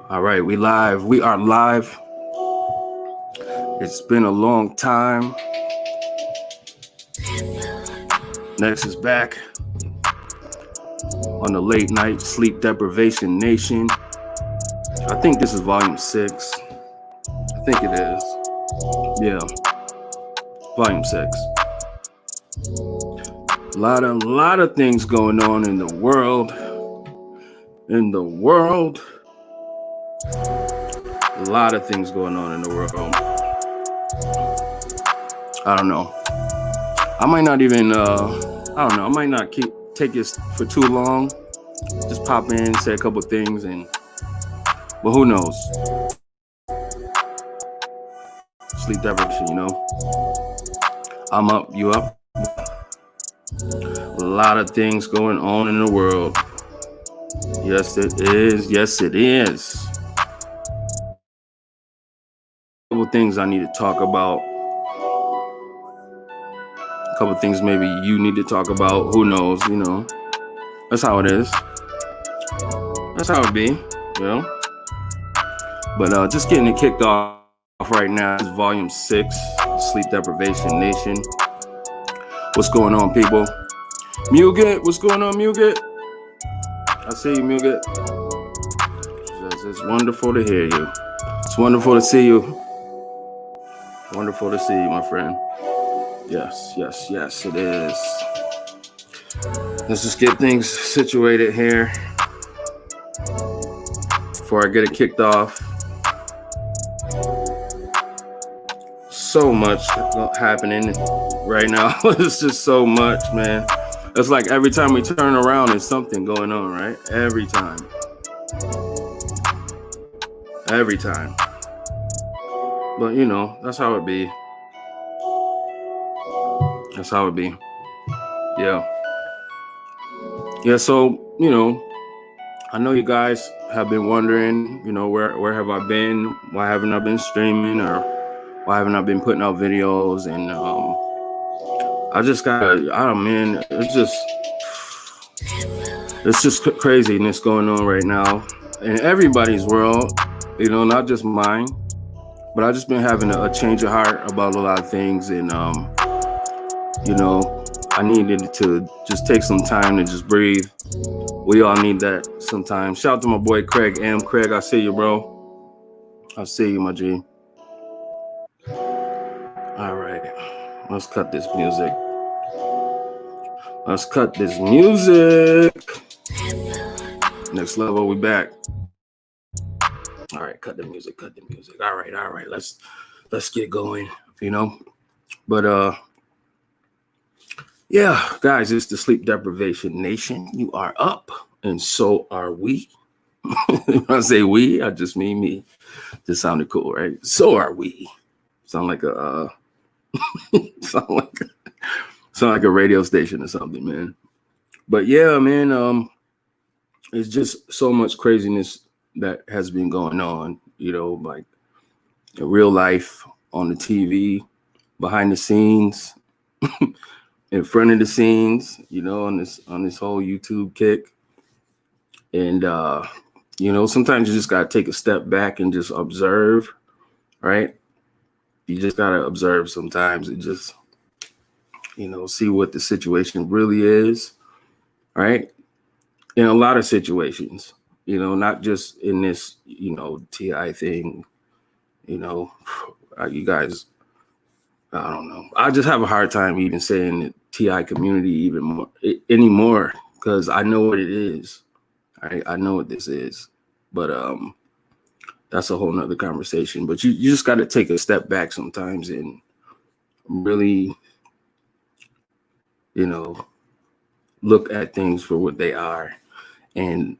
All right, we live. We are live. It's been a long time. Nexx is back on the late night sleep deprivation nation. I think this is volume 6. I think it is. Yeah, volume 6. A lot of things going on in the world. A lot of things going on in the world. I don't know. I might not even, I don't know. I might not take it for too long. Just pop in, say a couple things, but who knows? Sleep deprivation, you know. I'm up, you up. A lot of things going on in the world. Yes, it is. Yes, it is. A couple things I need to talk about. A couple things maybe you need to talk about. Who knows, you know. That's how it is. That's how it be, you know. But just getting it kicked off right now is volume 6, Sleep Deprivation Nation. What's going on, people? Muget, what's going on, Muget? I see you, Muget. It's wonderful to hear you. It's wonderful to see you. Wonderful to see you, my friend. Yes, it is. Let's just get things situated here before I get it kicked off. So much happening right now. It's just so much, man. It's like every time we turn around, there's something going on, right? Every time. But, you know, that's how it be. Yeah, so, you know, I know you guys have been wondering, you know, where have I been? Why haven't I been streaming? Or why haven't I been putting out videos? And I just man, it's just craziness going on right now in everybody's world, you know, not just mine. But I just been having a change of heart about a lot of things, and you know, I needed to just take some time to just breathe. We all need that sometimes. Shout out to my boy Craig M. Craig, I see you, bro. I see you, my G. All right, let's cut this music. Next level, we back. All right, cut the music. All right, let's get going, you know. But yeah, guys, it's the Sleep Deprivation Nation. You are up, and so are we. When I say we, I just mean me. Just sounded cool, right? So are we. Sound like a sound like a radio station or something, man. But yeah, man, it's just so much craziness that has been going on, you know, like in real life, on the TV, behind the scenes, in front of the scenes, you know, on this whole YouTube kick. And you know, sometimes you just gotta take a step back and just observe, right? You just gotta observe sometimes and just, you know, see what the situation really is, right? In a lot of situations, you know, not just in this, you know, TI thing, you know, you guys, I don't know. I just have a hard time even saying the TI community even more anymore, because I know what it is. I know what this is, but that's a whole nother conversation. But you just got to take a step back sometimes and really, you know, look at things for what they are. And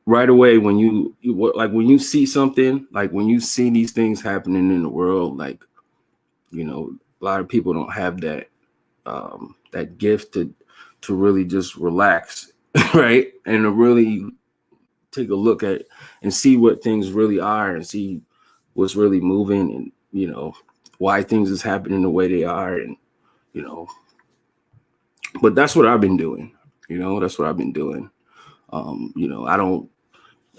right away, when you see something, like when you see these things happening in the world, like, you know, a lot of people don't have that that gift to really just relax, right? And to really take a look at and see what things really are and see what's really moving, and, you know, why things is happening the way they are, and, you know, but that's what I've been doing. You know, that's what I've been doing. You know, I don't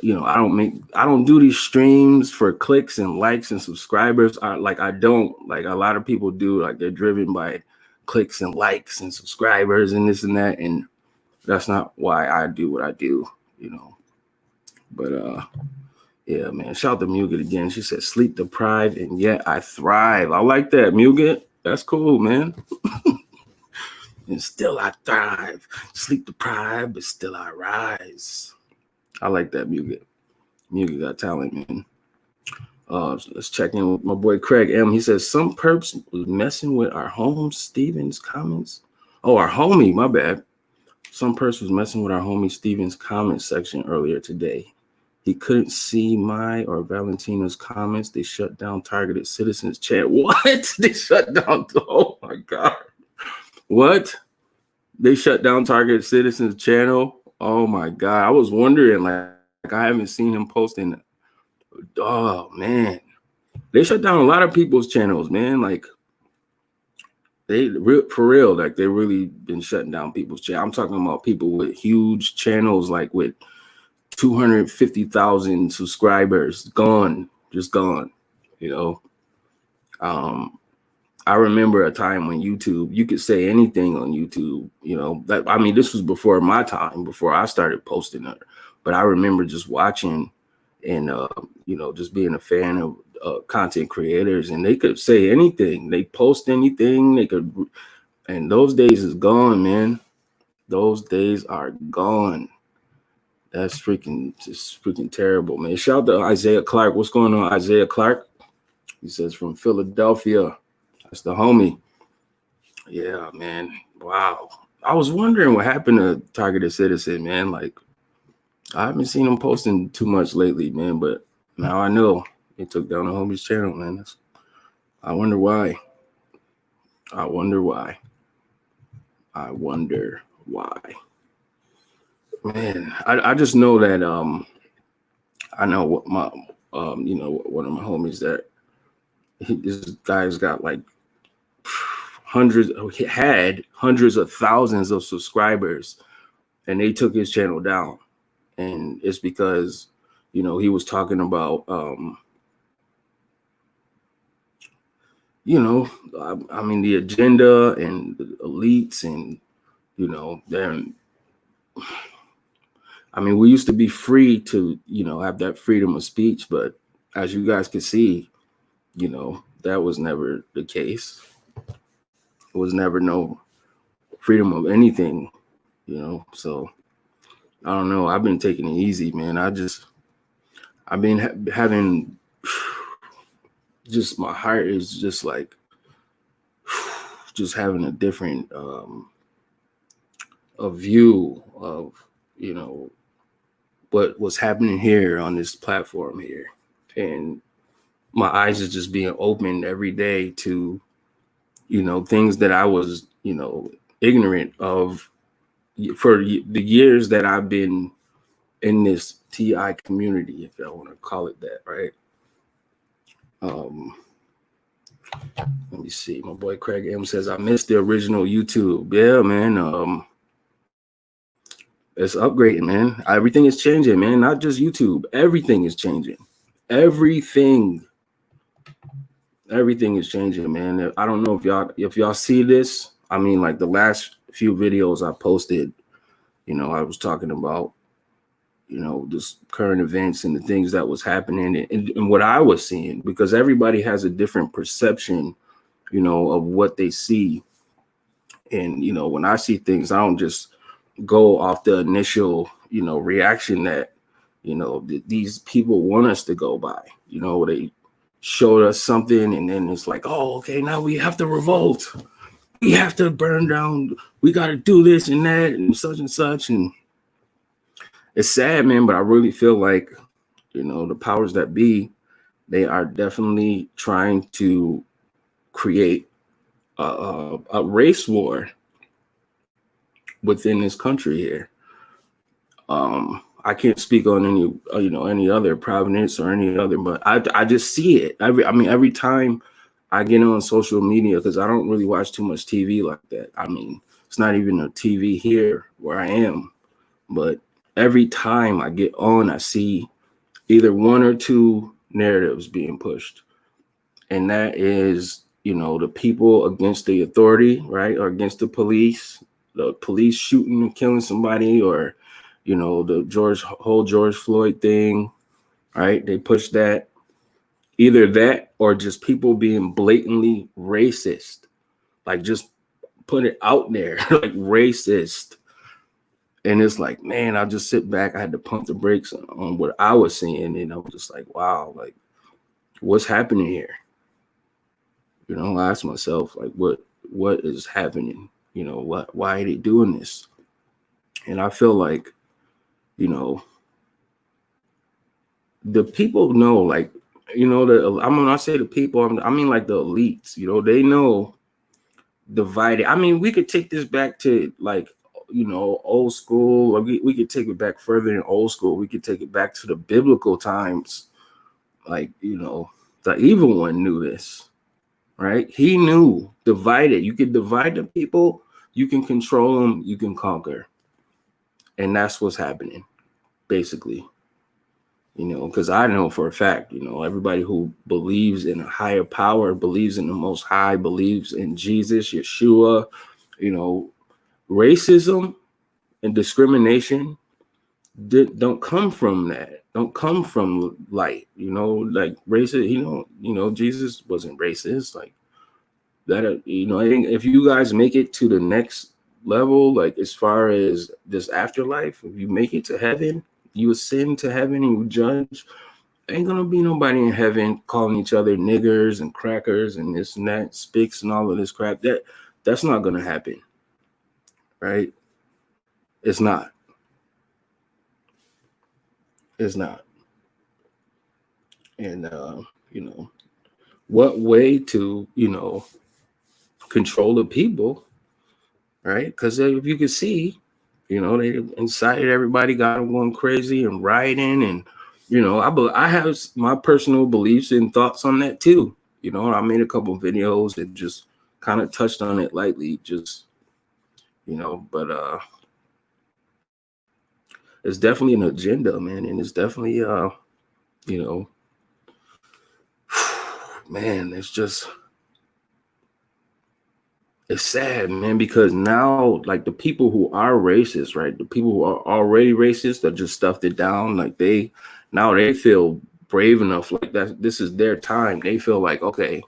you know, I don't do these streams for clicks and likes and subscribers. I don't, like a lot of people do, like they're driven by clicks and likes and subscribers and this and that. And that's not why I do what I do, you know. But yeah, man, shout out to Muget again. She said, sleep deprived and yet I thrive. I like that, Muget. That's cool, man. And still I thrive. Sleep deprived, but still I rise. I like that, Muget. Muget got talent, man. Let's check in with my boy Craig M. He says, some perps was messing with our home Steven's comments. Oh, our homie, my bad. Some perps was messing with our homie Steven's comment section earlier today. He couldn't see my or Valentina's comments. They shut down targeted citizens chat. What? They shut down? Oh my God. What? They shut down targeted citizens channel? Oh my God. I was wondering, like I haven't seen him posting. Oh man. They shut down a lot of people's channels, man. Like for real, like they really been shutting down people's channels. I'm talking about people with huge channels, like with 250,000 subscribers, just gone, you know. I remember a time when YouTube, you could say anything on YouTube, you know. That, I mean, this was before my time, before I started posting it. But I remember just watching and, you know, just being a fan of content creators, and they could say anything. They post anything. They could, and those days is gone, man. Those days are gone. That's just freaking terrible, man. Shout out to Isaiah Clark. What's going on, Isaiah Clark? He says from Philadelphia. That's the homie. Yeah, man. Wow. I was wondering what happened to Targeted Citizen, man. Like, I haven't seen him posting too much lately, man. But now I know he took down the homie's channel, man. I wonder why. I wonder why. Man, I just know that I know what my you know, one of my homies that this guy's got like he had hundreds of thousands of subscribers, and they took his channel down. And it's because, you know, he was talking about you know, I mean the agenda and the elites, and you know, then I mean, we used to be free to, you know, have that freedom of speech, but as you guys can see, you know, that was never the case. It was never no freedom of anything, you know. So I don't know. I've been taking it easy, man. I've been having just, my heart is just like just having a different a view of, you know, what was happening here on this platform here. And my eyes are just being opened every day to, you know, things that I was, you know, ignorant of for the years that I've been in this TI community, if I want to call it that, right? Let me see. My boy Craig M says, I missed the original YouTube. Yeah, man. It's upgrading, man. Everything is changing, man. Not just YouTube. Everything is changing. Everything is changing, man. I don't know if y'all see this. I mean, like the last few videos I posted, you know, I was talking about, you know, this current events and the things that was happening and what I was seeing, because everybody has a different perception, you know, of what they see. And, you know, when I see things, I don't just go off the initial, you know, reaction that, you know, these people want us to go by. You know, they showed us something and then it's like, oh, okay, now we have to revolt. We have to burn down. We got to do this and that and such. And it's sad, man, but I really feel like, you know, the powers that be, they are definitely trying to create a race war within this country here. I can't speak on any, you know, any other province or any other, but I just see it. Every time I get on social media, because I don't really watch too much TV like that. I mean, it's not even a TV here where I am, but every time I get on, I see either one or two narratives being pushed. And that is, you know, the people against the authority, right? Or against the police shooting and killing somebody, or, you know, the whole George Floyd thing, right? They push that. Either that or just people being blatantly racist, like just put it out there, like racist. And it's like, man, I just sit back. I had to pump the brakes on what I was seeing. And I was just like, wow, like what's happening here? You know, I asked myself, like, what is happening? You know, why are they doing this? And I feel like, you know, the people know, like, you know, when I say the people, I mean like the elites, you know, they know divided. I mean, we could take this back to like, you know, old school, or we could take it back further than old school. We could take it back to the biblical times. Like, you know, the evil one knew this, right? He knew divided. You can divide the people, you can control them, you can conquer. And that's what's happening, basically. You know, because I know for a fact, you know, everybody who believes in a higher power, believes in the Most High, believes in Jesus, Yeshua, you know, racism and discrimination don't come from that. Don't come from light, you know, like racist, you know, Jesus wasn't racist. Like that, you know, I think if you guys make it to the next level, like as far as this afterlife, if you make it to heaven, you ascend to heaven and you judge, ain't gonna be nobody in heaven calling each other niggers and crackers and this and that, spics and all of this crap. That's not gonna happen, right? It's not. It's not. And you know, what way to, you know, control the people, right? Because if you can see, you know, they incited everybody, got them going crazy and rioting, and you know, I have my personal beliefs and thoughts on that too. You know, I made a couple of videos and just kind of touched on it lightly, just, you know, but it's definitely an agenda, man, and it's definitely you know, man, it's sad, man, because now, like, the people who are racist, right? The people who are already racist that just stuffed it down, like they feel brave enough, like that this is their time. They feel like, okay,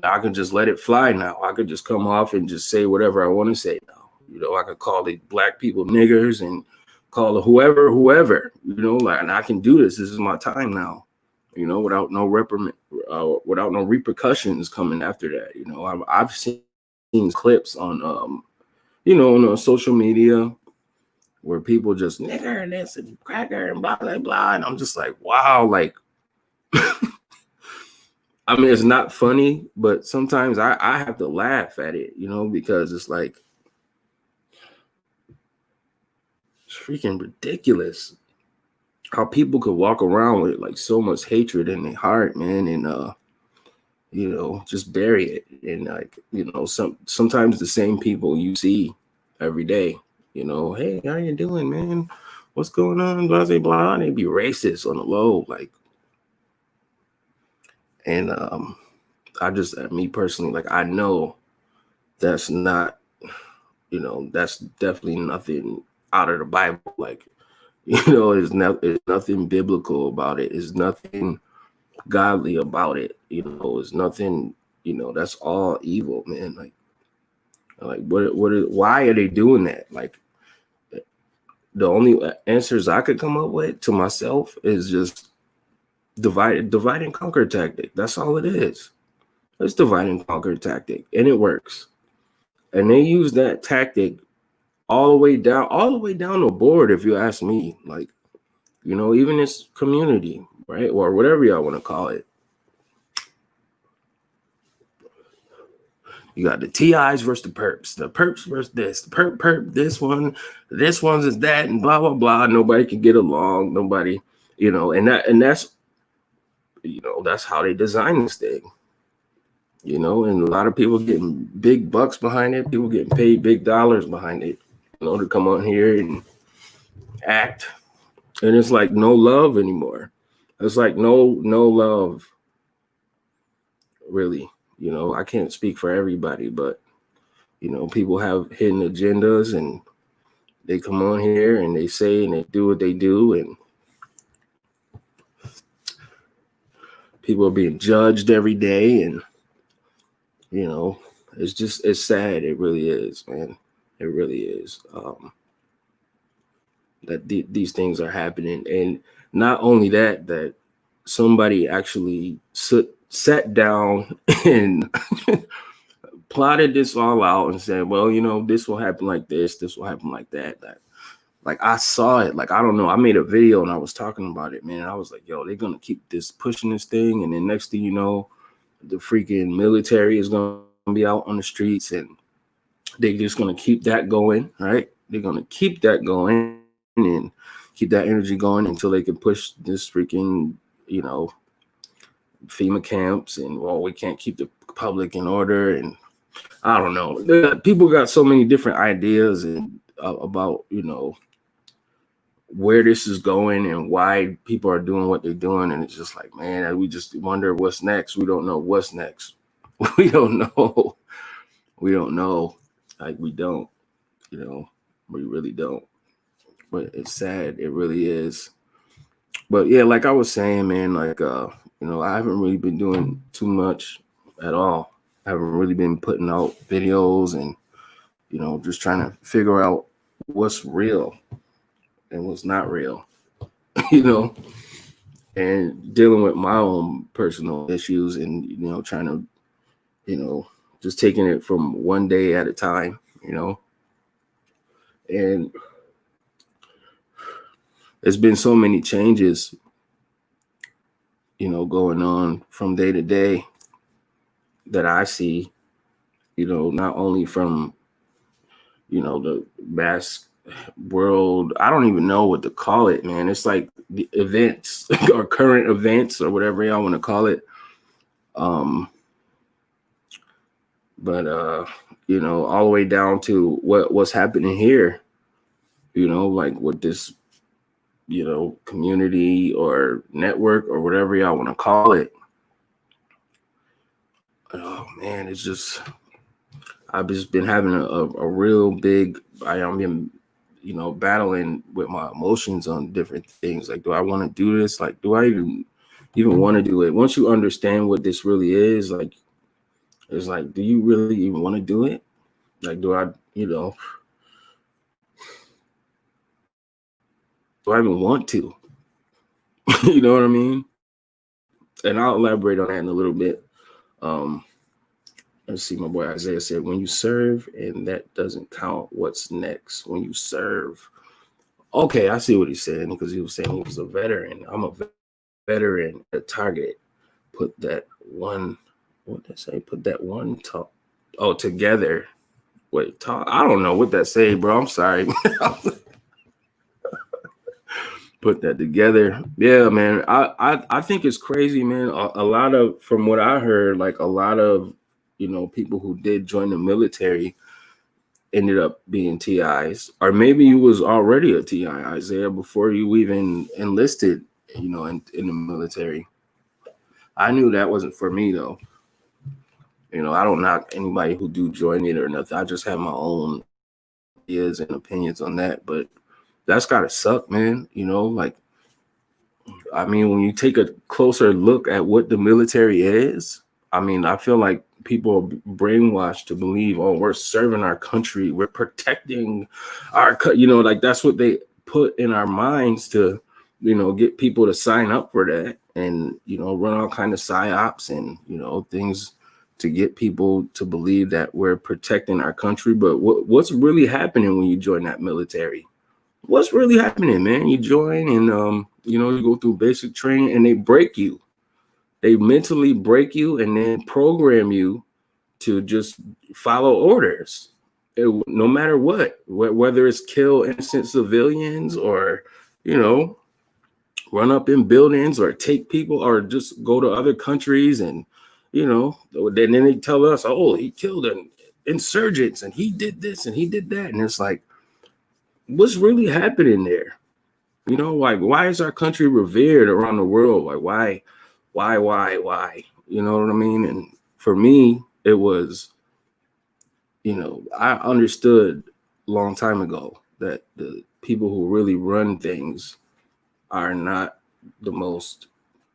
I can just let it fly now. I could just come off and just say whatever I want to say now. You know, I could call the black people niggers and call it whoever, you know, like, and I can do this. This is my time now, you know, without no repercussions coming after that. You know, I've seen clips on, you know, on social media where people just nigger and this and cracker and blah, blah, blah. And I'm just like, wow, like, I mean, it's not funny, but sometimes I have to laugh at it, you know, because it's like, it's freaking ridiculous how people could walk around with like so much hatred in their heart, man, and you know, just bury it. And like, you know, sometimes the same people you see every day, you know, hey, how you doing, man? What's going on? Blah, blah, blah. And they be racist on the low, like, and me personally, like, I know that's not, you know, that's definitely nothing out of the Bible. Like, you know, it's nothing biblical about it. It's nothing godly about it. You know, it's nothing, you know, that's all evil, man. Like why are they doing that? Like, the only answers I could come up with to myself is just divide and conquer tactic. That's all it is. It's divide and conquer tactic, and it works. And they use that tactic all the way down the board, if you ask me. Like, you know, even this community, right, or whatever y'all want to call it. You got the TIs versus the perps versus this, the perp, this one's is that, and blah, blah, blah. Nobody can get along. Nobody, you know, and that's, you know, that's how they design this thing. You know, and a lot of people getting big bucks behind it. People getting paid big dollars behind it, you know, to come on here and act. And it's like no love anymore. It's like no love, really. You know, I can't speak for everybody, but you know, people have hidden agendas, and they come on here and they say and they do what they do, and people are being judged every day, and you know, it's sad. It really is, man. It really is. That these things are happening, and not only that, that somebody actually sat down and plotted this all out and said, well, you know, this will happen like this will happen like that. Like I saw it. Like, I don't know, I made a video and I was talking about it, man. I was like, yo, they're gonna keep this pushing this thing, and then next thing you know, the freaking military is gonna be out on the streets, and they're just gonna keep that going, right? They're gonna keep that going and keep that energy going until they can push this freaking, you know, FEMA camps, and well, we can't keep the public in order, and I don't know. People got so many different ideas and about, you know, where this is going and why people are doing what they're doing, and it's just like, man, we just wonder what's next. We don't know what's next. We don't know. We don't know. Like, we don't. You know, we really don't. But it's sad. It really is. But yeah, like I was saying, man, like you know, I haven't really been doing too much at all. I haven't really been putting out videos and, you know, just trying to figure out what's real and what's not real, you know, and dealing with my own personal issues, and, you know, trying to, you know, just taking it from one day at a time, you know. And there's been so many changes, you know, going on from day to day that I see, you know, not only from, you know, the mass world. I don't even know what to call it, man. It's like the events or current events or whatever y'all want to call it. But you know, all the way down to what's happening here, you know, like with this, you know, community or network or whatever y'all want to call it. Oh man, it's just, I've just been having a real big, I've been, you know, battling with my emotions on different things. Like, do I want to do this? Like, do I even want to do it? Once you understand what this really is, like, it's like, do you really even want to do it? Like, do I, you know, do I even want to? You know what I mean? And I'll elaborate on that in a little bit. Let's see, my boy Isaiah said, when you serve and that doesn't count, what's next? When you serve. Okay, I see what he's saying, because he was saying he was a veteran. I'm a veteran at Target. Put that one, what did I say? Put that one talk. Oh, together. Wait, talk. I don't know what that say, bro. I'm sorry. Put that together. Yeah, man. I think it's crazy, man. A lot of, from what I heard, like a lot of, you know, people who did join the military ended up being TIs, or maybe you was already a TI, Isaiah, before you even enlisted, you know, in the military. I knew that wasn't for me, though. You know, I don't knock anybody who do join it or nothing. I just have my own ideas and opinions on that. But that's gotta suck, man. You know, like, I mean, when you take a closer look at what the military is, I mean, I feel like people are brainwashed to believe, oh, we're serving our country, we're protecting our, you know, like that's what they put in our minds to, you know, get people to sign up for that, and, you know, run all kind of psyops and, you know, things to get people to believe that we're protecting our country. But what's really happening when you join that military? What's really happening, man? You join and you know, you go through basic training and they break you. They mentally break you and then program you to just follow orders. No matter what, whether it's kill innocent civilians or, you know, run up in buildings or take people or just go to other countries, and, you know, then they tell us, oh, he killed an insurgents and he did this and he did that. And it's like, what's really happening there? You know, like, why is our country revered around the world? Like, why? You know what I mean? And for me, it was, you know, I understood a long time ago that the people who really run things are not the most,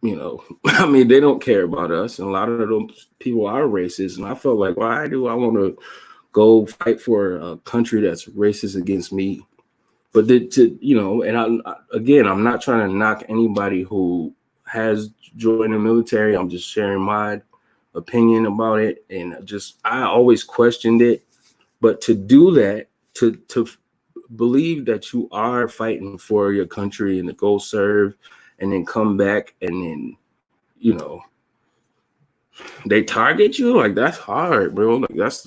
you know, I mean, they don't care about us. And a lot of those people are racist. And I felt like, why do I want to go fight for a country that's racist against me? But you know, and again, I'm not trying to knock anybody who has joined the military. I'm just sharing my opinion about it. And I always questioned it. But to do that, to believe that you are fighting for your country and to go serve and then come back and then, you know, they target you, like, that's hard, bro. Like, that's,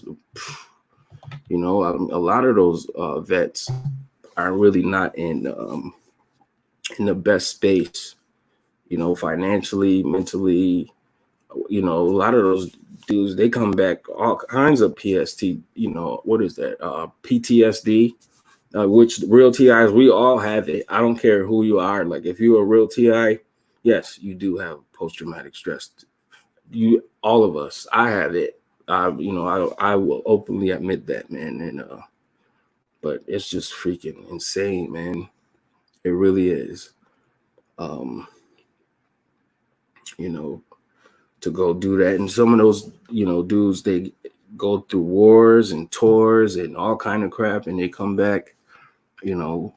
you know, a lot of those vets are really not in the best space, you know, financially, mentally. You know, a lot of those dudes, they come back all kinds of PST, you know, what is that? PTSD, which real TIs, we all have it. I don't care who you are. Like, if you're a real TI, yes, you do have post-traumatic stress. All of us, I have it. You know, I will openly admit that, man. And but it's just freaking insane, man. It really is. You know, to go do that. And some of those, you know, dudes, they go through wars and tours and all kind of crap, and they come back, you know,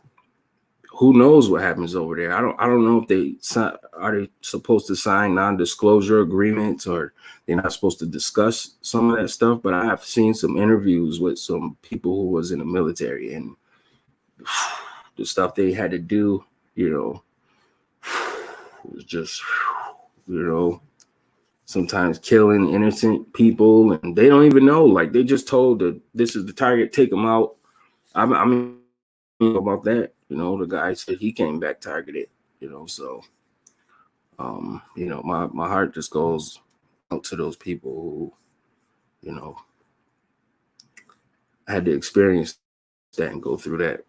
who knows what happens over there. I don't know if are they supposed to sign non-disclosure agreements, or they're not supposed to discuss some of that stuff. But I have seen some interviews with some people who was in the military, and the stuff they had to do, you know, was just, you know, sometimes killing innocent people, and they don't even know. Like, they just told that this is the target, take them out. I mean, about that, you know, the guy said he came back targeted, you know. So you know, my heart just goes out to those people who, you know, had to experience that and go through that.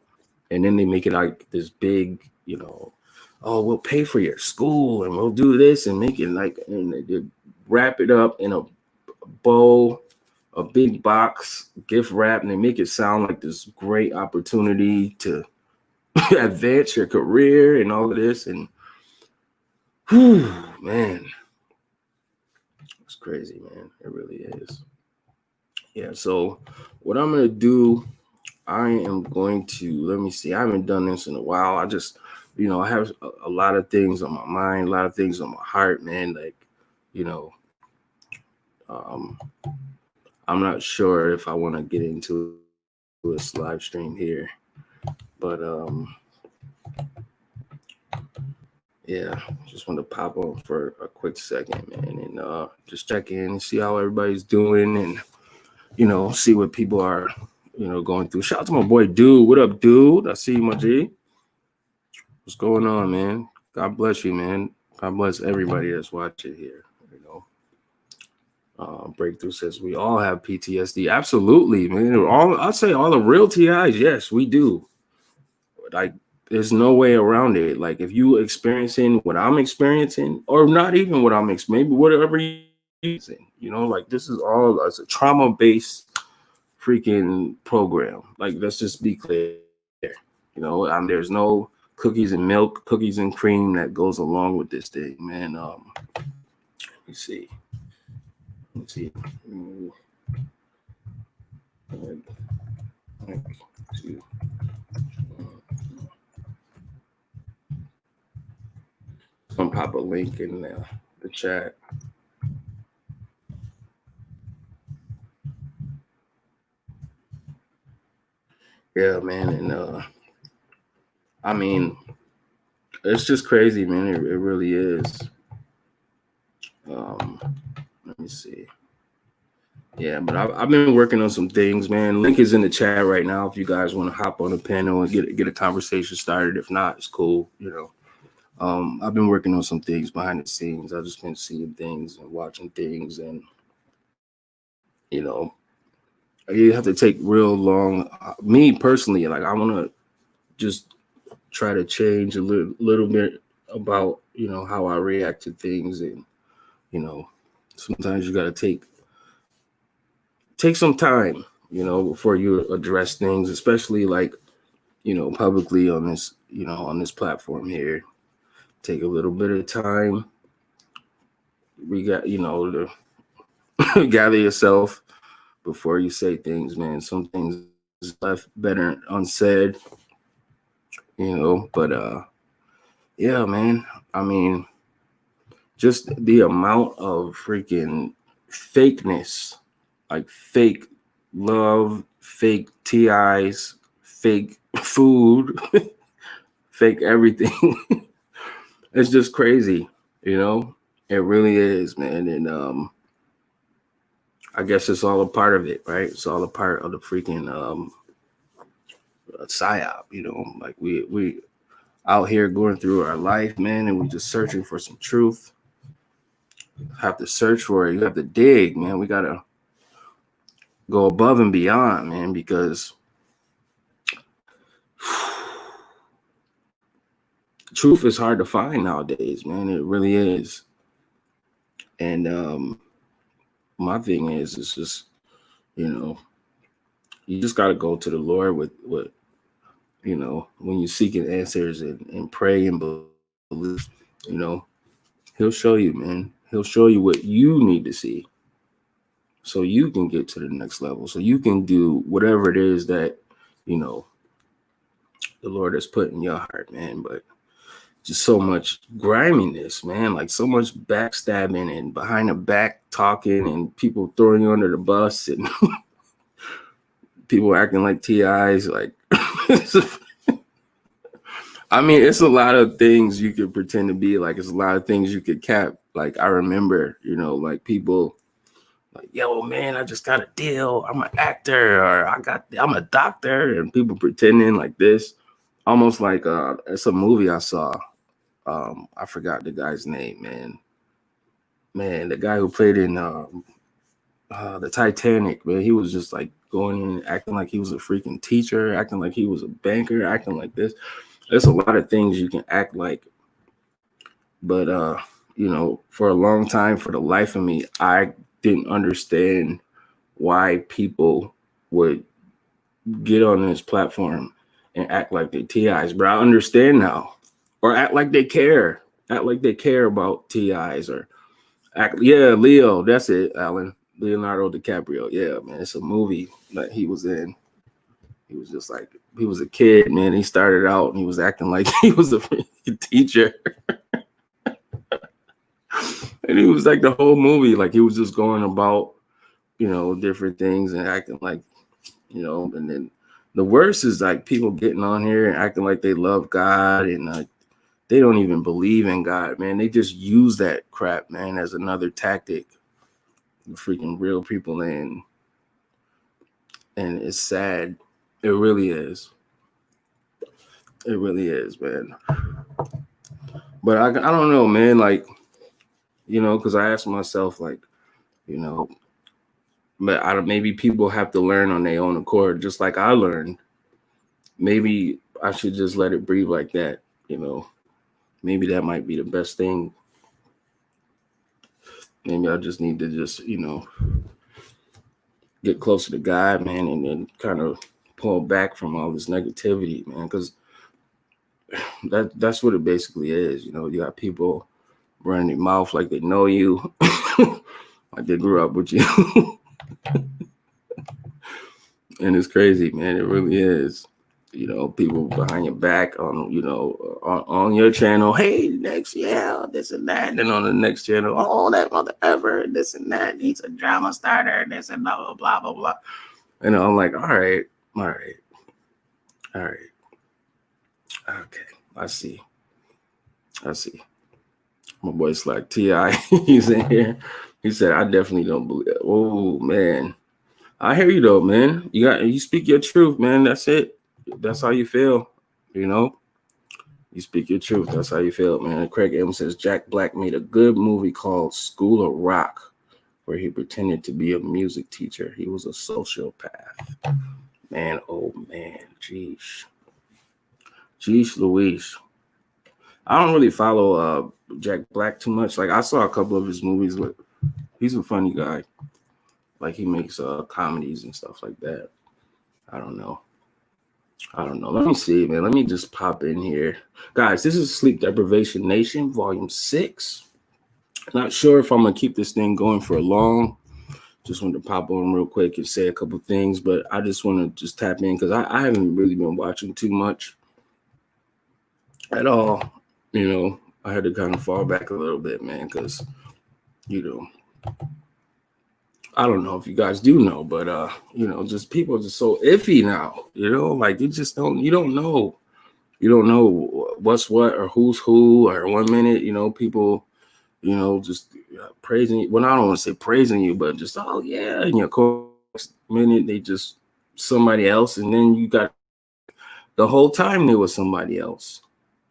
And then they make it like this big, you know, oh, we'll pay for your school and we'll do this and make it like, and they wrap it up in a bow, a big box, gift wrap, and they make it sound like this great opportunity to advance your career and all of this. And whew, man, it's crazy, man. It really is. Yeah. So what I'm gonna do, I am going to, let me see. I haven't done this in a while. I just, you know, I have a lot of things on my mind, a lot of things on my heart, man. Like, you know, um, I'm not sure if I want to get into this live stream here, but yeah, just want to pop on for a quick second, man, and just check in and see how everybody's doing, and, you know, see what people are, you know, going through. Shout out to my boy Dude. What up, Dude? I see you, my G. What's going on, man? God bless you, man. God bless everybody that's watching here. You know, Breakthrough says we all have PTSD. Absolutely, man. I'd say all the real TIs, yes, we do. Like, there's no way around it. Like, if you experiencing what I'm experiencing, or not even what I'm experiencing, maybe whatever you're using, you know, like, this is all as a trauma-based freaking program. Like, let's just be clear. You know, there's no cookies and milk, cookies and cream that goes along with this thing, man. Let me see. Let's see. I'm gonna pop a link in the chat. Yeah, man, and I mean, it's just crazy, man. It really is. Let me see. Yeah, but I've been working on some things, man. Link is in the chat right now if you guys want to hop on the panel and get a conversation started. If not, it's cool, you know. I've been working on some things behind the scenes. I've just been seeing things and watching things, and, you know, you have to take real long. Me personally, like, I want to just try to change a little bit about, you know, how I react to things. And, you know, sometimes you got to take some time, you know, before you address things, especially like, you know, publicly on this, you know, on this platform here. Take a little bit of time. We got, you know, to gather yourself before you say things, man. Some things left better unsaid, you know, but yeah, man. I mean, just the amount of freaking fakeness, like fake love, fake TIs, fake food, fake everything. It's just crazy, you know? It really is, man. And I guess it's all a part of it, right? It's all a part of the freaking psyop, you know? Like we out here going through our life, man, and we just searching for some truth. Have to search for it. You have to dig, man. We gotta go above and beyond, man, because truth is hard to find nowadays, man. It really is. And my thing is, it's just, you know, you just gotta go to the Lord with you know, when you're seeking answers and pray and believe, you know, He'll show you, man. He'll show you what you need to see, so you can get to the next level, so you can do whatever it is that, you know, the Lord has put in your heart, man. But just so much griminess, man, like so much backstabbing and behind the back talking and people throwing you under the bus and people acting like TIs. Like, I mean, it's a lot of things you could pretend to be, like, it's a lot of things you could cap. Like, I remember, you know, like people like, yo, man, I just got a deal. I'm an actor, or I'm a doctor, and people pretending like this. Almost like it's a movie I saw. I forgot the guy's name, man. Man, the guy who played in the Titanic, man, he was just like going in acting like he was a freaking teacher, acting like he was a banker, acting like this. There's a lot of things you can act like, but you know, for a long time, for the life of me, I didn't understand why people would get on this platform and act like they TIs. But I understand now, or act like they care about TIs, or yeah, Leo, that's it, Alan. Leonardo DiCaprio. Yeah, man, it's a movie that he was in. He was just like, he was a kid, man. He started out and he was acting like he was a teacher. And he was like the whole movie, like he was just going about, you know, different things and acting like, you know, and then the worst is like people getting on here and acting like they love God and like they don't even believe in God, man. They just use that crap, man, as another tactic to freaking reel people in. And it's sad. It really is. It really is, man. But I don't know, man. Like, you know, because I asked myself, like, you know, but maybe people have to learn on their own accord, just like I learned. Maybe I should just let it breathe like that, you know. Maybe that might be the best thing. Maybe I just need to just, you know, get closer to God, man, and then kind of pull back from all this negativity, man, because that's what it basically is. You know, you got people running their mouth like they know you, like they grew up with you. And it's crazy, man. It really is. You know, people behind your back on, you know, on your channel. Hey, Nexx, yeah, this and that. And then on the next channel, oh, that mother ever, this and that. He's a drama starter, this and blah, blah, blah, blah, blah. And I'm like, all right. Okay, I see. My boy Slack T.I., he's in here. He said, I definitely don't believe it. Oh, man. I hear you, though, man. You speak your truth, man. That's it. That's how you feel, you know? You speak your truth. That's how you feel, man. Craig M says, Jack Black made a good movie called School of Rock, where he pretended to be a music teacher. He was a sociopath. Man, oh, man. Jeez. Jeez Louise. I don't really follow Jack Black too much. Like I saw a couple of his movies, but he's a funny guy. Like he makes comedies and stuff like that. I don't know. Let me see, man. Let me just pop in here. Guys, this is Sleep Deprivation Nation, Volume 6. Not sure if I'm going to keep this thing going for long. Just wanted to pop on real quick and say a couple things, but I just want to just tap in because I haven't really been watching too much at all. You know, I had to kind of fall back a little bit, man, because, you know, I don't know if you guys do know, but, you know, just people are just so iffy now, you know, like you don't know. You don't know what's what or who's who, or 1 minute, you know, people, you know, just praising you. Well, I don't want to say praising you, but just, oh, yeah. And your next minute, they just somebody else. And then you got the whole time they was somebody else.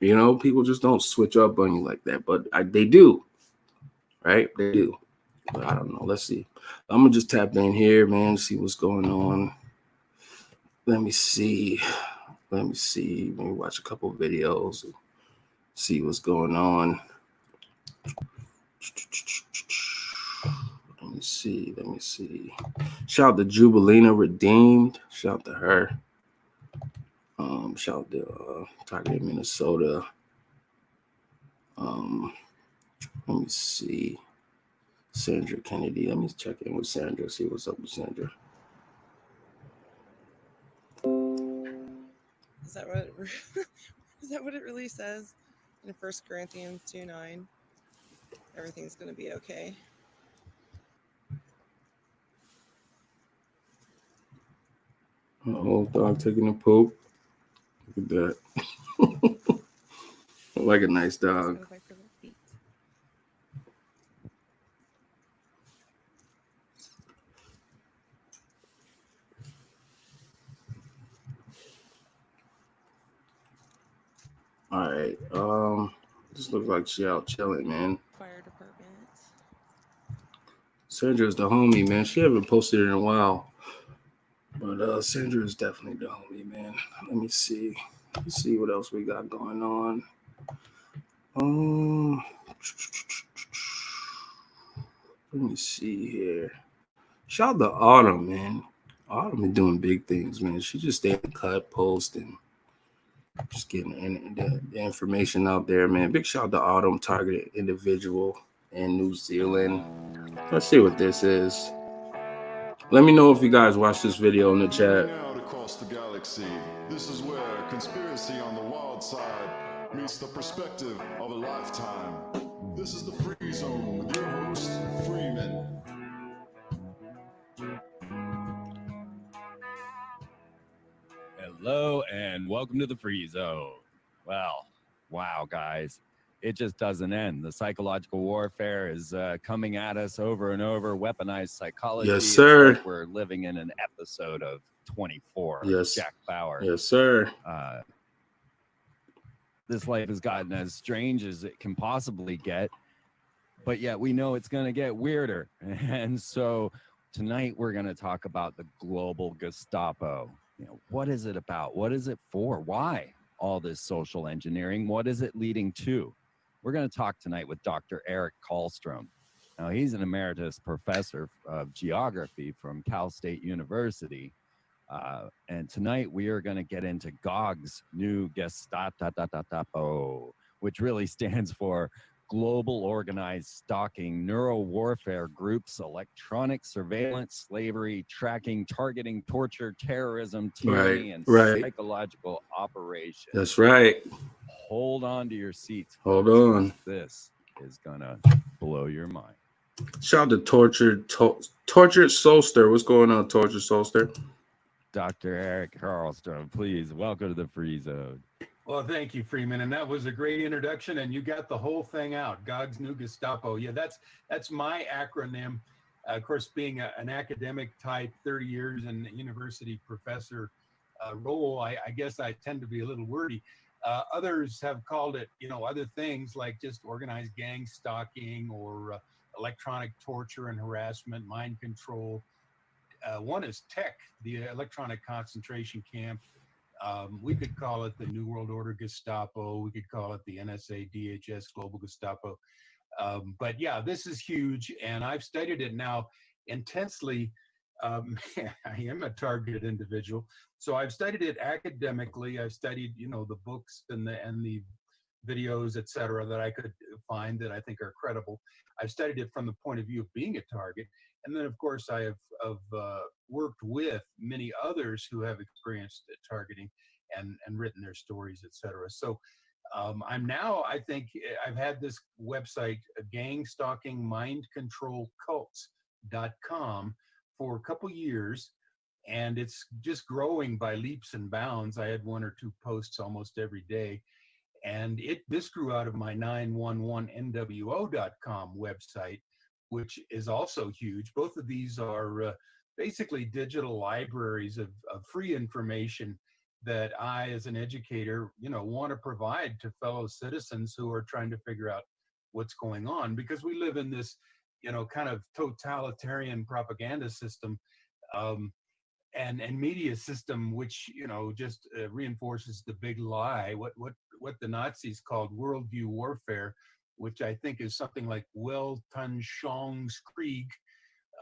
You know, people just don't switch up on you like that. But they do, right? They do. But I don't know. Let's see. I'm going to just tap in here, man, see what's going on. Let me see. Let me watch a couple of videos and see what's going on. Let me see. Shout out to Jubilina Redeemed. Shout out to her. Shout out to Target, Minnesota. Let me see. Sandra Kennedy. Let me check in with Sandra, see what's up with Sandra. Is that what it really says in 1 Corinthians 2:9? Everything's going to be okay. Oh, dog taking a poop. Look at that. Like a nice dog. All right. This looks like she out chilling, man. Fire department. Sandra's the homie, man. She haven't posted in a while. But Sandra is definitely the homie, man. Let me see. Let's see what else we got going on. Let me see here. Shout out to Autumn, man. Autumn been doing big things, man. She just staying cut, post, and just getting the information out there, man. Big shout out to Autumn, targeted individual in New Zealand. Let's see what this is. Let me know if you guys watch this video in the chat. Out across the galaxy, this is where conspiracy on the wild side meets the perspective of a lifetime. This is the Free Zone with your host, Freeman. Hello and welcome to the Free Zone. Well, wow, guys, it just doesn't end. The psychological warfare is coming at us over and over. Weaponized psychology. Yes, sir. It's like we're living in an episode of 24. Yes, Jack Bauer. Yes, sir. This life has gotten as strange as it can possibly get, but yet we know it's going to get weirder. And so tonight we're going to talk about the global Gestapo. You know, what is it about? What is it for? Why all this social engineering? What is it leading to? We're going to talk tonight with Dr. Eric Karlstrom. Now, he's an emeritus professor of geography from Cal State University. And tonight we are going to get into GOG's new Gestapo, which really stands for Global Organized Stalking, Neuro-Warfare Groups, Electronic Surveillance, Slavery, Tracking, Targeting, Torture, Terrorism, Tyranny, and Psychological Operations. That's right. Hold on to your seats. Hold on. This is going to blow your mind. Shout out to Tortured Soulster. What's going on, Tortured Soulster? Dr. Eric Karlstrom, please, welcome to the Free Zone. Well, thank you, Freeman. And that was a great introduction. And you got the whole thing out. GOG's new Gestapo. Yeah, that's my acronym. Of course, being an academic type, 30 years in university professor role, I guess I tend to be a little wordy. Others have called it, other things like just organized gang stalking or electronic torture and harassment, mind control. One is tech, the electronic concentration camp. We could call it the New World Order Gestapo. We could call it the NSA DHS Global Gestapo. But yeah, this is huge, and I've studied it now intensely. I am a targeted individual, so I've studied it academically. I've studied, the books and the videos, etc., that I could find that I think are credible. I've studied it from the point of view of being a target, and then of course I have worked with many others who have experienced targeting and written their stories, etc. So I'm now, I think I've had this website, gangstalkingmindcontrolcults.com, for a couple years, and it's just growing by leaps and bounds. I had 1 or 2 posts almost every day. And this grew out of my 911nwo.com website, which is also huge. Both of these are basically digital libraries of free information that I, as an educator, want to provide to fellow citizens who are trying to figure out what's going on, because we live in this, kind of totalitarian propaganda system and media system, which just reinforces the big lie, what the Nazis called worldview warfare, which I think is something like Weltanschauungskrieg.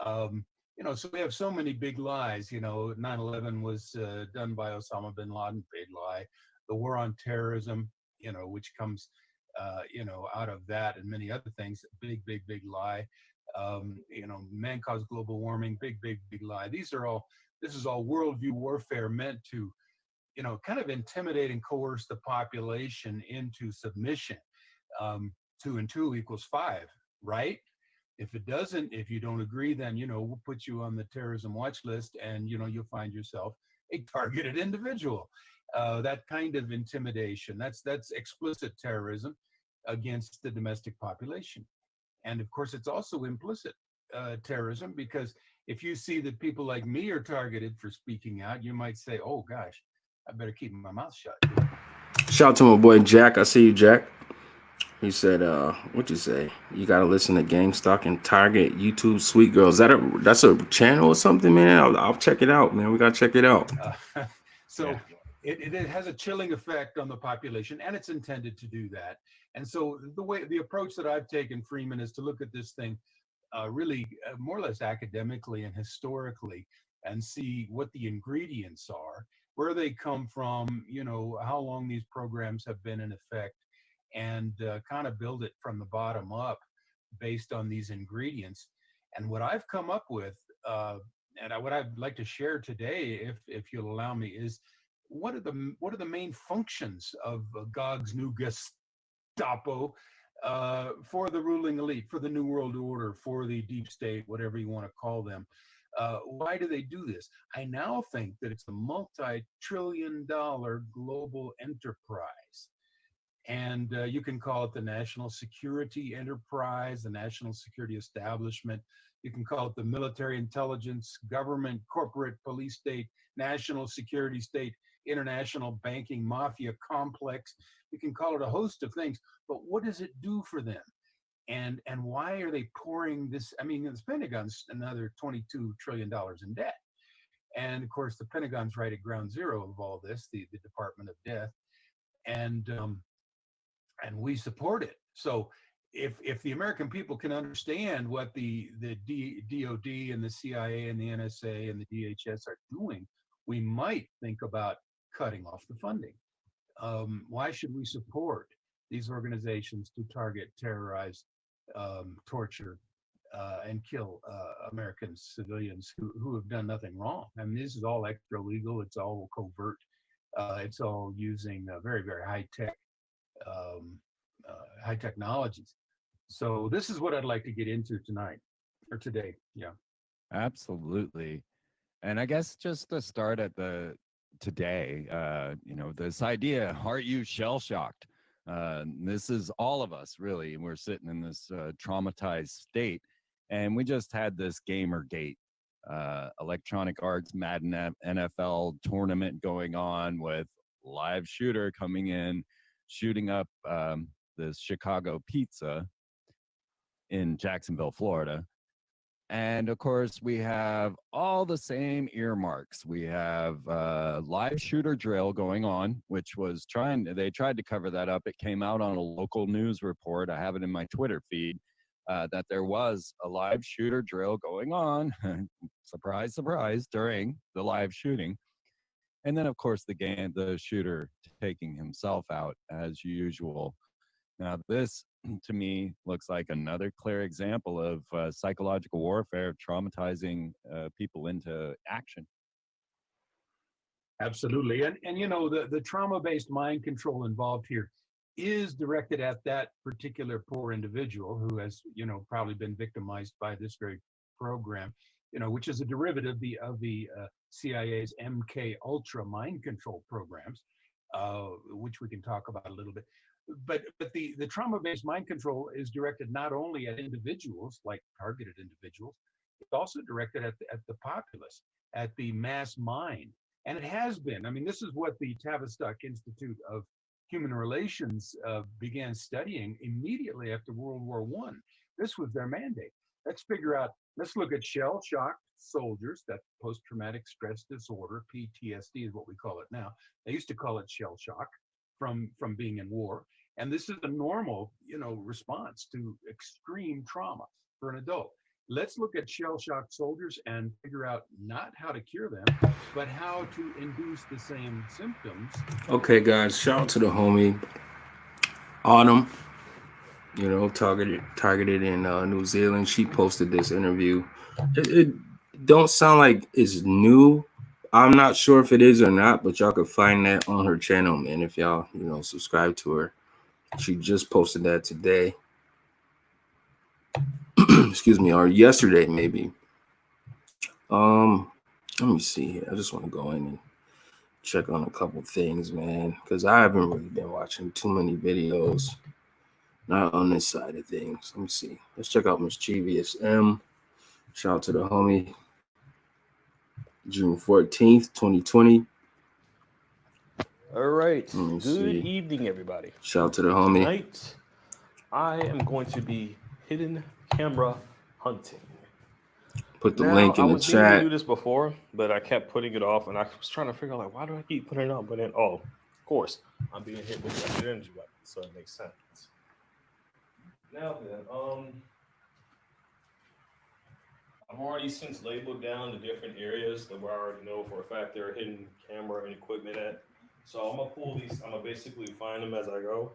So we have so many big lies. 9/11 was done by Osama bin Laden, big lie. The war on terrorism, which comes, out of that and many other things, big lie. Man caused global warming, big lie. This is all worldview warfare meant to, kind of intimidate and coerce the population into submission. 2 and 2 equals 5, right? If it doesn't, if you don't agree, then, we'll put you on the terrorism watch list, and, you'll find yourself a targeted individual. That kind of intimidation, that's explicit terrorism against the domestic population. And of course, it's also implicit terrorism, because if you see that people like me are targeted for speaking out, you might say, oh gosh, I better keep my mouth shut. Shout out to my boy Jack. I see you, Jack. He said, what'd you say? You gotta listen to Gang Stalking Target YouTube Sweet Girls. That's a channel or something, man? I'll check it out, man. We gotta check it out. So it has a chilling effect on the population, and it's intended to do that. And so the approach that I've taken, Freeman, is to look at this thing really more or less academically and historically, and see what the ingredients are, where they come from, how long these programs have been in effect, and kind of build it from the bottom up based on these ingredients. And what I've come up with, and what I'd like to share today, if you'll allow me, is what are the main functions of Gog's new Gestapo for the ruling elite, for the New World Order, for the deep state, whatever you want to call them. Why do they do this? I now think that it's a multi-trillion-dollar global enterprise. And you can call it the national security enterprise, the national security establishment. You can call it the military intelligence, government, corporate, police state, national security state, international banking mafia complex. You can call it a host of things, but what does it do for them? And why are they pouring this? I mean, the Pentagon's another $22 trillion in debt. And of course, the Pentagon's right at ground zero of all this, the Department of Death. And we support it. So if the American people can understand what the DOD and the CIA and the NSA and the DHS are doing, we might think about cutting off the funding. Why should we support these organizations to target, terrorize, torture, and kill American civilians who have done nothing wrong? I mean, this is all extra legal. It's all covert. It's all using very, very high technologies. So this is what I'd like to get into tonight or today. Yeah, absolutely. And I guess just to start at today, this idea, are you shell shocked? This is all of us, really. And we're sitting in this traumatized state, and we just had this Gamergate, Electronic Arts Madden NFL tournament going on with live shooter coming in, shooting up this Chicago pizza in Jacksonville, Florida. And of course, we have all the same earmarks. We have live shooter drill going on, which was they tried to cover that up. It came out on a local news report. I have it in my Twitter feed that there was a live shooter drill going on. Surprise, surprise, during the live shooting. And then, of course, the shooter taking himself out as usual. Now, this to me looks like another clear example of psychological warfare, traumatizing people into action. Absolutely. And you know, the trauma-based mind control involved here is directed at that particular poor individual who has, you know, probably been victimized by this very program, you know, which is a derivative of the CIA's MK Ultra mind control programs, which we can talk about a little bit. But the trauma-based mind control is directed not only at individuals, like targeted individuals, it's also directed at the populace, at the mass mind. And it has been. I mean, this is what the Tavistock Institute of Human Relations began studying immediately after World War I. This was their mandate. Let's look at shell-shocked soldiers, that post-traumatic stress disorder, PTSD is what we call it now. They used to call it shell shock from being in war. And this is a normal, you know, response to extreme trauma for an adult. Let's look at shell-shocked soldiers and figure out not how to cure them, but how to induce the same symptoms. Okay, guys, shout out to the homie Autumn, you know, targeted in New Zealand. She posted this interview. It don't sound like it's new. I'm not sure if it is or not, but y'all could find that on her channel, man, if y'all, you know, subscribe to her. She just posted that today. Excuse me, or yesterday maybe. Let me see here. I just want to go in and check on a couple things, man, because I haven't really been watching too many videos. Not on this side of things. Let me see. Let's check out Mischievous M. Shout out to the homie. June 14th, 2020. All right. Let me Good see. evening, everybody. Shout out to the homie. Tonight, I am going to be hidden camera hunting. Put the Now, link in I the was meaning to chat. do this before, but I kept putting it off, and I was trying to figure out, like, why do I keep putting it off? But then, oh, of course, I'm being hit with the energy weapon, so it makes sense. Now then, I've already since labeled down the different areas that where I already know for a fact there are hidden camera and equipment at. So I'm gonna pull these. I'm gonna basically find them as I go,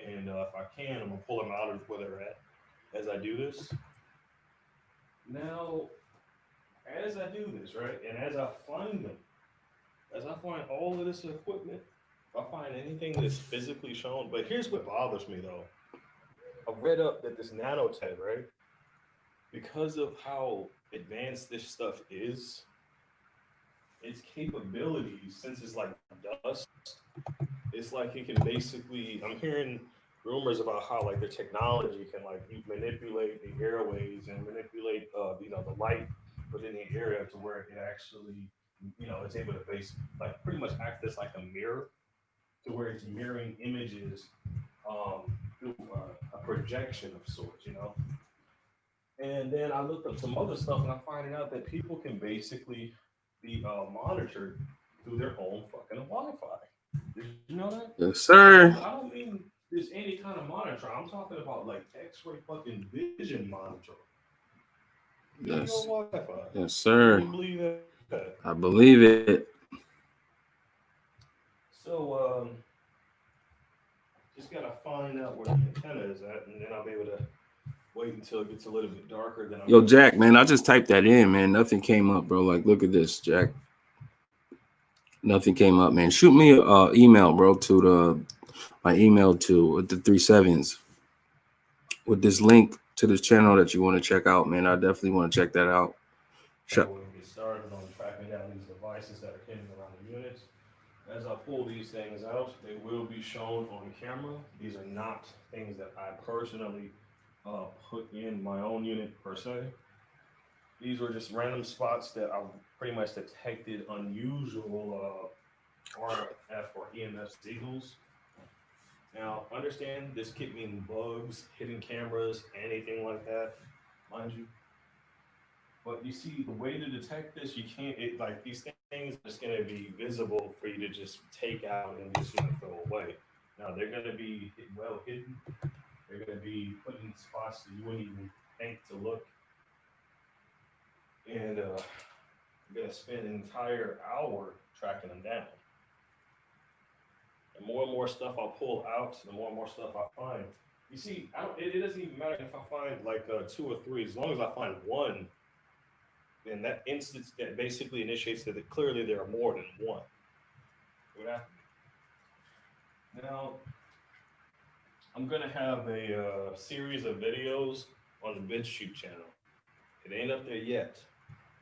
and if I can, I'm gonna pull them out of where they're at as I do this. Now, as I do this, right, and as I find them, as I find all of this equipment, if I find anything that's physically shown, but here's what bothers me though. I read up that this nanotech, right, because of how advanced this stuff is, its capabilities, since it's like dust, it's like it can basically, I'm hearing rumors about how like the technology can like manipulate the airways and manipulate you know, the light within the area to where it actually, you know, it's able to like pretty much act as like a mirror, to where it's mirroring images through a projection of sorts, you know. And then I looked up some other stuff and I'm finding out that people can basically be monitored through their own fucking Wi-Fi. Did you know that? Yes, sir. I don't mean there's any kind of monitor. I'm talking about like X-ray fucking vision monitor. Yes. Wi-Fi. Yes, sir. Can you believe that? I believe it. So just gotta find out where the antenna is at, and then I'll be able to wait until it gets a little bit darker. Then Yo, Jack, man, I just typed that in, man. Nothing came up, bro. Like, look at this, Jack. Nothing came up, man. Shoot me an email, bro, to my email to the 37s with this link to this channel that you want to check out, man. I definitely want to check that out. We'll get started on tracking down these devices that are hidden around the units. As I pull these things out, they will be shown on camera. These are not things that I personally put in my own unit per se. These were just random spots that I pretty much detected unusual RF or EMF signals. Now, understand this could mean bugs, hidden cameras, anything like that. Mind you, But you see, the way to detect this, you can't. Like these things are just going to be visible for you to just take out and just throw away. Now they're going to be well hidden. They're going to be put in spots that you wouldn't even think to look. And you're going to spend an entire hour tracking them down. The more and more stuff I pull out, the more and more stuff I find. You see, it doesn't even matter if I find like 2 or 3. As long as I find one, then that instance that basically initiates that clearly there are more than one. Now, I'm going to have a series of videos on the BitChute channel. It ain't up there yet,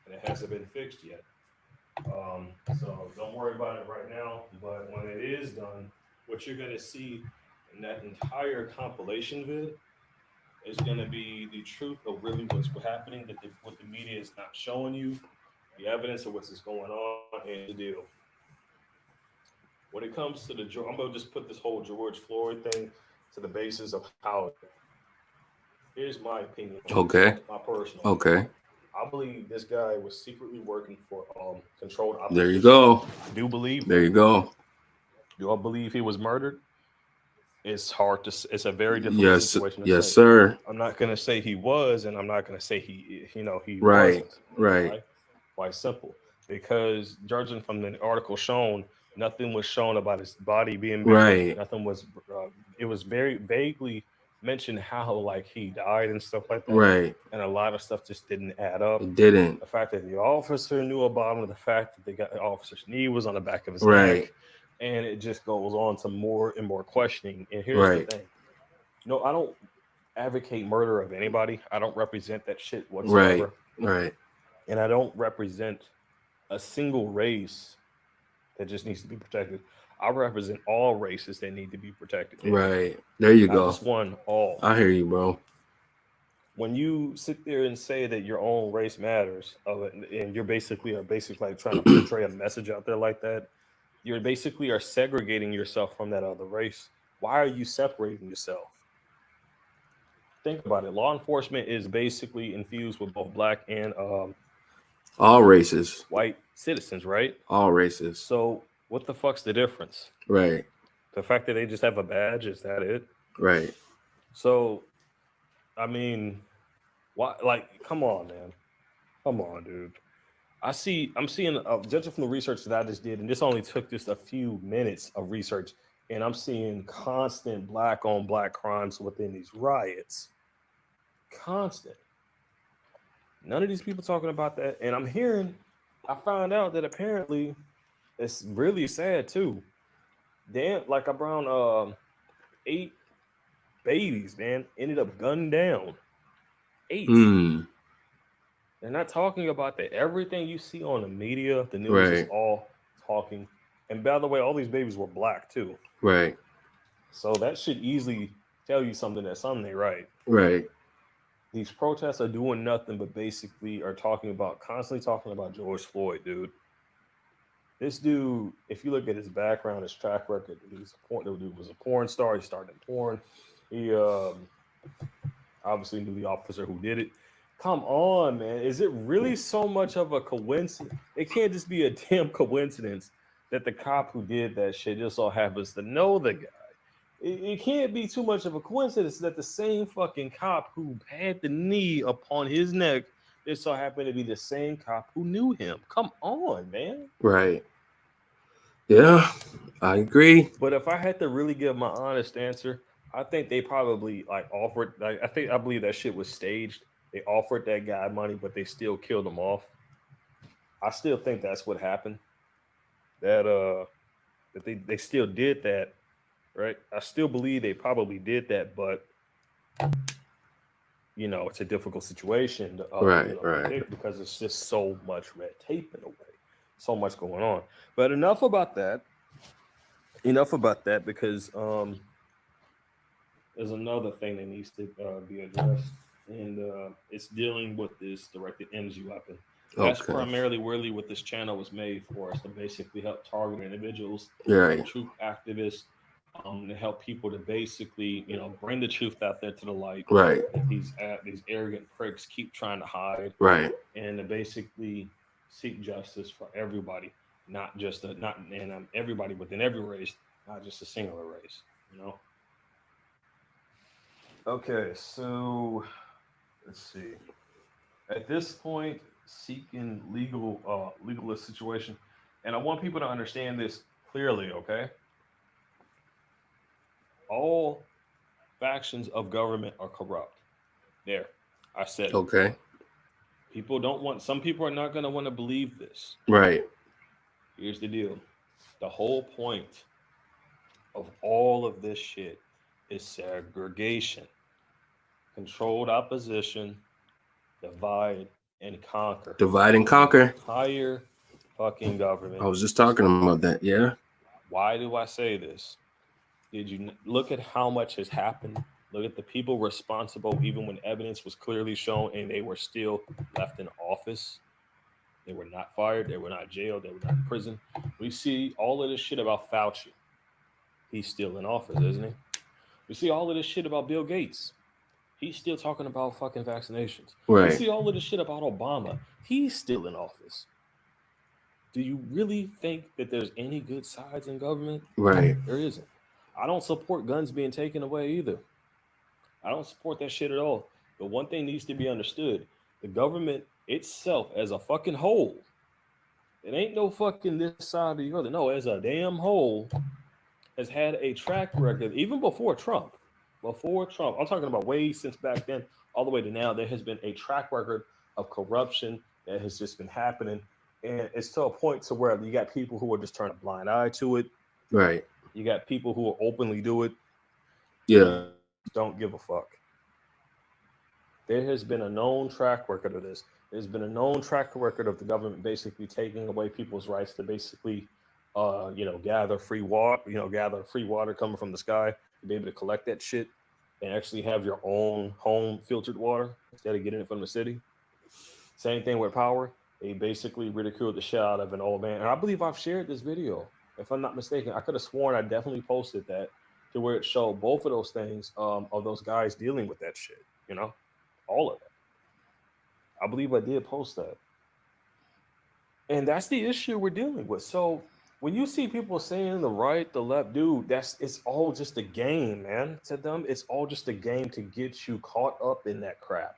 and it hasn't been fixed yet. So don't worry about it right now, but when it is done, what you're going to see in that entire compilation vid is going to be the truth of really what's happening, what the media is not showing you, the evidence of what's going on, and the deal. When it comes to I'm going to just put this whole George Floyd thing to the basis of how. Here's my opinion. Okay. My personal. Okay. I believe this guy was secretly working for controlled opposition. There you go. I do believe. There you go. Do I believe he was murdered? It's hard to. It's a very difficult situation. Yes, sir. I'm not going to say he was, and I'm not going to say he right, wasn't. right. Quite simple. Because judging from the article shown, nothing was shown about his body being buried. Right. Nothing was. It was very vaguely mentioned how like he died and stuff like that. Right. And a lot of stuff just didn't add up. It didn't. The fact that the officer knew about him, the fact that the officer's knee was on the back of his Right. neck, and it just goes on to more and more questioning. And here's the thing. No, I don't advocate murder of anybody. I don't represent that shit whatsoever. Right. And I don't represent a single race that just needs to be protected. I represent all races that need to be protected. Right. There you go. Just one, all. I hear you, bro. When you sit there and say that your own race matters, and you're basically like trying to portray a message out there like that, you're basically are segregating yourself from that other race. Why are you separating yourself? Think about it. Law enforcement is basically infused with both black and all races, white citizens, right? All races. So what the fuck's the difference? Right. The fact that they just have a badge, is that it? Right. So, I mean, why? Like, come on, man. Come on, dude. I'm seeing, judging from the research that I just did, and this only took just a few minutes of research, and I'm seeing constant black on black crimes within these riots. Constant. None of these people talking about that. And I found out that apparently it's really sad too. Damn, like around 8 babies, man, ended up gunned down. 8. They're not talking about that. Everything you see on the media, the news is all talking. And by the way, all these babies were black too. Right. So that should easily tell you something that something ain't right. Right. These protests are doing nothing but basically are constantly talking about George Floyd, dude. This dude, if you look at his background, his track record, the dude was a porn star. He started in porn. He obviously knew the officer who did it. Come on, man. Is it really so much of a coincidence? It can't just be a damn coincidence that the cop who did that shit just so happens to know the guy. It can't be too much of a coincidence that the same fucking cop who had the knee upon his neck just so happened to be the same cop who knew him. Come on, man. Right. Yeah, I agree. But if I had to really give my honest answer, I think they probably offered. I believe that shit was staged. They offered that guy money, but they still killed him off. I still think that's what happened. That they still did that, right? I still believe they probably did that, but it's a difficult situation. Right. Because it's just so much red tape in a way, so much going on. But enough about that. Because there's another thing that needs to be addressed. And it's dealing with this directed energy weapon. That's primarily really what this channel was made for, is to basically help target individuals, right, troop activists, to help people to basically, bring the truth out there to the light. Right. That these arrogant pricks keep trying to hide, Right. and to basically seek justice for everybody, not just everybody within every race, not just a singular race. Okay, so let's see. At this point, seeking legalist situation, and I want people to understand this clearly. Okay, all factions of government are corrupt. There, I said it. Okay. Some people are not going to want to believe this. Right. Here's the deal. The whole point of all of this shit is segregation, controlled opposition, divide and conquer. Divide and conquer. Entire fucking government. I was just talking about that. Yeah. Why do I say this? Did you look at how much has happened? Look at the people responsible, even when evidence was clearly shown and they were still left in office. They were not fired. They were not jailed. They were not in prison. We see all of this shit about Fauci. He's still in office, isn't he? We see all of this shit about Bill Gates. He's still talking about fucking vaccinations. Right. We see all of this shit about Obama. He's still in office. Do you really think that there's any good sides in government? Right. There isn't. I don't support guns being taken away either. I don't support that shit at all. But one thing needs to be understood. The government itself as a fucking whole, it ain't no fucking this side or the other. No, as a damn whole, has had a track record, even before Trump. I'm talking about way since back then, all the way to now, there has been a track record of corruption that has just been happening. And it's to a point to where you got people who are just turning a blind eye to it. Right. You got people who will openly do it. Yeah. Don't give a fuck. There has been a known track record of this. There's been a known track record of the government basically taking away people's rights to basically, gather free water coming from the sky, to be able to collect that shit and actually have your own home filtered water instead of getting it from the city. Same thing with power. They basically ridiculed the shit out of an old man. And I believe I've shared this video. If I'm not mistaken, I could have sworn I definitely posted that to where it showed both of those things of those guys dealing with that shit, all of it. I believe I did post that. And that's the issue we're dealing with. So when you see people saying the right, the left, dude, it's all just a game, man. To them, it's all just a game to get you caught up in that crap.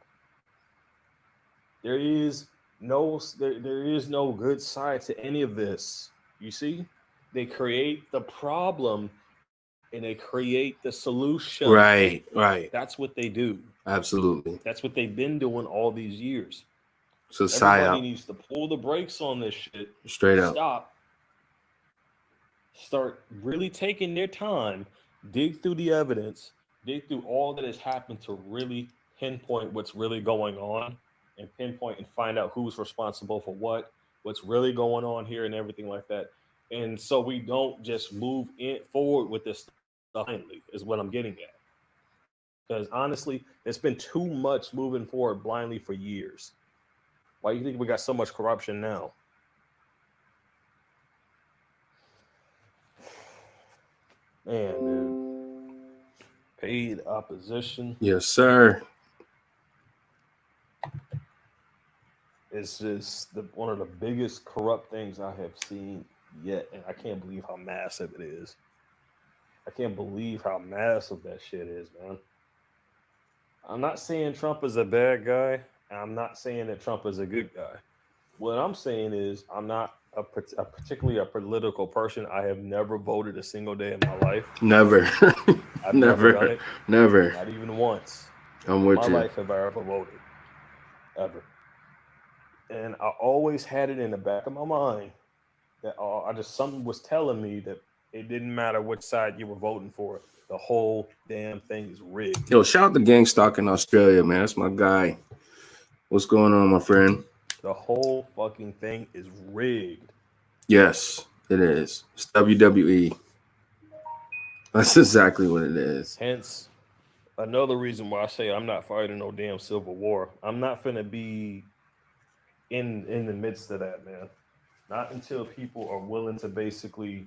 There is no good side to any of this. You see? They create the problem and they create the solution. Right. Right. That's what they do. Absolutely. That's what they've been doing all these years. So Everybody needs to pull the brakes on this shit. Straight up. Stop. Start really taking their time, dig through the evidence, dig through all that has happened to really pinpoint what's really going on and pinpoint and find out who's responsible for what's really going on here and everything like that. And so we don't just move forward with this stuff blindly is what I'm getting at. Because honestly, it's been too much moving forward blindly for years. Why do you think we got so much corruption now? Man, dude. Paid opposition. Yes, sir. It's just one of the biggest corrupt things I have seen yet. And I can't believe how massive it is. I can't believe how massive that shit is, man. I'm not saying Trump is a bad guy. I'm not saying that Trump is a good guy. What I'm saying is I'm not particularly a political person. I have never voted a single day in my life. Never. I've never done it. Never. Not even once. I'm with in you. my life have I ever voted. Ever. And I always had it in the back of my mind that something was telling me that it didn't matter which side you were voting for. The whole damn thing is rigged. Yo, shout out to Gang Stock in Australia, man. That's my guy. What's going on, my friend? The whole fucking thing is rigged. Yes, it is. It's WWE. That's exactly what it is. Hence, another reason why I say I'm not fighting no damn civil war. I'm not finna be in the midst of that, man. Not until people are willing to basically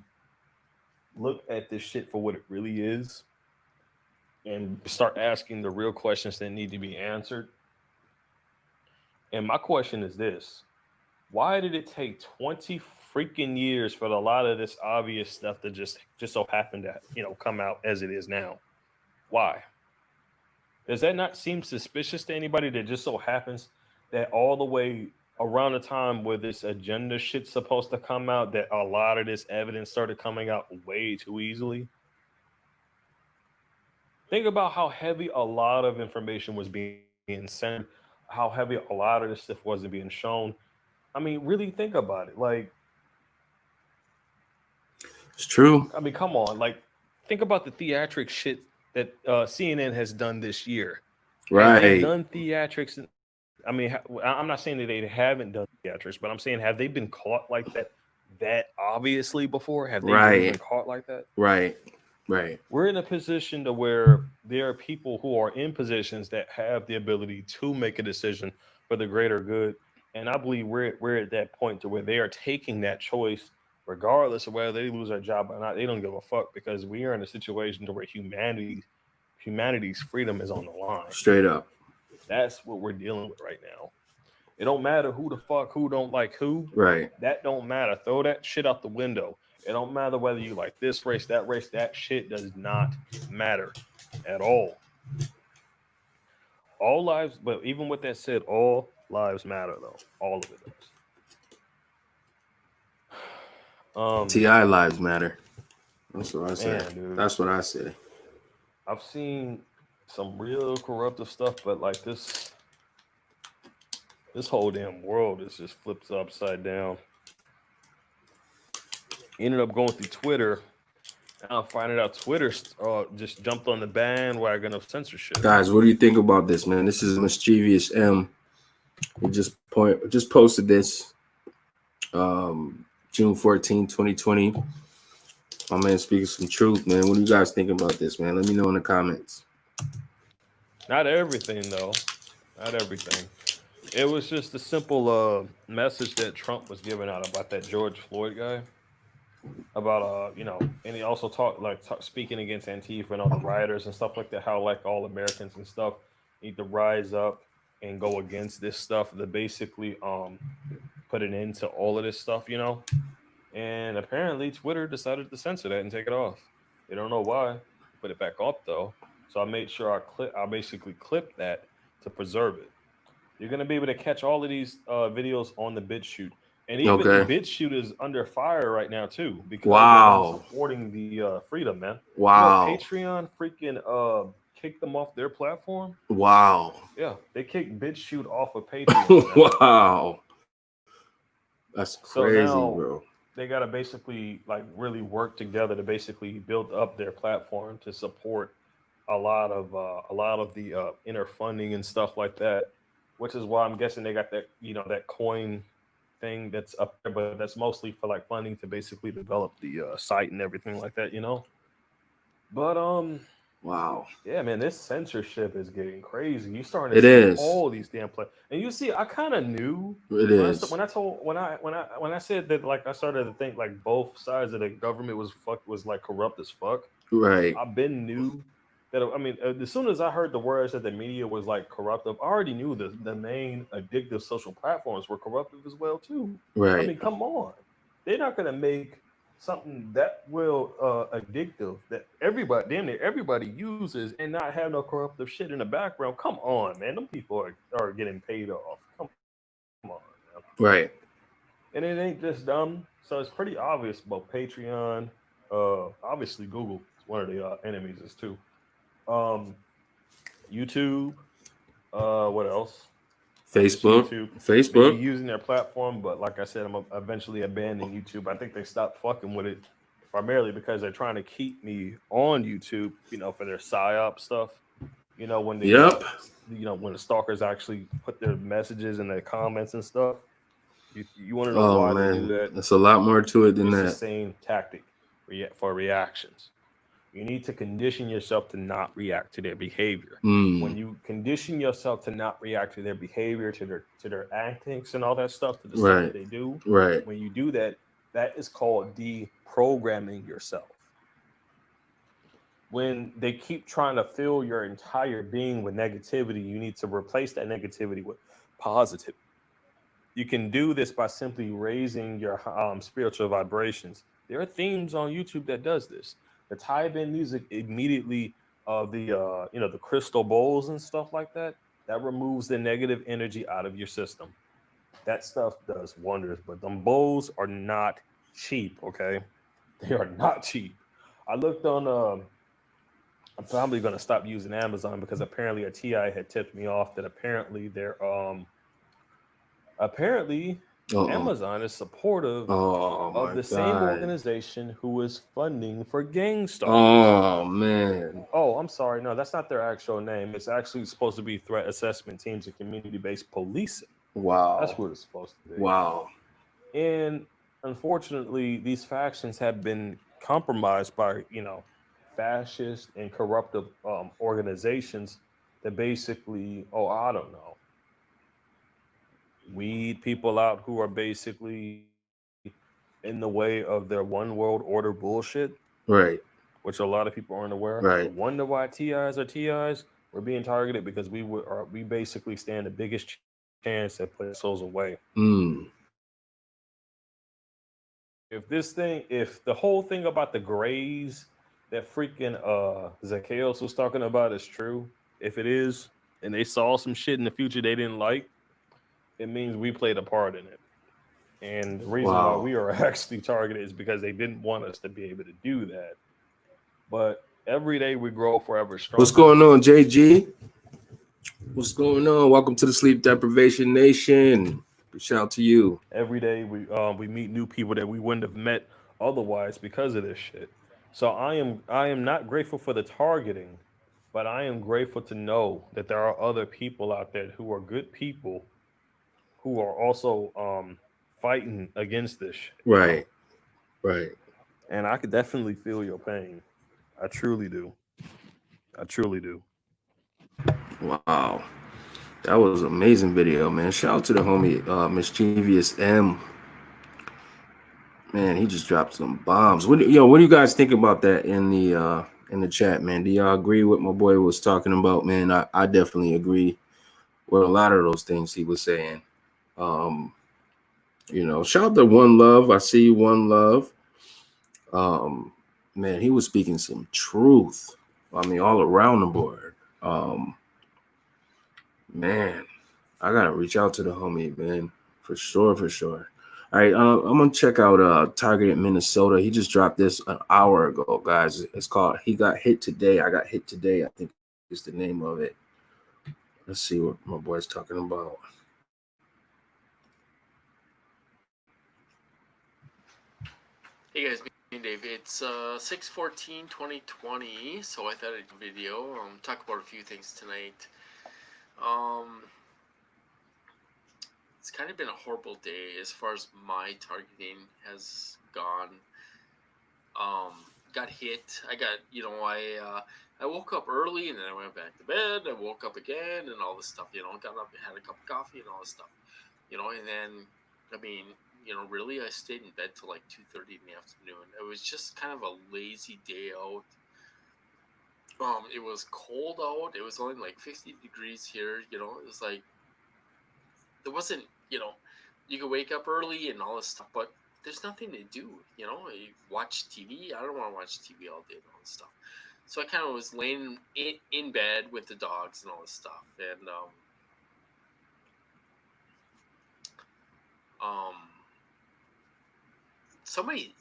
look at this shit for what it really is and start asking the real questions that need to be answered. And my question is this: why did it take 20 freaking years for a lot of this obvious stuff to just so happen to, you know, come out as it is now? Why? Does that not seem suspicious to anybody that just so happens that all the way around the time where this agenda shit's supposed to come out, that a lot of this evidence started coming out way too easily? Think about how heavy a lot of information was being sent, how heavy a lot of this stuff wasn't being shown. I mean, really think about it. Like, It's true. I mean, come on. Like, think about the theatric shit that CNN has done this year. Have they Right. done theatrics? I mean, I'm not saying that they haven't done theatrics, but I'm saying, have they been caught like that obviously before? Have they really been caught like that? Right. Right. We're in a position to where there are people who are in positions that have the ability to make a decision for the greater good. And I believe we're at that point to where they are taking that choice, regardless of whether they lose their job or not. They don't give a fuck, because we are in a situation to where humanity's freedom is on the line. Straight up. That's what we're dealing with right now. It don't matter who the fuck, who don't like who. Right. That don't matter. Throw that shit out the window. It don't matter whether you like this race. That shit does not matter at all. All lives, but even with that said, all lives matter though. All of it does. TI lives matter. That's what I say. Man, dude. That's what I say. I've seen some real corruptive stuff, but like this whole damn world is just flipped upside down. Ended up going through Twitter, and I'm finding out Twitter just jumped on the bandwagon of censorship. Guys, what do you think about this, man? This is Mischievous M. He just posted this June 14, 2020. My man speaking some truth, man. What do you guys think about this, man? Let me know in the comments. Not everything, though. Not everything. It was just a simple message that Trump was giving out about that George Floyd guy. About and he also talked speaking against Antifa and all the rioters and stuff like that, how like all Americans and stuff need to rise up and go against this stuff to basically put an end to all of this stuff, And apparently Twitter decided to censor that and take it off. They don't know why. Put it back up though. So I made sure I basically clipped that to preserve it. You're gonna be able to catch all of these videos on the BitChute. And even BitChute is under fire right now too, because they're supporting the freedom, man. Wow. Patreon freaking kicked them off their platform. Wow. Yeah, they kicked BitChute off of Patreon. Wow. That's crazy, now, bro. They gotta basically really work together to basically build up their platform to support a lot of the inner funding and stuff like that, which is why I'm guessing they got that that coin thing that's up there, but that's mostly for funding to basically develop the site and everything like that, But wow, yeah, man, this censorship is getting crazy. You starting to see all these damn play, and you see, I kind of knew when I said that, I started to think both sides of the government was corrupt as fuck. Right. I've been knew that. I mean, as soon as I heard the words that the media was corruptive, I already knew the main addictive social platforms were corruptive as well too. Right. I mean, come on, they're not gonna make something that will addictive that damn near everybody uses and not have no corruptive shit in the background. Come on, man, them people are getting paid off. Come on, man. Right. And it ain't just dumb. So it's pretty obvious about Patreon. Obviously Google is one of the enemies is too. YouTube. What else? Facebook. Maybe using their platform, but like I said, I'm eventually abandoning YouTube. I think they stopped fucking with it primarily because they're trying to keep me on YouTube, for their psyop stuff. When they, when the stalkers actually put their messages in their comments and stuff. You want to know why they do that? There's a lot more to it than that. It's the same tactic for reactions. You need to condition yourself to not react to their behavior. When you condition yourself to not react to their behavior, to their antics and all that stuff, to the stuff that they do, when you do that, that is called deprogramming yourself. when they keep trying to fill your entire being with negativity, you need to replace that negativity with positive. You can do this by simply raising your spiritual vibrations. There are themes on YouTube that does this. The tie-in music immediately, the crystal bowls and stuff like that, that removes the negative energy out of your system. That stuff does wonders, but them bowls are not cheap. Okay, they are not cheap. I looked on. I'm probably going to stop using Amazon because apparently a TI had tipped me off that apparently Uh-oh. Amazon is supportive Oh of my the same God. organization who is funding for gang starters. Oh man. Oh, I'm sorry. No, that's not their actual name. It's actually supposed to be threat assessment teams and community-based policing. That's Wow. what it's supposed to be. Wow. And unfortunately, these factions have been compromised by, fascist and corruptive organizations that basically, oh, I don't know, weed people out who are basically in the way of their one world order bullshit, Right. which a lot of people aren't aware. Right. Wonder why TIs are TIs? We're being targeted because we basically stand the biggest chance at putting souls away. Mm. If the whole thing about the grays that freaking Zacchaeus was talking about is true, if it is, and they saw some shit in the future they didn't like, it means we played a part in it. And the reason why Wow. we are actually targeted is because they didn't want us to be able to do that. But every day we grow forever stronger. What's going on, JG? What's going on? Welcome to the Sleep Deprivation Nation. Shout out to you. Every day we meet new people that we wouldn't have met otherwise because of this shit. So I am not grateful for the targeting, but I am grateful to know that there are other people out there who are good people who are also fighting against this shit. Right. Right. And I could definitely feel your pain. I truly do. I truly do. Wow. That was an amazing video, man. Shout out to the homie Mischievous M. Man, he just dropped some bombs. What do you guys think about that in the chat, man? Do y'all agree with my boy was talking about, man? I definitely agree with a lot of those things he was saying. Shout out to One Love. I see you, One Love. Man, he was speaking some truth. I mean, all around the board. Man, I gotta reach out to the homie, man, for sure, for sure. All right, I'm gonna check out Targeted Minnesota. He just dropped this an hour ago, guys. It's called "He Got Hit Today." I got hit today. I think is the name of it. Let's see what my boy's talking about. Hey guys, me and Dave. It's 6/14/2020, so I thought I'd do a video. Talk about a few things tonight. It's kind of been a horrible day as far as my targeting has gone. Got hit. I got, I woke up early and then I went back to bed. I woke up again and all this stuff. Got up and had a cup of coffee and all this stuff. And then, really, I stayed in bed till like 2:30 in the afternoon. It was just kind of a lazy day out. It was cold out. It was only like 50 degrees here. It was like, there wasn't, you could wake up early and all this stuff, but there's nothing to do. You watch TV. I don't want to watch TV all day and all this stuff. So I kind of was laying in bed with the dogs and all this stuff. And, somebody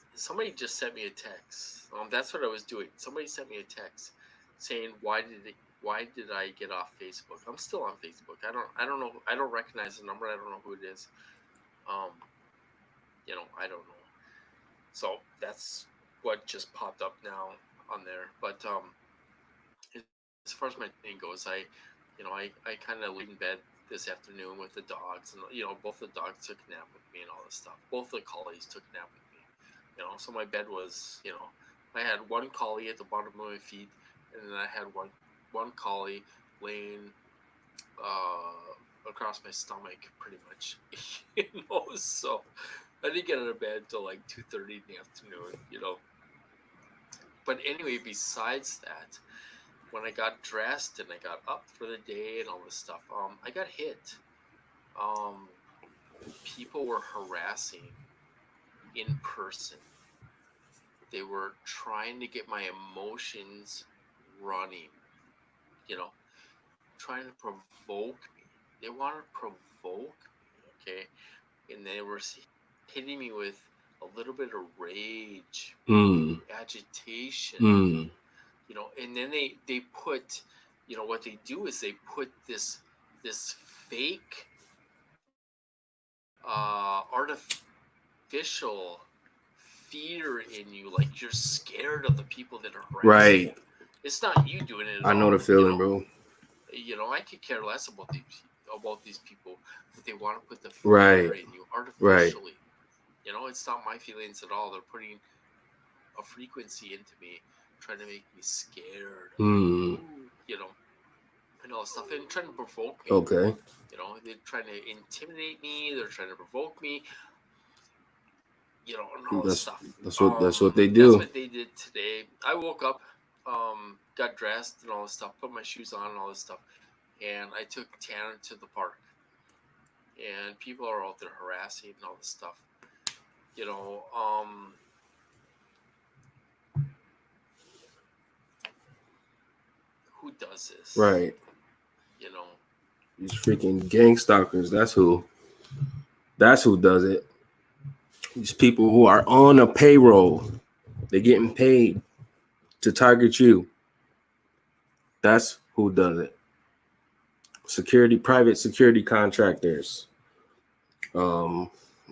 just sent me a text. That's what I was doing. Somebody sent me a text saying, why did I get off Facebook? I'm still on Facebook. I don't know. I don't recognize the number. I don't know who it is. I don't know. So that's what just popped up now on there. But as far as my thing goes, I kind of laid in bed this afternoon with the dogs, and both the dogs took a nap with me and all this stuff. Both the collies took a nap with me. So my bed was, I had one collie at the bottom of my feet, and then I had one collie laying across my stomach, pretty much. So I didn't get out of bed till like 2:30 in the afternoon. But anyway, besides that, when I got dressed and I got up for the day and all this stuff, I got hit. People were harassing in person. They were trying to get my emotions running, you know, trying to provoke me. They want to provoke me, okay? And they were hitting me with a little bit of rage, agitation, you know, and then they put, you know, what they do is they put this fake artificial fear in you, like you're scared of the people that are harassing you. Right. It's not you doing it at I know all, the feeling, you know? bro. You know, I could care less about these people, but they want to put the fear Right. in you Right. artificially. You know, it's not my feelings at all. They're putting a frequency into me, trying to make me scared. You know, and all stuff, and trying to provoke me. Okay. You know, they're trying to intimidate me. They're trying to provoke me. You know, and all this stuff. That's what they do. That's what they did today. I woke up, got dressed and all this stuff, put my shoes on and all this stuff, and I took Tanner to the park. And people are out there harassing and all this stuff. You know, who does this? Right. You know, these freaking gang stalkers. That's who does it. These people who are on a payroll, they're getting paid to target you. That's who does it. Private security contractors.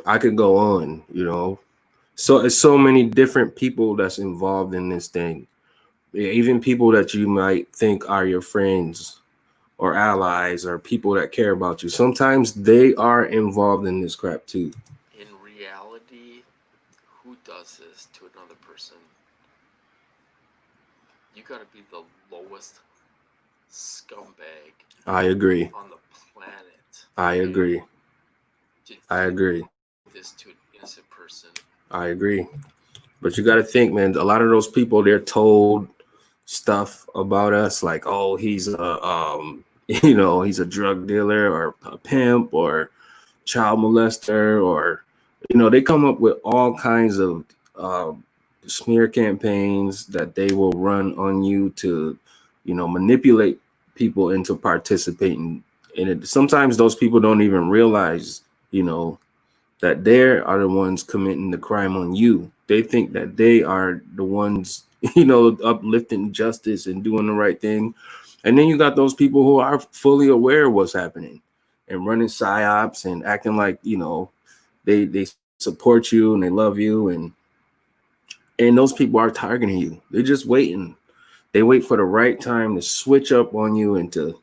I could go on, you know. So it's so many different people that's involved in this thing. Even people that you might think are your friends or allies or people that care about you. Sometimes they are involved in this crap too. in reality, who does this to another person? You gotta be the lowest scumbag I agree. on the planet. I agree. I agree. This to an innocent person. I agree. But you got to think, man, a lot of those people, they're told stuff about us like, oh, he's a you know, he's a drug dealer or a pimp or child molester, or you know, they come up with all kinds of smear campaigns that they will run on you to, you know, manipulate people into participating in it. Sometimes those people don't even realize, you know, that they are the ones committing the crime on you. They think that they are the ones, you know, uplifting justice and doing the right thing. And then you got those people who are fully aware of what's happening and running psyops and acting like, you know, they support you and they love you, and those people are targeting you. They're just waiting. They wait for the right time to switch up on you and to,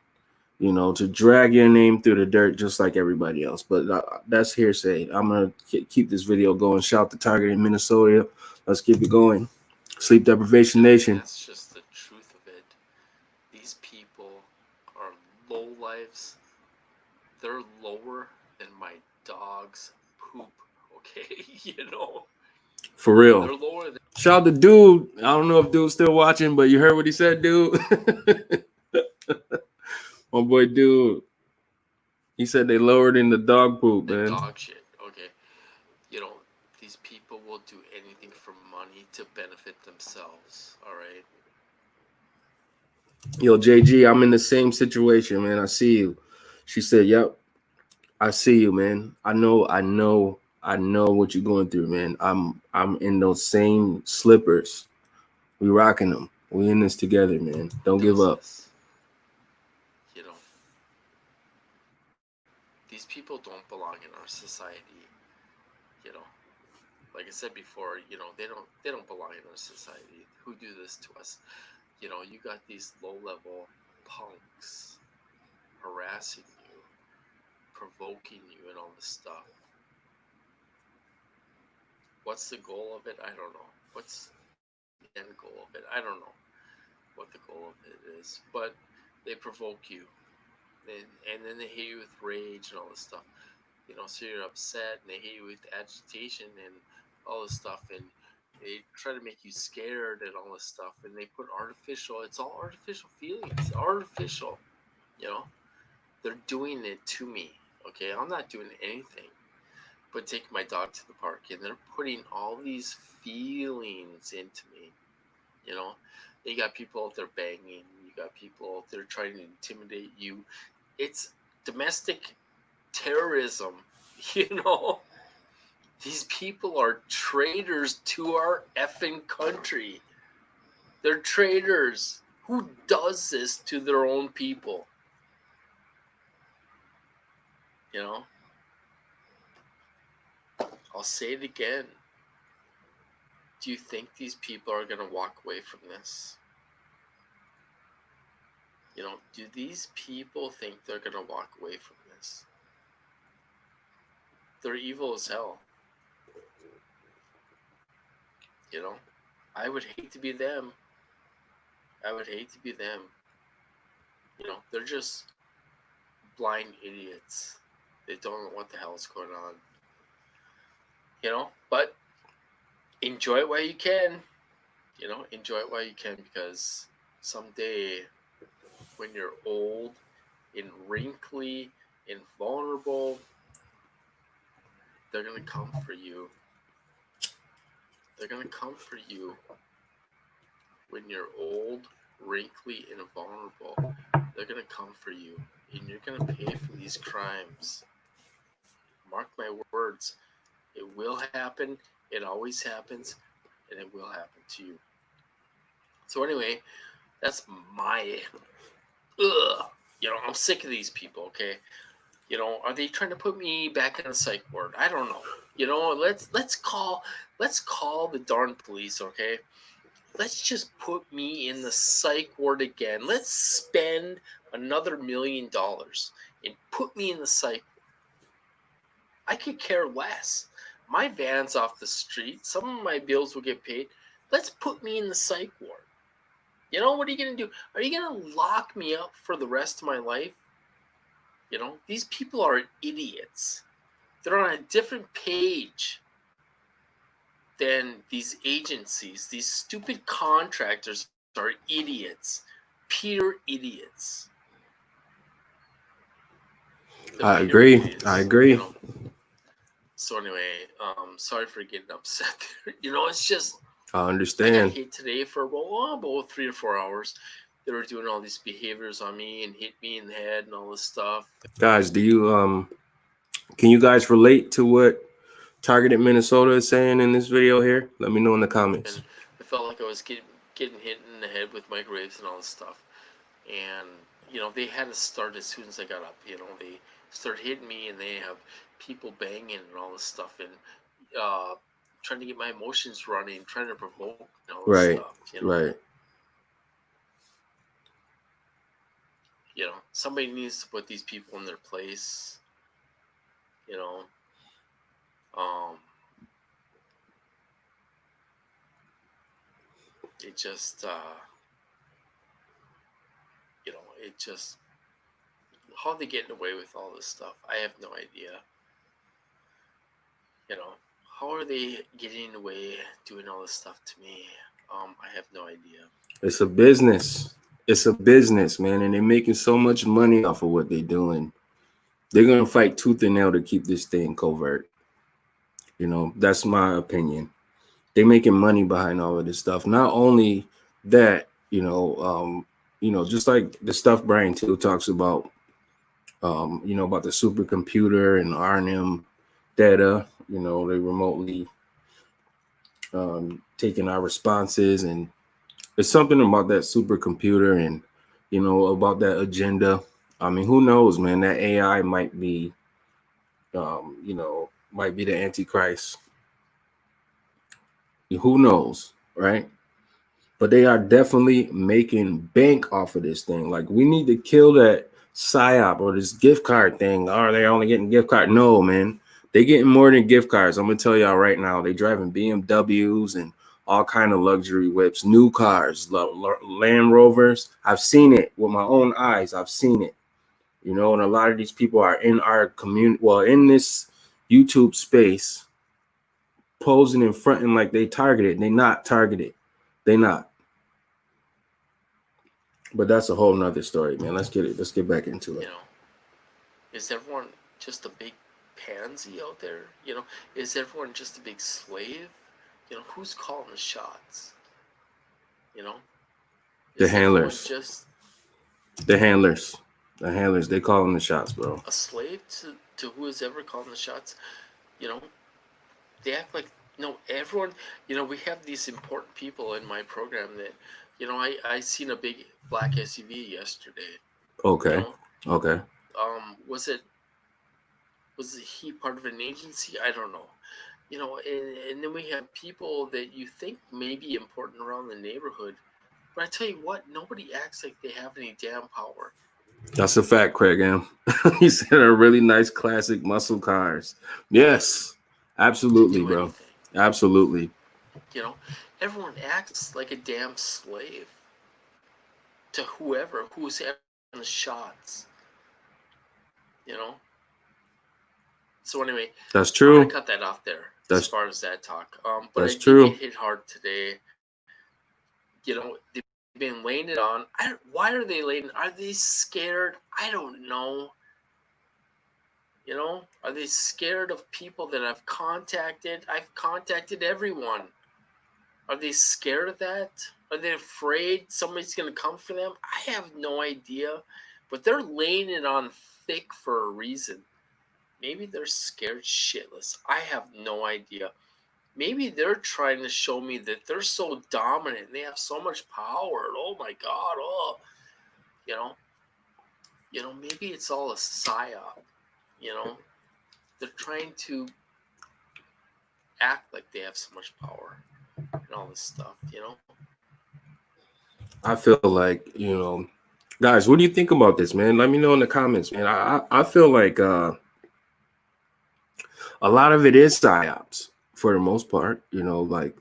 you know, to drag your name through the dirt just like everybody else. But that's hearsay. I'm going to keep this video going. Shout to Target in Minnesota. Let's keep it going. Sleep Deprivation Nation. That's just the truth of it. These people are low lives. They're lower than my dog's poop, okay? You know? For real. They're lower than... Shout out to Dude. I don't know if Dude's still watching, but you heard what he said, Dude? My boy Dude. He said they lowered in the dog poop, man. Dog shit, okay? You know, these people will do anything for money to benefit themselves, all right? Yo, JG, I'm in the same situation, man. I see you. She said, yep, I see you, man. I know what you're going through, man. I'm in those same slippers. We rocking them. We in this together, man. Don't give up. You know, these people don't belong in our society. You know, like I said before, you know, they don't belong in our society. Who do this to us? You know, you got these low-level punks harassing you, provoking you, and all this stuff. What's the goal of it? I don't know. What's the end goal of it? I don't know what the goal of it is. But they provoke you, and then they hit you with rage and all this stuff. You know, so you're upset, and they hit you with agitation and all this stuff, and They try to make you scared and all this stuff, and they put artificial. It's all artificial feelings. Artificial, you know. They're doing it to me. Okay, I'm not doing anything but taking my dog to the park, and they're putting all these feelings into me. You know, you got people out there banging. You got people out there trying to intimidate you. It's domestic terrorism. You know, these people are traitors to our effing country. They're traitors. Who does this to their own people? You know? I'll say it again. Do you think these people are going to walk away from this? You know, do these people think they're going to walk away from this? They're evil as hell. You know, I would hate to be them. I would hate to be them. You know, they're just blind idiots. They don't know what the hell is going on. You know, but enjoy it while you can. You know, enjoy it while you can, because someday when you're old and wrinkly and vulnerable, they're going to come for you. They're going to come for you when you're old, wrinkly, and vulnerable. They're going to come for you, and you're going to pay for these crimes. Mark my words. It will happen. It always happens, and it will happen to you. So anyway, that's my... You know, I'm sick of these people, okay? You know, are they trying to put me back in a psych ward? I don't know. You know, let's call the darn police, okay? Let's just put me in the psych ward again. Let's spend another $1 million and put me in the psych ward. I could care less. My van's off the street. Some of my bills will get paid. Let's put me in the psych ward. You know, what are you going to do? Are you going to lock me up for the rest of my life? You know, these people are idiots. They're on a different page than these agencies. These stupid contractors are idiots. Pure idiots. I agree. I agree. You know? So anyway, sorry for getting upset there. You know, it's just... I I understand. got hit today for about 3 or 4 hours. They were doing all these behaviors on me and hit me in the head and all this stuff. Guys, do you can you guys relate to what Targeted Minnesota is saying in this video here? Let me know in the comments. And I felt like I was getting hit in the head with microwaves and all this stuff. And, you know, they had to start as soon as I got up. You know, they start hitting me, and they have people banging and all this stuff, and trying to get my emotions running, trying to provoke and all this stuff. You know? Right. You know, somebody needs to put these people in their place. You know, it just, you know, it just, how are they getting away with all this stuff? I have no idea. You know, how are they getting away doing all this stuff to me? I have no idea. It's a business. It's a business, man, and they're making so much money off of what they're doing. They're gonna fight tooth and nail to keep this thing covert. You know, that's my opinion. They're making money behind all of this stuff. Not only that, you know, just like the stuff Brian Till talks about, you know, about the supercomputer and R&M data. You know, they remotely taking our responses, and it's something about that supercomputer and, you know, about that agenda. I mean, who knows, man? That AI might be, you know, might be the Antichrist. Who knows, right? But they are definitely making bank off of this thing. Like, we need to kill that PSYOP or this gift card thing. Are they only getting gift card? No, man. They getting more than gift cards. I'm gonna tell y'all right now. They driving BMWs and all kind of luxury whips, new cars, Land Rovers. I've seen it with my own eyes. I've seen it. You know, and a lot of these people are in our community, well, in this YouTube space, posing and fronting like they targeted. They not targeted. They not. But that's a whole nother story, man. Let's get back into it. You know, is everyone just a big pansy out there? You know, is everyone just a big slave? You know, who's calling the shots? You know, The is everyone handlers. just The handlers. The handlers, they calling the shots, bro. a slave to who is ever calling the shots? You know, they act like, no, everyone, you know, we have these important people in my program that, you know, I seen a big black SUV yesterday. Okay. You know? Okay. Was he part of an agency? I don't know. You know, and then we have people that you think may be important around the neighborhood, but I tell you what, nobody acts like they have any damn power. That's a fact, Craig M. He said are really nice classic muscle cars. Yes, absolutely, to do bro. anything. Absolutely. You know, everyone acts like a damn slave to whoever who's having the shots. You know. So anyway, That's I'm true. gonna cut that off there as far as that talk. But that's I did true. get hit hard today. You know, they've been laying it on. Why are they laying? Are they scared? I don't know. You know, are they scared of people that I've contacted? I've contacted everyone. Are they scared of that? Are they afraid somebody's going to come for them? I have no idea. But they're laying it on thick for a reason. Maybe they're scared shitless. I have no idea. Maybe they're trying to show me that they're so dominant and they have so much power. Oh my God. Oh, you know, maybe it's all a psyop. You know, they're trying to act like they have so much power and all this stuff, you know? I feel like, you know, guys, what do you think about this, man? Let me know in the comments, man. I feel like a lot of it is psyops for the most part, you know, like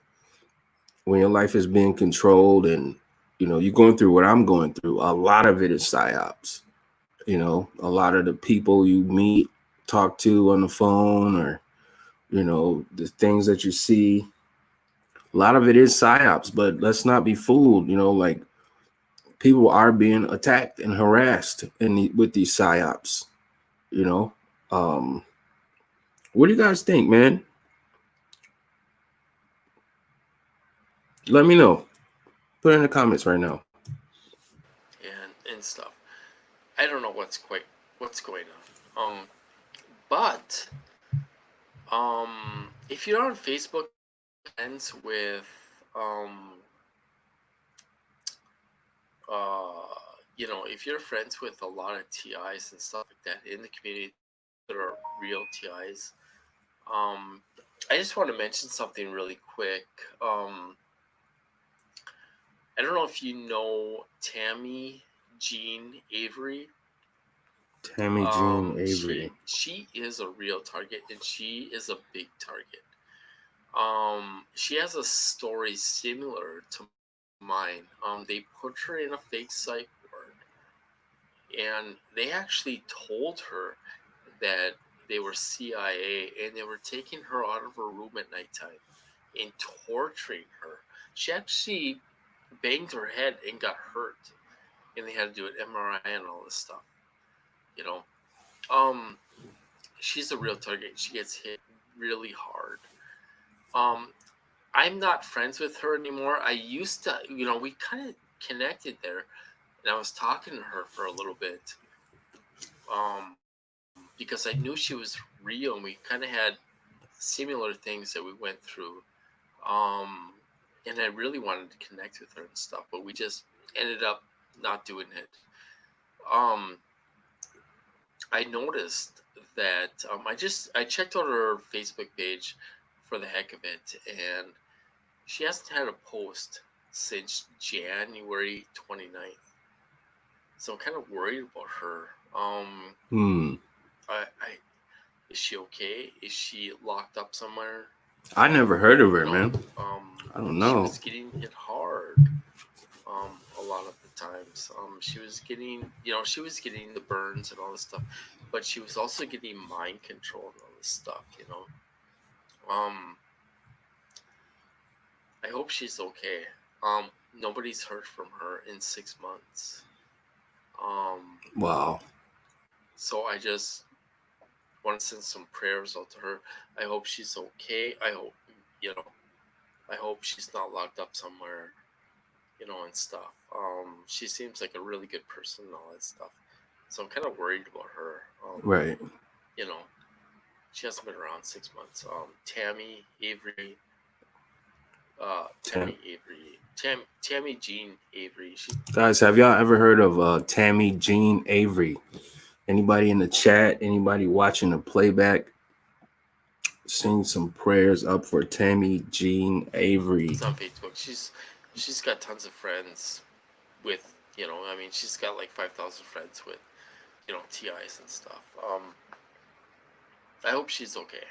when your life is being controlled and, you know, you're going through what I'm going through, a lot of it is psyops. You know, a lot of the people you meet, talk to on the phone, or, you know, the things that you see, a lot of it is psyops, but let's not be fooled, you know, like people are being attacked and harassed with these psyops, you know. What do you guys think, man? Let me know. Put it in the comments right now. And stuff. I don't know what's going on. But if you're on Facebook friends with you know, if you're friends with a lot of TIs and stuff like that in the community that are real TIs, I just want to mention something really quick. I don't know if you know Tammy Jean Avery. Tammy Jean Avery. She is a real target, and she is a big target. She has a story similar to mine. They put her in a fake psych ward, and they actually told her that they were CIA, and they were taking her out of her room at nighttime and torturing her. She actually banged her head and got hurt, and they had to do an MRI and all this stuff. You know, she's a real target. She gets hit really hard. I'm not friends with her anymore. I used to, you know, we kind of connected there, and I was talking to her for a little bit, because I knew she was real, and we kind of had similar things that we went through. And I really wanted to connect with her and stuff, but we just ended up not doing it. I noticed that I checked out her Facebook page for the heck of it, and she hasn't had a post since January 29th. So I'm kind of worried about her. Is she okay? Is she locked up somewhere? I never heard of her, No. man. I don't know. She was getting hit hard. A lot of the times. She was getting the burns and all this stuff, but she was also getting mind control and all this stuff, you know. I hope she's okay. Nobody's heard from her in 6 months. Wow. So I just want to send some prayers out to her. I hope she's okay. I hope, I hope she's not locked up somewhere, and stuff. She seems like a really good person and all that stuff. So I'm kind of worried about her. Right. She hasn't been around 6 months. Tammy Avery. Tammy Jean Avery. Guys, have y'all ever heard of Tammy Jean Avery? Anybody in the chat? Anybody watching the playback? Sing some prayers up for Tammy Jean Avery. It's on Facebook. She's got tons of friends with, she's got like 5,000 friends with, TIs and stuff. I hope she's okay.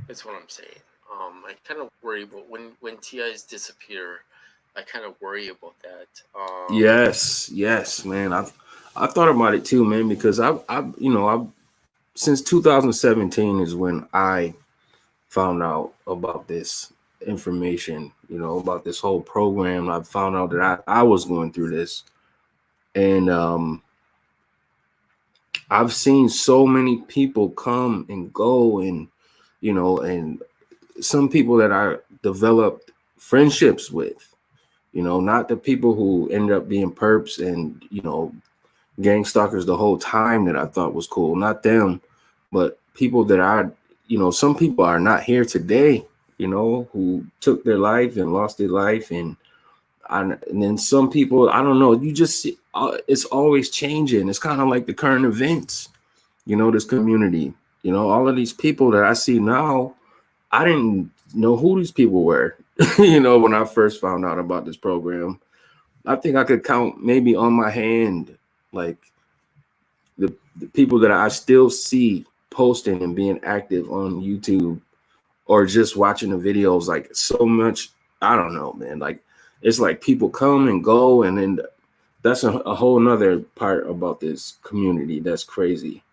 That's what I'm saying. I kind of worry about when TIs disappear. I kind of worry about that. Yes, man. I thought about it too, man, because I since 2017 is when I found out about this information, about this whole program. I found out that I was going through this, and I've seen so many people come and go, and and some people that I developed friendships with, not the people who ended up being perps and gang stalkers the whole time that I thought was cool, not them, but people that some people are not here today, who took their life and lost their life, and then some people, I don't know, you just see, it's always changing. It's kind of like the current events, this community, all of these people that I see now, I didn't know who these people were, when I first found out about this program. I think I could count maybe on my hand, like the people that I still see posting and being active on YouTube or just watching the videos, like so much. I don't know, man. Like, it's like people come and go, and then that's a whole nother part about this community. That's crazy.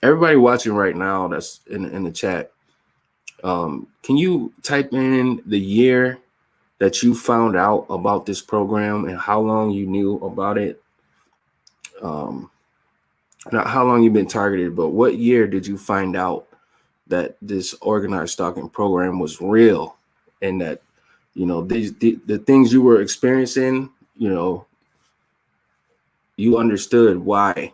Everybody watching right now that's in the chat, can you type in the year that you found out about this program and how long you knew about it? Not how long you've been targeted, but what year did you find out that this organized stalking program was real, and that the things you were experiencing, you understood why,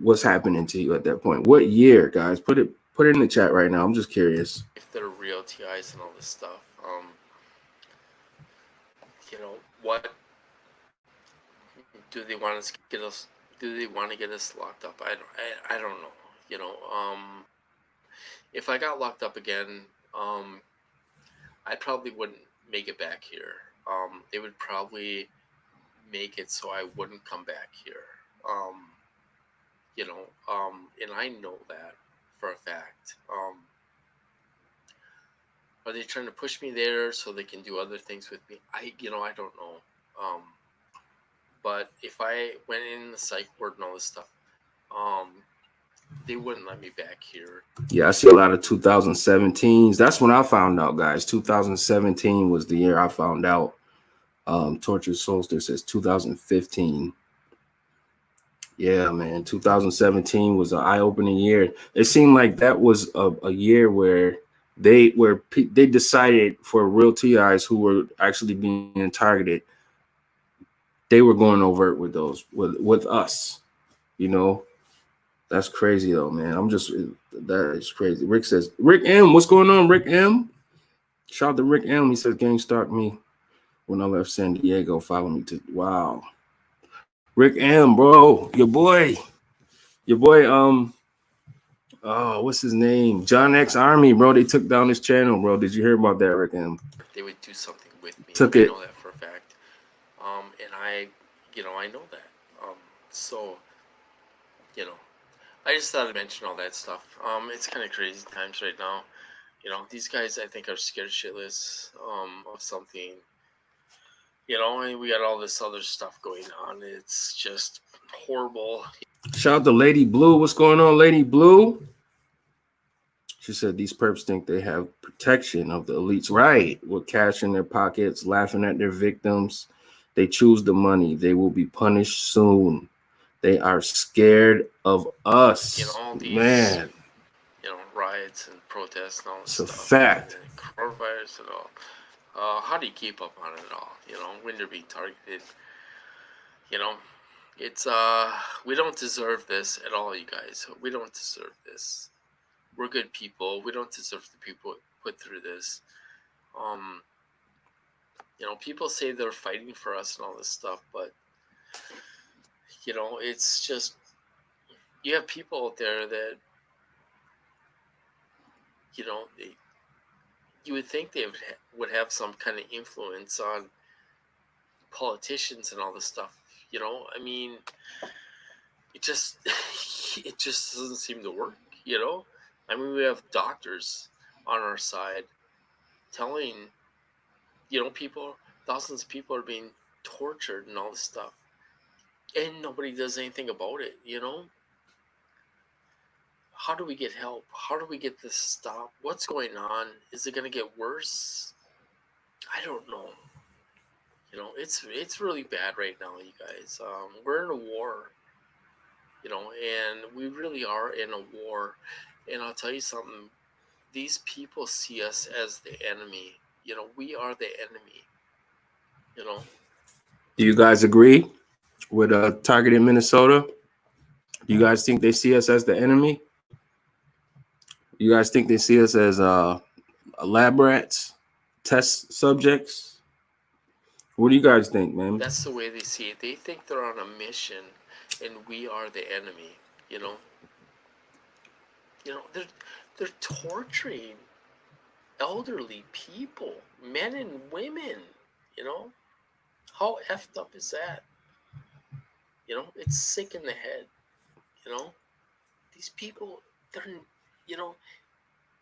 what's happening to you at that point? What year, guys? Put it in the chat right now. I'm just curious. If they're real TIs and all this stuff, what do they want to get us? Do they want to get us locked up? I don't know. If I got locked up again, I probably wouldn't make it back here. They would probably make it so I wouldn't come back here. And I know that for a fact. Are they trying to push me there so they can do other things with me? I don't know. But if I went in the psych ward and all this stuff, they wouldn't let me back here. Yeah, I see a lot of 2017s. That's when I found out, guys. 2017 was the year I found out. Tortured Solstice says 2015. Yeah, man, 2017 was an eye-opening year. It seemed like that was a year where they decided for real TIs who were actually being targeted, they were going overt with those with us. That's crazy though, man. That is crazy. Rick says, Rick M, what's going on, Rick M? Shout out to Rick M. He says, gang stalked me when I left San Diego. Follow me to, wow. Rick M, bro, your boy, what's his name? John X Army, bro. They took down his channel, bro. Did you hear about that, Rick M? They would do something with me. I know that for a fact. And I know that. So, I just thought I'd mention all that stuff. It's kind of crazy times right now. These guys, I think, are scared shitless of something. And we got all this other stuff going on. It's just horrible. Shout out to Lady Blue. What's going on, Lady Blue? She said these perps think they have protection of the elites, right? With cash in their pockets, laughing at their victims. They choose the money. They will be punished soon. They are scared of us. You know, all these, man. you know, riots and protests and all this It's a stuff. fact. And coronavirus and all. How do you keep up on it all? You know, when they're being targeted. You know, it's we don't deserve this at all, you guys. We don't deserve this. We're good people. We don't deserve to be put through this. You know, people say they're fighting for us and all this stuff, but you know, it's just, you have people out there that, you know, you would think they would have some kind of influence on politicians and all this stuff. You know, I mean, it just doesn't seem to work. You know, I mean, we have doctors on our side telling, you know, people, thousands of people are being tortured and all this stuff, and nobody does anything about it. You know, how do we get help? How do we get this stopped? What's going on? Is it going to get worse? I don't know. You know, it's really bad right now, you guys. We're in a war, you know, and we really are in a war. And I'll tell you something, these people see us as the enemy. You know, we are the enemy, you know. Do you guys agree with Target in Minnesota? Do you guys think they see us as the enemy? You guys think they see us as lab rats, test subjects? What do you guys think, man? That's the way they see it. They think they're on a mission, and we are the enemy. You know. You know, they're torturing elderly people, men and women. You know, how effed up is that? You know, it's sick in the head. You know, these people, they're, you know,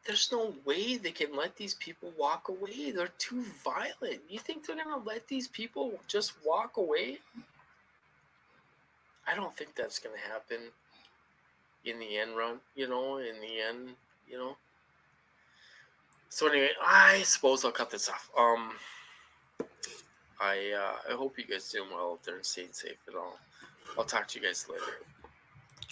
there's no way they can let these people walk away. They're too violent. You think they're going to let these people just walk away? I don't think that's going to happen in the end run, you know, in the end, you know. So anyway, I suppose I'll cut this off. I hope you guys doing well out there and staying safe and all. I'll talk to you guys later.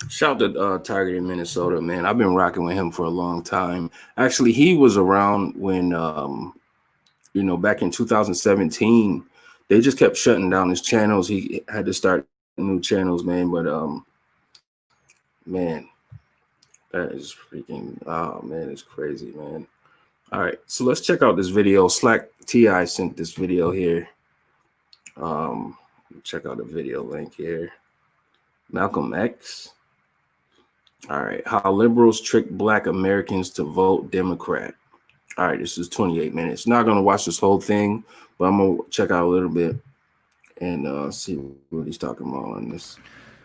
Shout out to Target in Minnesota, man. I've been rocking with him for a long time. Actually, he was around when, you know, back in 2017, they just kept shutting down his channels. He had to start new channels, man. But, man, that is freaking, oh, man, it's crazy, man. All right, so let's check out this video. Slack TI sent this video here. Check out the video link here. Malcolm X. All right, how liberals trick Black Americans to vote Democrat. All right, this is 28 minutes. Not going to watch this whole thing, but I'm going to check out a little bit and see what he's talking about on this.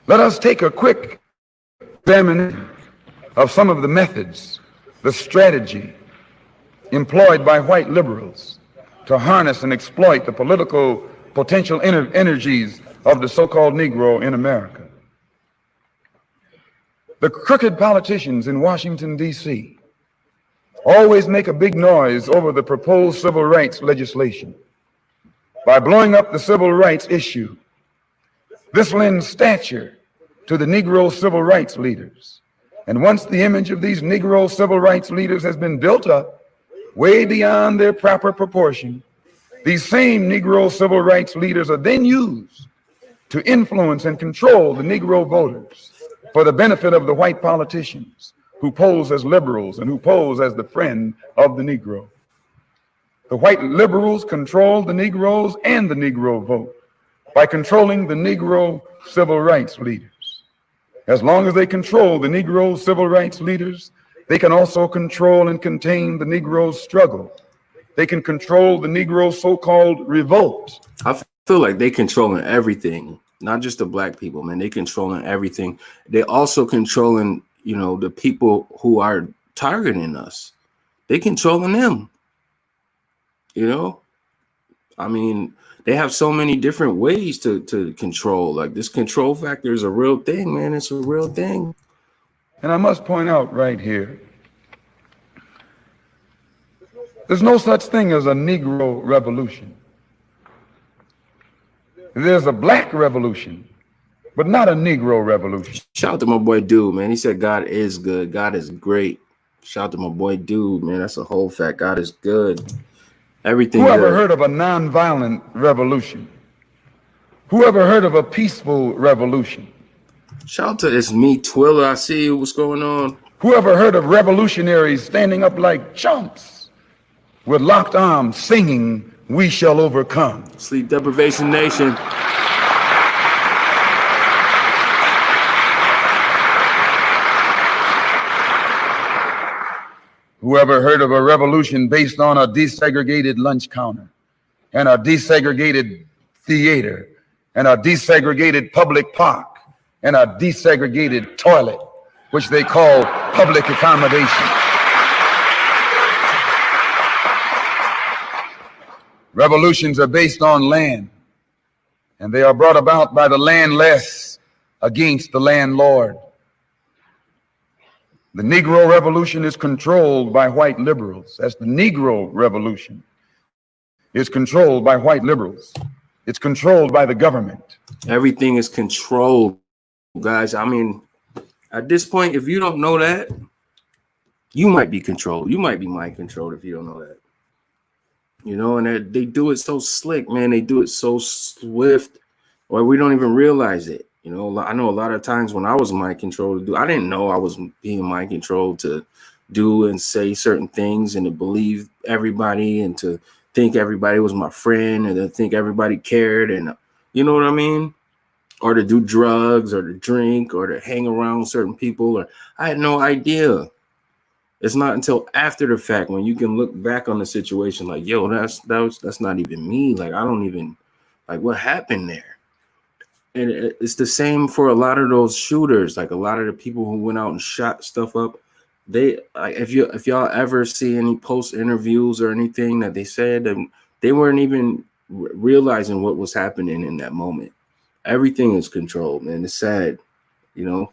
Let us take a quick examination of some of the methods, the strategy employed by white liberals to harness and exploit the political potential energies of the so-called Negro in America. The crooked politicians in Washington, D.C. always make a big noise over the proposed civil rights legislation. By blowing up the civil rights issue, this lends stature to the Negro civil rights leaders. And once the image of these Negro civil rights leaders has been built up way beyond their proper proportion, these same Negro civil rights leaders are then used to influence and control the Negro voters for the benefit of the white politicians who pose as liberals and who pose as the friend of the Negro. The white liberals control the Negroes and the Negro vote by controlling the Negro civil rights leaders. As long as they control the Negro civil rights leaders, they can also control and contain the Negro struggle. They can control the Negro so-called revolt. I feel like they controlling everything, not just the Black people, man. They controlling everything. They also controlling, you know, the people who are targeting us. They controlling them. You know, I mean, they have so many different ways to control. Like, this control factor is a real thing, man. It's a real thing. And I must point out right here There's no such thing as a Negro revolution. There's a black revolution, but not a Negro revolution. Shout out to my boy Dude, man. He said God is good. God is great. Shout out to my boy Dude, man. That's a whole fact. God is good. Everything Who ever good. heard of a nonviolent revolution? Who ever heard of a peaceful revolution? Shout out to It's Me Twiller. I see you. What's going on? Who ever heard of revolutionaries standing up like chumps with locked arms singing, "We shall overcome"? Sleep Deprivation Nation. Who ever heard of a revolution based on a desegregated lunch counter and a desegregated theater and a desegregated public park and a desegregated toilet, which they call public accommodation? Revolutions are based on land, and they are brought about by the landless against the landlord. The Negro Revolution is controlled by white liberals. That's the Negro Revolution. It's controlled by white liberals. It's controlled by the government. Everything is controlled, guys. I mean, at this point, if you don't know that, you might be controlled. You might be mind controlled if you don't know that. You know, and they do it so slick, man. They do it so swift, or we don't even realize it. You know, I know a lot of times when I was mind controlled, I didn't know I was being mind controlled to do and say certain things and to believe everybody and to think everybody was my friend and to think everybody cared. And you know what I mean? Or to do drugs or to drink or to hang around certain people. Or I had no idea. It's not until after the fact when you can look back on the situation like, yo, that's not even me. Like, I don't even, like, what happened there? And it's the same for a lot of those shooters. Like a lot of the people who went out and shot stuff up, they, like, if y'all ever see any post interviews or anything that they said, that they weren't even realizing what was happening in that moment. Everything is controlled, man. It's sad, you know.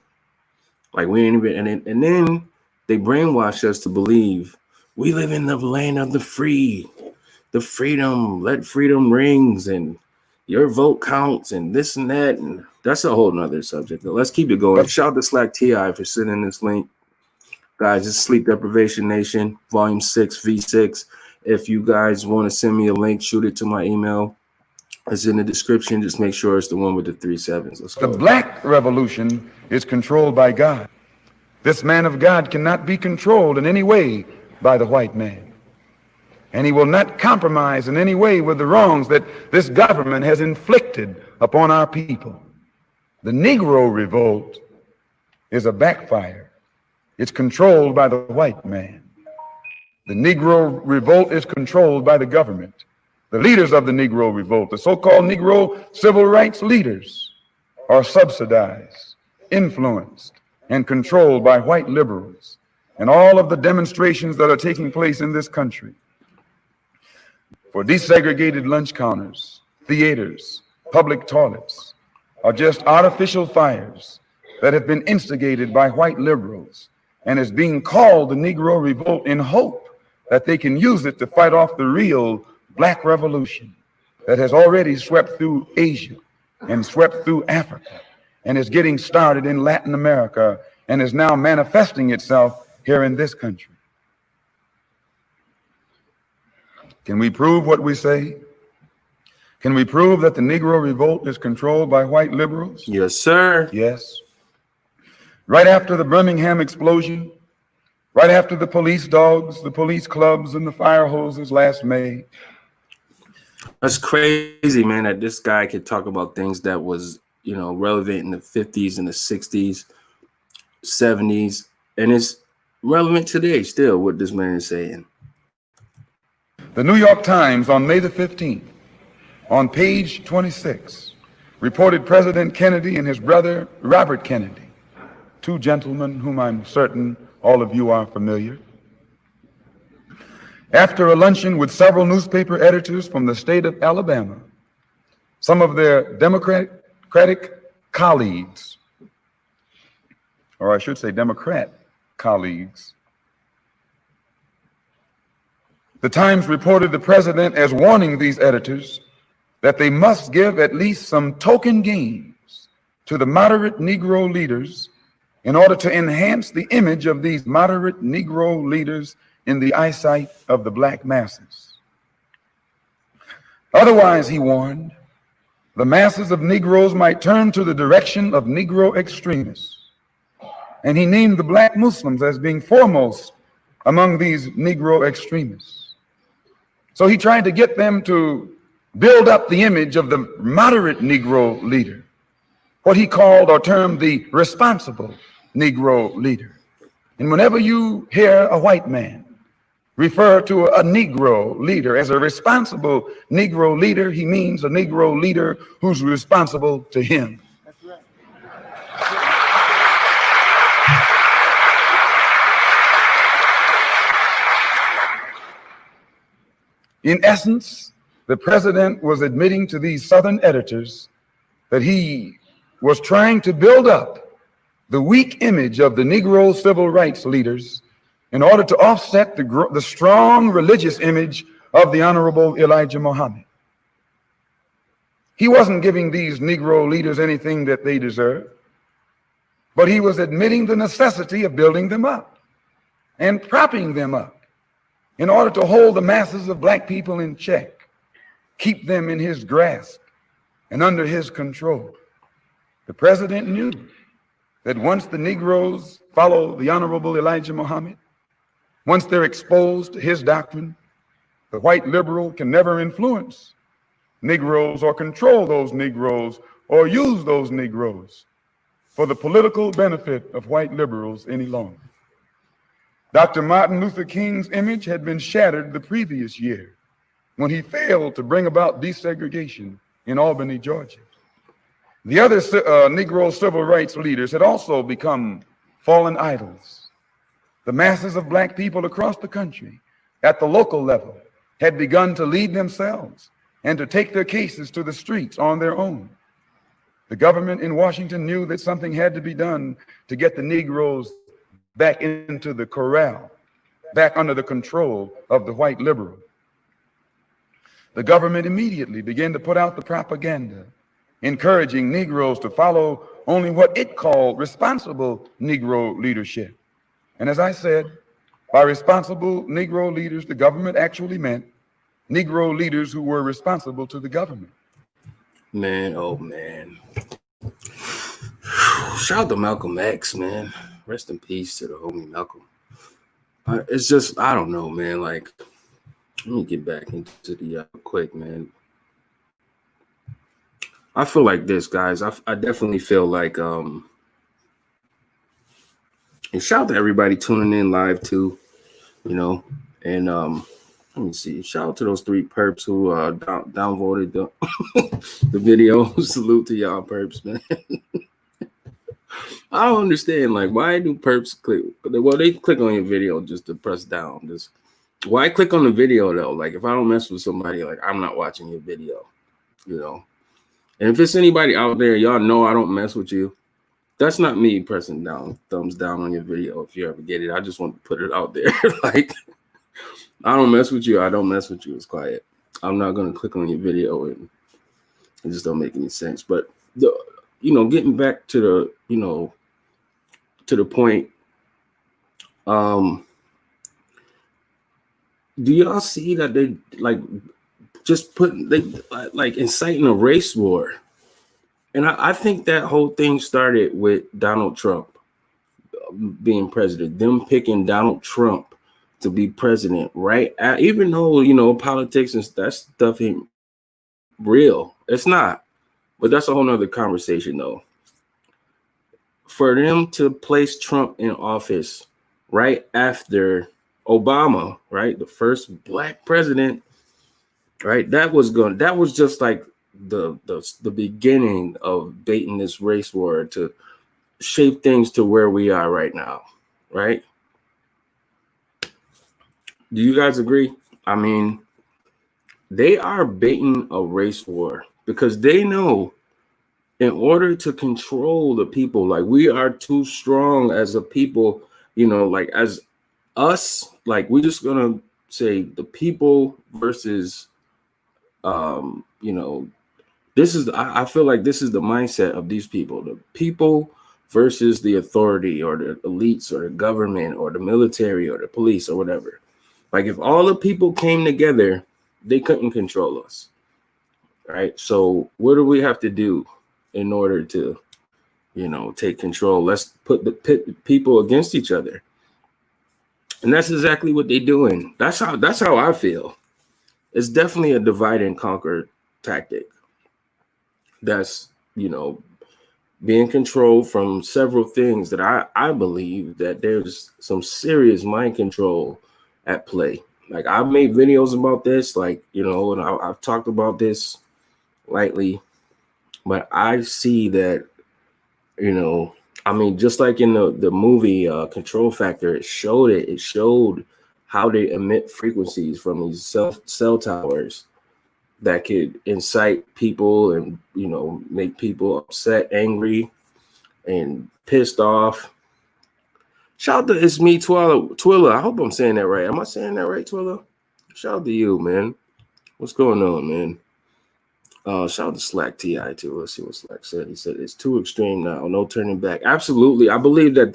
Like we ain't even, and then they brainwash us to believe we live in the land of the free, the freedom. Let freedom rings and your vote counts and this and that, and that's a whole nother subject. Let's keep it going. Shout out to Slack TI for sending this link. Guys, it's Sleep Deprivation Nation, Volume 6, V6. If you guys want to send me a link, shoot it to my email. It's in the description. Just make sure it's the one with the 3 7s. Let's go. The black revolution is controlled by God. This man of God cannot be controlled in any way by the white man. And he will not compromise in any way with the wrongs that this government has inflicted upon our people. The Negro revolt is a backfire. It's controlled by the white man. The Negro revolt is controlled by the government. The leaders of the Negro revolt, the so-called Negro civil rights leaders, are subsidized, influenced, and controlled by white liberals. And all of the demonstrations that are taking place in this country for desegregated lunch counters, theaters, public toilets are just artificial fires that have been instigated by white liberals and is being called the Negro Revolt in hope that they can use it to fight off the real black revolution that has already swept through Asia and swept through Africa and is getting started in Latin America and is now manifesting itself here in this country. Can we prove what we say? Can we prove that the Negro Revolt is controlled by white liberals? Yes, sir. Yes. Right after the Birmingham explosion, right after the police dogs, the police clubs, and the fire hoses last May. That's crazy, man, that this guy could talk about things that was, you know, relevant in the 50s and the 60s, 70s, and it's relevant today still what this man is saying. The New York Times on May the 15th, on page 26, reported President Kennedy and his brother Robert Kennedy, two gentlemen whom I'm certain all of you are familiar, after a luncheon with several newspaper editors from the state of Alabama, some of their Democratic colleagues, or I should say Democrat colleagues, The Times reported the president as warning these editors that they must give at least some token gains to the moderate Negro leaders in order to enhance the image of these moderate Negro leaders in the eyesight of the black masses. Otherwise, he warned, the masses of Negroes might turn to the direction of Negro extremists. And he named the black Muslims as being foremost among these Negro extremists. So he tried to get them to build up the image of the moderate Negro leader, what he called or termed the responsible Negro leader. And whenever you hear a white man refer to a Negro leader as a responsible Negro leader, he means a Negro leader who's responsible to him. That's right. In essence, the president was admitting to these Southern editors that he was trying to build up the weak image of the Negro civil rights leaders in order to offset the strong religious image of the Honorable Elijah Muhammad. He wasn't giving these Negro leaders anything that they deserved, but he was admitting the necessity of building them up and propping them up in order to hold the masses of black people in check, keep them in his grasp and under his control. The president knew that once the Negroes follow the Honorable Elijah Muhammad, once they're exposed to his doctrine, the white liberal can never influence Negroes or control those Negroes or use those Negroes for the political benefit of white liberals any longer. Dr. Martin Luther King's image had been shattered the previous year when he failed to bring about desegregation in Albany, Georgia. The other Negro civil rights leaders had also become fallen idols. The masses of black people across the country at the local level had begun to lead themselves and to take their cases to the streets on their own. The government in Washington knew that something had to be done to get the Negroes back into the corral, back under the control of the white liberal. The government immediately began to put out the propaganda, encouraging Negroes to follow only what it called responsible Negro leadership. And as I said, by responsible Negro leaders, the government actually meant Negro leaders who were responsible to the government. Man, oh man. Shout out to Malcolm X, man. Rest in peace to the homie Malcolm. It's just, I don't know, man. Like, let me get back into the quick, man. I feel like this, guys. I definitely feel like, and shout out to everybody tuning in live too, you know, and let me see. Shout out to those 3 perps who downvoted the the video. Salute to y'all perps, man. I don't understand, like, why do perps click? Well, they click on your video just to press down. Just why click on the video though? Like, if I don't mess with somebody, like, I'm not watching your video, you know. And if it's anybody out there, y'all know I don't mess with you. That's not me pressing down, thumbs down on your video. If you ever get it, I just want to put it out there. Like, I don't mess with you. I don't mess with you. It's quiet. I'm not gonna click on your video, and it just don't make any sense. But getting back to the, to the point. Do y'all see that they like inciting a race war? And I think that whole thing started with Donald Trump being president, them picking Donald Trump to be president, right? Even though, politics and that stuff ain't real. It's not. But that's a whole nother conversation, though. For them to place Trump in office right after Obama, right, the first black president, right, that was just like the beginning of baiting this race war to shape things to where we are right now, right? Do you guys agree? I mean, they are baiting a race war because they know in order to control the people, like, we are too strong as a people, like, as us, like, we're just gonna say the people versus, you know, this is, I feel like this is the mindset of these people, the people versus the authority or the elites or the government or the military or the police or whatever. Like if all the people came together, they couldn't control us. Right. So what do we have to do in order to, you know, take control? Let's put the people against each other. And that's exactly what they're doing. That's how I feel. It's definitely a divide and conquer tactic. That's, you know, being controlled from several things that I believe that there's some serious mind control at play. Like I've made videos about this, like, you know, and I've talked about this lightly, but I see that, you know, I mean, just like in the movie Control Factor, it showed how they emit frequencies from these cell towers that could incite people and, you know, make people upset, angry, and pissed off. Shout out to It's Me Twilla. I hope I'm saying that right. Am I saying that right, Twilla? Shout out to you, man. What's going on, man? Shout out to Slack TI too. Let's see what Slack said. He said it's too extreme now. No turning back. Absolutely. I believe that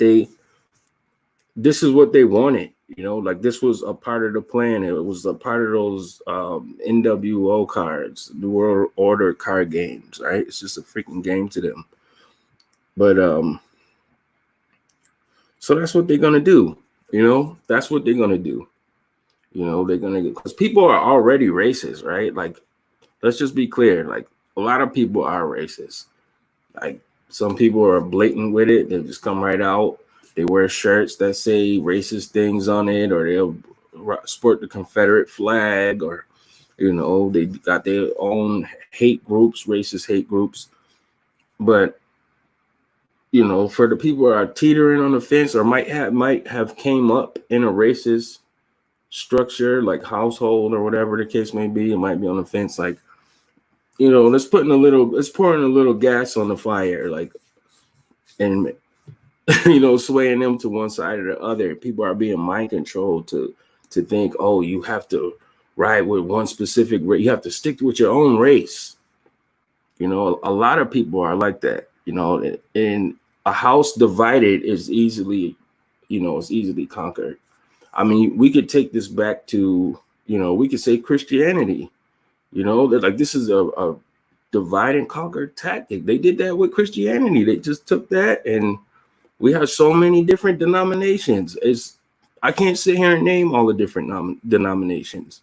this is what they wanted. You know, like this was a part of the plan. It was a part of those NWO cards, New World Order card games, right? It's just a freaking game to them. But so that's what they're gonna do. You know, that's what they're gonna do. You know, they're gonna, because people are already racist, right? Like, let's just be clear. Like, a lot of people are racist. Like, some people are blatant with it. They just come right out. They wear shirts that say racist things on it, or they'll sport the Confederate flag, or, you know, they got their own hate groups, racist hate groups. But, you know, for the people who are teetering on the fence or might have came up in a racist structure, like household or whatever the case may be, it might be on the fence. Like, you know, let's pouring a little gas on the fire, like, and you know, swaying them to one side or the other. People are being mind controlled to think, oh, you have to ride with one specific race. You have to stick with your own race. You know, a lot of people are like that. You know, and a house divided is easily, you know, it's easily conquered. I mean, we could take this back to, you know, we could say Christianity. You know, that like this is a divide and conquer tactic. They did that with Christianity. They just took that, and we have so many different denominations. I can't sit here and name all the different denominations,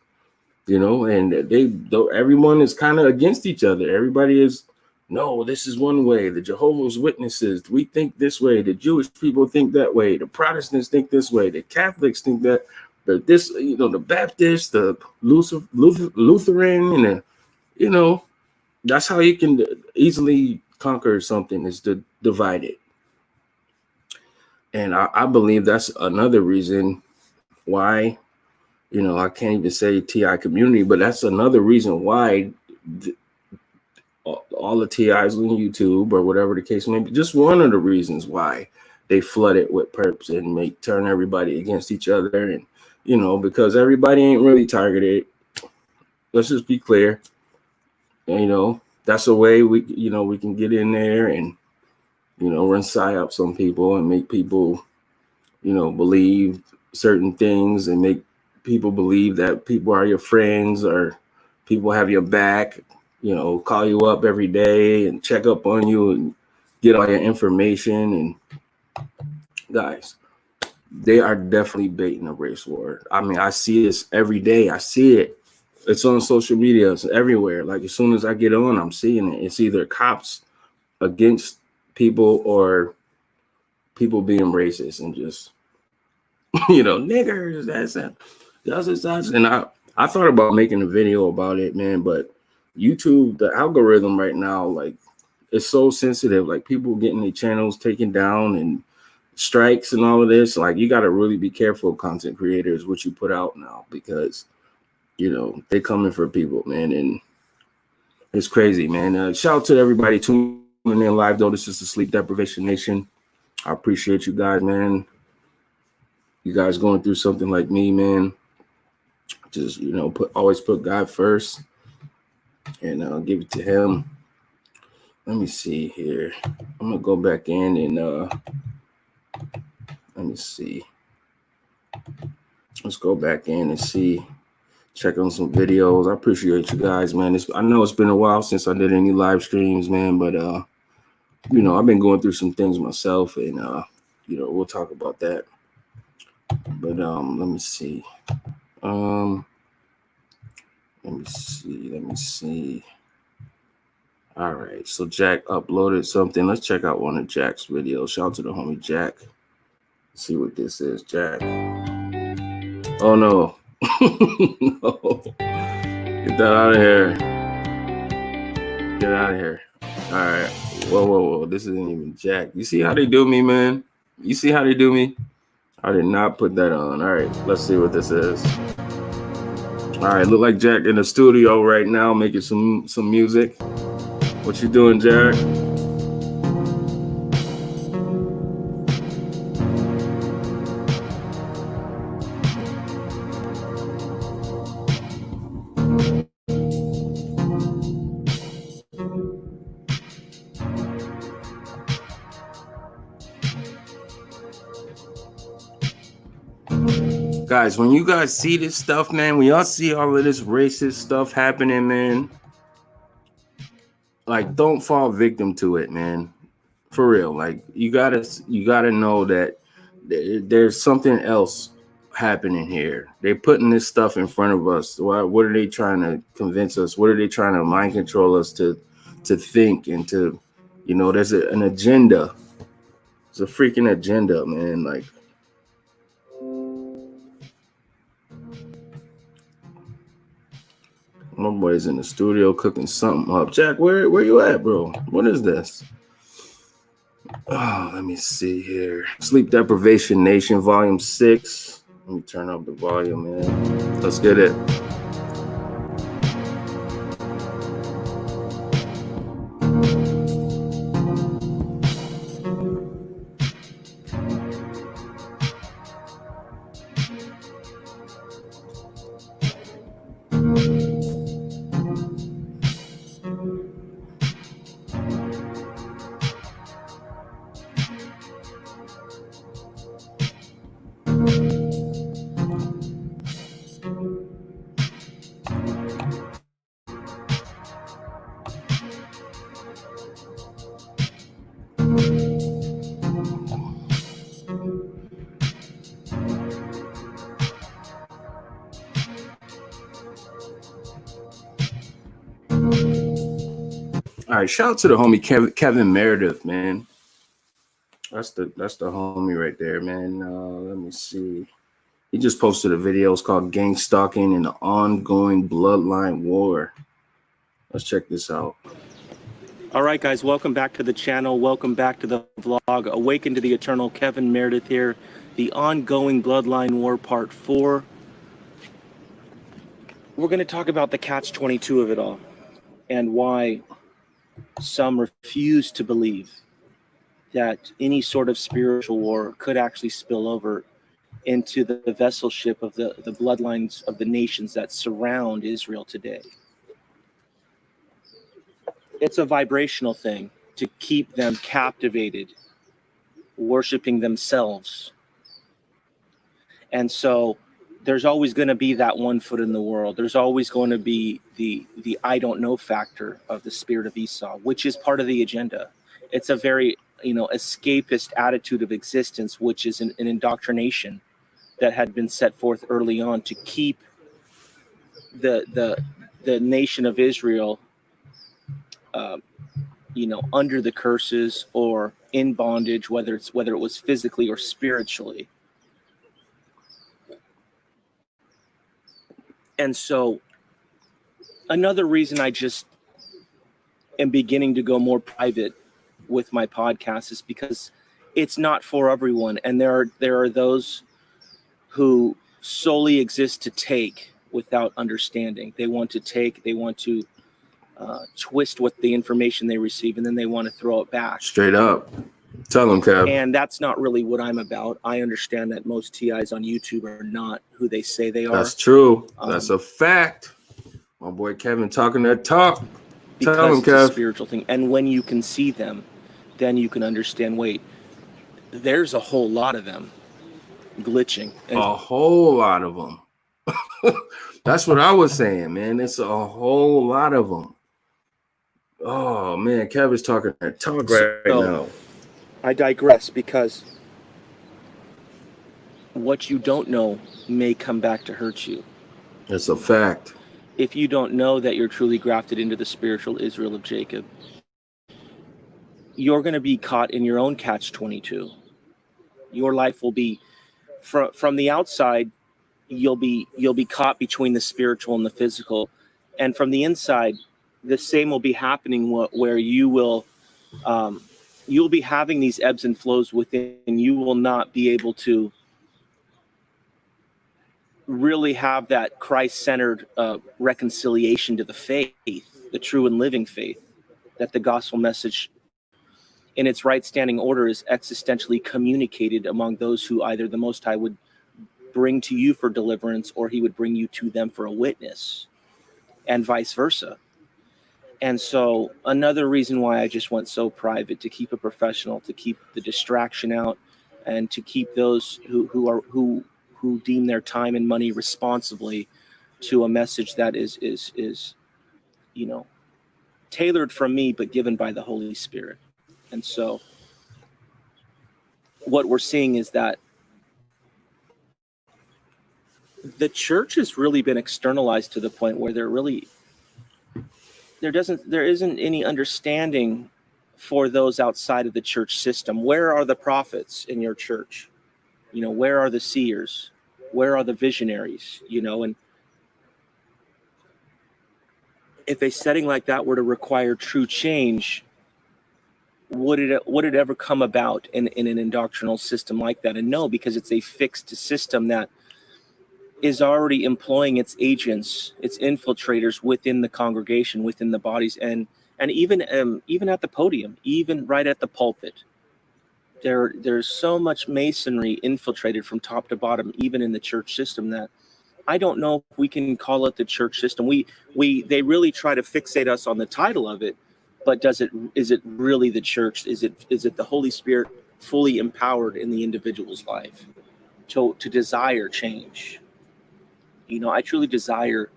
you know, and everyone is kind of against each other. Everybody is, no, this is one way. The Jehovah's Witnesses, we think this way. The Jewish people think that way. The Protestants think this way. The Catholics think that. This, you know, the Baptist, the Lutheran, and the, you know, that's how you can easily conquer something, is to divide it. And I believe that's another reason why, you know, I can't even say TI community, but that's another reason why all the TIs on YouTube or whatever the case may be, just one of the reasons why they flood it with perps and turn everybody against each other. And, you know, because everybody ain't really targeted. Let's just be clear. And, you know, that's a way we can get in there and, you know, run psyop some people and make people, you know, believe certain things and make people believe that people are your friends or people have your back, you know, call you up every day and check up on you and get all your information. And guys, they are definitely baiting a race war. I mean, I see this every day. I see it. It's on social media. It's everywhere. Like, as soon as I get on, I'm seeing it. It's either cops against people or people being racist and just, you know, niggers, that's. And I thought about making a video about it, man, but YouTube, the algorithm right now, like, it's so sensitive. Like, people getting their channels taken down and strikes and all of this. Like, you got to really be careful, content creators, what you put out now, because, you know, they coming for people, man, and it's crazy, man. Shout out to everybody tuning in live, though. This is the Sleep Deprivation Nation. I appreciate you guys, man. You guys going through something like me, man. Just, always put God first and give it to him. Let me see here. I'm gonna go back in and let me see. Let's go back in and see. Check on some videos. I appreciate you guys, man. I know it's been a while since I did any live streams, man, but I've been going through some things myself, and we'll talk about that. But let me see. Let me see. All right, so Jack uploaded something. Let's check out one of Jack's videos. Shout out to the homie Jack. Let's see what this is, Jack. Oh no. No. Get that out of here. Get out of here. All right. Whoa. This isn't even Jack. You see how they do me, man? You see how they do me? I did not put that on. All right, let's see what this is. All right, look like Jack in the studio right now making some music. What you doing, Jack? Guys, when you guys see this stuff, man, when y'all see all of this racist stuff happening, man, like, don't fall victim to it, man. For real. Like, you gotta know that there's something else happening here. They're putting this stuff in front of us. What are they trying to convince us? What are they trying to mind control us to think and to, there's an agenda. It's a freaking agenda, man. Like, my boy's in the studio cooking something up. Jack, where you at, bro? What is this? Oh, let me see here. Sleep Deprivation Nation, Volume 6. Let me turn up the volume, man. Let's get it. All right, shout out to the homie Kevin Meredith, man. That's the homie right there, man. Let me see. He just posted a video. It's called Gang Stalking and the Ongoing Bloodline War. Let's check this out. All right, guys, welcome back to the channel. Welcome back to the vlog. Awaken to the Eternal. Kevin Meredith here. The Ongoing Bloodline War Part 4. We're going to talk about the catch-22 of it all and why some refuse to believe that any sort of spiritual war could actually spill over into the vesselship of the bloodlines of the nations that surround Israel today. It's a vibrational thing to keep them captivated, worshiping themselves. And so there's always going to be that one foot in the world. There's always going to be the I don't know factor of the spirit of Esau, which is part of the agenda. It's a very, escapist attitude of existence, which is an indoctrination that had been set forth early on to keep the nation of Israel under the curses or in bondage, whether it was physically or spiritually. And so another reason I just am beginning to go more private with my podcast is because it's not for everyone. And there are those who solely exist to take without understanding. They want to take, they want to twist what the information they receive, and then they want to throw it back. Straight up. Tell them, Kev. And that's not really what I'm about. I understand that most TIs on YouTube are not who they say they are. That's true. That's a fact. My boy Kevin talking that talk. Because Tell him, it's a Kev. spiritual thing. And when you can see them, then you can understand, wait, there's a whole lot of them glitching. And A whole lot of them. That's what I was saying, man. It's a whole lot of them. Oh, man. Kevin's talking that talk right now. I digress, because what you don't know may come back to hurt you. It's a fact. If you don't know that you're truly grafted into the spiritual Israel of Jacob, you're going to be caught in your own catch-22. Your life will be, from the outside, you'll be caught between the spiritual and the physical, and from the inside, the same will be happening, where you will, you'll be having these ebbs and flows within, and you will not be able to really have that Christ-centered reconciliation to the faith, the true and living faith, that the gospel message in its right standing order is existentially communicated among those who either the Most High would bring to you for deliverance, or he would bring you to them for a witness, and vice versa. And so another reason why I just went so private, to keep it professional, to keep the distraction out, and to keep those who deem their time and money responsibly to a message that is you know, tailored from me but given by the Holy Spirit. And so what we're seeing is that the church has really been externalized to the point where there isn't any understanding for those outside of the church system. Where are the prophets in your church? You know, where are the seers? Where are the visionaries? You know, and if a setting like that were to require true change, would it ever come about in an indoctrinal system like that? And no, because it's a fixed system that is already employing its agents, its infiltrators within the congregation, within the bodies, and even at the podium, even right at the pulpit. There's so much masonry infiltrated from top to bottom, even in the church system, that I don't know if we can call it the church system. They really try to fixate us on the title of it, but is it really the church? Is it the Holy Spirit fully empowered in the individual's life to desire change? You know, I truly desire.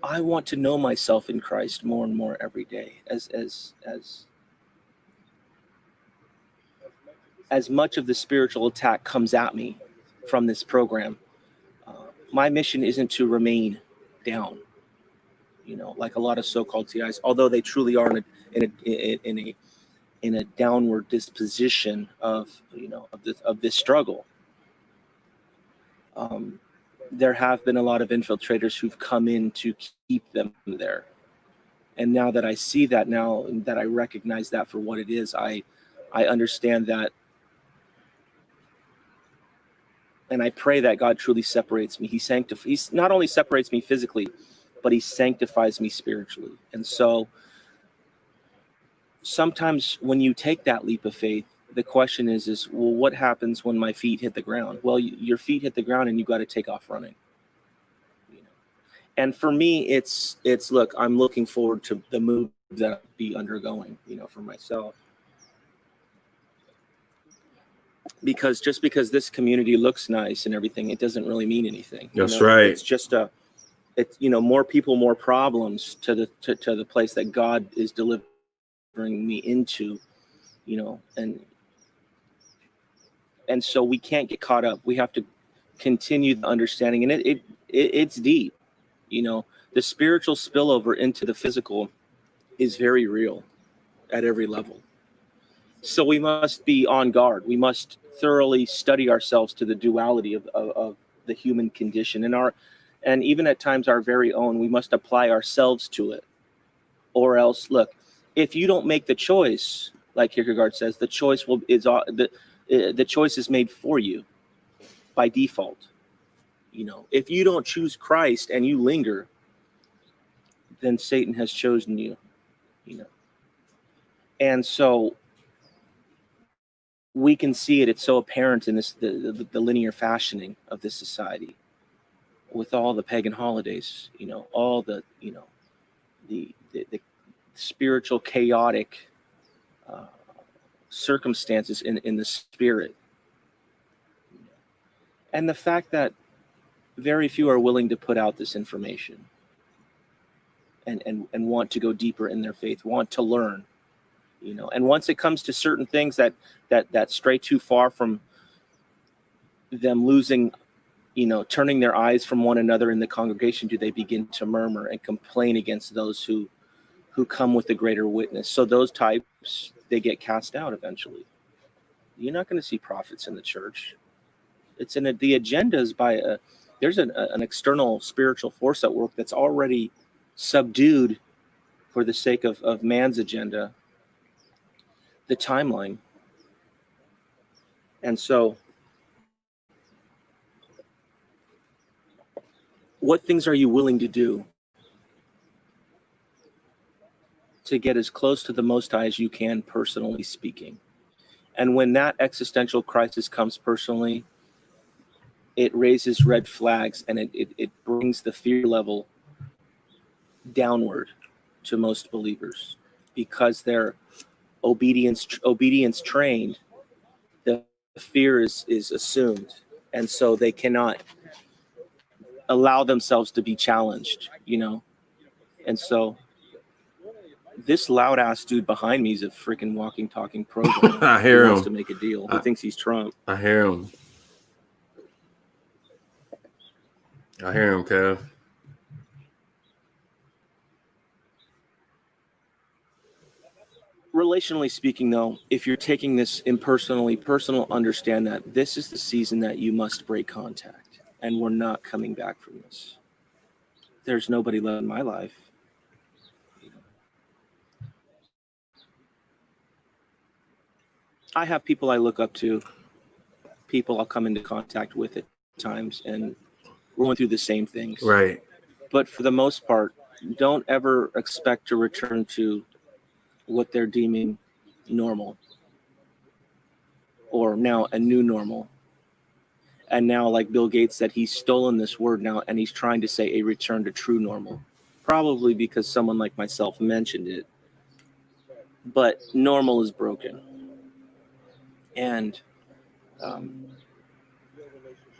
I want to know myself in Christ more and more every day. As much of the spiritual attack comes at me from this program, my mission isn't to remain down, you know, like a lot of so-called TIs, although they truly are in a downward disposition of, you know, of this struggle. There have been a lot of infiltrators who've come in to keep them there. And now that I see that, now that I recognize that for what it is, I understand that. And I pray that God truly separates me. He not only separates me physically, but he sanctifies me spiritually. And so sometimes when you take that leap of faith, the question is, well, what happens when my feet hit the ground? Well, your feet hit the ground and you got to take off running. You know? And for me, it's look, I'm looking forward to the move that I'll be undergoing, you know, for myself. Because just because this community looks nice and everything, it doesn't really mean anything. That's right. It's just it's, you know, more people, more problems to the place that God is delivering me into, you know, and so we can't get caught up. We have to continue the understanding, and it's deep. You know, the spiritual spillover into the physical is very real at every level. So we must be on guard. We must thoroughly study ourselves to the duality of the human condition, and even at times our very own. We must apply ourselves to it, or else, look, if you don't make the choice, like Kierkegaard says, the choice the choice is made for you by default. You know, if you don't choose Christ and you linger, then Satan has chosen you. You know, and so we can see it. It's so apparent in this the linear fashioning of this society, with all the pagan holidays, all the the spiritual chaotic circumstances in the spirit, and the fact that very few are willing to put out this information and want to go deeper in their faith, want to learn, and once it comes to certain things that stray too far from them losing, turning their eyes from one another in the congregation, do they begin to murmur and complain against those who come with a greater witness. So those types, they get cast out eventually. You're not going to see prophets in the church. It's the agenda is there's an external spiritual force at work that's already subdued for the sake of man's agenda, the timeline. And so what things are you willing to do to get as close to the Most High as you can, personally speaking? And when that existential crisis comes personally, it raises red flags, and it brings the fear level downward to most believers, because they're obedience trained. The fear is assumed, and so they cannot allow themselves to be challenged, and so this loud ass dude behind me is a freaking walking, talking program. I hear He him. wants to make a deal. He thinks he's Trump. I hear him. Kev. Relationally speaking, though, if you're taking this impersonally, understand that this is the season that you must break contact, and we're not coming back from this. There's nobody left in my life. I have people I look up to, people I'll come into contact with at times, and we're going through the same things. Right. But for the most part, don't ever expect to return to what they're deeming normal, or now a new normal. And now, like Bill Gates said, he's stolen this word now, and he's trying to say a return to true normal, probably because someone like myself mentioned it. But normal is broken. And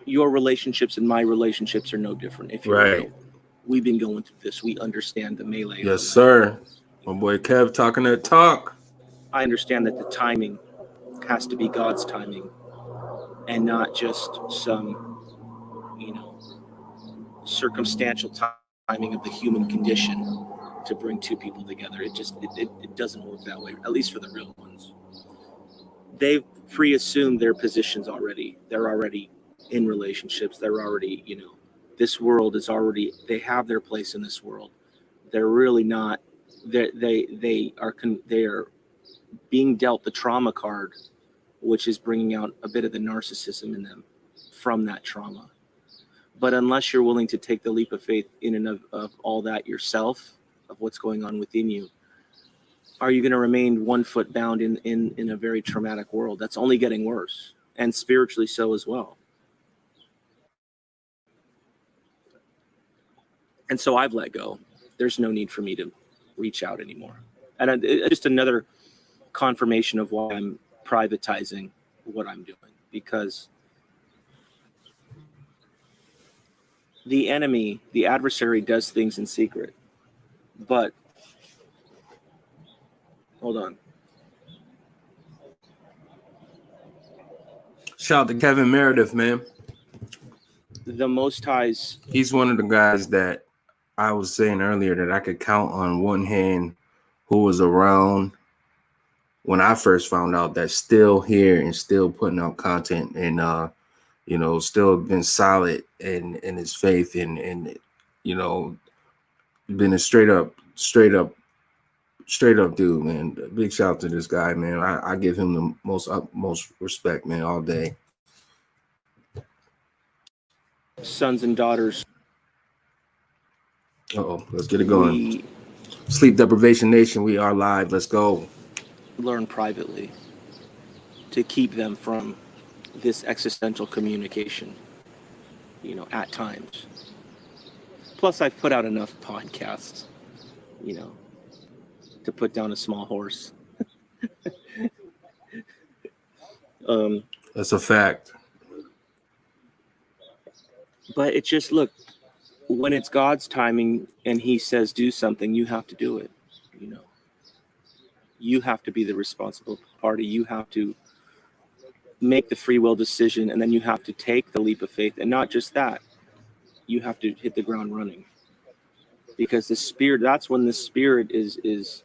your relationships and my relationships are no different. If you're Right. We've been going through this. We understand the melee. Yes, sir. My boy Kev talking that talk. I understand that the timing has to be God's timing, and not just some, circumstantial timing of the human condition to bring two people together. It doesn't work that way, at least for the real ones. They've pre-assumed their positions already. They're already in relationships. They're already, this world is already, they have their place in this world. They're really not, they are being dealt the trauma card, which is bringing out a bit of the narcissism in them from that trauma. But unless you're willing to take the leap of faith in and of all that yourself, of what's going on within you, are you going to remain 1 foot bound in a very traumatic world that's only getting worse, and spiritually so as well? And so I've let go. There's no need for me to reach out anymore. And just another confirmation of why I'm privatizing what I'm doing, because the enemy, the adversary, does things in secret. But hold on. Shout out to Kevin Meredith, man. The Most High's. He's one of the guys that I was saying earlier that I could count on one hand who was around when I first found out, that's still here and still putting out content, and still been solid in his faith, and been a straight up dude, man. Big shout out to this guy, man. I give him the most respect, man, all day. Sons and daughters. Let's get it going. Sleep Deprivation Nation, we are live. Let's go. Learn privately. to keep them from this existential communication, you know, at times. Plus, I've put out enough podcasts, you know, to put down a small horse. That's a fact. But it's just, look, when it's God's timing and he says do something, you have to do it, you know. You have to be the responsible party. You have to make the free will decision, and then you have to take the leap of faith. And not just that, you have to hit the ground running. Because the Spirit, that's when the Spirit is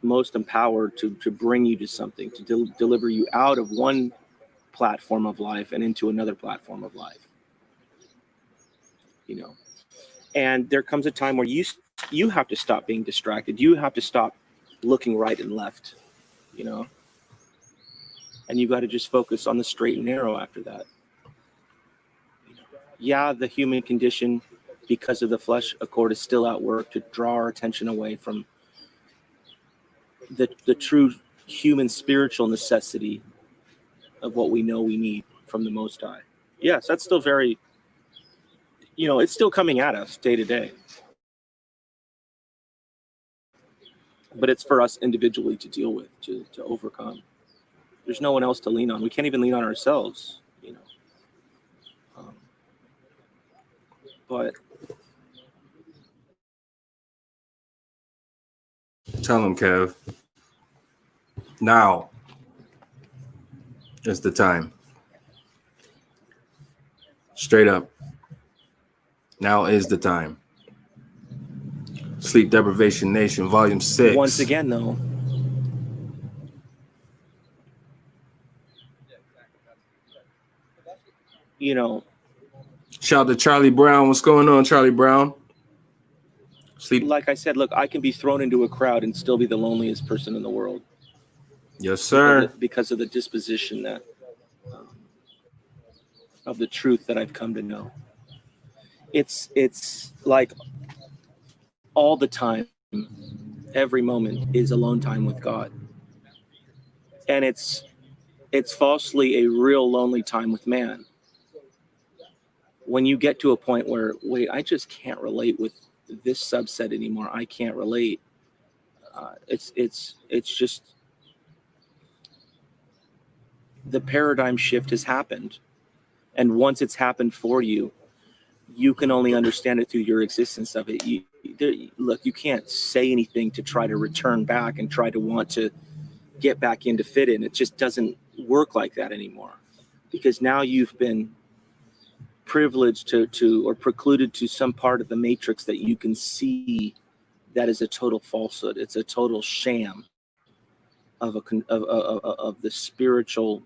most empowered to bring you to something, to deliver you out of one platform of life and into another platform of life. You know, and there comes a time where you have to stop being distracted. You have to stop looking right and left, you know, and you got to just focus on the straight and narrow after that. Yeah, the human condition, because of the flesh accord, is still at work to draw our attention away from the true human spiritual necessity of what we know we need from the Most High. Yes, that's still very, you know, it's still coming at us day to day. But it's for us individually to deal with, to overcome. There's no one else to lean on. We can't even lean on ourselves, you know. But Tell him, Kev. Now is the time. Straight up. Now is the time. Sleep Deprivation Nation, Volume 6. once again, though, you know, Shout out to Charlie Brown. What's going on, Charlie Brown? Sleep. like I said, look, I can be thrown into a crowd and still be the loneliest person in the world. Yes, sir. Because of the disposition that of the truth that I've come to know. It's like all the time, every moment is alone time with God. And it's falsely a real lonely time with man. When you get to a point where, wait, I just can't relate with this subset anymore. I can't relate. It's just the paradigm shift has happened. And once it's happened for you, you can only understand it through your existence of it. Look, you can't say anything to try to return back and try to want to get back in to fit in. It just doesn't work like that anymore, because now you've been privileged to or precluded to some part of the matrix that you can see that is a total falsehood. It's a total sham of the spiritual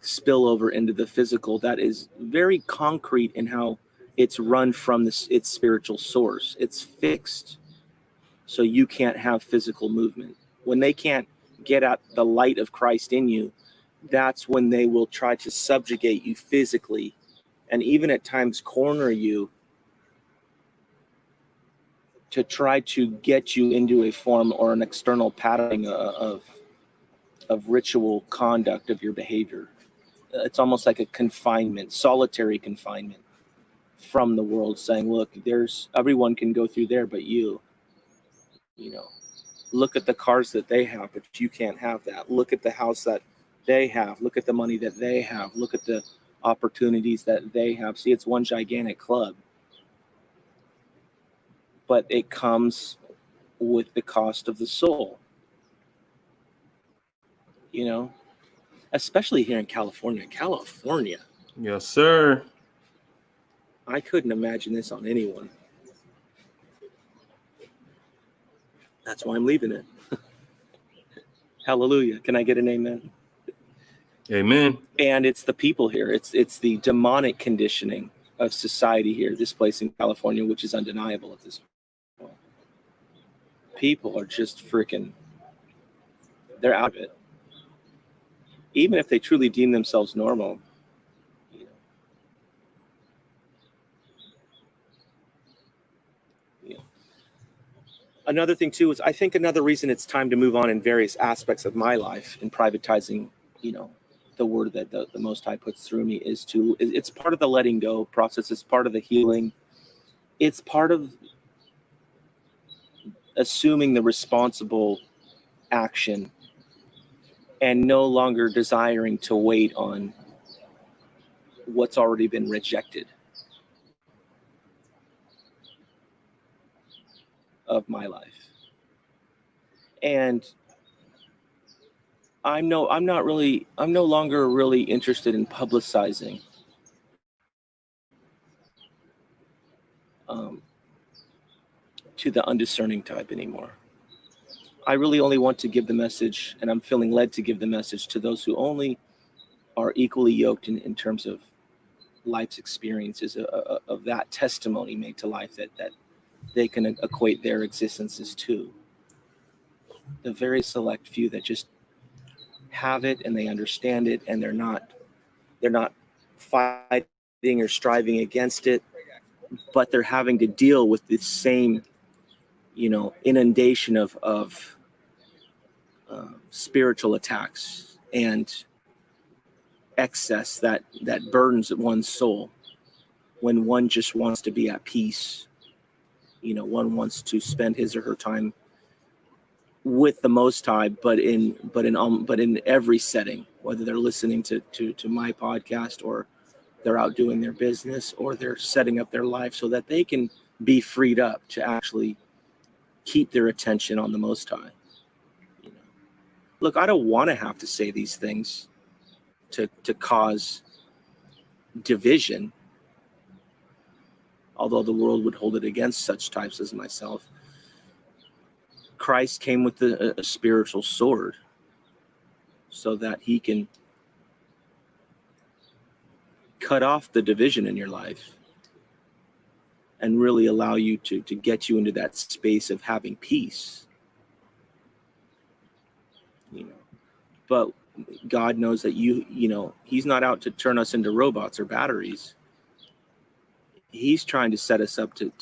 spillover into the physical that is very concrete in how it's run from its spiritual source. It's fixed, so you can't have physical movement. When they can't get at the light of Christ in you, that's when they will try to subjugate you physically, and even at times corner you to try to get you into a form or an external pattern of ritual conduct of your behavior. It's almost like a confinement, solitary confinement from the world, saying, look, everyone can go through there, but you know, look at the cars that they have, but you can't have that. Look at the house that they have. Look at the money that they have. Look at the opportunities that they have. See, it's one gigantic club, but it comes with the cost of the soul, you know, especially here in California. Yes, sir. I couldn't imagine this on anyone. That's why I'm leaving it. Hallelujah. Can I get an amen? Amen. And it's the people here. It's the demonic conditioning of society here, this place in California, which is undeniable at this point. People are just freaking, they're out of it. Even if they truly deem themselves normal. Another thing too is, I think another reason it's time to move on in various aspects of my life in privatizing you know, the word that the Most High puts through me is it's part of the letting go process. It's part of the healing. It's part of assuming the responsible action and no longer desiring to wait on what's already been rejected of my life. And I'm no longer really interested in publicizing to the undiscerning type anymore. I really only want to give the message, and I'm feeling led to give the message to those who only are equally yoked in terms of life's experiences of that testimony made to life that they can equate their existences to. The very select few that just have it and they understand it, and they're not fighting or striving against it, but they're having to deal with the same, inundation of spiritual attacks and excess that burdens one's soul when one just wants to be at peace. One wants to spend his or her time with the Most High, but in every setting, whether they're listening to my podcast, or they're out doing their business, or they're setting up their life so that they can be freed up to actually keep their attention on the Most High. Look, I don't want to have to say these things to cause division, although the world would hold it against such types as myself. Christ came with a spiritual sword so that he can cut off the division in your life and really allow you to get you into that space of having peace. But God knows that he's not out to turn us into robots or batteries. He's trying to set us up to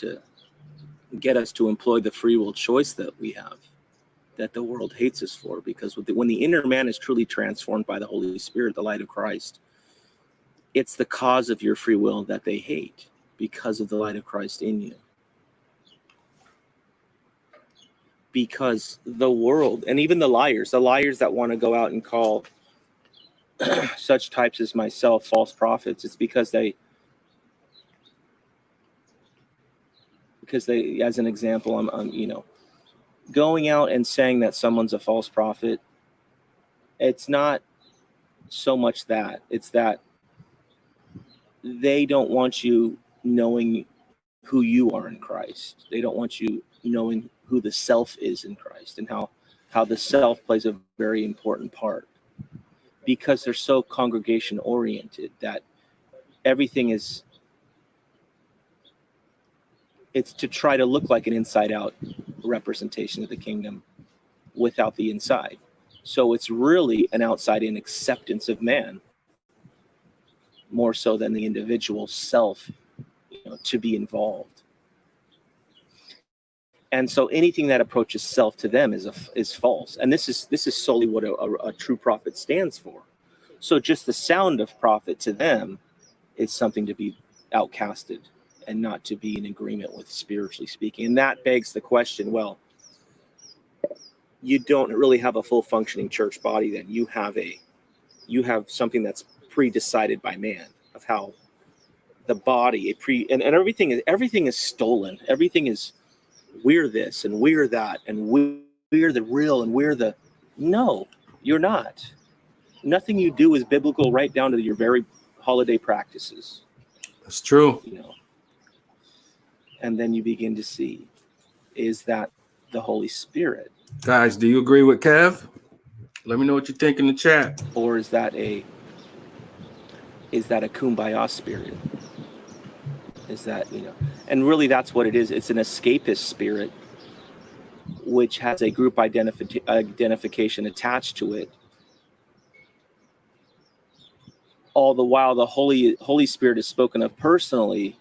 get us to employ the free will choice that we have, that the world hates us for. Because when the inner man is truly transformed by the Holy Spirit, the light of Christ, it's the cause of your free will that they hate, because of the light of Christ in you. Because the world, and even the liars that want to go out and call such types as myself false prophets, it's because they, as an example, I'm going out and saying that someone's a false prophet. It's not so much that, it's that they don't want you knowing who you are in Christ. They don't want you knowing who the self is in Christ, and how the self plays a very important part, because they're so congregation oriented that everything it's to try to look like an inside out representation of the kingdom without the inside. So it's really an outside in acceptance of man, more so than the individual self to be involved. And so anything that approaches self to them is false. And this is solely what a true prophet stands for. So just the sound of prophet to them is something to be outcasted and not to be in agreement with, spiritually speaking. And that begs the question, well, you don't really have a full functioning church body, then you have something that's pre-decided by man, of how the body and everything is stolen. Everything is, we're this and we're that and we're the real and we're the, no, you're not. Nothing you do is biblical, right down to your very holiday practices. That's true. And then you begin to see, is that the Holy Spirit? Guys, do you agree with Kev? Let me know what you think in the chat. Or is that a kumbaya spirit? Is that, and really that's what it is. It's an escapist spirit, which has a group identification attached to it. All the while the Holy Spirit is spoken of personally,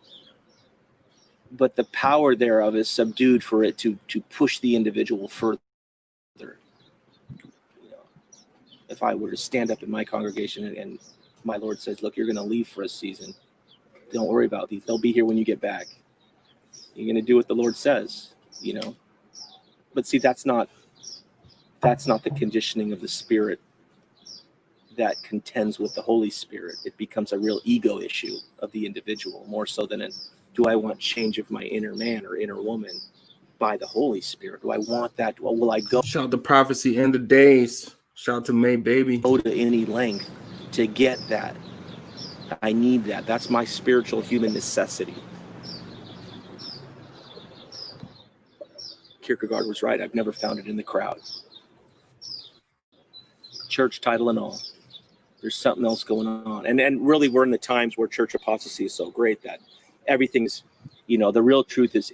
but the power thereof is subdued for it to push the individual further. if I were to stand up in my congregation and my Lord says, look, you're going to leave for a season. Don't worry about these. They'll be here when you get back. You're going to do what the Lord says, you know. But see, that's not the conditioning of the Spirit that contends with the Holy Spirit. It becomes a real ego issue of the individual, more so than do I want change of my inner man or inner woman by the Holy Spirit? Do I want that? Well, will I go Shout out to Prophecy End of Days. Shout out to May Baby. to any length to get that? I need that. That's my spiritual human necessity. Kierkegaard was right. I've never found it in the crowd. Church title and all. There's something else going on. And really, we're in the times where church apostasy is so great that everything's, you know, the real truth is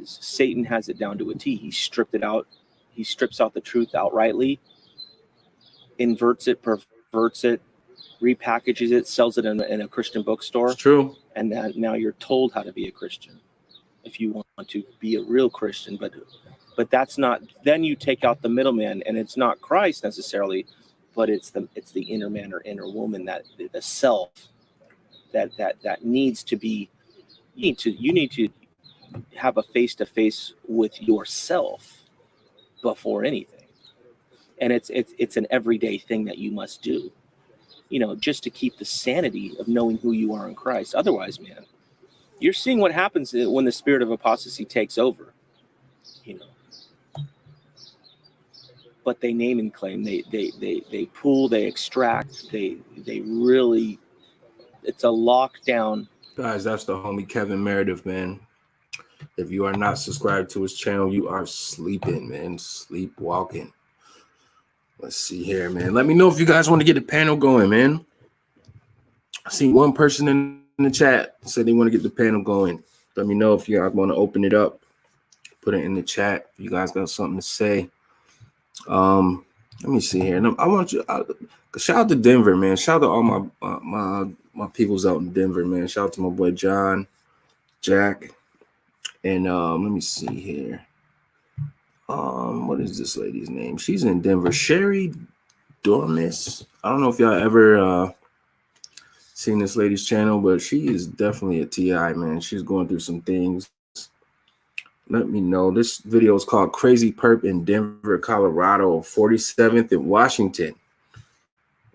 Satan has it down to a T. He stripped it out. He strips out the truth outrightly, inverts it, perverts it, repackages it, sells it in a Christian bookstore. It's true. And now you're told how to be a Christian if you want to be a real Christian. But that's not, then you take out the middleman, and it's not Christ necessarily, but it's the inner man or inner woman, that the self that needs to be, you need to have a face-to-face with yourself before anything. And it's an everyday thing that you must do, you know, just to keep the sanity of knowing who you are in Christ. Otherwise, man, you're seeing what happens when the spirit of apostasy takes over, you know. But they name and claim, they pull, they extract, they really, it's a lockdown. Guys, that's the homie Kevin Meredith, man. If you are not subscribed to his channel, you are sleeping, man. Sleepwalking. Let's see here, man. Let me know if you guys want to get the panel going, man. I see one person in the chat said they want to get the panel going. Let me know if you guys want to open it up. Put it in the chat if you guys got something to say. Let me see here. And I want you shout out to Denver, man. Shout out to all my peoples out in Denver, man. Shout out to my boy John, Jack, and let me see here. What is this lady's name? She's in Denver. Sherry Dormis. I don't know if y'all ever seen this lady's channel, but she is definitely a TI, man. She's going through some things. Let me know. This video is called Crazy Perp in Denver, Colorado, 47th in Washington.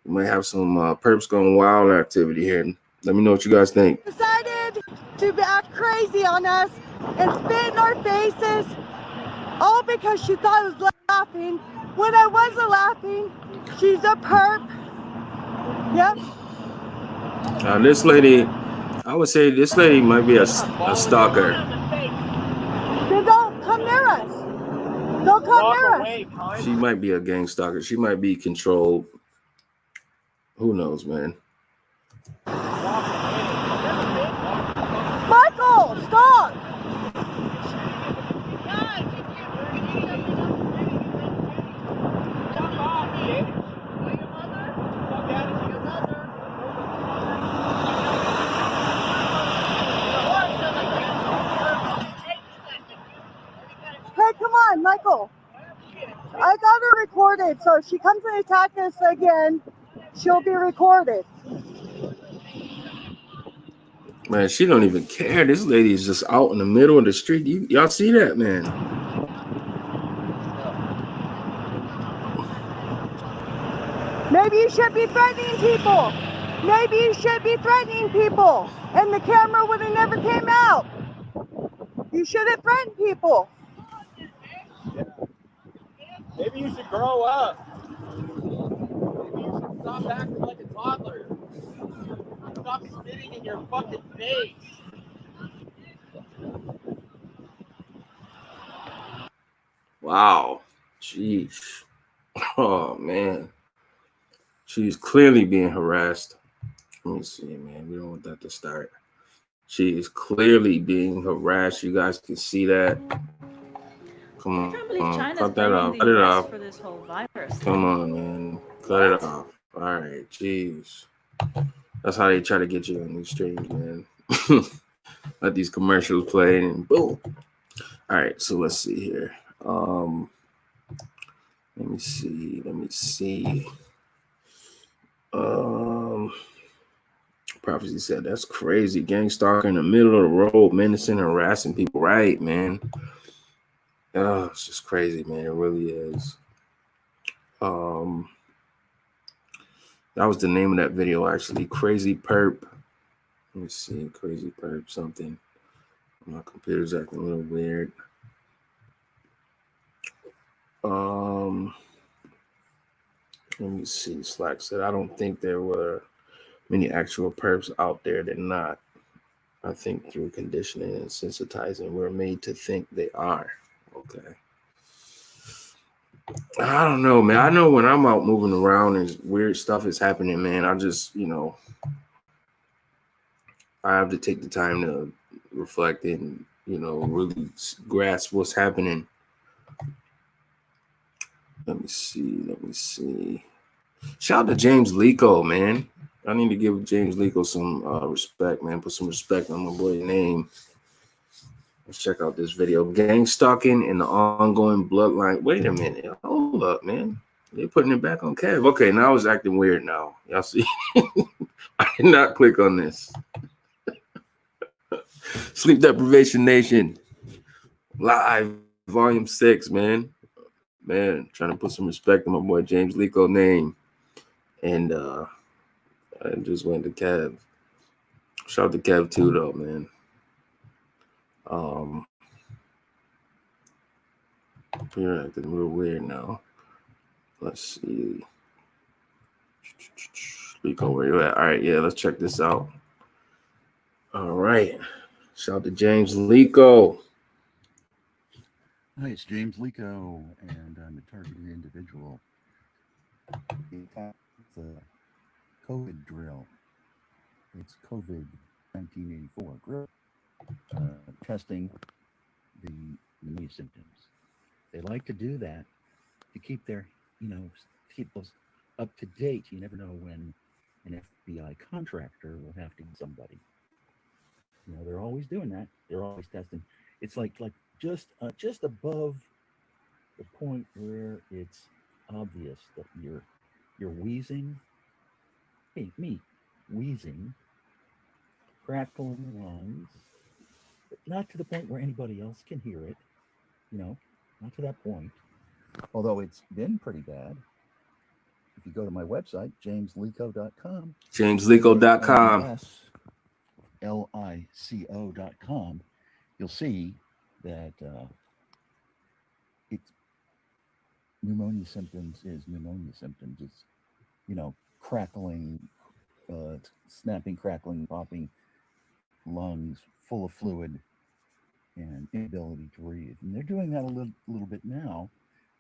We might have some perps going wild activity here. Let me know what you guys think. Decided to act crazy on us and spit in our faces, all because she thought I was laughing when I wasn't laughing. She's a perp. Yep. This lady, I would say this lady might be a stalker. Then don't come near us. Don't come near us. She might be a gang stalker. She might be controlled. Who knows, man? Michael, stop. Hey, come on, Michael. I got her recorded, so if she comes and attacks us again, she'll be recorded. Man, she don't even care. This lady is just out in the middle of the street. Y'all see that, man? Maybe you should be threatening people. Maybe you should be threatening people, and the camera would have never came out. You shouldn't threaten people. Maybe you should grow up. Maybe you should stop acting like a toddler. Stop spitting in your fucking face. Wow. Jeez. Oh, man. She's clearly being harassed. Let me see, man. We don't want that to start. She is clearly being harassed. You guys can see that. Come on. Cut that off. Cut it off. For this whole virus. Come on, man. Cut it off. All right. Jeez. That's how they try to get you on these streams, man. Let these commercials play and boom. All right. So let's see here. Let me see. Prophecy said that's crazy. Gang stalker in the middle of the road, menacing and harassing people. Right, man. Oh, it's just crazy, man. It really is. That was the name of that video, actually. Crazy Perp. Let me see. Crazy Perp something. My computer's acting a little weird. Let me see. Slack said, I don't think there were many actual perps out there. They're not. I think through conditioning and sensitizing, we're made to think they are. Okay. I don't know, man. I know when I'm out moving around and weird stuff is happening, man, I just, I have to take the time to reflect and, really grasp what's happening. Let me see. Shout out to James Lico, man. I need to give James Lico some respect, man. Put some respect on my boy's name. Let's check out this video. Gang stalking and the ongoing bloodline. Wait a minute. Hold up, man. They're putting it back on Kev. Okay, now it's acting weird now. Y'all see? I did not click on this. Sleep Deprivation Nation. Live, volume 6, man. Man, trying to put some respect on my boy James Lico name. And I just went to Kev. Shout out to Kev too, though, man. You're acting a little weird now. Let's see. Lico, where you at? All right, yeah, let's check this out. All right. Shout out to James Lico. Hi, it's James Lico, and I'm a targeted individual. It's a COVID drill. It's COVID 1984 grill, testing the pneumonia symptoms. They like to do that to keep their, keep those up to date. You never know when an FBI contractor will have to get somebody. They're always doing that. They're always testing. It's like just above the point where it's obvious that you're wheezing. Hey, me, wheezing, crackling lungs, but not to the point where anybody else can hear it. Not to that point. Although it's been pretty bad. If you go to my website, jameslico.com. jameslico.com. LICO.com, you'll see that it's pneumonia symptoms is pneumonia symptoms. It's, crackling, snapping, crackling, popping, lungs full of fluid, and inability to breathe. And they're doing that a little bit now.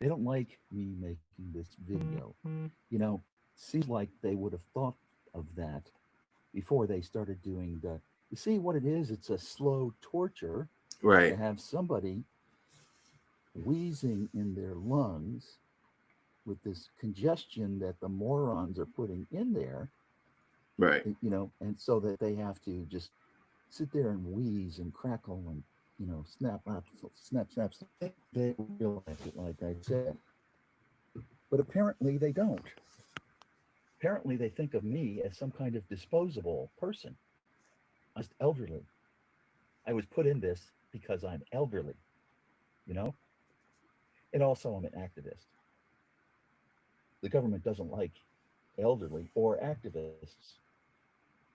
They don't like me making this video. Seems like they would have thought of that before they started doing the, you see what it is? It's a slow torture, right, to have somebody wheezing in their lungs with this congestion that the morons are putting in there, right, and so that they have to just sit there and wheeze and crackle and, snap. They realize it, like I said. But apparently they don't. Apparently they think of me as some kind of disposable person. I'm elderly. I was put in this because I'm elderly, and also I'm an activist. The government doesn't like elderly or activists.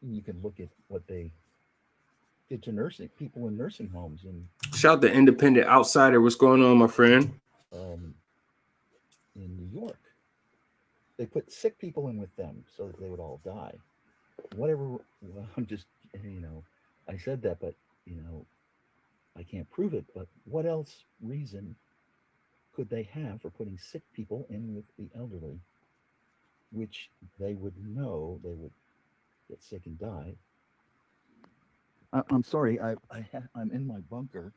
You can look at what they did to people in nursing homes. And shout out to Independent Outsider. What's going on, my friend? In New York, they put sick people in with them so that they would all die. Whatever. Well, I'm just, I said that, but I can't prove it. But what else reason could they have for putting sick people in with the elderly, which they would know they would get sick and die? I'm sorry, I'm in my bunker.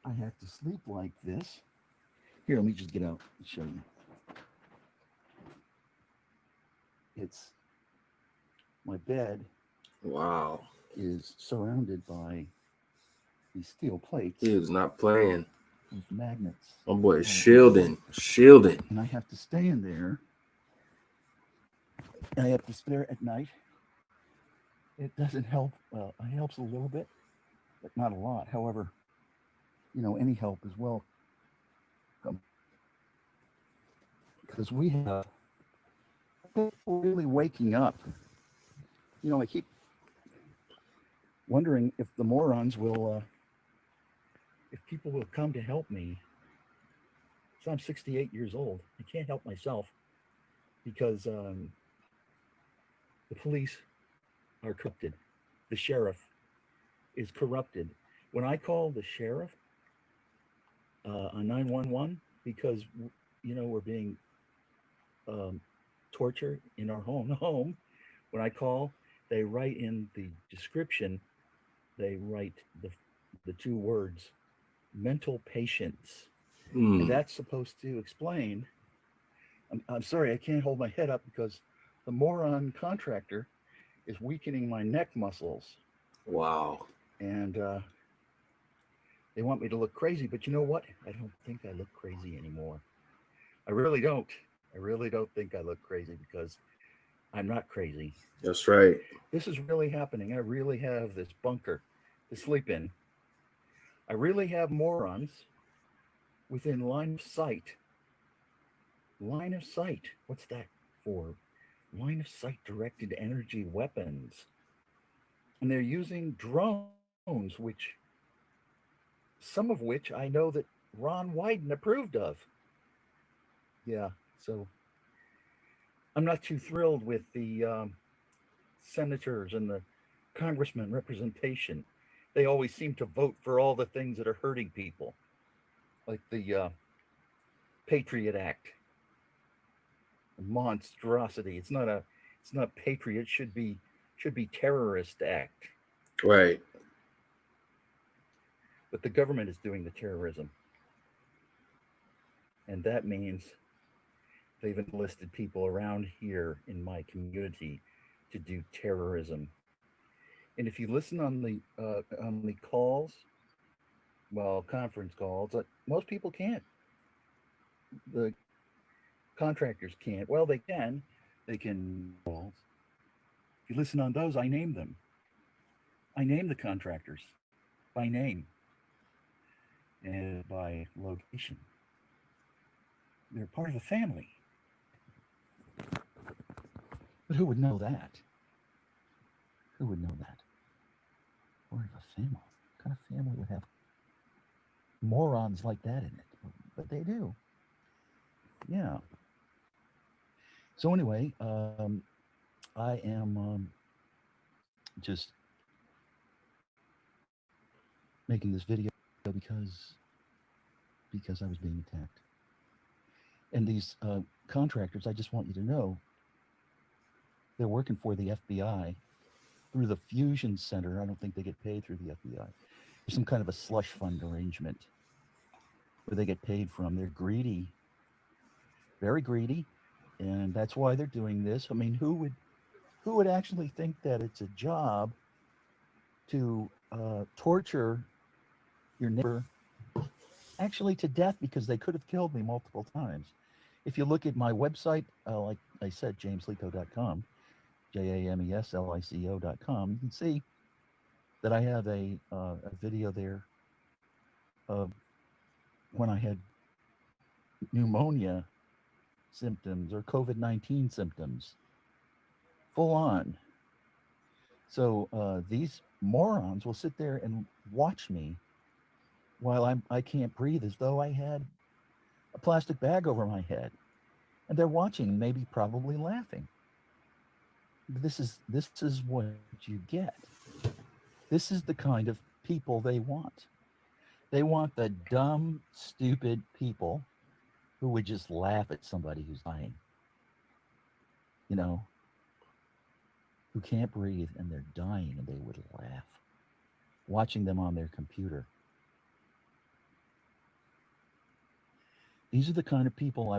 I have to sleep like this. Here, let me just get out and show you. It's my bed. Wow. Is surrounded by these steel plates. He is not playing. those magnets. My boy is shielding. And I have to stay in there. And I have to stay there at night. It doesn't help. Well, it helps a little bit, but not a lot. However, you know, any help is welcome. Because we have people really waking up. You know, I keep wondering if the morons will, if people will come to help me. So I'm 68 years old. I can't help myself because the police are corrupted. The sheriff is corrupted. When I call the sheriff on 911 because, you know, we're being tortured in our home, when I call, they write in the description, they write the two words, mental patients. And that's supposed to explain, I'm sorry, I can't hold my head up because the moron contractor is weakening my neck muscles. Wow. And they want me to look crazy, but you know what? I don't think I look crazy anymore. I really don't. I really don't think I look crazy because I'm not crazy. That's right. This is really happening. I really have this bunker to sleep in. I really have morons within line of sight. Line of sight. What's that for? Line of sight directed energy weapons. And they're using drones, which some of which I know that Ron Wyden approved of. Yeah, so I'm not too thrilled with the senators and the congressman representation. They always seem to vote for all the things that are hurting people, like the Patriot Act. A monstrosity. It's not Patriot. Should be Terrorist Act. Right. But the government is doing the terrorism, and that means they've enlisted people around here in my community to do terrorism. And if you listen on the calls, well, conference calls, most people can't. The contractors can't. Well, they can. They can. If you listen on those, I name them. I name the contractors by name and by location. They're part of a family. But who would know that? Who would know that? Part of a family. What kind of family would have morons like that in it? But they do. Yeah. So anyway, I am just making this video because I was being attacked. And these contractors, I just want you to know, they're working for the FBI through the Fusion Center. I don't think they get paid through the FBI. There's some kind of a slush fund arrangement where they get paid from. They're greedy, very greedy, and that's why they're doing this. I mean, who would actually think that it's a job to torture your neighbor actually to death because they could have killed me multiple times? If you look at my website, like I said, jameslico.com, JAMESLICO.com, you can see that I have a video there of when I had pneumonia symptoms or COVID-19 symptoms, full on. So these morons will sit there and watch me while I can't breathe, as though I had a plastic bag over my head, and they're watching, maybe probably laughing. This is what you get. This is the kind of people they want. They want the dumb, stupid people who would just laugh at somebody who's dying, you know, who can't breathe and they're dying, and they would laugh, watching them on their computer. These are the kind of people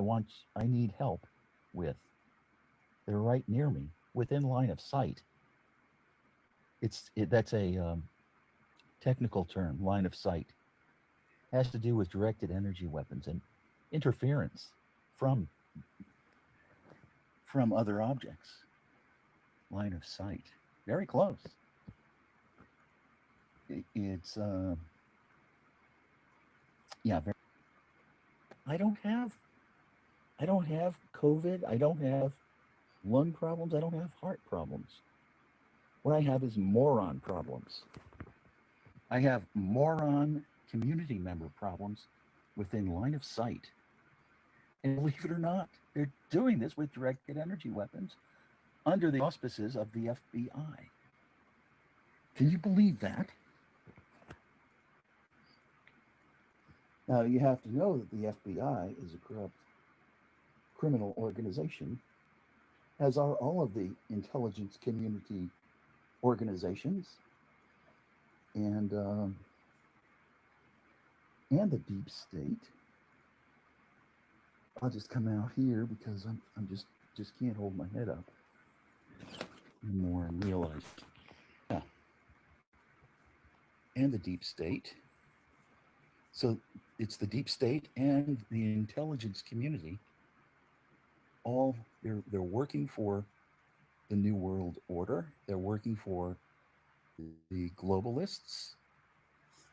I need help with. They're right near me, within line of sight. That's a technical term, line of sight. has to do with directed energy weapons and interference from other objects. Line of sight, very close. It's yeah. I don't have COVID. I don't have lung problems. I don't have heart problems. What I have is moron problems. I have moron community member problems within line of sight. And believe it or not, they're doing this with directed energy weapons under the auspices of the FBI. Can you believe that? Now, you have to know that the FBI is a corrupt criminal organization, as are all of the intelligence community organizations and the deep state. I'll just come out here because I'm just can't hold my head up anymore and realize. Yeah. And the deep state. So it's the deep state and the intelligence community. All they're working for the New World Order. They're working for the globalists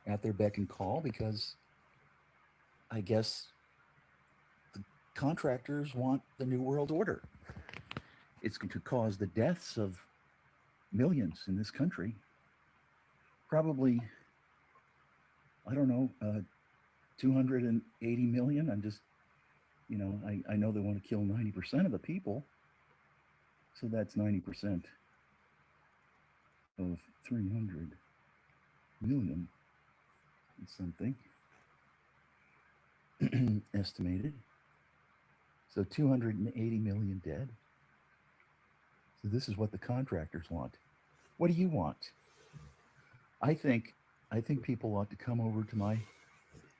at their beck and call because I guess the contractors want the New World Order. It's going to cause the deaths of millions in this country. Probably, I don't know, 280 million. I'm just, I know they want to kill 90% of the people. So that's 90% of 300 million and something estimated. So 280 million dead. So this is what the contractors want. What do you want? I think people ought to come over to my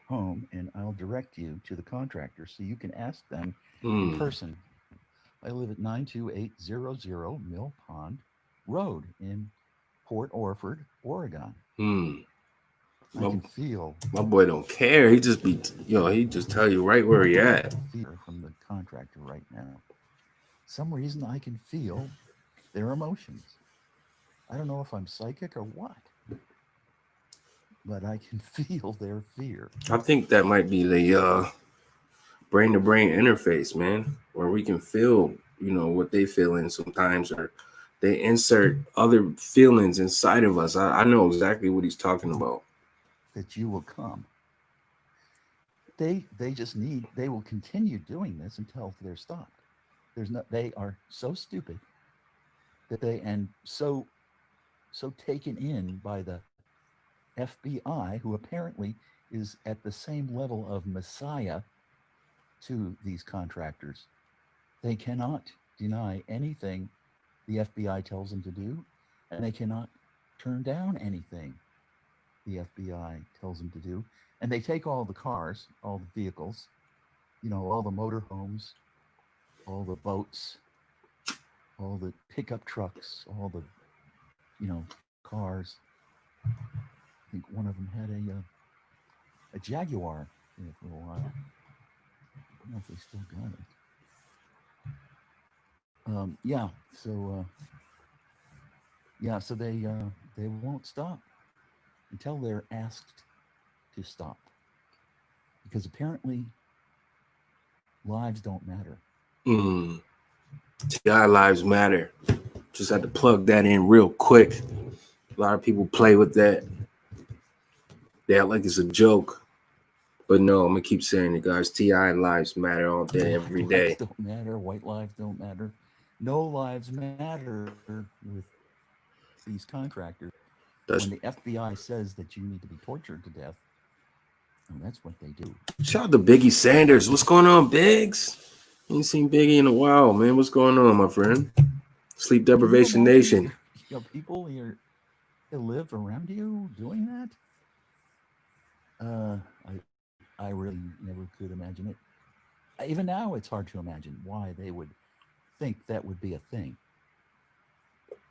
home and I'll direct you to the contractors so you can ask them in person. I live at 92800 Mill Pond Road in Port Orford, Oregon. I can feel my boy don't care. He just be, he just tell you right where he at. Fear from the contractor right now. Some reason I can feel their emotions. I don't know if I'm psychic or what, but I can feel their fear. I think that might be the brain-to-brain interface, man, where we can feel, what they feeling sometimes, or they insert other feelings inside of us. I know exactly what he's talking about. That you will come. They will continue doing this until they're stopped. They are so stupid that and so taken in by the FBI, who apparently is at the same level of messiah to these contractors. They cannot deny anything the FBI tells them to do, and they cannot turn down anything the FBI tells them to do. And they take all the cars, all the vehicles, all the motorhomes, all the boats, all the pickup trucks, all the, cars. I think one of them had a Jaguar there for a while. I don't know if they still got it. So they won't stop until they're asked to stop, because apparently lives don't matter. TI lives matter. Just had to plug that in real quick. A lot of people play with that. They act like it's a joke. But no, I'm gonna keep saying it, guys. TI lives matter all day, every day. Lives don't matter. White lives don't matter. No lives matter with these contractors. When the FBI says that you need to be tortured to death, that's what they do. Shout out to Biggie Sanders. What's going on, Biggs? Ain't seen Biggie in a while, man. What's going on, my friend? Sleep Deprivation Nation. People here that live around you doing that? I really never could imagine it. Even now, it's hard to imagine why they would think that would be a thing.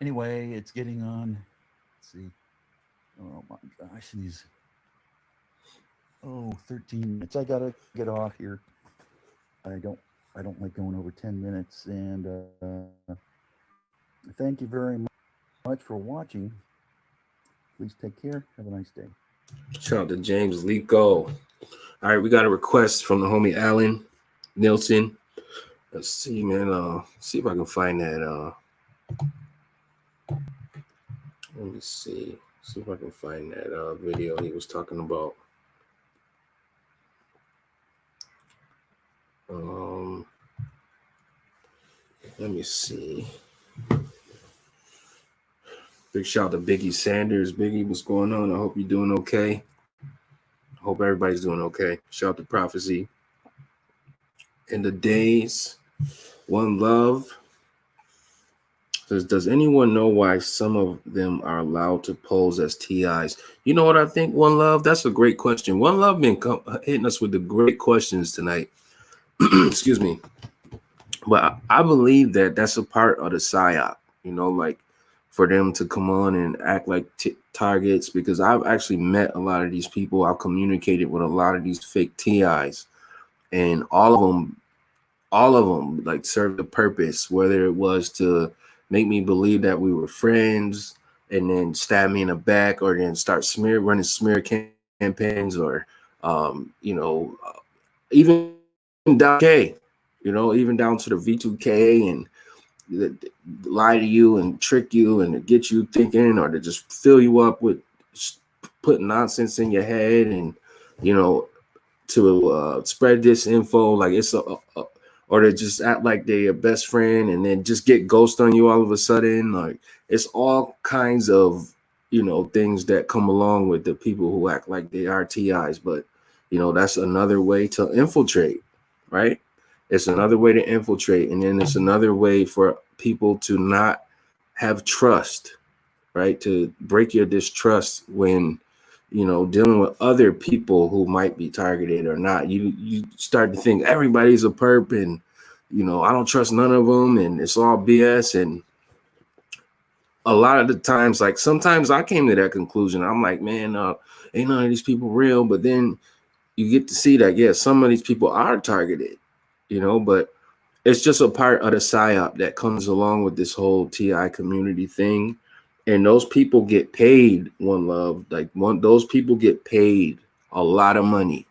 Anyway, it's getting on. Let's see. Oh my gosh, these. 13 minutes. I gotta get off here. I don't like going over 10 minutes. And thank you very much for watching. Please take care. Have a nice day. Shout out to James Lico. All right, we got a request from the homie Alan Nilsson. Let's see, man. See if I can find that. Let me see. See if I can find that video he was talking about. Let me see. Big shout out to Biggie Sanders. Biggie, what's going on? I hope you're doing okay. I hope everybody's doing okay. Shout out to Prophecy. In the days, One Love says, does anyone know why some of them are allowed to pose as TIs? You know what I think, One Love? That's a great question. One Love been hitting us with the great questions tonight. Excuse me. But I believe that that's a part of the PSYOP, you know, like for them to come on and act like targets, because I've actually met a lot of these people. I've communicated with a lot of these fake TIs, and all of them like served a purpose, whether it was to make me believe that we were friends and then stab me in the back, or then start running smear campaigns, or, you know, even down K, you know, even down to the V2K, and lie to you and trick you and to get you thinking, or to just fill you up with putting nonsense in your head, and, you know, to spread this info like it's or to just act like they're your best friend and then just get ghost on you all of a sudden. Like, it's all kinds of, you know, things that come along with the people who act like they are TIs. But, you know, that's another way to infiltrate, right? It's another way to infiltrate. And then it's another way for people to not have trust, right? To break your distrust when, you know, dealing with other people who might be targeted or not. You start to think everybody's a perp, and, you know, I don't trust none of them, and it's all BS. And a lot of the times, like, sometimes I came to that conclusion. I'm like, man, ain't none of these people real. But then you get to see that, yeah, some of these people are targeted, you know, but it's just a part of the PSYOP that comes along with this whole TI community thing. And those people get paid, One Love, like those people get paid a lot of money,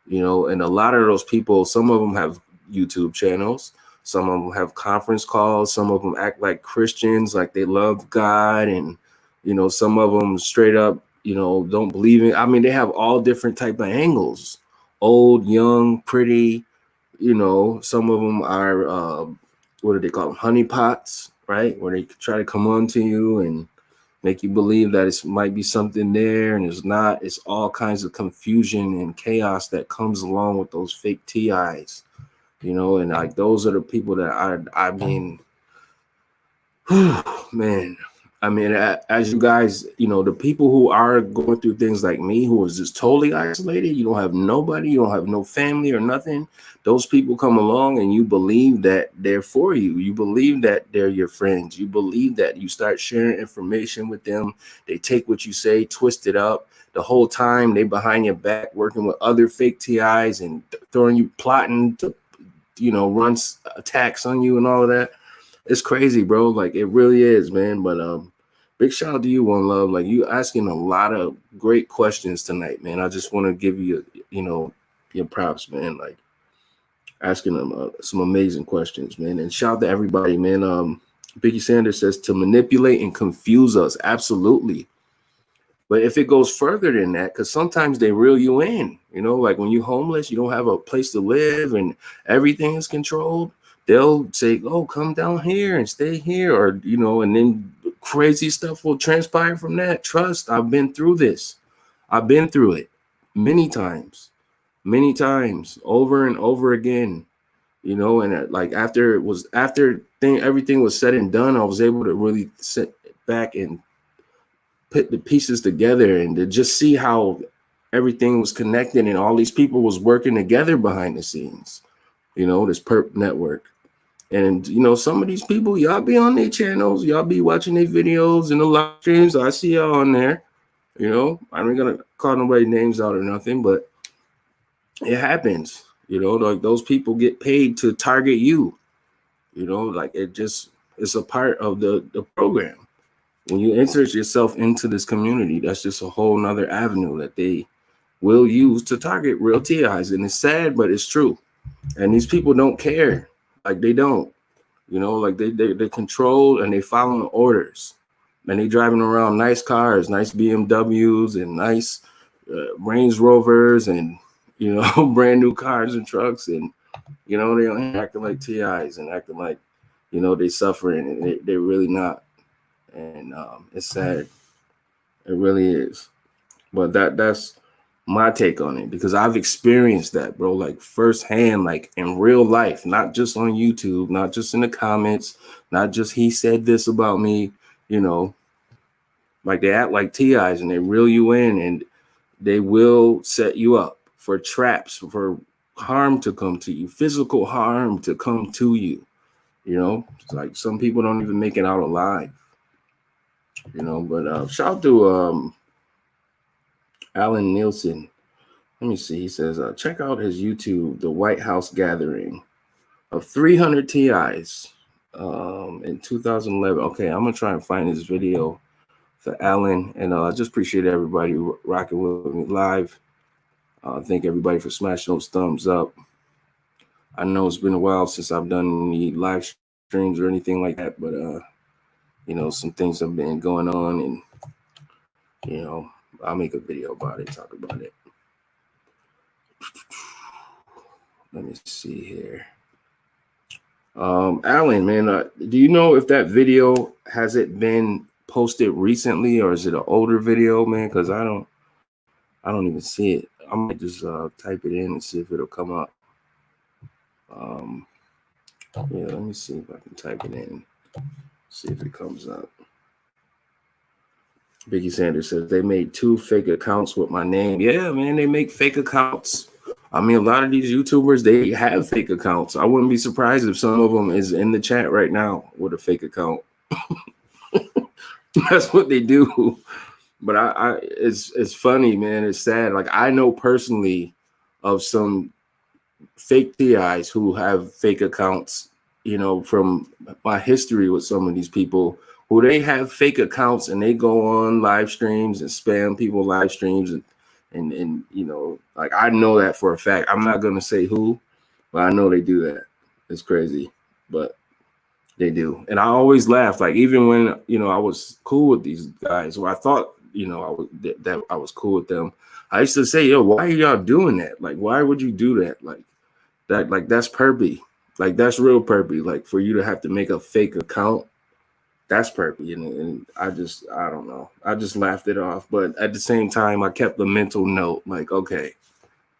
you know, and a lot of those people, some of them have YouTube channels, some of them have conference calls, some of them act like Christians, like they love God, and, you know, some of them straight up, you know, don't believe in. I mean, they have all different type of angles, old, young, pretty, you know. Some of them are, what do they call them? Honeypots, right? Where they try to come on to you and make you believe that it might be something there, and it's not. It's all kinds of confusion and chaos that comes along with those fake TIs, you know. And like, those are the people that I mean, man, I mean, as you guys, you know, the people who are going through things like me, who is just totally isolated, you don't have nobody, you don't have no family or nothing. Those people come along and you believe that they're for you. You believe that they're your friends. You believe that. You start sharing information with them. They take what you say, twist it up. The whole time they behind your back working with other fake TIs and throwing you, plotting to, you know, run attacks on you and all of that. It's crazy, bro. Like, it really is, man. But big shout out to you, One Love. Like, you asking a lot of great questions tonight, man. I just want to give you, you know, your props, man. Like, asking them some amazing questions, man. And shout out to everybody, man. Biggie Sanders says, to manipulate and confuse us. Absolutely. But if it goes further than that, because sometimes they reel you in, you know, like when you're homeless, you don't have a place to live and everything is controlled. They'll say, oh, come down here and stay here, or, you know, and then crazy stuff will transpire from that. Trust, I've been through this. I've been through it many times, over and over again, you know. And like, after everything was said and done, I was able to really sit back and put the pieces together and to just see how everything was connected and all these people was working together behind the scenes, you know, this perp network. And, you know, some of these people, y'all be on their channels, y'all be watching their videos and the live streams. I see y'all on there, you know. I'm not gonna call nobody names out or nothing, but It happens, you know, like those people get paid to target you, you know, like it's a part of the program. When you insert yourself into this community, that's just a whole nother avenue that they will use to target real TIs. And it's sad, but it's true. And these people don't care. Like they don't, you know, like they control and they following orders. And they driving around nice cars, nice BMWs and nice Range Rovers and, you know, brand new cars and trucks. And, you know, they acting like TIs and acting like, you know, they suffering and they're really not. And it's sad. It really is. But that's my take on it because I've experienced that, bro, like firsthand, like in real life, not just on YouTube, not just in the comments, not just he said this about me, you know, like they act like TIs and they reel you in and they will set you up for traps, for harm to come to you, physical harm to come to you, you know, it's like some people don't even make it out alive, you know, but shout out to Alan Nielsen. Let me see. He says, check out his YouTube, The White House Gathering of 300 TIs in 2011. Okay, I'm going to try and find this video for Alan. And I just appreciate everybody rocking with me live. Thank everybody for smashing those thumbs up. I know it's been a while since I've done any live streams or anything like that, but, you know, some things have been going on and, you know, I'll make a video about it, talk about it. Let me see here. Alan, man, do you know if that video has it been posted recently or is it an older video, man? Because I don't even see it. I might just type it in and see if it'll come up. Yeah, let me see if I can type it in, see if it comes up. Biggie Sanders says they made 2 fake accounts with my name. Yeah, man, they make fake accounts. I mean, a lot of these YouTubers, they have fake accounts. I wouldn't be surprised if some of them is in the chat right now with a fake account. That's what they do. But it's funny, man. It's sad. Like I know personally of some fake TIs who have fake accounts, you know, from my history with some of these people who they have fake accounts and they go on live streams and spam people live streams and you know, like I know that for a fact. I'm not gonna say who, but I know they do that. It's crazy, but they do. And I always laugh, like even when, you know, I was cool with these guys, or I thought, you know, I was that I was cool with them. I used to say, yo, why are y'all doing that? Like, why would you do that? Like that's perpy. Like that's real perpy. Like for you to have to make a fake account, that's perpy. And I don't know. I just laughed it off. But at the same time, I kept the mental note, like, okay,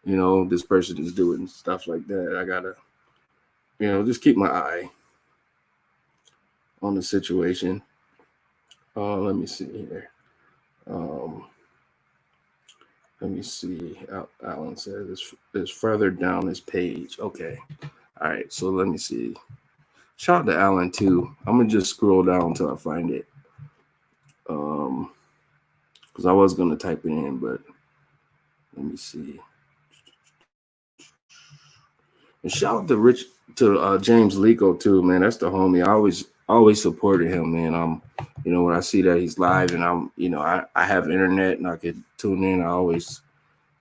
you know, this person is doing stuff like that. I gotta, you know, just keep my eye on the situation. Let me see here. Let me see. Alan says it's further down this page. Okay. All right. So let me see. Shout out to Alan too. I'm gonna just scroll down until I find it. Because I was gonna type it in, but let me see. And shout out to James Lico too, man. That's the homie. I always supported him, man. You know, when I see that he's live and I'm, you know, I have internet and I could tune in. I always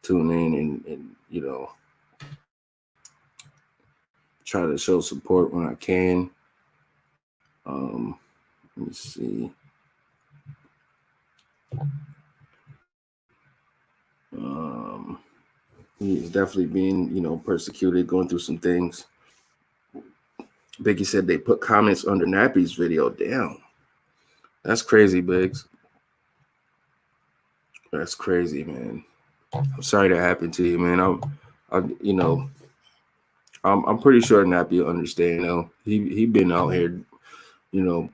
tune in and you know, try to show support when I can. Let me see. He's definitely being, you know, persecuted, going through some things. Biggie said they put comments under Nappy's video. Damn. That's crazy, Biggs. That's crazy, man. I'm sorry that happened to you, man. You know, I'm pretty sure Nappy will understand. You know, he been out here, you know,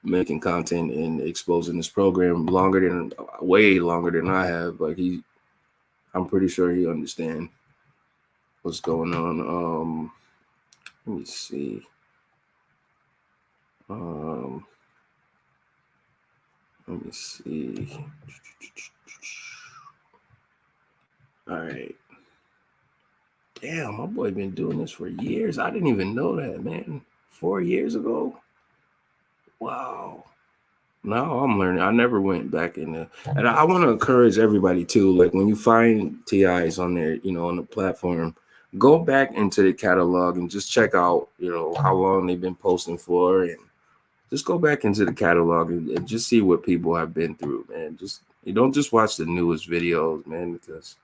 making content and exposing this program way longer than I have. Like I'm pretty sure he understand what's going on. Let me see. Let me see. All right. damn, my boy been doing this for years. I didn't even know that, man. 4 years ago. Wow. Now I'm learning. I never went back in there. And I want to encourage everybody too. Like when you find TIs on there, you know, on the platform, go back into the catalog and just check out, you know, how long they've been posting for, and just go back into the catalog and just see what people have been through, man. Just you don't just watch the newest videos, man, because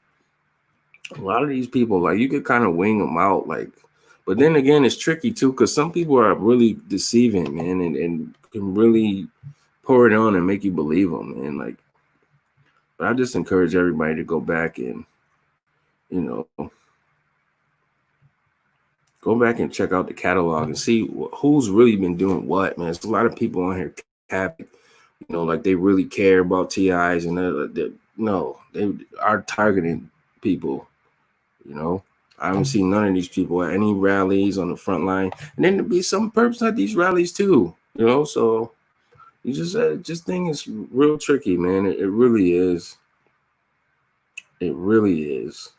a lot of these people, like, you could kind of wing them out, like, but then again, it's tricky too, because some people are really deceiving, man, and can really pour it on and make you believe them, man. Like, but I just encourage everybody to go back and, you know, go back and check out the catalog and see who's really been doing what, man. There's a lot of people on here have, you know, like they really care about TIs, and they are targeting people, you know. I haven't seen none of these people at any rallies on the front line, and then there'd be some perps at these rallies too, you know. So you just think it's real tricky, man. It really is. It really is.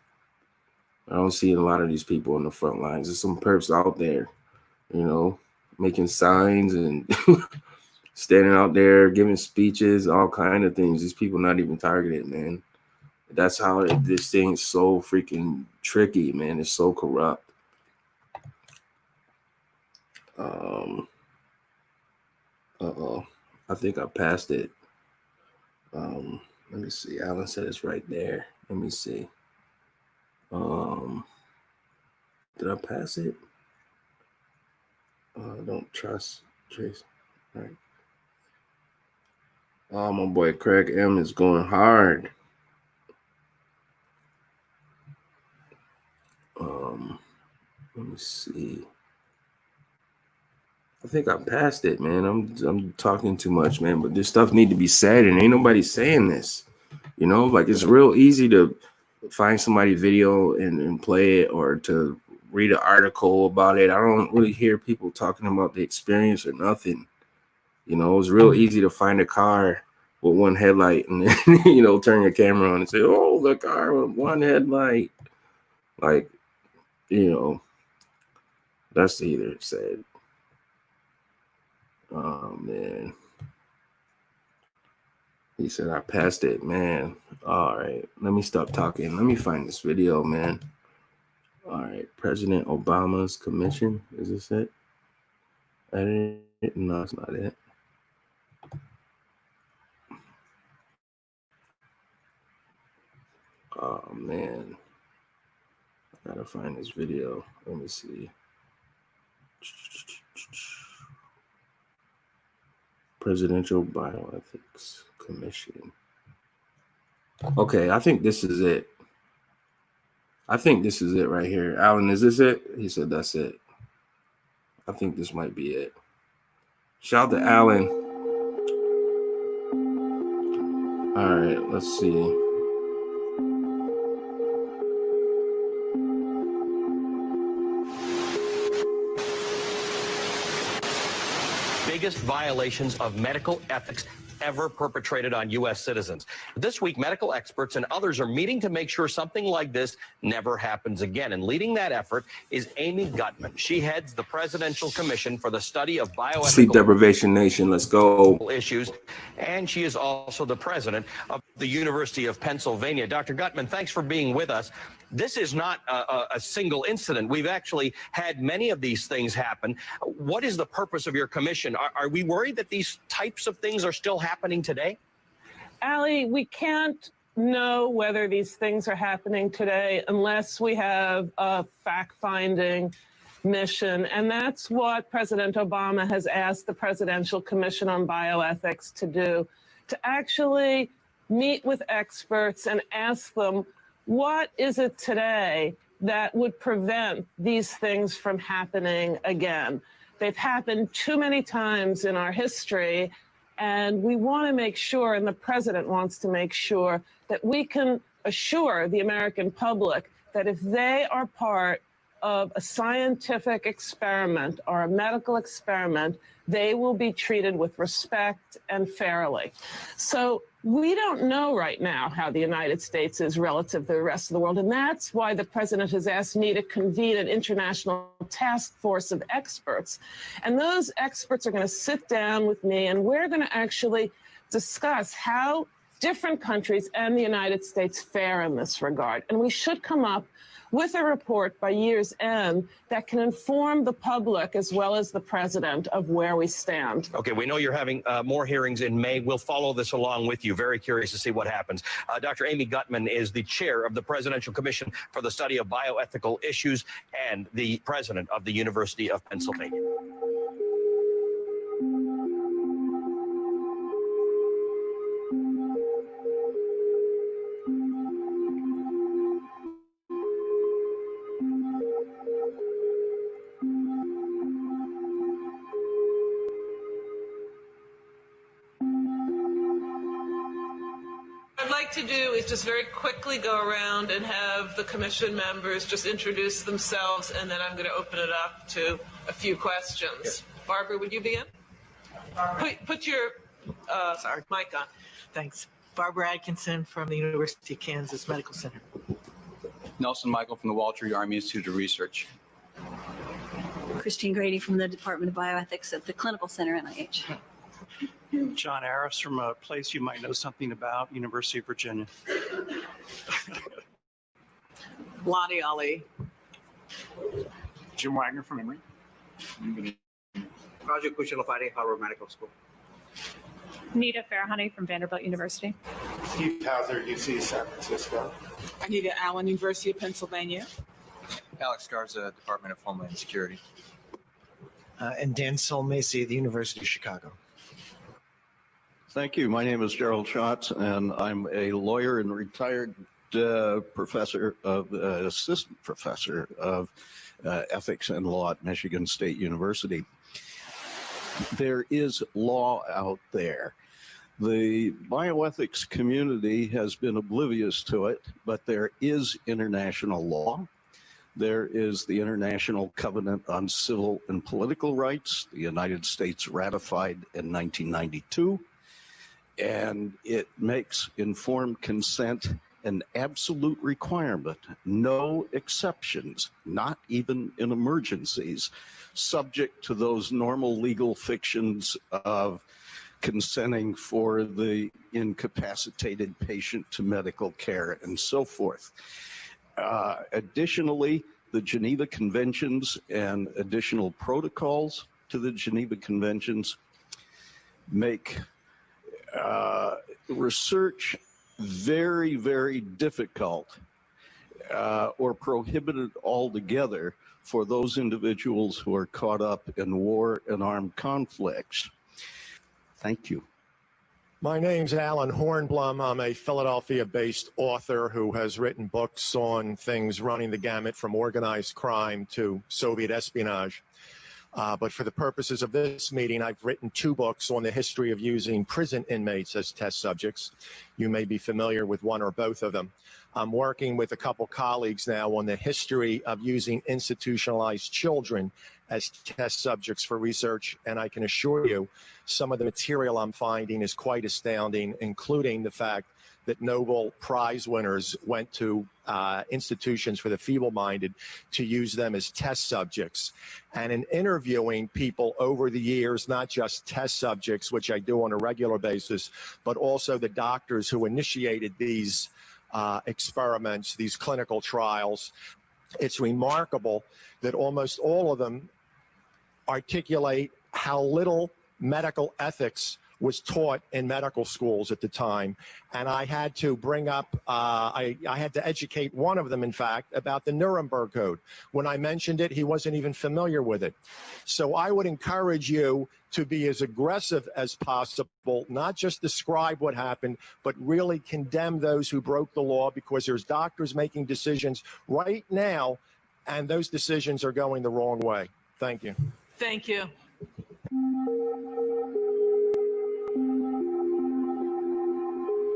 I don't see a lot of these people on the front lines. There's some perps out there, you know, making signs and standing out there giving speeches, all kind of things. These people not even targeted, man. That's how this thing's so freaking tricky, man. It's so corrupt. I think I passed it. Let me see. Alan said it's right there. Let me see. Did I pass it? Don't trust Trace. All right. Oh, my boy Craig M is going hard. Let me see. I think I passed it, man. I'm talking too much, man. But this stuff need to be said, and ain't nobody saying this. You know, like, it's real easy to find somebody's video and play it, or to read an article about it. I don't really hear people talking about the experience or nothing. You know, it's real easy to find a car with one headlight and then, you know, turn your camera on and say, oh, the car with one headlight. Like, you know, that's either said. Oh, man. He said I passed it, man. All right, let me stop talking. Let me find this video, man. All right, President Obama's commission. Is this it? No, it's not it. Oh, man. I gotta find this video. Let me see. Presidential Bioethics Commission. Okay, I think this is it. I think this is it right here. Alan, is this it? He said that's it. I think this might be it. Shout out to Alan. All right, let's see. Biggest violations of medical ethics ever perpetrated on U.S. citizens. This week, medical experts and others are meeting to make sure something like this never happens again. And leading that effort is Amy Gutmann. She heads the Presidential Commission for the Study of Bioethical Sleep Deprivation Nation. Let's go. Issues. And she is also the president of the University of Pennsylvania. Dr. Gutmann, thanks for being with us. This is not a single incident. We've actually had many of these things happen. What is the purpose of your commission? Are we worried that these types of things are still happening today? Ali, we can't know whether these things are happening today unless we have a fact-finding mission. And that's what President Obama has asked the Presidential Commission on Bioethics to do, to actually meet with experts and ask them, what is it today that would prevent these things from happening again? They've happened too many times in our history, and we want to make sure, and the president wants to make sure, that we can assure the American public that if they are part of a scientific experiment or a medical experiment, they will be treated with respect and fairly. So We don't know right now how the United States is relative to the rest of the world, and that's why the president has asked me to convene an international task force of experts. And those experts are going to sit down with me, and we're going to actually discuss how different countries and the United States fare in this regard. And we should come up with a report by year's end that can inform the public as well as the president of where we stand. Okay, we know you're having more hearings in May. We'll follow this along with you. Very curious to see what happens. Dr. Amy Gutmann is the chair of the Presidential Commission for the Study of Bioethical Issues and the president of the University of Pennsylvania. What I'd like to do is just very quickly go around and have the commission members just introduce themselves, and then I'm going to open it up to a few questions. Barbara, would you begin? Put your mic on. Thanks. Barbara Atkinson from the University of Kansas Medical Center. Nelson Michael from the Walter Reed Army Institute of Research. Christine Grady from the Department of Bioethics at the Clinical Center, NIH. John Aris from a place you might know something about, University of Virginia. Lonnie Ali. Jim Wagner from Emory. Raju Kuchalapati, Harvard Medical School. Nita Farahani from Vanderbilt University. Steve Hauser, UC San Francisco. Anita Allen, University of Pennsylvania. Alex Garza, Department of Homeland Security. And Dan Sol-Macy, the University of Chicago. Thank you. My name is Gerald Schatz, and I'm a lawyer and retired assistant professor of ethics and law at Michigan State University. There is law out there. The bioethics community has been oblivious to it, but there is international law. There is the International Covenant on Civil and Political Rights, the United States ratified in 1992. And it makes informed consent an absolute requirement, no exceptions, not even in emergencies, subject to those normal legal fictions of consenting for the incapacitated patient to medical care and so forth. Additionally, the Geneva Conventions and additional protocols to the Geneva Conventions make research very, very difficult or prohibited altogether for those individuals who are caught up in war and armed conflicts. Thank you. My name's Alan Hornblum. I'm a Philadelphia-based author who has written books on things running the gamut from organized crime to Soviet espionage. But for the purposes of this meeting, I've written 2 books on the history of using prison inmates as test subjects. You may be familiar with one or both of them. I'm working with a couple colleagues now on the history of using institutionalized children as test subjects for research, and I can assure you some of the material I'm finding is quite astounding, including the fact that Nobel Prize winners went to institutions for the feeble-minded to use them as test subjects. And in interviewing people over the years, not just test subjects, which I do on a regular basis, but also the doctors who initiated these experiments, these clinical trials, it's remarkable that almost all of them articulate how little medical ethics was taught in medical schools at the time. And I had to bring up, I had to educate one of them, in fact, about the Nuremberg Code. When I mentioned it, he wasn't even familiar with it. So I would encourage you to be as aggressive as possible, not just describe what happened, but really condemn those who broke the law, because there's doctors making decisions right now, and those decisions are going the wrong way. Thank you. Thank you.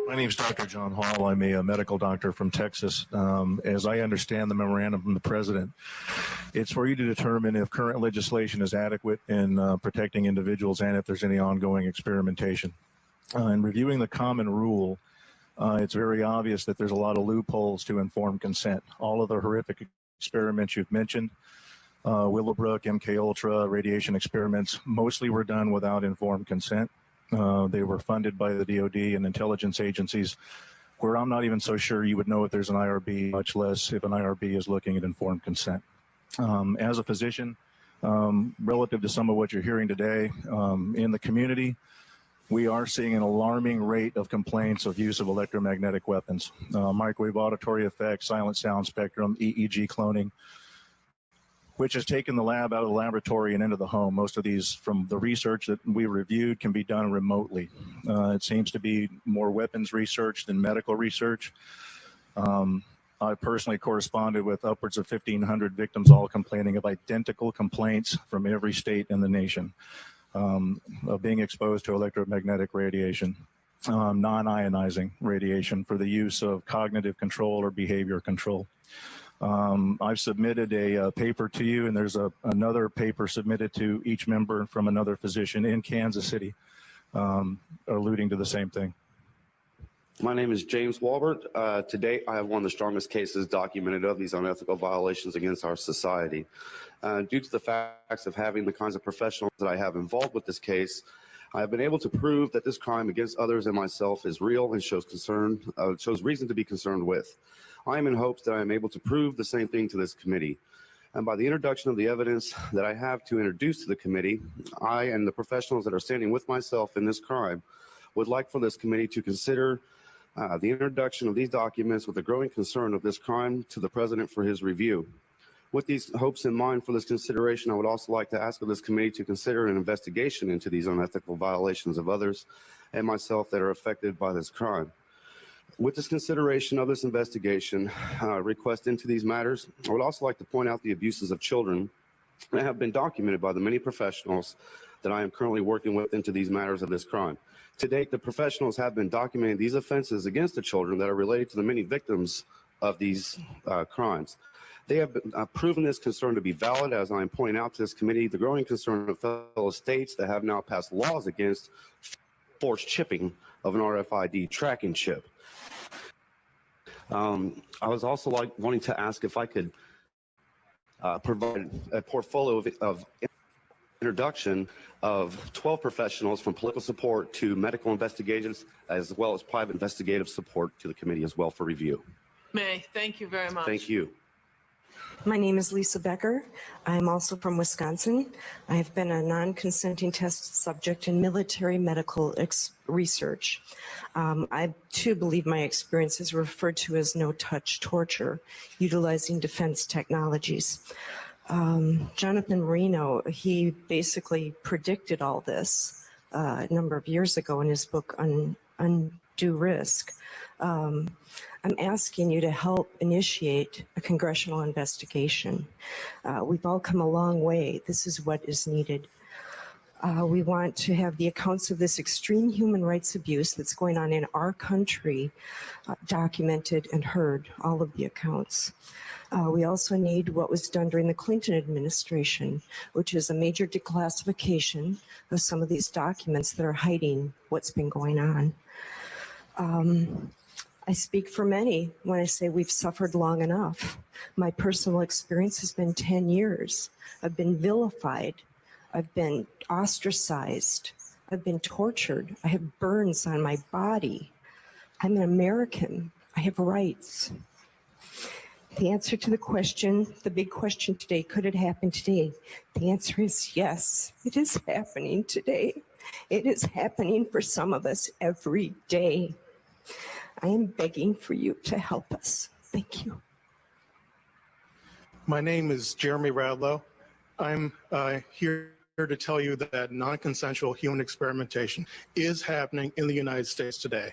My name is Dr. John Hall. I'm a medical doctor from Texas. As I understand the memorandum from the president, it's for you to determine if current legislation is adequate in protecting individuals and if there's any ongoing experimentation. In reviewing the common rule, it's very obvious that there's a lot of loopholes to informed consent. All of the horrific experiments you've mentioned, Willowbrook, MK Ultra, radiation experiments, mostly were done without informed consent. They were funded by the DoD and intelligence agencies, where I'm not even so sure you would know if there's an IRB, much less if an IRB is looking at informed consent. As a physician, relative to some of what you're hearing today in the community, we are seeing an alarming rate of complaints of use of electromagnetic weapons, microwave auditory effects, silent sound spectrum, EEG cloning, which has taken the lab out of the laboratory and into the home. Most of these, from the research that we reviewed, can be done remotely. It seems to be more weapons research than medical research. I personally corresponded with upwards of 1,500 victims, all complaining of identical complaints from every state in the nation of being exposed to electromagnetic radiation, non-ionizing radiation for the use of cognitive control or behavior control. I've submitted a paper to you, and there's another paper submitted to each member from another physician in Kansas City, alluding to the same thing. My name is James Walbert. To date, I have one of the strongest cases documented of these unethical violations against our society. Due to the facts of having the kinds of professionals that I have involved with this case, I have been able to prove that this crime against others and myself is real and shows reason to be concerned with. I am in hopes that I am able to prove the same thing to this committee. And by the introduction of the evidence that I have to introduce to the committee, I and the professionals that are standing with myself in this crime would like for this committee to consider the introduction of these documents with a growing concern of this crime to the President for his review. With these hopes in mind for this consideration, I would also like to ask of this committee to consider an investigation into these unethical violations of others and myself that are affected by this crime. With this consideration of this investigation request into these matters, I would also like to point out the abuses of children that have been documented by the many professionals that I am currently working with into these matters of this crime. To date, the professionals have been documenting these offenses against the children that are related to the many victims of these crimes. They have proven this concern to be valid, as I am pointing out to this committee, the growing concern of fellow states that have now passed laws against forced chipping of an RFID tracking chip. I was also wanting to ask if I could provide a portfolio of introduction of 12 professionals from political support to medical investigations, as well as private investigative support to the committee as well for review. May, thank you very much. Thank you. My name is Lisa Becker. I'm also from Wisconsin. I have been a non-consenting test subject in military medical research. I too believe my experience is referred to as no-touch torture, utilizing defense technologies. Jonathan Marino, he basically predicted all this a number of years ago in his book Undue Risk. I'm asking you to help initiate a congressional investigation. We've all come a long way. This is what is needed. We want to have the accounts of this extreme human rights abuse that's going on in our country documented and heard, all of the accounts. We also need what was done during the Clinton administration, which is a major declassification of some of these documents that are hiding what's been going on. I speak for many when I say we've suffered long enough. My personal experience has been 10 years. I've been vilified. I've been ostracized. I've been tortured. I have burns on my body. I'm an American. I have rights. The answer to the question, the big question today, could it happen today? The answer is yes, it is happening today. It is happening for some of us every day. I am begging for you to help us. Thank you. My name is Jeremy Radlow. I'm here to tell you that non-consensual human experimentation is happening in the United States today.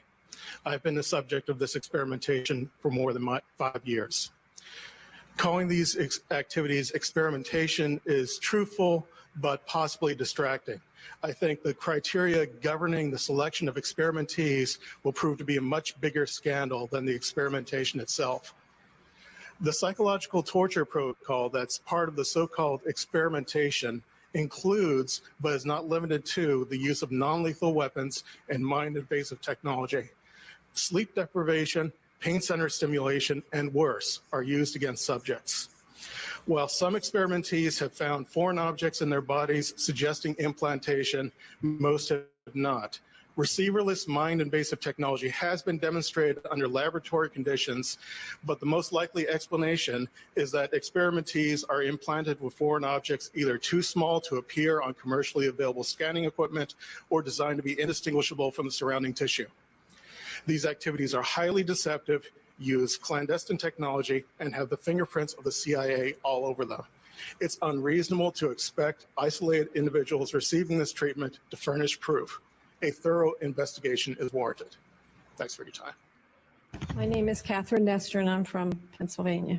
I've been the subject of this experimentation for more than 5 years. Calling these activities experimentation is truthful, but possibly distracting. I think the criteria governing the selection of experimentees will prove to be a much bigger scandal than the experimentation itself. The psychological torture protocol that's part of the so-called experimentation includes, but is not limited to, the use of non-lethal weapons and mind-invasive technology. Sleep deprivation, pain center stimulation, and worse are used against subjects. While some experimentees have found foreign objects in their bodies suggesting implantation, most have not. Receiverless mind-invasive technology has been demonstrated under laboratory conditions, but the most likely explanation is that experimentees are implanted with foreign objects either too small to appear on commercially available scanning equipment or designed to be indistinguishable from the surrounding tissue. These activities are highly deceptive, use clandestine technology, and have the fingerprints of the CIA all over them. It's unreasonable to expect isolated individuals receiving this treatment to furnish proof. A thorough investigation is warranted. Thanks for your time. My name is Catherine Nestor, and I'm from Pennsylvania.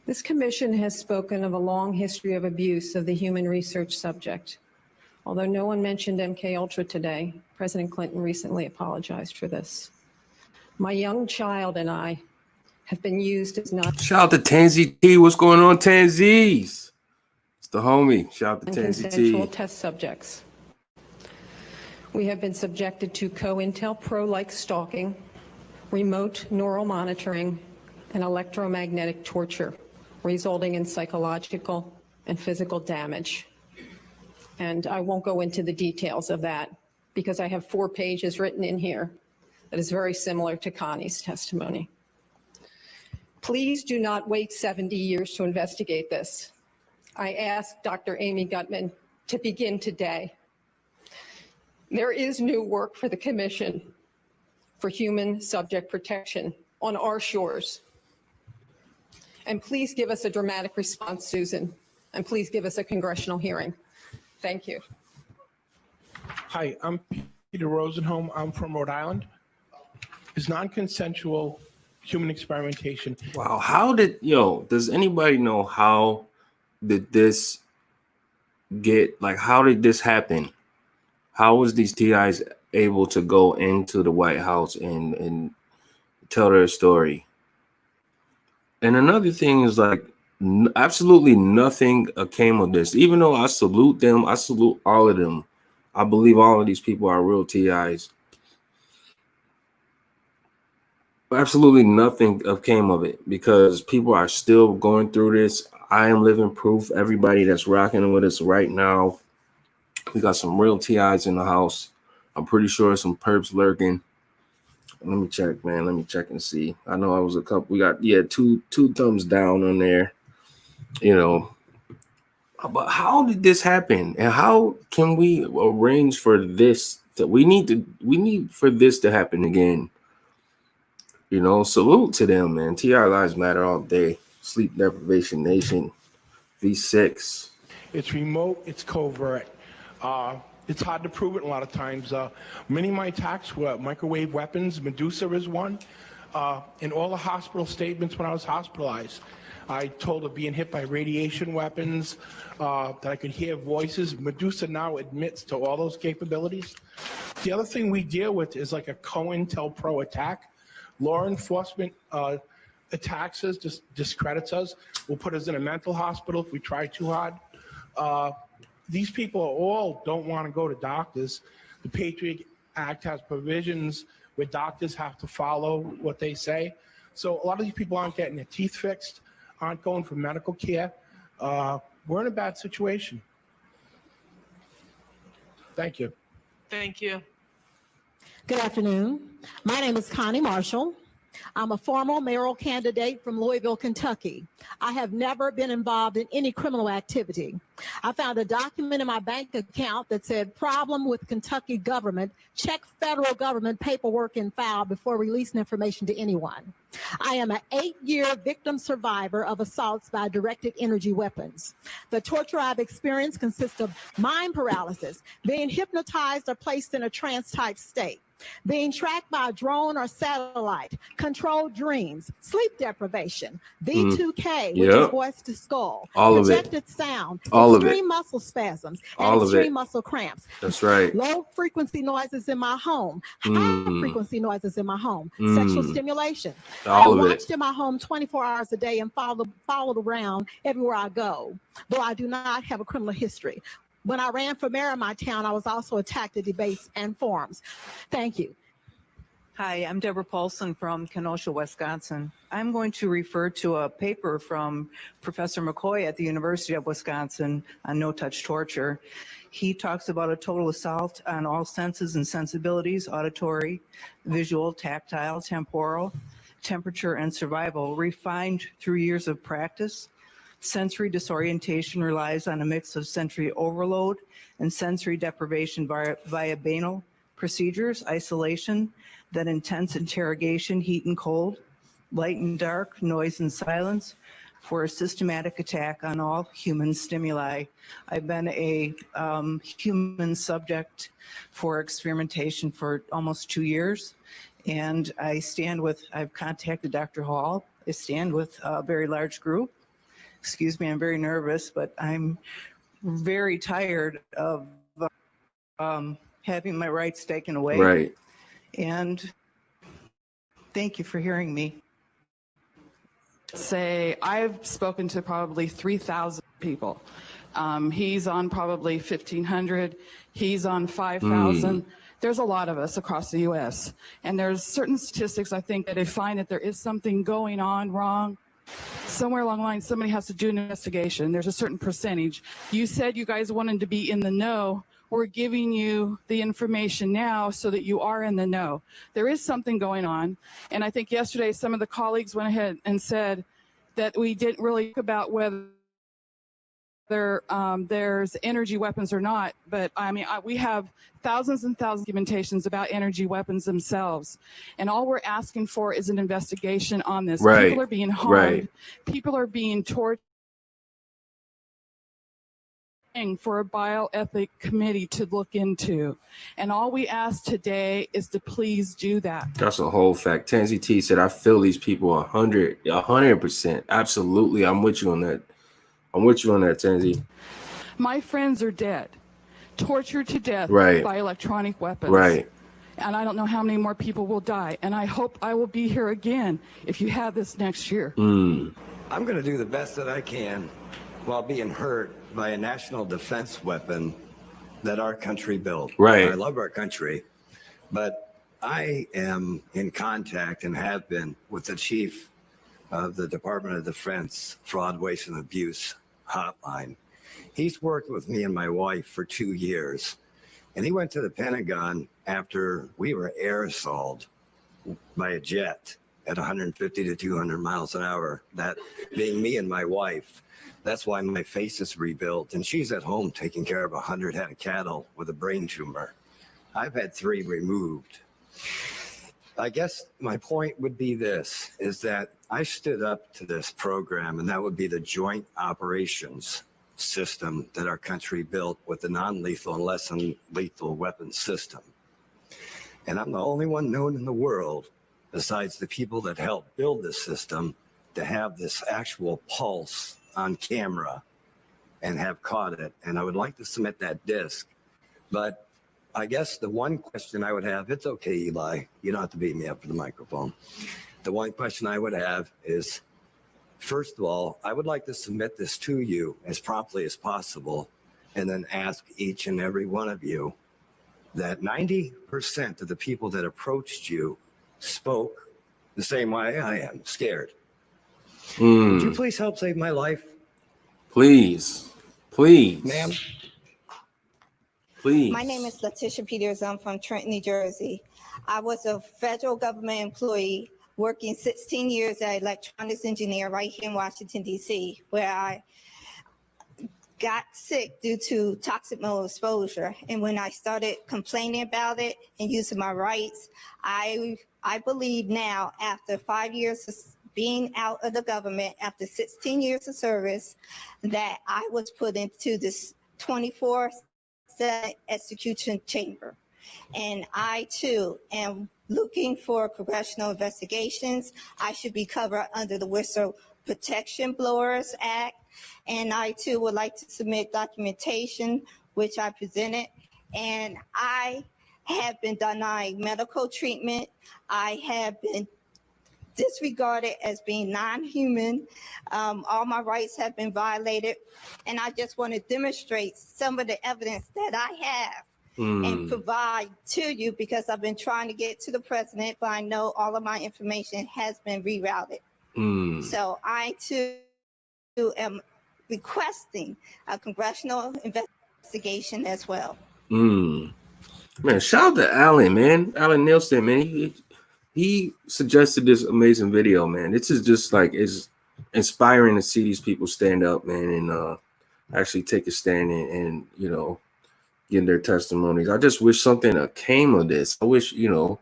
This commission has spoken of a long history of abuse of the human research subject. Although no one mentioned MKUltra today, President Clinton recently apologized for this. My young child and I have been used as Shout out to Tansy T. What's going on, Tansies? It's the homie. Shout out to Tansy non-consensual T. test subjects. We have been subjected to COINTELPRO-like stalking, remote neural monitoring, and electromagnetic torture, resulting in psychological and physical damage. And I won't go into the details of that because I have 4 pages written in here that is very similar to Connie's testimony. Please do not wait 70 years to investigate this. I ask Dr. Amy Gutman to begin today. There is new work for the Commission for Human Subject Protection on our shores. And please give us a dramatic response, Susan, and please give us a congressional hearing. Thank you. Hi, I'm Peter Rosenholm. I'm from Rhode Island. Is non-consensual human experimentation. Wow, how did, does anybody know how did this get, like, how did this happen? How was these TIs able to go into the White House and tell their story? And another thing is, like, absolutely nothing came of this. Even though I salute them, I salute all of them. I believe all of these people are real TIs. Absolutely nothing came of it because people are still going through this. I am living proof. Everybody that's rocking with us right now, we got some real TIs in the house. I'm pretty sure some perps lurking. Let me check, man. Let me check and see. I know I was a couple. We got, two thumbs down on there. But how did this happen? And how can we arrange for this? We need for this to happen again. Salute to them, man. TI lives matter all day. Sleep deprivation nation. V6. It's remote, it's covert. It's hard to prove it a lot of times. Many of my attacks were microwave weapons. Medusa is one. In all the hospital statements when I was hospitalized, I told of being hit by radiation weapons, that I could hear voices. Medusa now admits to all those capabilities. The other thing we deal with is like a COINTELPRO attack. Law enforcement attacks us, discredits us, will put us in a mental hospital if we try too hard. These people all don't want to go to doctors. The Patriot Act has provisions where doctors have to follow what they say. So a lot of these people aren't getting their teeth fixed, aren't going for medical care. We're in a bad situation. Thank you. Thank you. Good afternoon. My name is Connie Marshall. I'm a former mayoral candidate from Louisville, Kentucky. I have never been involved in any criminal activity. I found a document in my bank account that said, problem with Kentucky government, check federal government paperwork and file before releasing information to anyone. I am an 8-year victim survivor of assaults by directed energy weapons. The torture I've experienced consists of mind paralysis, being hypnotized or placed in a trance-type state. being tracked by a drone or satellite, controlled dreams, sleep deprivation, V2K, which is Yep. voice to skull, All of it. projected sound, All of it. extreme muscle spasms, and All of extreme it. muscle cramps. That's right. Low frequency noises in my home, high frequency noises in my home, sexual stimulation. I All am of it. watched in my home 24 hours a day and followed around everywhere I go, though I do not have a criminal history. When I ran for mayor of my town, I was also attacked at debates and forums. Thank you. Hi, I'm Deborah Paulson from Kenosha, Wisconsin. I'm going to refer to a paper from Professor McCoy at the University of Wisconsin on no-touch torture. He talks about a total assault on all senses and sensibilities: auditory, visual, tactile, temporal, temperature, and survival, refined through years of practice. Sensory disorientation relies on a mix of sensory overload and sensory deprivation via banal procedures, isolation, then intense interrogation, heat and cold, light and dark, noise and silence, for a systematic attack on all human stimuli. I've been a human subject for experimentation for almost 2 years, and I've contacted Dr. Hall. I stand with a very large group. Excuse me, I'm very nervous, but I'm very tired of having my rights taken away. Right. And thank you for hearing me. Say, I've spoken to probably 3,000 people. He's on probably 1,500. He's on 5,000. There's a lot of us across the U.S. And there's certain statistics, I think, that they find that there is something going on wrong. Somewhere along the line, somebody has to do an investigation. There's a certain percentage. You said you guys wanted to be in the know. We're giving you the information now so that you are in the know. There is something going on. And I think yesterday some of the colleagues went ahead and said that we didn't really talk about whether there's energy weapons or not. But I mean, we have thousands and thousands of documentations about energy weapons themselves. And all we're asking for is an investigation on this. Right. People are being harmed. People are being tortured. For a bioethic committee to look into, and all we ask today is to please do that. That's a whole fact. Tansy T said, I feel these people 100%. Absolutely. I'm with you on that. I'm with you on that, Tansy. My friends are dead, tortured to death by electronic weapons. Right. And I don't know how many more people will die. And I hope I will be here again if you have this next year. I'm going to do the best that I can while being hurt by a national defense weapon that our country built. Right. I love our country, but I am in contact and have been with the chief of the Department of Defense Fraud, Waste, and Abuse hotline. He's worked with me and my wife for 2 years, and he went to the Pentagon after we were air assaulted by a jet at 150 to 200 miles an hour, that being me and my wife. That's why my face is rebuilt, and she's at home taking care of 100 head of cattle with a brain tumor. I've had 3 removed. I guess my point would be this, is that I stood up to this program, and that would be the joint operations system that our country built with the non-lethal and less than lethal weapons system. And I'm the only one known in the world, besides the people that helped build this system, to have this actual pulse on camera and have caught it. And I would like to submit that disc. But I guess the one question I would have, it's okay, Eli, you don't have to beat me up for the microphone. The one question I would have is, first of all, I would like to submit this to you as promptly as possible, and then ask each and every one of you that 90% of the people that approached you spoke the same way I am, scared. Would you please help save my life? Please. Please. Ma'am? Please. My name is Letitia Peters. I'm from Trenton, New Jersey. I was a federal government employee working 16 years as an electronics engineer right here in Washington, D.C., where I got sick due to toxic mold exposure. And when I started complaining about it and using my rights, I believe now, after 5 years of being out of the government, after 16 years of service, that I was put into this 24/7 execution chamber. and I too am looking for congressional investigations. I should be covered under the Whistle Protection Blowers Act, and I too would like to submit documentation which I presented, and I have been denied medical treatment. I have been disregarded as being non-human. All my rights have been violated, and I just want to demonstrate some of the evidence that I have and provide to you, because I've been trying to get to the president, but I know all of my information has been rerouted. So I too am requesting a congressional investigation as well. Man, shout out to Alan, man. Alan Nielsen, man. He suggested this amazing video, man. This is just like, it's inspiring to see these people stand up, man, and actually take a stand and you know, give their testimonies. I just wish something came of this. I wish, you know,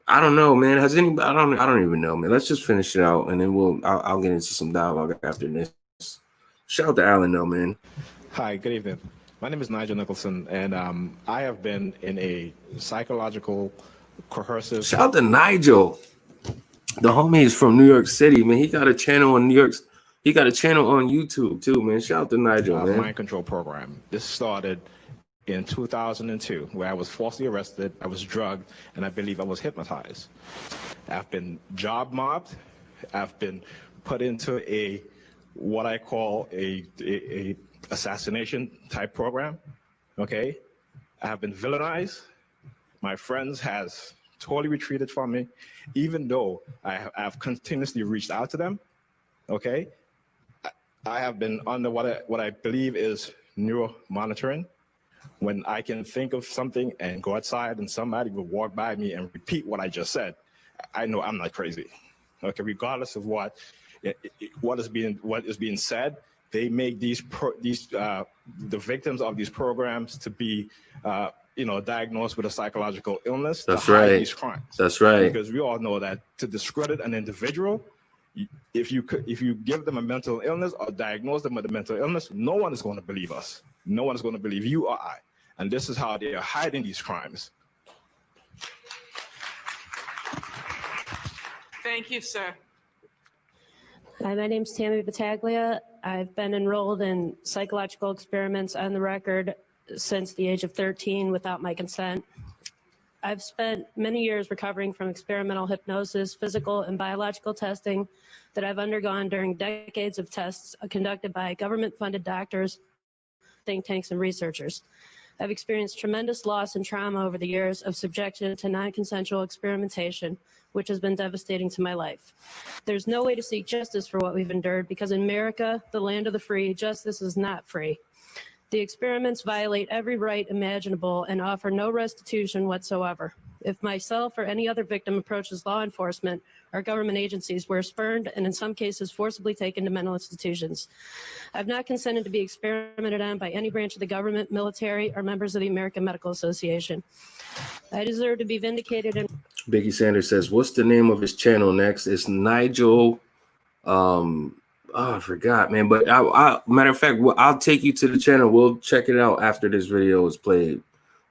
I don't know, man. Has anybody? I don't even know, man. Let's just finish it out, and then I'll get into some dialogue after this. Shout out to Alan, though, man. Hi, good evening. My name is Nigel Nicholson, and I have been in a psychological coercive. Shout out to Nigel. The homie is from New York City, man. He got a channel on He got a channel on YouTube too, man. Shout out to Nigel, man. Mind control program. This started in 2002, where I was falsely arrested, I was drugged, and I believe I was hypnotized. I've been job mobbed. I've been put into what I call a assassination type program. Okay, I have been villainized. My friends has totally retreated from me, even though I have continuously reached out to them. Okay, I have been under what I believe is neuro monitoring. When I can think of something and go outside and somebody will walk by me and repeat what I just said, I know I'm not crazy. Okay, regardless of what is being said, they make the victims of these programs to be diagnosed with a psychological illness. That's to hide right. These crimes. That's right. Because we all know that to discredit an individual, if you give them a mental illness or diagnose them with a mental illness, no one is going to believe us. No one is going to believe you or I. And this is how they are hiding these crimes. Thank you, sir. Hi, my name's Tammy Battaglia. I've been enrolled in psychological experiments on the record since the age of 13 without my consent. I've spent many years recovering from experimental hypnosis, physical and biological testing that I've undergone during decades of tests conducted by government-funded doctors, think tanks, and researchers. I've experienced tremendous loss and trauma over the years of subjection to non-consensual experimentation, which has been devastating to my life. There's no way to seek justice for what we've endured because in America, the land of the free, justice is not free. The experiments violate every right imaginable and offer no restitution whatsoever. If myself or any other victim approaches law enforcement or government agencies, we're spurned and in some cases forcibly taken to mental institutions. I've not consented to be experimented on by any branch of the government, military, or members of the American Medical Association. I deserve to be vindicated. And Biggie Sanders says, what's the name of his channel next? It's Nigel. I forgot, man. But I matter of fact, I'll take you to the channel. We'll check it out after this video is played.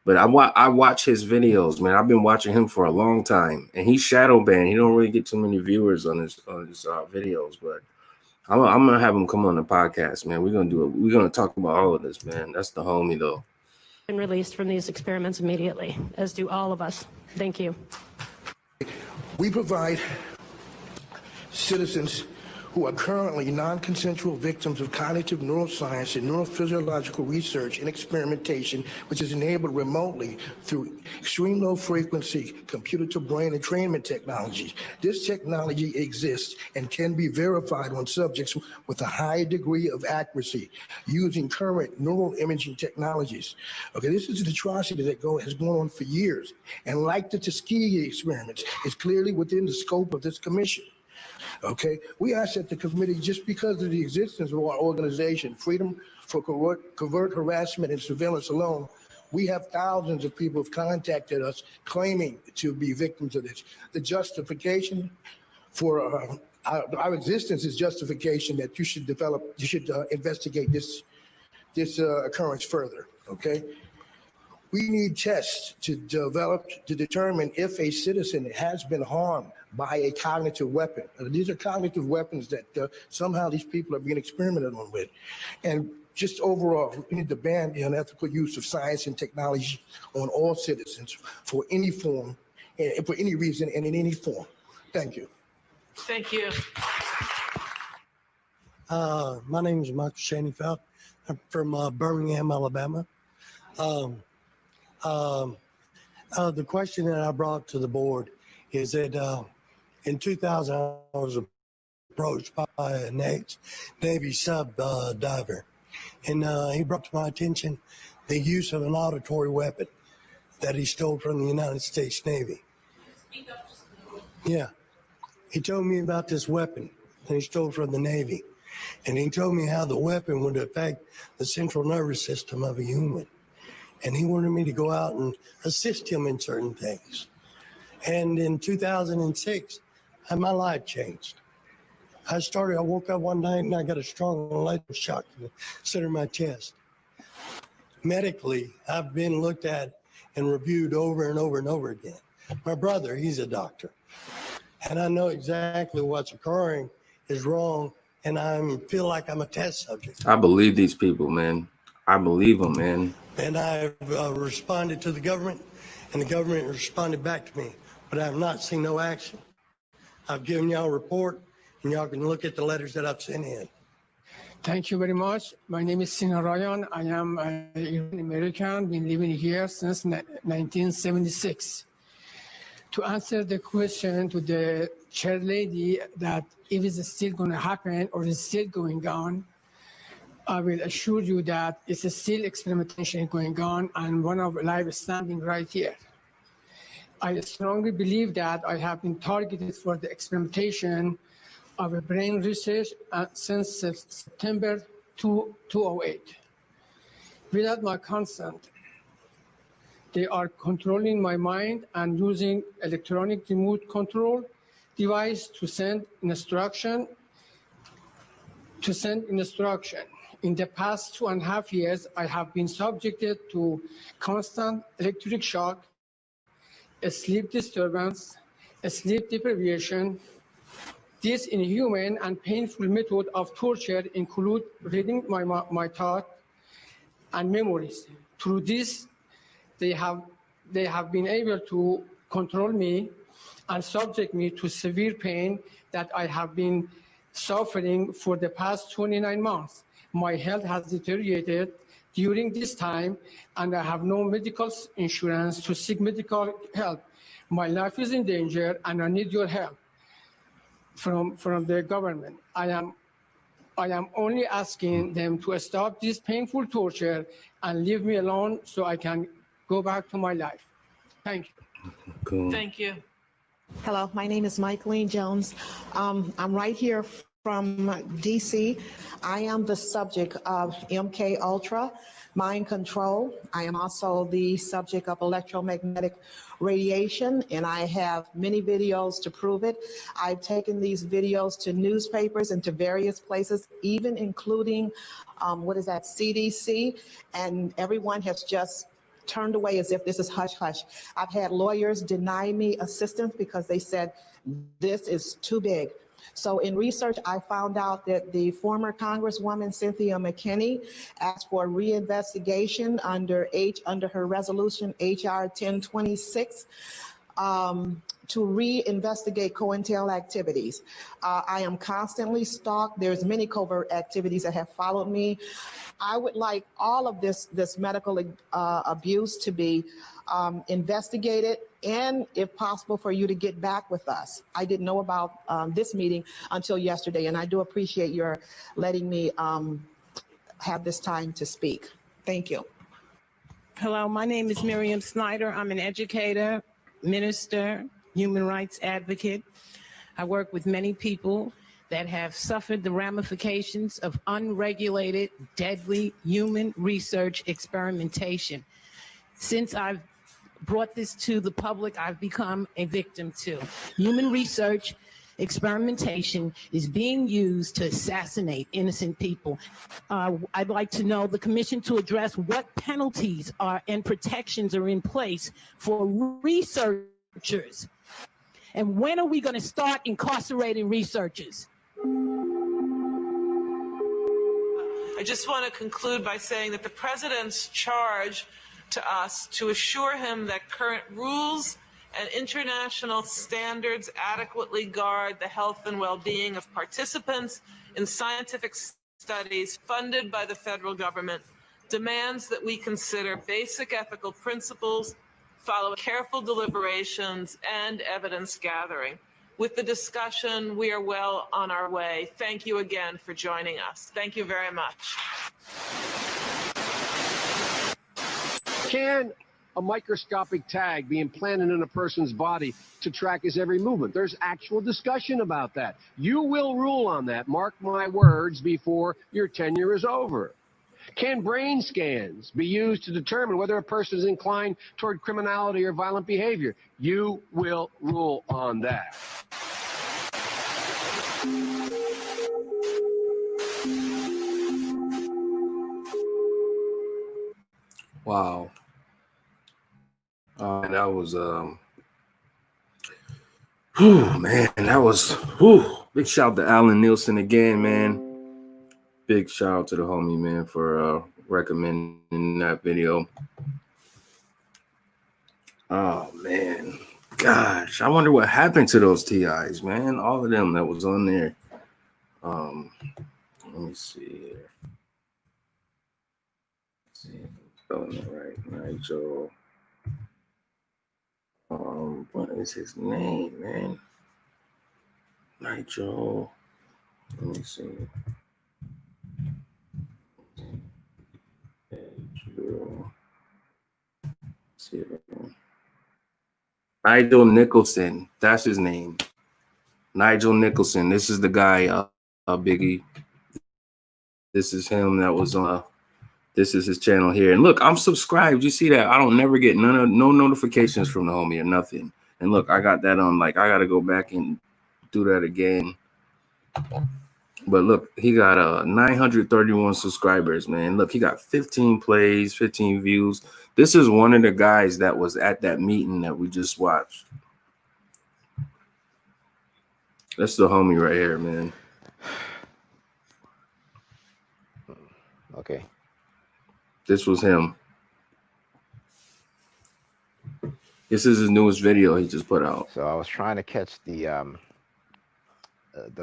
But I watch his videos, man. I've been watching him for a long time, and he's shadow banned. He don't really get too many viewers on his videos. But I'm gonna have him come on the podcast, man. We're gonna do it. We're gonna talk about all of this, man. That's the homie, though. been released from these experiments immediately, as do all of us. Thank you. We provide citizens who are currently non-consensual victims of cognitive neuroscience and neurophysiological research and experimentation, which is enabled remotely through extreme low frequency computer-to-brain entrainment technology. This technology exists and can be verified on subjects with a high degree of accuracy using current neural imaging technologies. Okay, this is an atrocity that has gone on for years. And like the Tuskegee experiments, it's clearly within the scope of this commission. Okay, we ask that the committee, just because of the existence of our organization, Freedom for Covert Harassment and Surveillance alone, we have thousands of people have contacted us claiming to be victims of this. The justification for our existence is justification that you should investigate this occurrence further. Okay, We need tests to develop to determine if a citizen has been harmed by a cognitive weapon. These are cognitive weapons that somehow these people are being experimented on with. And just overall, we need to ban the unethical use of science and technology on all citizens for any form, for any reason, and in any form. Thank you. Thank you. My name is Michael Shaneyfeld. I'm from Birmingham, Alabama. The question that I brought to the board is that in 2000, I was approached by a Nexx Navy sub diver, and he brought to my attention the use of an auditory weapon that he stole from the United States Navy. Yeah, he told me about this weapon that he stole from the Navy, and he told me how the weapon would affect the central nervous system of a human. And he wanted me to go out and assist him in certain things. And in 2006, my life changed. I woke up one night and I got a strong electric shock in the center of my chest. Medically, I've been looked at and reviewed over and over and over again. My brother, he's a doctor. And I know exactly what's occurring is wrong, and I feel like I'm a test subject. I believe these people, man. I believe them, man. And I've responded to the government, and the government responded back to me, but I have not seen no action. I've given y'all a report, and y'all can look at the letters that I've sent in. Thank you very much. My name is Sina Ryan. I am an American, been living here since 1976. To answer the question to the chair lady that if it's still going to happen or is still going on, I will assure you that it's still experimentation going on, and one of life is standing right here. I strongly believe that I have been targeted for the experimentation of a brain research since September 2008. Without my consent, they are controlling my mind and using electronic remote control device to send instruction. In the past 2.5 years, I have been subjected to constant electric shock, a sleep disturbance, a sleep deprivation. This inhuman and painful method of torture include reading my thoughts and memories. Through this, they have been able to control me and subject me to severe pain that I have been suffering for the past 29 months. My health has deteriorated during this time, and I have no medical insurance to seek medical help. My life is in danger, and I need your help from the government. I am only asking them to stop this painful torture and leave me alone so I can go back to my life. Thank you. Cool. Thank you. Hello, my name is Michaeline Jones. I'm right here from DC. I am the subject of MK Ultra, mind control. I am also the subject of electromagnetic radiation, and I have many videos to prove it. I've taken these videos to newspapers and to various places, even including, CDC, and everyone has just turned away as if this is hush hush. I've had lawyers deny me assistance because they said this is too big. So in research, I found out that the former Congresswoman Cynthia McKinney asked for reinvestigation under her resolution HR 1026 to reinvestigate COINTEL activities. I am constantly stalked. There's many covert activities that have followed me. I would like all of this medical abuse to be investigated, and if possible for you to get back with us. I didn't know about this meeting until yesterday, and I do appreciate your letting me have this time to speak. Thank you. Hello, my name is Miriam Snyder. I'm an educator, minister, human rights advocate. I work with many people that have suffered the ramifications of unregulated, deadly human research experimentation. Since I've brought this to the public, I've become a victim too. Human research experimentation is being used to assassinate innocent people. I'd like to know the commission to address what penalties are and protections are in place for researchers. And when are we going to start incarcerating researchers? I just want to conclude by saying that the president's charge to us to assure him that current rules and international standards adequately guard the health and well-being of participants in scientific studies funded by the federal government demands that we consider basic ethical principles, follow careful deliberations, and evidence gathering. With the discussion, we are well on our way. Thank you again for joining us. Thank you very much. Can a microscopic tag be implanted in a person's body to track his every movement? There's actual discussion about that. You will rule on that, mark my words, before your tenure is over. Can brain scans be used to determine whether a person is inclined toward criminality or violent behavior? You will rule on that. Wow. That was whew, man, that was big shout to Alan Nielsen again, man. Big shout out to the homie, man, for recommending that video. Oh man, gosh, I wonder what happened to those TIs, man. All of them that was on there. Let me see here. Let's see if I'm spelling it right. Nigel. What is his name, man? Nigel. Let me see. Nigel Nicholson. That's his name. Nigel Nicholson. This is the guy, Biggie. This is him that was on. This is his channel here. And look, I'm subscribed. You see that? I don't never get no notifications from the homie or nothing. And look, I got that on. Like, I got to go back and do that again. But look, he got 931 subscribers, man. Look, he got 15 plays, 15 views. This is one of the guys that was at that meeting that we just watched. That's the homie right here, man. Okay. This was him. This is his newest video he just put out. So I was trying to catch the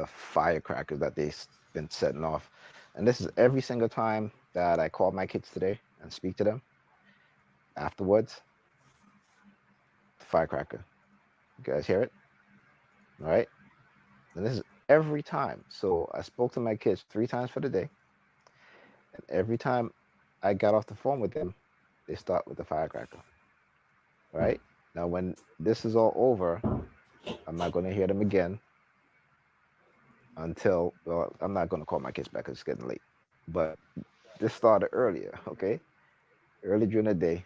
firecrackers that they've been setting off. And this is every single time that I call my kids today and speak to them. Afterwards, the firecracker. You guys hear it? All right. And this is every time. So I spoke to my kids 3 times for the day. And every time I got off the phone with them, they start with the firecracker. All right. Now, when this is all over, I'm not going to hear them again until, well, I'm not going to call my kids back because it's getting late. But this started earlier, okay? Early during the day,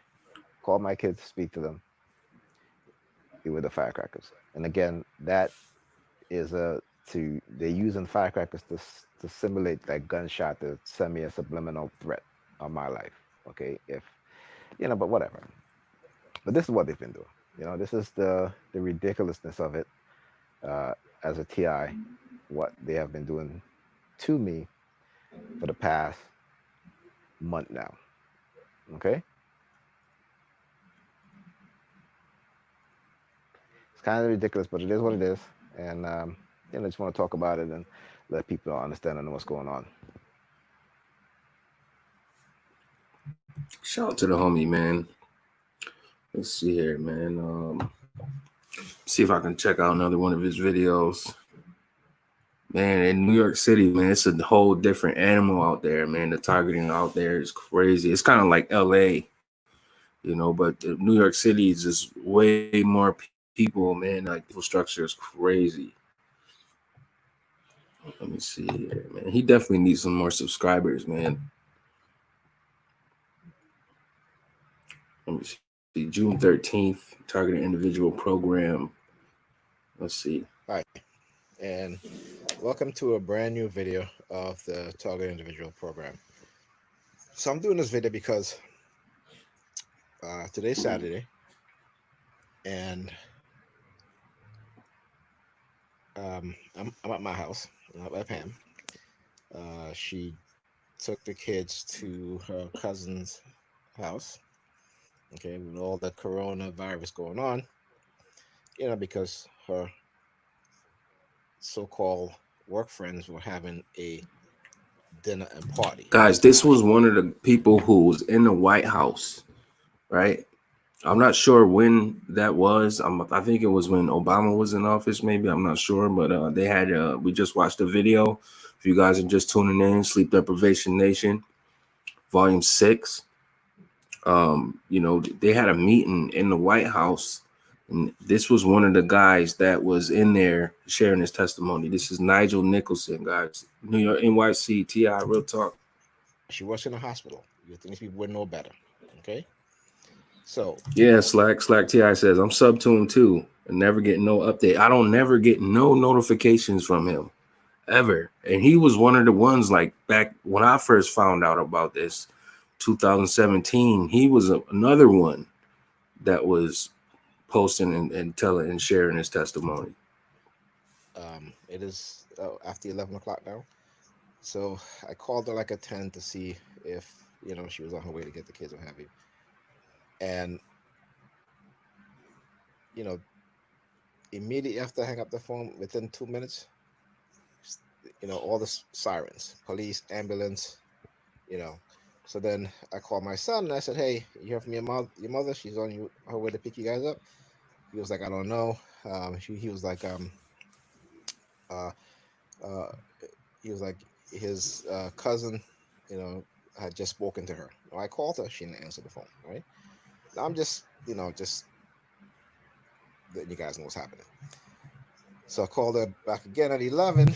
call my kids, speak to them. They were the firecrackers. And again, that is they're using firecrackers to simulate that gunshot to send me a subliminal threat on my life, okay? If, but whatever. But this is what they've been doing. This is the ridiculousness of it as a TI, what they have been doing to me for the past month now, okay? It's kind of ridiculous, but it is what it is. And, I just want to talk about it and let people understand and know what's going on. Shout out to the homie, man. Let's see here, man. See if I can check out another one of his videos. Man, in New York City, man, it's a whole different animal out there, man. The targeting out there is crazy. It's kind of like LA, but New York City is just way more people, man. Like, the structure is crazy. Let me see here, man. He definitely needs some more subscribers, man. Let me see. June 13th, targeting individual program. Let's see. Hi. and welcome to a brand new video of the Target Individual program. So I'm doing this video because today's Saturday, and I'm at my house, not at Pam. She took the kids to her cousin's house, okay, with all the coronavirus going on, because her so-called work friends were having a dinner and party. Guys, this was one of the people who was in the White House, right? I'm not sure when that was. I think it was when Obama was in office, maybe. I'm not sure, but they had, we just watched a video. If you guys are just tuning in, Sleep Deprivation Nation, Volume 6. They had a meeting in the White House, and this was one of the guys that was in there sharing his testimony. This is Nigel Nicholson, guys. New York NYC, TI, real talk. She works in a hospital. You think people would know better, okay? So yeah, Slack TI says I'm sub-tuned too and never get no update. I don't never get no notifications from him ever. And he was one of the ones, like, back when I first found out about this, 2017. He was another one that was posting and telling and sharing his testimony. It is after 11 o'clock now. So I called her like at 10 to see if, she was on her way to get the kids or have you. And, immediately after I hang up the phone, within 2 minutes, all the sirens, police, ambulance, So then I called my son and I said, "Hey, you hear from your mother? She's on her way to pick you guys up." He was like, "I don't know." He was like, he was like, his cousin, had just spoken to her. I called her, she didn't answer the phone. Right? Now I'm just letting you guys know what's happening. So I called her back again at 11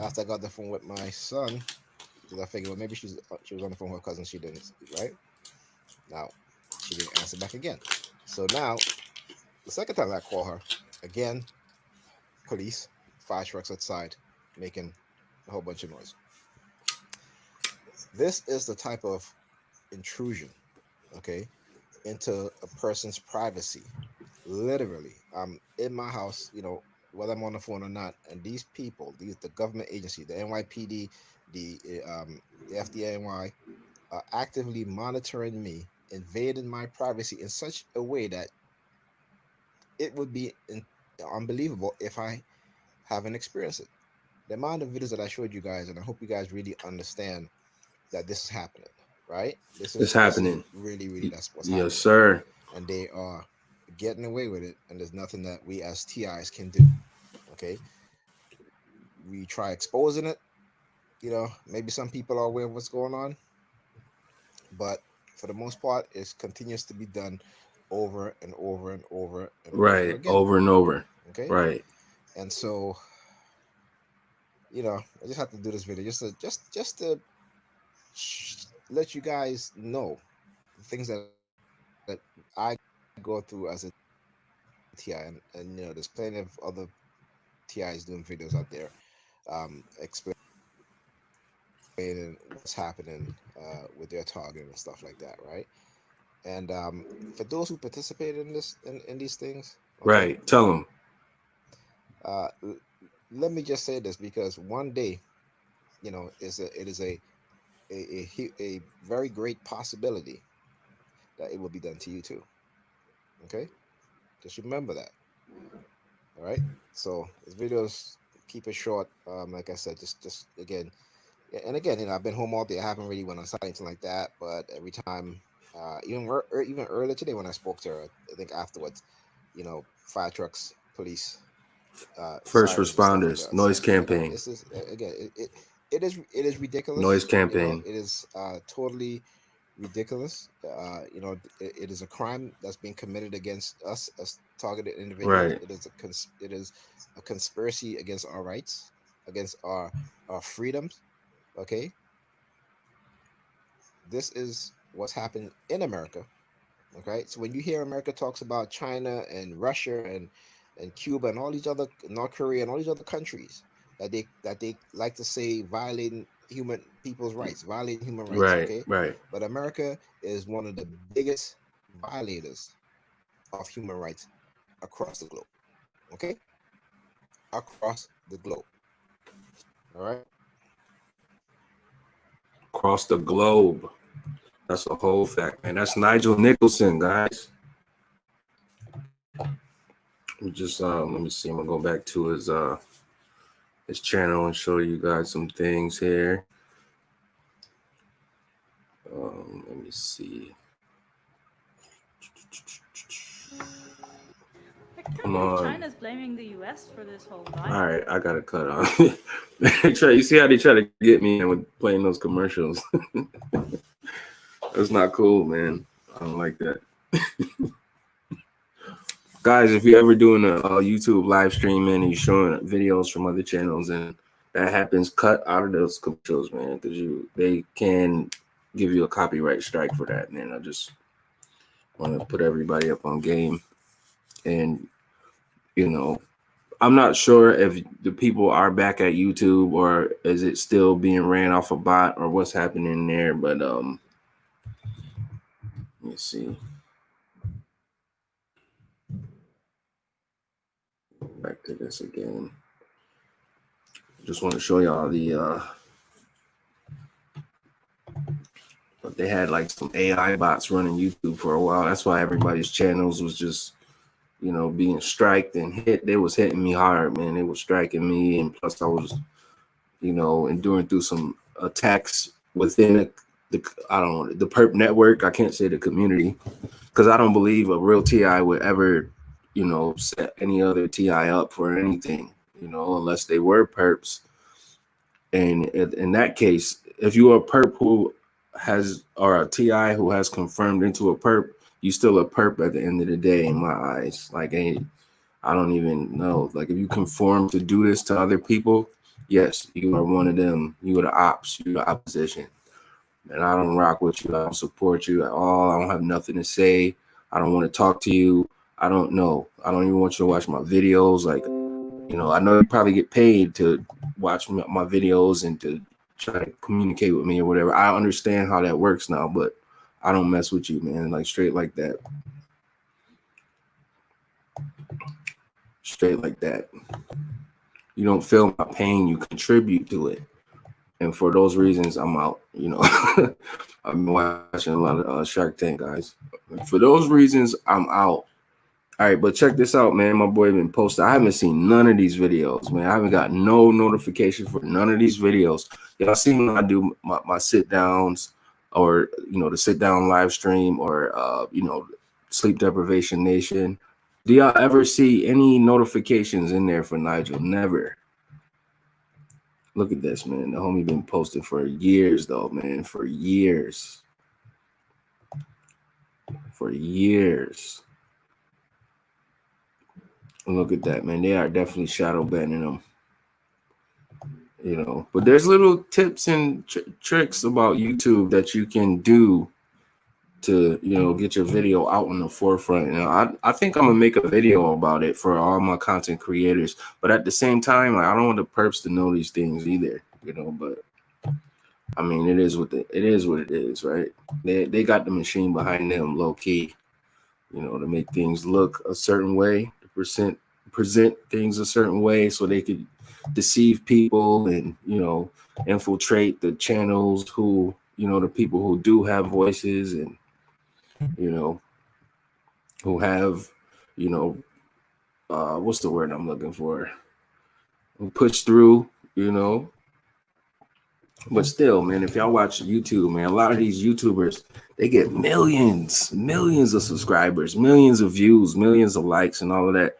after I got the phone with my son, because I figured, well, maybe she was on the phone with her cousin. She didn't, right? Now she didn't answer back again. So now the second time I call her again, police, fire trucks outside making a whole bunch of noise. This is the type of intrusion, okay, into a person's privacy. Literally, I'm in my house, whether I'm on the phone or not, and these people, the government agency, the NYPD, the FDNY, are actively monitoring me, invading my privacy in such a way that it would be unbelievable if I haven't experienced it. The amount of videos that I showed you guys, and I hope you guys really understand that this is happening, right? It's happening. Really, that's what's yes, happening. Yes, sir. And they are getting away with it, and there's nothing that we as TIs can do, okay? We try exposing it, maybe some people are aware of what's going on, but for the most part, it continues to be done over and over and over and right, over again. Over and over. Okay. Right. And so, I just have to do this video just to let you guys know the things that I go through as a TI, and there's plenty of other TIs doing videos out there, explaining what's happening with their target and stuff like that, right? And for those who participated in this, in these things, okay, right, tell them. Let me just say this, because one day, it is a very great possibility that it will be done to you too. Okay, just remember that. All right. So this videos, keep it short. Like I said, just again, and again, I've been home all day. I haven't really went outside anything like that. But every time, even earlier today when I spoke to her, I think afterwards, fire trucks, police, first responders, like noise campaign. This is again, it is ridiculous. Noise campaign. It is totally ridiculous. It is a crime that's being committed against us as targeted individuals. Right. It is a conspiracy against our rights, against our freedoms. Okay. This is what's happened in America. Okay. So when you hear America talks about China and Russia and Cuba and all these other, North Korea and all these other countries, that they like to say violating people's rights, violating human rights. Right, Okay, right. but America is one of the biggest violators of human rights across the globe. Okay, across the globe. All right. Across the globe. That's a whole fact, man. That's Nigel Nicholson, guys. We just let me see. I'm gonna go back to his channel and show you guys some things here. Let me see. Come on. China's blaming the U.S. for this whole virus. All right, I gotta cut off. You see how they try to get me with playing those commercials? That's not cool, man. I don't like that. Guys, if you're ever doing a YouTube live streaming and you're showing videos from other channels and that happens, cut out of those commercials, man, because they can give you a copyright strike for that, man. I just want to put everybody up on game. And, you know, I'm not sure if the people are back at YouTube or is it still being ran off a bot or what's happening there, but let me see. Back to this again. Just want to show y'all the but they had like some AI bots running YouTube for a while. That's why everybody's channels was just, you know, being striked and hit. They was hitting me hard, man. They was striking me, and plus I was, you know, enduring through some attacks within the I don't know, the perp network. I can't say the community, because I don't believe a real TI would ever, you know, set any other TI up for anything, you know, unless they were perps. And in that case, if you are a perp who has, or a TI who has confirmed into a perp, you still a perp at the end of the day in my eyes. Like, I don't even know. Like, if you conform to do this to other people, yes, you are one of them. You are the ops. You're the opposition. And I don't rock with you. I don't support you at all. I don't have nothing to say. I don't want to talk to you. I don't know. I don't even want you to watch my videos. Like, you know, I know you probably get paid to watch my videos and to try to communicate with me or whatever. I understand how that works now, but I don't mess with you, man. Like, straight like that. Straight like that. You don't feel my pain, you contribute to it. And for those reasons, I'm out. You know, I've been watching a lot of Shark Tank, guys. For those reasons, I'm out. All right, but check this out, man. My boy been posted. I haven't seen none of these videos, man. I haven't got no notification for none of these videos. Y'all seen when I do my sit downs, or, you know, the sit down live stream, or you know, Sleep Deprivation Nation. Do y'all ever see any notifications in there for Nigel? Never. Look at this, man. The homie been posting for years, though, man. For years. For years. Look at that, man. They are definitely shadow banning them. You know, but there's little tips and tricks about YouTube that you can do to, you know, get your video out in the forefront. And I think I'm gonna make a video about it for all my content creators. But at the same time, I don't want the perps to know these things either, you know. But I mean, it is what it is, right? They got the machine behind them, low key, you know, to make things look a certain way, to present things a certain way, so they could deceive people and, you know, infiltrate the channels who, you know, the people who do have voices and, you know, who have, you know, what's the word I'm looking for? Push through, you know. But still, man, if y'all watch YouTube, man, a lot of these YouTubers, they get millions of subscribers, millions of views, millions of likes and all of that.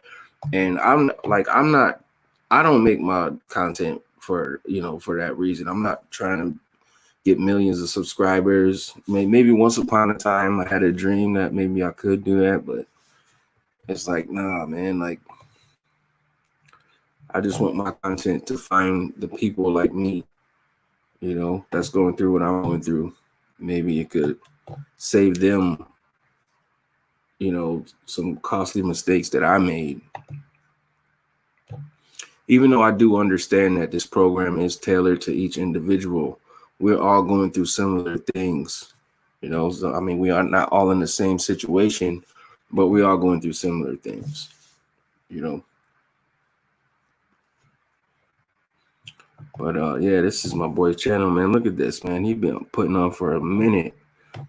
And I don't make my content for, you know, for that reason. I'm not trying to get millions of subscribers. Maybe once upon a time I had a dream that maybe I could do that, but it's like, nah, man, like, I just want my content to find the people like me, you know, that's going through what I'm going through. Maybe it could save them, you know, some costly mistakes that I made. even though I do understand that this program is tailored to each individual, we're all going through similar things, you know. So I mean, we are not all in the same situation, but we are going through similar things, you know. But yeah, this is my boy's channel, man. Look at this, man. He been putting on for a minute.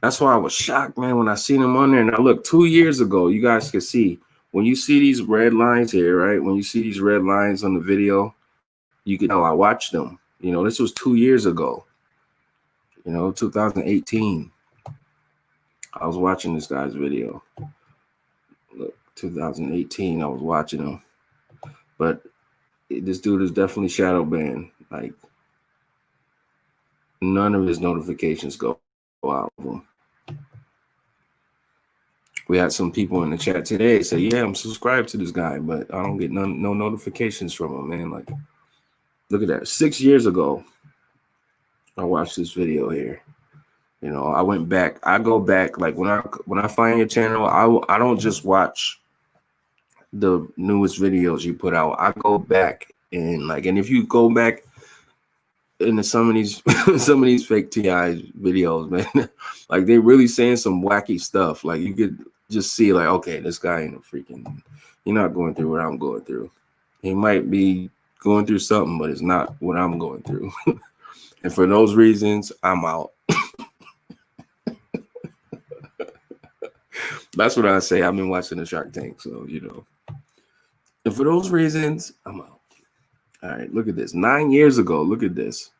That's why I was shocked, man, when I seen him on there. And I look, 2 years ago, you guys can see when you see these red lines here, right? When you see these red lines on the video, you can know I watched them. You know, this was 2 years ago. You know, 2018. I was watching this guy's video. Look, 2018, I was watching him. But this dude is definitely shadow banned. Like, none of his notifications go out of him. We had some people in the chat today say, yeah, I'm subscribed to this guy, but I don't get no notifications from him, man. Like, look at that. 6 years ago, I watched this video here. You know, I went back. I go back. Like, when I find your channel, I don't just watch the newest videos you put out. I go back and if you go back into some of these fake TI videos, man, like they really saying some wacky stuff. Like you could just see, like, okay, this guy ain't a freaking, you're not going through what I'm going through. He might be going through something, but it's not what I'm going through. And for those reasons, I'm out. That's what I say. I've been watching the Shark Tank, so you know. And for those reasons, I'm out. All right, look at this. 9 years ago, look at this.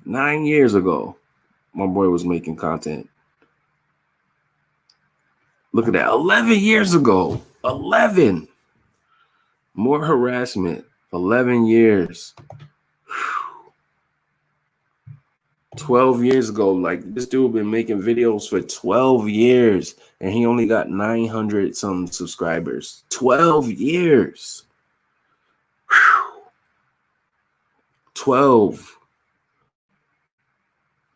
9 years ago, my boy was making content. Look at that. 11 years ago. 11. More harassment. 11 years. 12 years ago. Like, this dude been making videos for 12 years, and he only got 900 some subscribers. 12 years. 12.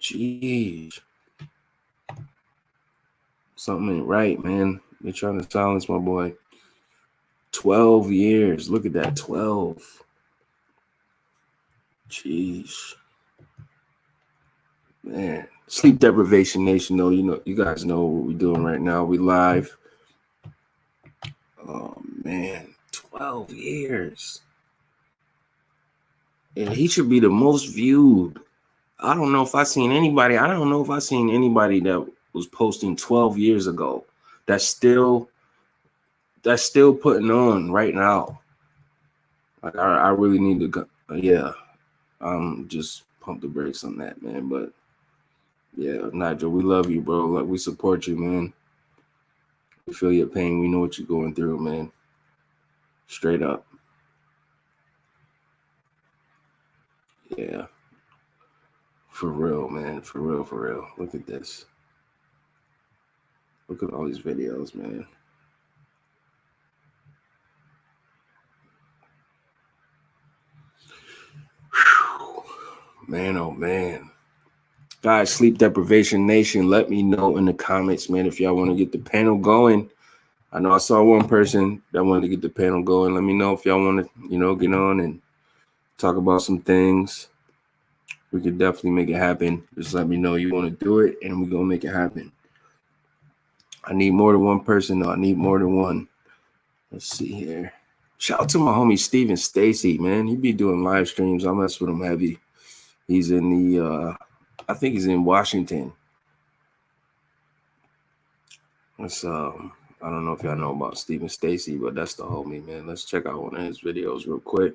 Jeez. Something ain't right, man. They're trying to silence my boy. 12 years. Look at that. 12. Jeez. Man. Sleep Deprivation Nation, though. You know, you guys know what we're doing right now. We live. Oh, man. 12 years. And he should be the most viewed. I don't know if I seen anybody that was posting 12 years ago that's still putting on right now. Like, I really need to go. Yeah, just pump the brakes on that, man. But yeah, Nigel, we love you, bro. Like, we support you, man. We feel your pain. We know what you're going through, man. Straight up. Yeah. For real, man. For real, for real. Look at this. Look at all these videos, man. Whew. Man, oh, man. Guys, Sleep Deprivation Nation, let me know in the comments, man, if y'all want to get the panel going. I know I saw one person that wanted to get the panel going. Let me know if y'all want to, you know, get on and talk about some things. We could definitely make it happen. Just let me know you want to do it, and we're going to make it happen. I need more than one person, though. I need more than one. Let's see here. Shout out to my homie Steven Stacy, man. He be doing live streams. I mess with him heavy. He's in the, I think he's in Washington. That's, I don't know if y'all know about Steven Stacy, but that's the homie, man. Let's check out one of his videos real quick.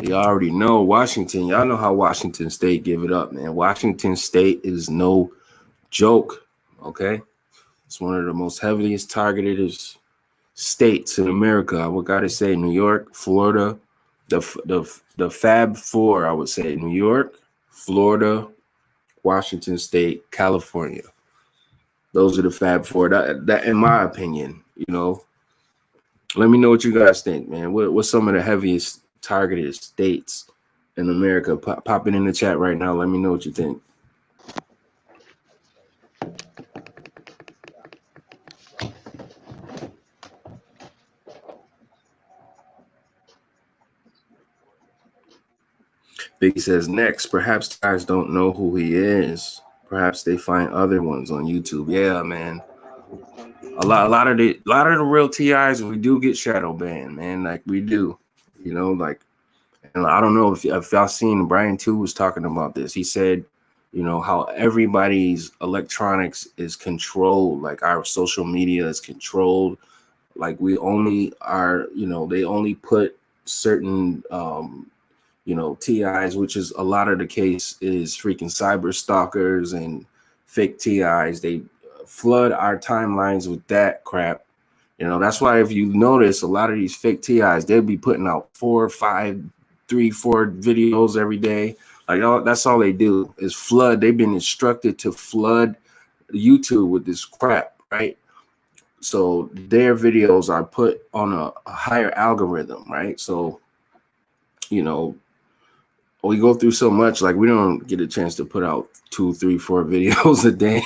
You already know Washington. Y'all know how Washington State give it up, man. Washington State is no joke, okay? It's one of the most heaviest targeted states in America. I would gotta say New York, Florida, the Fab Four. I would say New York, Florida, Washington State, California. Those are the Fab Four. That in my opinion, you know. Let me know what you guys think, man. What's some of the heaviest targeted states in America? Pop it in the chat right now. Let me know what you think. Biggie says, Nexx, perhaps guys don't know who he is. Perhaps they find other ones on YouTube. Yeah, man. A lot of the real TIs, we do get shadow banned, man. Like we do, you know, like, and I don't know if y'all seen Brian too was talking about this. He said, you know, how everybody's electronics is controlled, like our social media is controlled. Like we only are, you know, they only put certain you know, TIs, which is a lot of the case is freaking cyber stalkers and fake TIs. They flood our timelines with that crap. You know, that's why if you notice a lot of these fake TIs, they'll be putting out 4, 5, 3, 4 videos every day. Like that's all they do is flood. They've been instructed to flood YouTube with this crap, right? So their videos are put on a higher algorithm, right? So, you know, we go through so much, like we don't get a chance to put out 2, 3, 4 videos a day,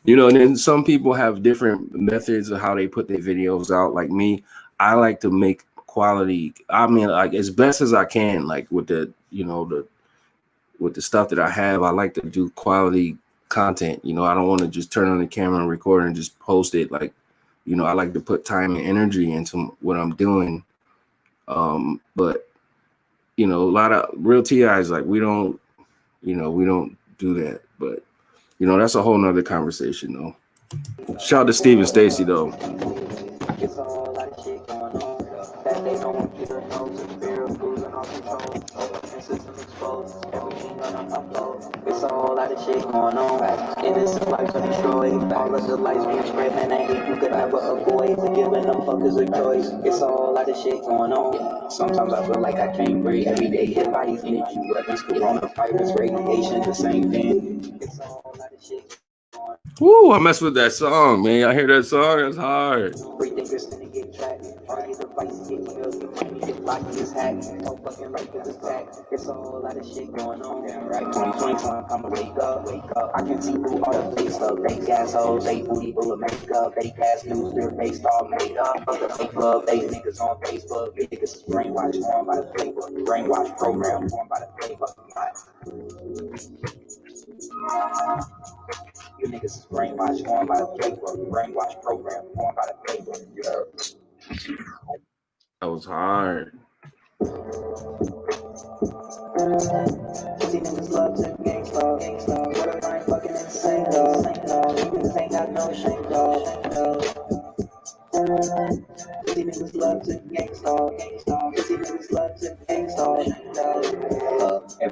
you know. And then some people have different methods of how they put their videos out. Like me, I like to make quality. I mean, like as best as I can, like with the, you know, with the stuff that I have, I like to do quality content. You know, I don't want to just turn on the camera and record and just post it. Like, you know, I like to put time and energy into what I'm doing. But you know, a lot of real TIs, like we don't, you know, we don't do that. But, you know, that's a whole nother conversation, though. Shout out to Steve and Stacy, though. It's a whole lot of shit going on. Innocent lives are destroyed. All of the lights being spread, man, ain't you could ever avoid. For giving them fuckers a choice. It's a whole lot of shit going on. Sometimes I feel like I can't breathe. Every day hit by these new weapons, coronavirus, radiation, the same thing. It's a whole lot of shit. Woo, I mess with that song, man. I hear that song, it's hard. It's a whole lot of shit going on. Right, 2020 time, I'ma wake up. I can see through all the face stuff. Fake assholes, they booty full of makeup. Fake ass news, their face all made up. The fake love, fake niggas on Facebook. Niggas is brainwashed, going by the playbook. Brainwash program, going by the playbook. You niggas is brainwashed, going by the playbook. Brainwash program, going by the playbook. Yeah. That was hard. Pussy niggas love to gangsta. What if I ain't fucking insane, dog? Niggas ain't got no shame, dog. Pussy niggas love to gangsta. Pussy niggas love to gangsta.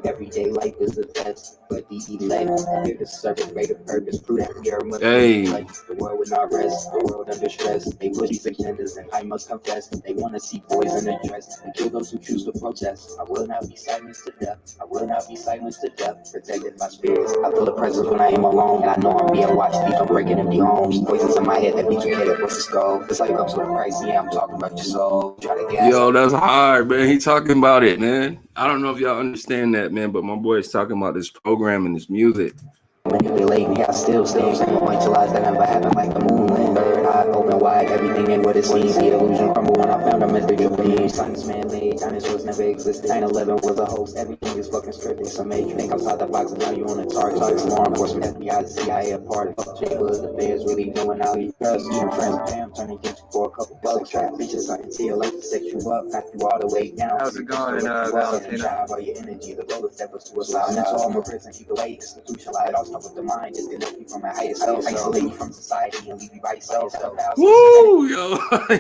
Everyday life is a test, but the elect here to serve a greater purpose. Prove that we are much like the world with not rest, the world under stress. They push these agendas, and I must confess, they want to see boys in a dress and kill those who choose to protest. I will not be silenced to death. I will not be silenced to death. Protected my spirits. I feel the presence when I am alone, and I know I'm being watched. Please don't break it empty homes. Voices in my head that beat your head. What's the skull? It's like up to the price. Yeah, I'm talking about your soul. Try to gas. Yo, that's hard, man. He talking about it, man. I don't know if y'all understand that, man, but my boy is talking about this program and this music. Manipulate me, I still saying point till lies that never happened, like the moon land. Third eye open wide, everything ain't what it seems. The illusion crumbled when I found a method of being. Science man-made, dinosaurs never existed. 9/11 was a hoax, everything is fucking scripted. Some age think outside the box, and now you on the target. Targets law enforcement, FBI, the CIA, a part of J-Hood, the feds really doing out here. Even friends, damn, turning against you for a couple bucks. Trap bitches until like to set you up, knock you all the way down. How's it going, Valentina? All your energy, the road of steppers to a slide. Mental armor prison, keep away, institutionalized. With the mind, disconnect you from my higher self, isolate you from society, and leave you by yourself. Woo, yo,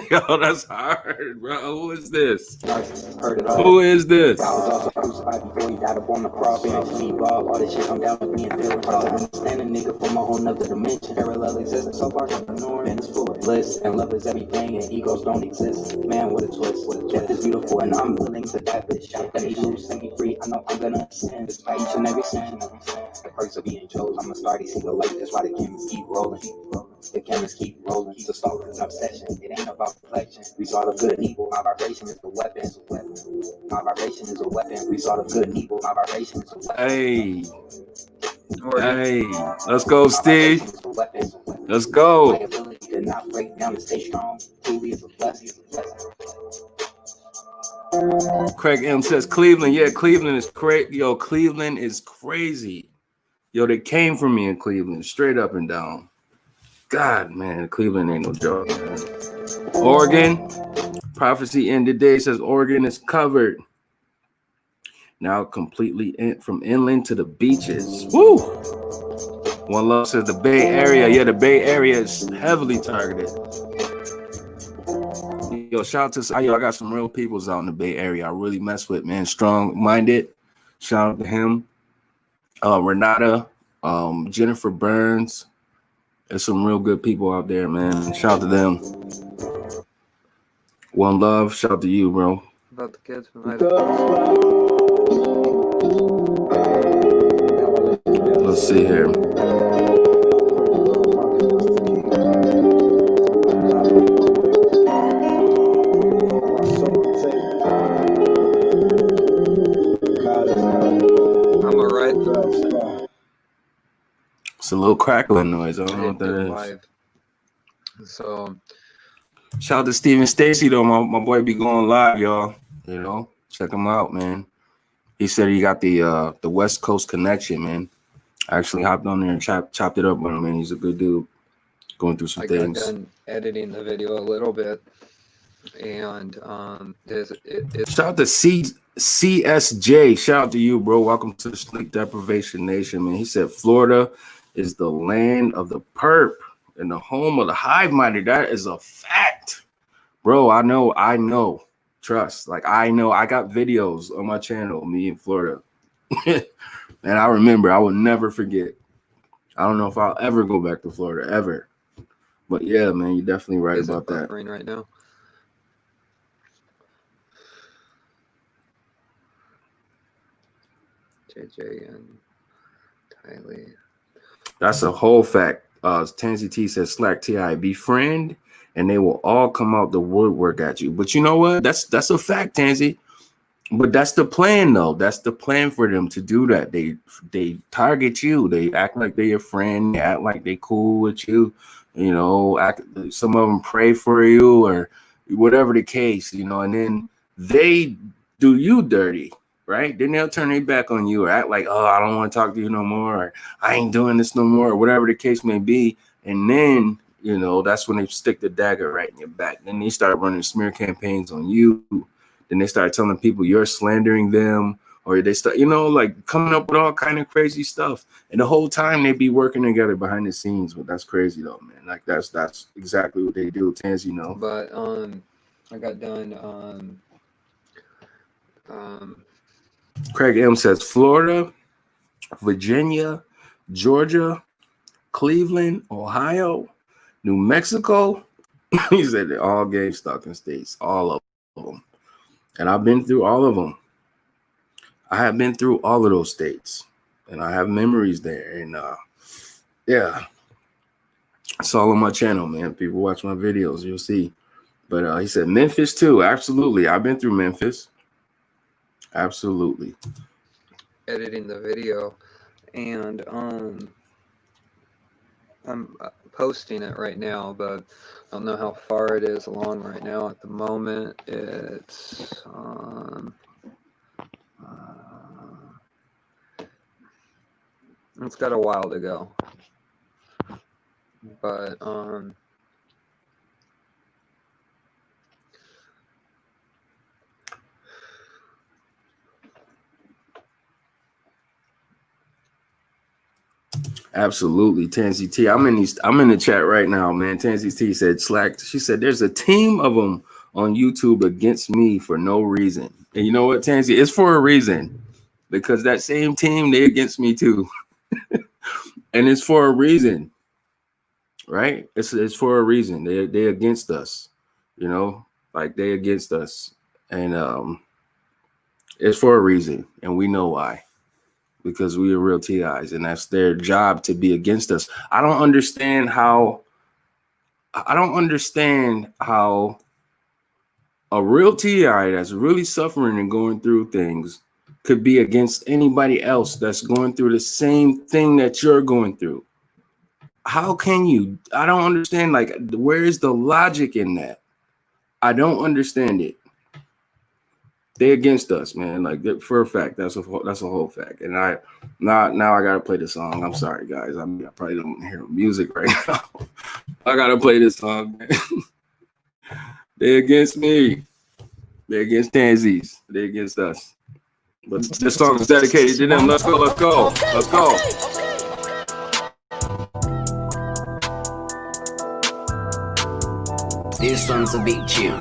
yo, that's hard, bro. Who is this? Who is this? I was also crucified before he died upon the cross. All this shit come down with me and feel hard to understand a nigga from a whole nother dimension. Parallel existence, so far from the norm, and it's full of bliss. And love is everything, and egos don't exist. Man, what a twist. Death is beautiful, and I'm willing to die for this shit. Let me loose, set me free. I know I'm gonna sin, despite each and every sin. The perks of being chose, I'ma start to see the light. That's why the cameras keep rolling. The cameras keep rolling, so stalking an obsession. It ain't about reflection. We saw the good and evil. My vibration is the weapon. My vibration is a weapon. We saw the good and evil. My vibration is a weapon. Hey. Hey, let's go, Steve. Let's go. My ability to not break down and stay strong truly is a blessing. Craig M says Cleveland. Yeah, Cleveland is crazy. Yo, Cleveland is crazy. Yo, they came for me in Cleveland, straight up and down. God, man, Cleveland ain't no joke, man. Oregon, prophecy end today says Oregon is covered. Now completely from inland to the beaches. Woo! One Love says the Bay Area. Yeah, the Bay Area is heavily targeted. Yo, shout out to I got some real peoples out in the Bay Area I really mess with, man. Strong-minded. Shout out to him. Renata, Jennifer Burns. There's some real good people out there, man. Shout out to them. One Love. Shout out to you, bro. About the kids from Let's see here. I'm a right. It's a little crackling noise. I don't know what that is. So shout out to Steven Stacy though. My boy be going live, y'all. You know, check him out, man. He said he got the West Coast connection, man. I actually hopped on there and chopped it up with him, man. He's a good dude. Going through some things. I got done editing the video a little bit, and shout out to CSJ. Shout out to you, bro. Welcome to the Sleep Deprivation Nation, man. He said Florida is the land of the perp and the home of the hive minder. That is a fact, bro. I know. Trust, like I know. I got videos on my channel, me in Florida, and I remember. I will never forget. I don't know if I'll ever go back to Florida ever, but yeah, man, you're definitely right about that. Right now. JJ and Tylee. That's a whole fact. Tansy T says Slack TI befriend, and they will all come out the woodwork at you. But you know what? That's a fact, Tansy. But that's the plan, though. That's the plan for them to do that. They target you. They act like they're your friend. They act like they cool with you. You know, some of them pray for you or whatever the case. You know, and then they do you dirty, right? Then they'll turn their back on you or act like, oh, I don't want to talk to you no more, or I ain't doing this no more, or whatever the case may be. And then, you know, that's when they stick the dagger right in your back. Then they start running smear campaigns on you. Then they start telling people you're slandering them, or they start, you know, like coming up with all kind of crazy stuff. And the whole time they be working together behind the scenes. But that's crazy though, man. Like that's exactly what they do, Tansy, you know. But I got done Craig M says Florida, Virginia, Georgia, Cleveland, Ohio, New Mexico. He said they're all game stalking states, all of them. And I've been through all of them. I have been through all of those states, and I have memories there. And yeah, it's all on my channel, man. People watch my videos, you'll see. But he said Memphis too. Absolutely, I've been through Memphis. Absolutely. editing the video, and I'm posting it right now, but I don't know how far it is along right now. At the moment, it's got a while to go, but absolutely, Tansy T. I'm in the chat right now, man. Tansy T said Slack. She said there's a team of them on YouTube against me for no reason. And you know what, Tansy? It's for a reason, because that same team, they against me too. And it's for a reason, right? It's for a reason. They against us, you know, like they against us, and it's for a reason, and we know why. Because we are real TIs, and that's their job to be against us. I don't understand how I don't understand how a real TI that's really suffering and going through things could be against anybody else that's going through the same thing that you're going through. How can you? I don't understand. Like, where is the logic in that? I don't understand it. They against us, man. Like, for a fact, that's a whole fact. And now I gotta play the song. I'm sorry, guys. I probably don't hear music right now. I gotta play this song, man. They against me. They against Tansies. They against us. But this song is dedicated to them. Let's go. Let's go. Let's go. This one's a big tune.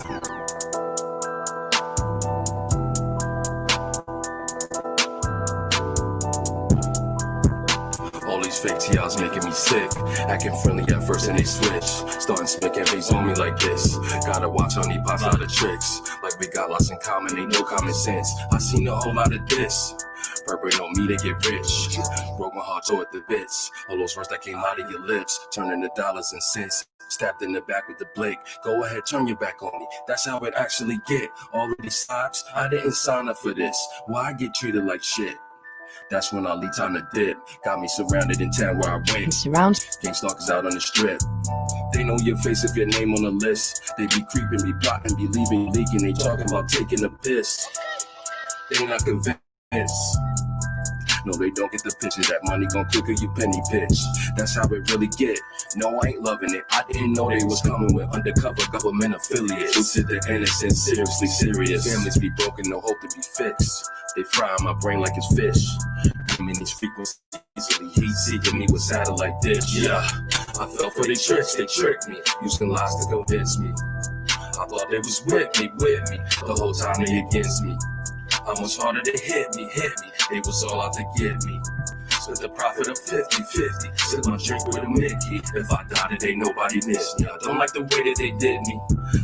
All these fake TIs making me sick. Acting friendly at first and they switch. Starting spit and face on me like this. Gotta watch how he pops out of tricks. Like we got lots in common, ain't no common sense. I seen a whole lot of this. Purpose on me to get rich. Broke my heart toward the bits. All those words that came out of your lips, turning to dollars and cents. Stabbed in the back with the blade. Go ahead, turn your back on me. That's how it actually get. All of these stops, I didn't sign up for this. Why I get treated like shit? That's when I leave time to dip. Got me surrounded in town where I went. Gang stalkers out on the strip. They know your face if your name on the list. They be creeping, be plotting, be leaving, leaking. They talking about taking a piss. They not convinced. No, they don't get the picture. That money gon' quicker you penny pitch. That's how it really get. No, I ain't loving it. I didn't know they was coming with undercover government affiliates. Who said the innocent, seriously serious. Families be broken, no hope to be fixed. They fry my brain like it's fish. Give me these frequencies easily. Heat seeking me with satellite dish. Yeah, I fell for their tricks. They tricked me, using lies to convince me. I thought they was with me. The whole time they against me. How much harder they hit me. They was all out to get me. Split the profit of 50-50. Sip my drink with a Mickey. If I died today, nobody missed me. I don't like the way that they did me.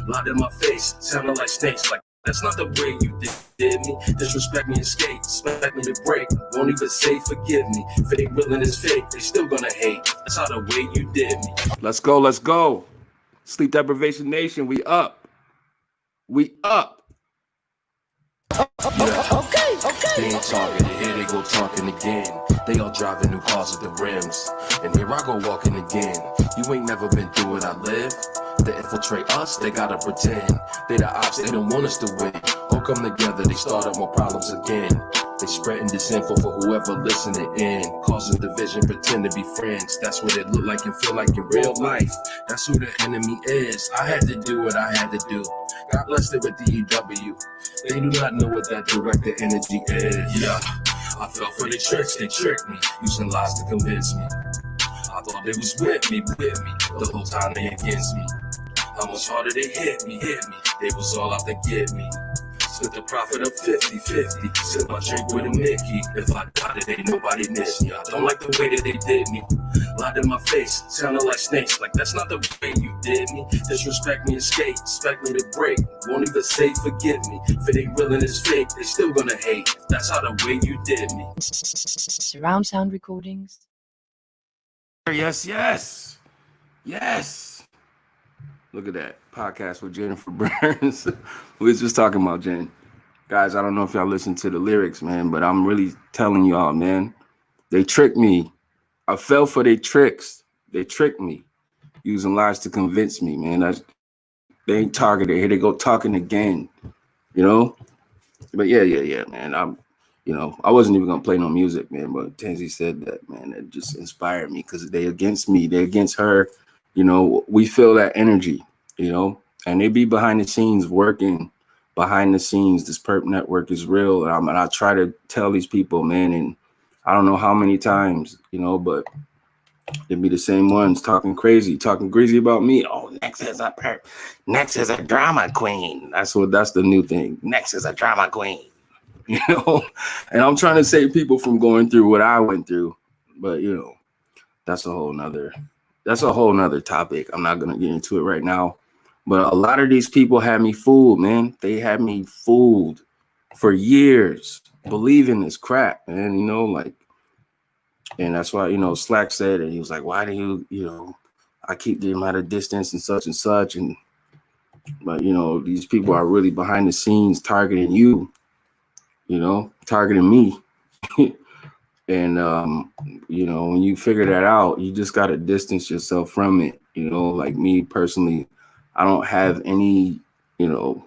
Lied in my face, sounded like snakes. Like, that's not the way you did me. Disrespect me and skate, expect me to break. Won't even say forgive me. If it ain't real and it's fake, they still gonna hate. That's how the way you did me. Let's go, let's go. Sleep Deprivation Nation, we up. We up. Okay. They ain't talking, here they go talking again. They all driving new cars with the rims. And here I go walking again. You ain't never been through what I live. They infiltrate us, they gotta pretend. They the ops, they don't want us to win. All come together, they start up more problems again. They spreading disinfo for whoever listening in. Causing division, pretend to be friends. That's what it look like and feel like in real life. That's who the enemy is. I had to do what I had to do. Got blessed with DEW. They do not know what that directed energy is. Yeah, I fell for the tricks, they tricked me. Using lies to convince me. I thought they was with me. The whole time they against me. How much harder they hit me. They was all out to get me. Split the profit of 50-50. Sip my drink with a Mickey. If I died today, nobody missed me. I don't like the way that they did me. Lied in my face, sounded like snakes. Like, that's not the way you did me. Disrespect me and skate, expect me to break. Won't even say forgive me. If it ain't real and it's fake, they still gonna hate. That's how the way you did me. Surround sound recordings. Yes. Look at that podcast with Jennifer Burns. We was just talking about Jen. Guys, I don't know if y'all listen to the lyrics, man, but I'm really telling y'all, man, they tricked me. I fell for their tricks. They tricked me, using lies to convince me, man. They ain't targeted. Here they go talking again, you know? But yeah, man. I wasn't even gonna play no music, man, but Tansy said that, man. It just inspired me because they against me. They against her. You know, we feel that energy, you know, and they be behind the scenes working behind the scenes. This perp network is real. And I try to tell these people, man, and I don't know how many times, you know, but they be the same ones talking crazy about me. Oh, Nexx is a perp. Nexx is a drama queen. That's the new thing. Nexx is a drama queen, you know, and I'm trying to save people from going through what I went through. But, you know, that's a whole nother topic. I'm not going to get into it right now. But a lot of these people had me fooled, man. They had me fooled for years, believing this crap, man, you know, like, and that's why, you know, Slack said it. He was like, why do you I keep them at a distance and such. And but you know, these people are really behind the scenes targeting you, you know, targeting me. And you know, when you figure that out, you just got to distance yourself from it. You know, like me personally, I don't have any, you know,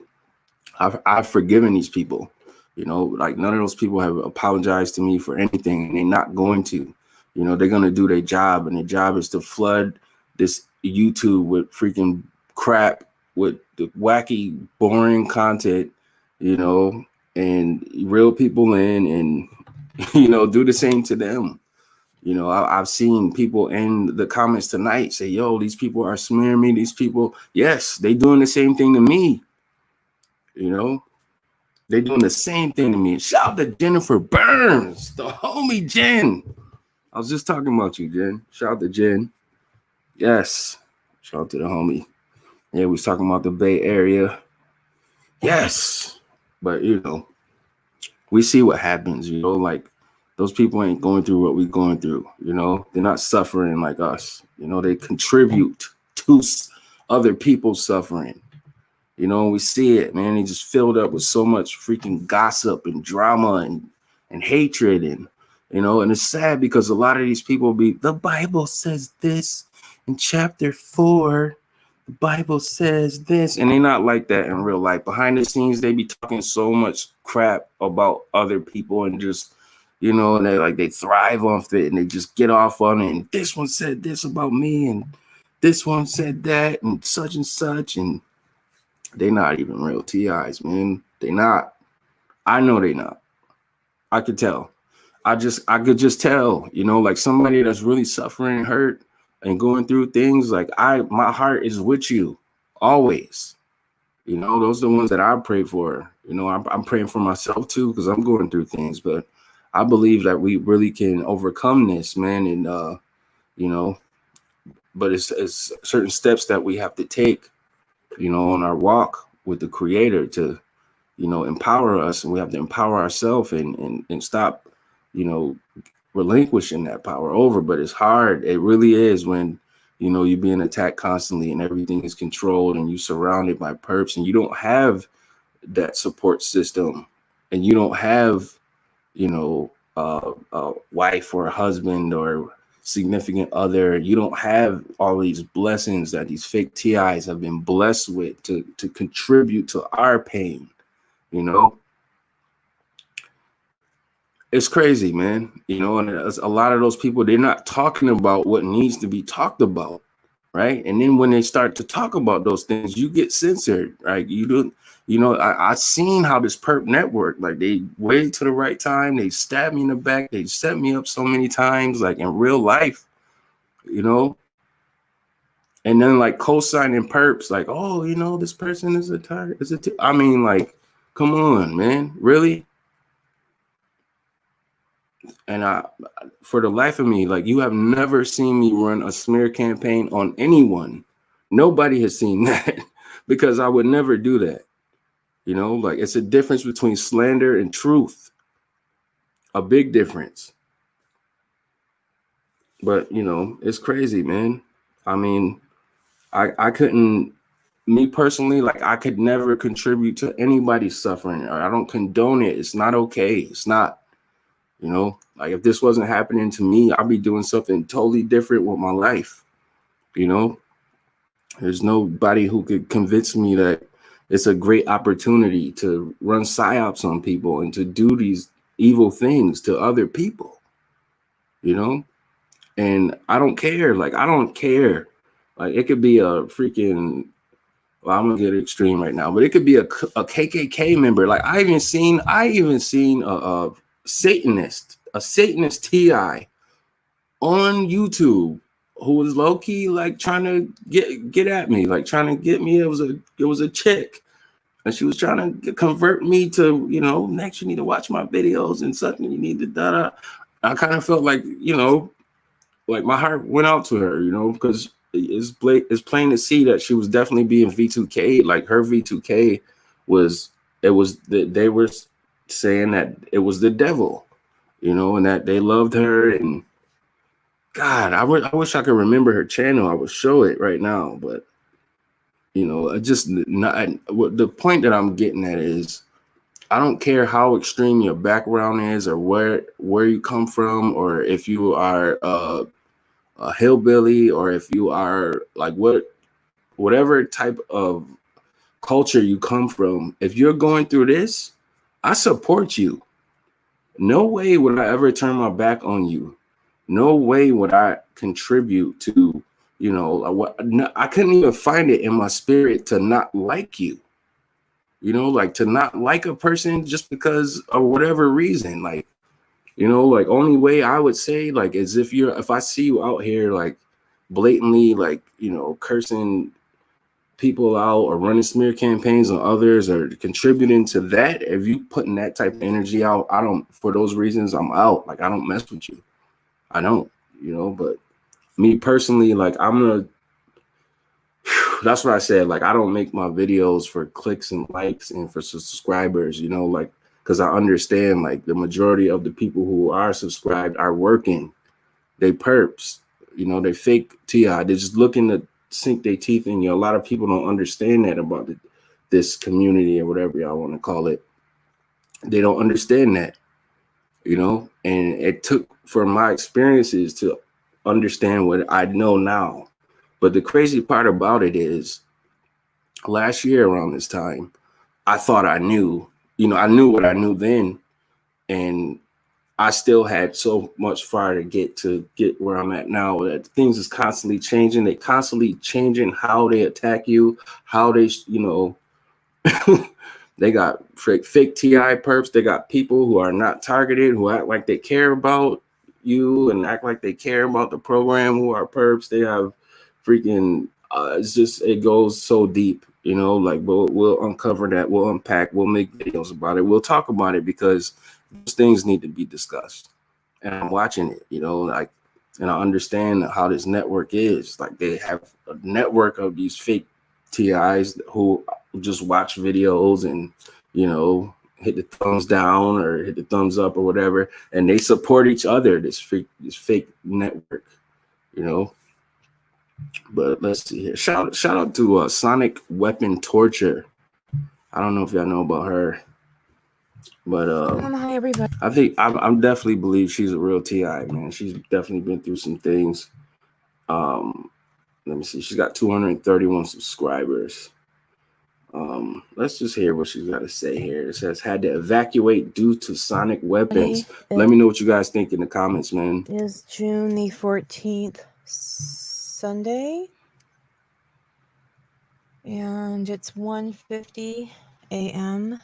I've forgiven these people. You know, like none of those people have apologized to me for anything, and they're not going to. You know, they're gonna do their job, and their job is to flood this YouTube with freaking crap, with the wacky, boring content, you know, and reel people in, and you know, do the same to them. You know, I've seen people in the comments tonight say, "Yo, these people are smearing me. These people, yes, they doing the same thing to me." You know, they doing the same thing to me. Shout out to Jennifer Burns, the homie Jen. I was just talking about you, Jen. Shout out to Jen. Yes. Shout out to the homie. Yeah, we was talking about the Bay Area. Yes. But, you know, we see what happens, you know, like those people ain't going through what we're going through, you know. They're not suffering like us. You know, they contribute to other people's suffering. You know, we see it, man. He just filled up with so much freaking gossip and drama and hatred. And, you know, and it's sad because a lot of these people the Bible says this in chapter 4. The Bible says this. And they're not like that in real life. Behind the scenes, they be talking so much crap about other people and just, you know, and they thrive off it and they just get off on it. And this one said this about me and this one said that and such. And they not even real TIs, man. They not. I know they not. I could tell. I could just tell, you know, like somebody that's really suffering and hurt and going through things. Like my heart is with you always. You know, those are the ones that I pray for. You know, I'm praying for myself too because I'm going through things. But I believe that we really can overcome this, man. And you know, but it's certain steps that we have to take, you know, on our walk with the Creator to, you know, empower us. And we have to empower ourselves and stop, you know, relinquishing that power over. But it's hard. It really is when, you know, you're being attacked constantly and everything is controlled and you're surrounded by perps and you don't have that support system and you don't have, you know, a wife or a husband or significant other. You don't have all these blessings that these fake TIs have been blessed with to contribute to our pain, you know. It's crazy, man. You know, and a lot of those people, they're not talking about what needs to be talked about, right? And then when they start to talk about those things, you get censored, right? You don't, you know, I seen how this perp network, like they waited to the right time, they stabbed me in the back, they set me up so many times, like in real life, you know. And then like co-signing perps, like, oh, you know, this person is a target. I mean, like, come on, man, really? And for the life of me, like, you have never seen me run a smear campaign on anyone. Nobody has seen that because I would never do that. You know, like it's a difference between slander and truth. A big difference. But, you know, it's crazy, man. I mean, I couldn't, me personally, like I could never contribute to anybody's suffering. I don't condone it. It's not okay. It's not. You know, like if this wasn't happening to me, I'd be doing something totally different with my life. You know, there's nobody who could convince me that it's a great opportunity to run psyops on people and to do these evil things to other people, you know? And I don't care. Like, I don't care. Like, it could be a freaking, well, I'm gonna get extreme right now, but it could be a KKK member. Like, I even seen a Satanist TI on YouTube who was low-key like trying to get at me, like trying to get me. It was a chick, and she was trying to convert me to, you know, next you need to watch my videos and something you need to da. I kind of felt like, you know, like my heart went out to her, you know, because it's plain to see that she was definitely being V2K. Like her V2K they were saying that it was the devil, you know, and that they loved her. And God, I wish I could remember her channel. I would show it right now, but you know, I just not. The point that I'm getting at is, I don't care how extreme your background is, or where you come from, or if you are a hillbilly, or if you are like whatever type of culture you come from. If you're going through this, I support you. No way would I ever turn my back on you. No way would I contribute to, you know, I couldn't even find it in my spirit to not like you. You know, like to not like a person just because of whatever reason. Like, you know, like only way I would say, like, is if I see you out here like blatantly, like, you know, cursing people out or running smear campaigns on others or contributing to that, if you putting that type of energy out, I don't, for those reasons, I'm out. Like, I don't mess with you. I don't, you know, but me personally, like, that's what I said. Like, I don't make my videos for clicks and likes and for subscribers, you know, like, because I understand, like, the majority of the people who are subscribed are working. They perps, you know, they fake TI. They're just looking to sink their teeth in you. A lot of people don't understand that about this community or whatever y'all want to call it. They don't understand that, you know, and it took for my experiences to understand what I know now. But the crazy part about it is, last year around this time, I thought I knew, you know, I knew what I knew then, and I still had so much far to get where I'm at now. That things is constantly changing. They constantly changing how they attack you, how they, you know, they got fake TI perps. They got people who are not targeted, who act like they care about you and act like they care about the program, who are perps. They have freaking, it's just, it goes so deep, you know, like we'll uncover that. We'll unpack, we'll make videos about it. We'll talk about it because those things need to be discussed. And I'm watching it, you know, like, and I understand how this network is. Like, they have a network of these fake TIs who just watch videos and, you know, hit the thumbs down or hit the thumbs up or whatever, and they support each other, this fake network, you know. But let's see here. Shout out to Sonic Weapon Torture. I don't know if y'all know about her, but Hi everybody. I think I'm definitely believe she's a real TI, man. She's definitely been through some things. Let me see. She's got 231 subscribers. Let's just hear what she's got to say here. It says, had to evacuate due to sonic weapons. Let me know what you guys think in the comments, man. It is June the 14th, Sunday. And it's 1:50 a.m.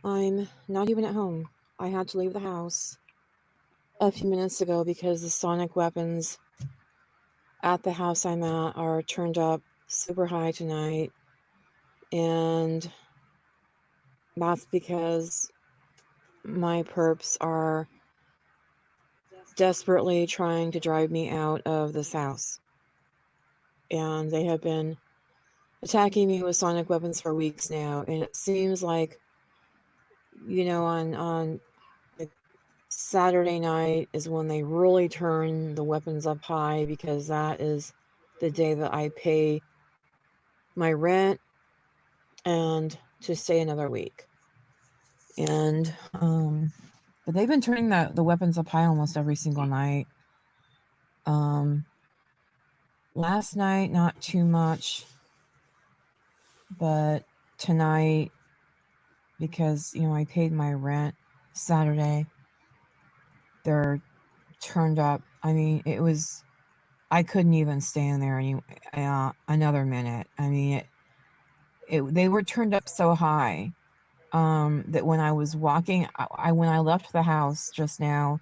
I'm not even at home. I had to leave the house a few minutes ago because the sonic weapons at the house I'm at are turned up super high tonight. And that's because my perps are desperately trying to drive me out of this house. And they have been attacking me with sonic weapons for weeks now. And it seems like, you know, on Saturday night is when they really turn the weapons up high, because that is the day that I pay my rent and to stay another week. And but they've been turning the weapons up high almost every single night. Last night not too much, but tonight, because, you know, I paid my rent Saturday, they're turned up. I mean, I couldn't even stand there another minute. I mean, they were turned up so high that when I was walking, when I left the house just now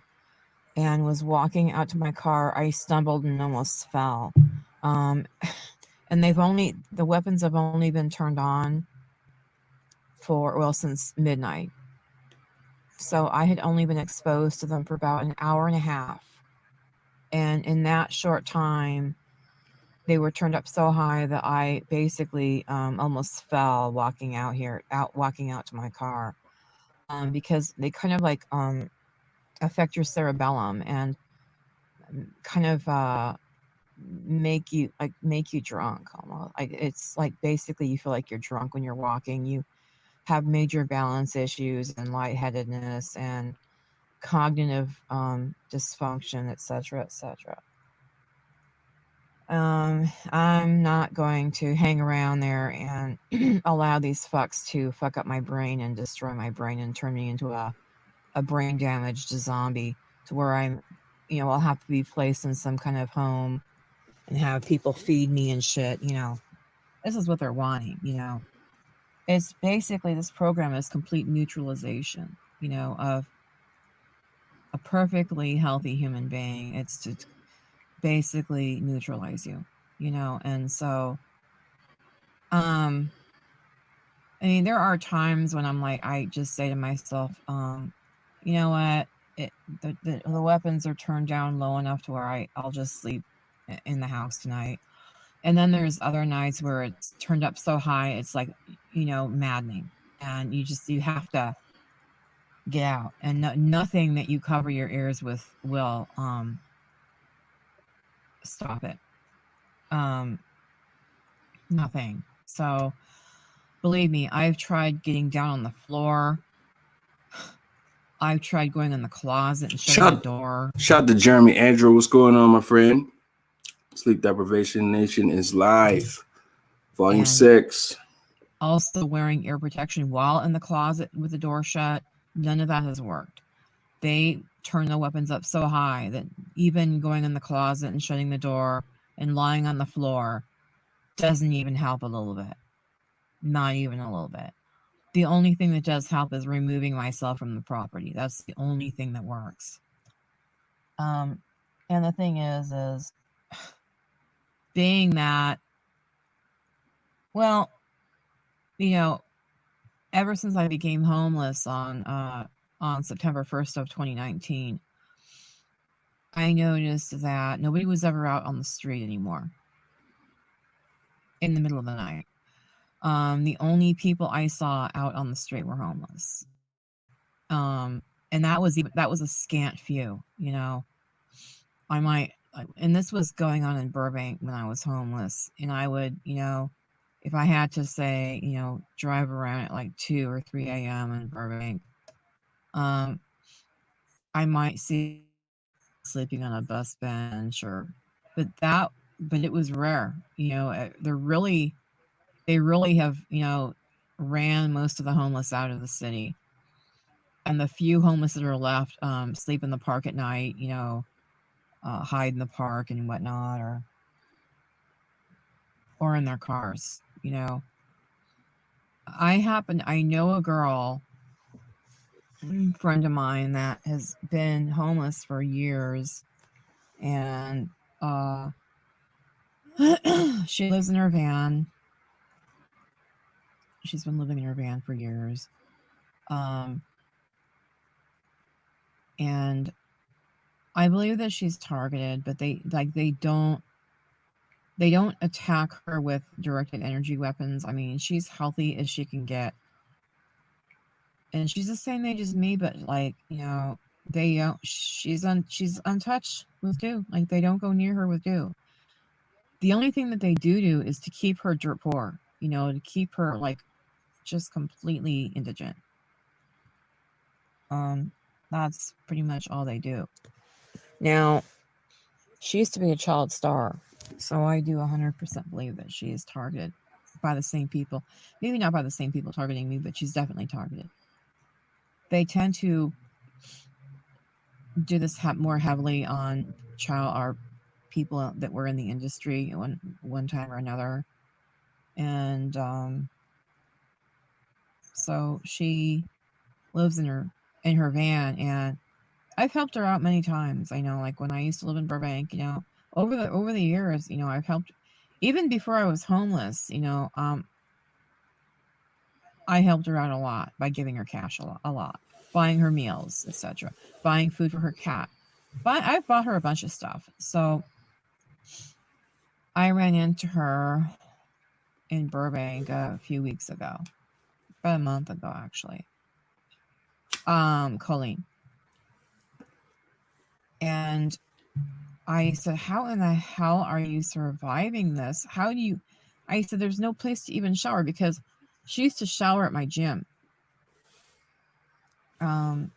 and was walking out to my car, I stumbled and almost fell. And the weapons have only been turned on since midnight. So I had only been exposed to them for about an hour and a half. And in that short time, they were turned up so high that I basically almost fell walking out to my car, because they kind of like affect your cerebellum. And kind of make you drunk almost. Like it's like basically you feel like you're drunk when you're walking. You have major balance issues and lightheadedness and cognitive dysfunction, etc., etc. I'm not going to hang around there and allow these fucks to fuck up my brain and destroy my brain and turn me into a brain damaged zombie to where I'm, I'll have to be placed in some kind of home and have people feed me and shit. This is what they're wanting. It's basically, this program is complete neutralization, of a perfectly healthy human being. It's to basically neutralize you, and so, I mean, there are times when I'm like, I just say to myself, you know what, the weapons are turned down low enough to where I'll just sleep in the house tonight. And then there's other nights where it's turned up so high, it's like, maddening. And you have to get out. And nothing that you cover your ears with will stop it. Nothing. So believe me, I've tried getting down on the floor. I've tried going in the closet and shutting the door. Shout to Jeremy Andrew. What's going on, my friend? Sleep Deprivation Nation is live. Volume 6. Also wearing ear protection while in the closet with the door shut. None of that has worked. They turn the weapons up so high that even going in the closet and shutting the door and lying on the floor doesn't even help a little bit. Not even a little bit. The only thing that does help is removing myself from the property. That's the only thing that works. And the thing is being that, well, ever since I became homeless on September 1st of 2019, I noticed that nobody was ever out on the street anymore in the middle of the night. The only people I saw out on the street were homeless. And that was a scant few, I might, and this was going on in Burbank when I was homeless, and I would, if I had to say, drive around at like 2 or 3 a.m. in Burbank, I might see sleeping on a bus bench but it was rare, they really have, ran most of the homeless out of the city. And the few homeless that are left, sleep in the park at night, hide in the park and whatnot, or in their cars, I know a girl, friend of mine, that has been homeless for years, and she lives in her van. She's been living in her van for years. And I believe that she's targeted, but they don't attack her with directed energy weapons. I mean, she's healthy as she can get. And she's the same age as me, but she's untouched with dew. Like, they don't go near her with dew. The only thing that they do is to keep her dirt poor, to keep her just completely indigent. That's pretty much all they do. Now, she used to be a child star, so I do 100% believe that she is targeted by the same people. Maybe not by the same people targeting me, but she's definitely targeted. They tend to do this more heavily on people that were in the industry one time or another. And so she lives in her van, and I've helped her out many times. I know, like when I used to live in Burbank, over the years, I've helped, even before I was homeless, I helped her out a lot by giving her cash a lot, buying her meals, etc., buying food for her cat. But I've bought her a bunch of stuff. So I ran into her in Burbank a few weeks ago, about a month ago, actually. Colleen. And I said, how in the hell are you surviving this? How do you, I said, there's no place to even shower because she used to shower at my gym. And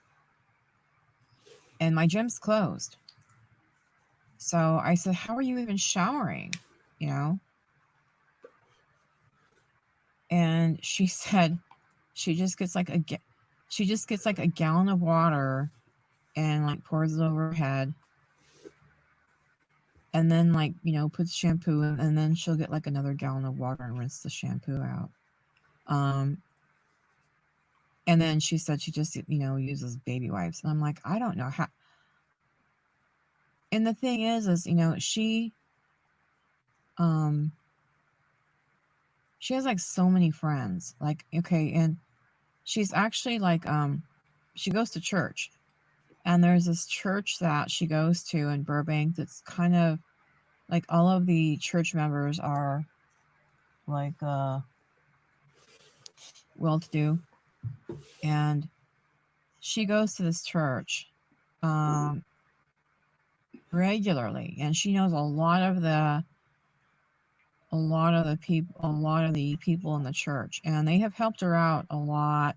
my gym's closed. So I said, how are you even showering? You know? And she said, she just gets like a gallon of water and like pours it over her head. And then like, you know, puts shampoo in, and then she'll get like another gallon of water and rinse the shampoo out. And then she said she just, you know, uses baby wipes. And I'm like, I don't know how. And the thing is, you know, she has like so many friends. Like, okay, and she's actually like, she goes to church. And there's this church that she goes to in Burbank that's kind of like all of the church members are like well-to-do. And she goes to this church regularly, and she knows a lot of the people in the church, and they have helped her out a lot.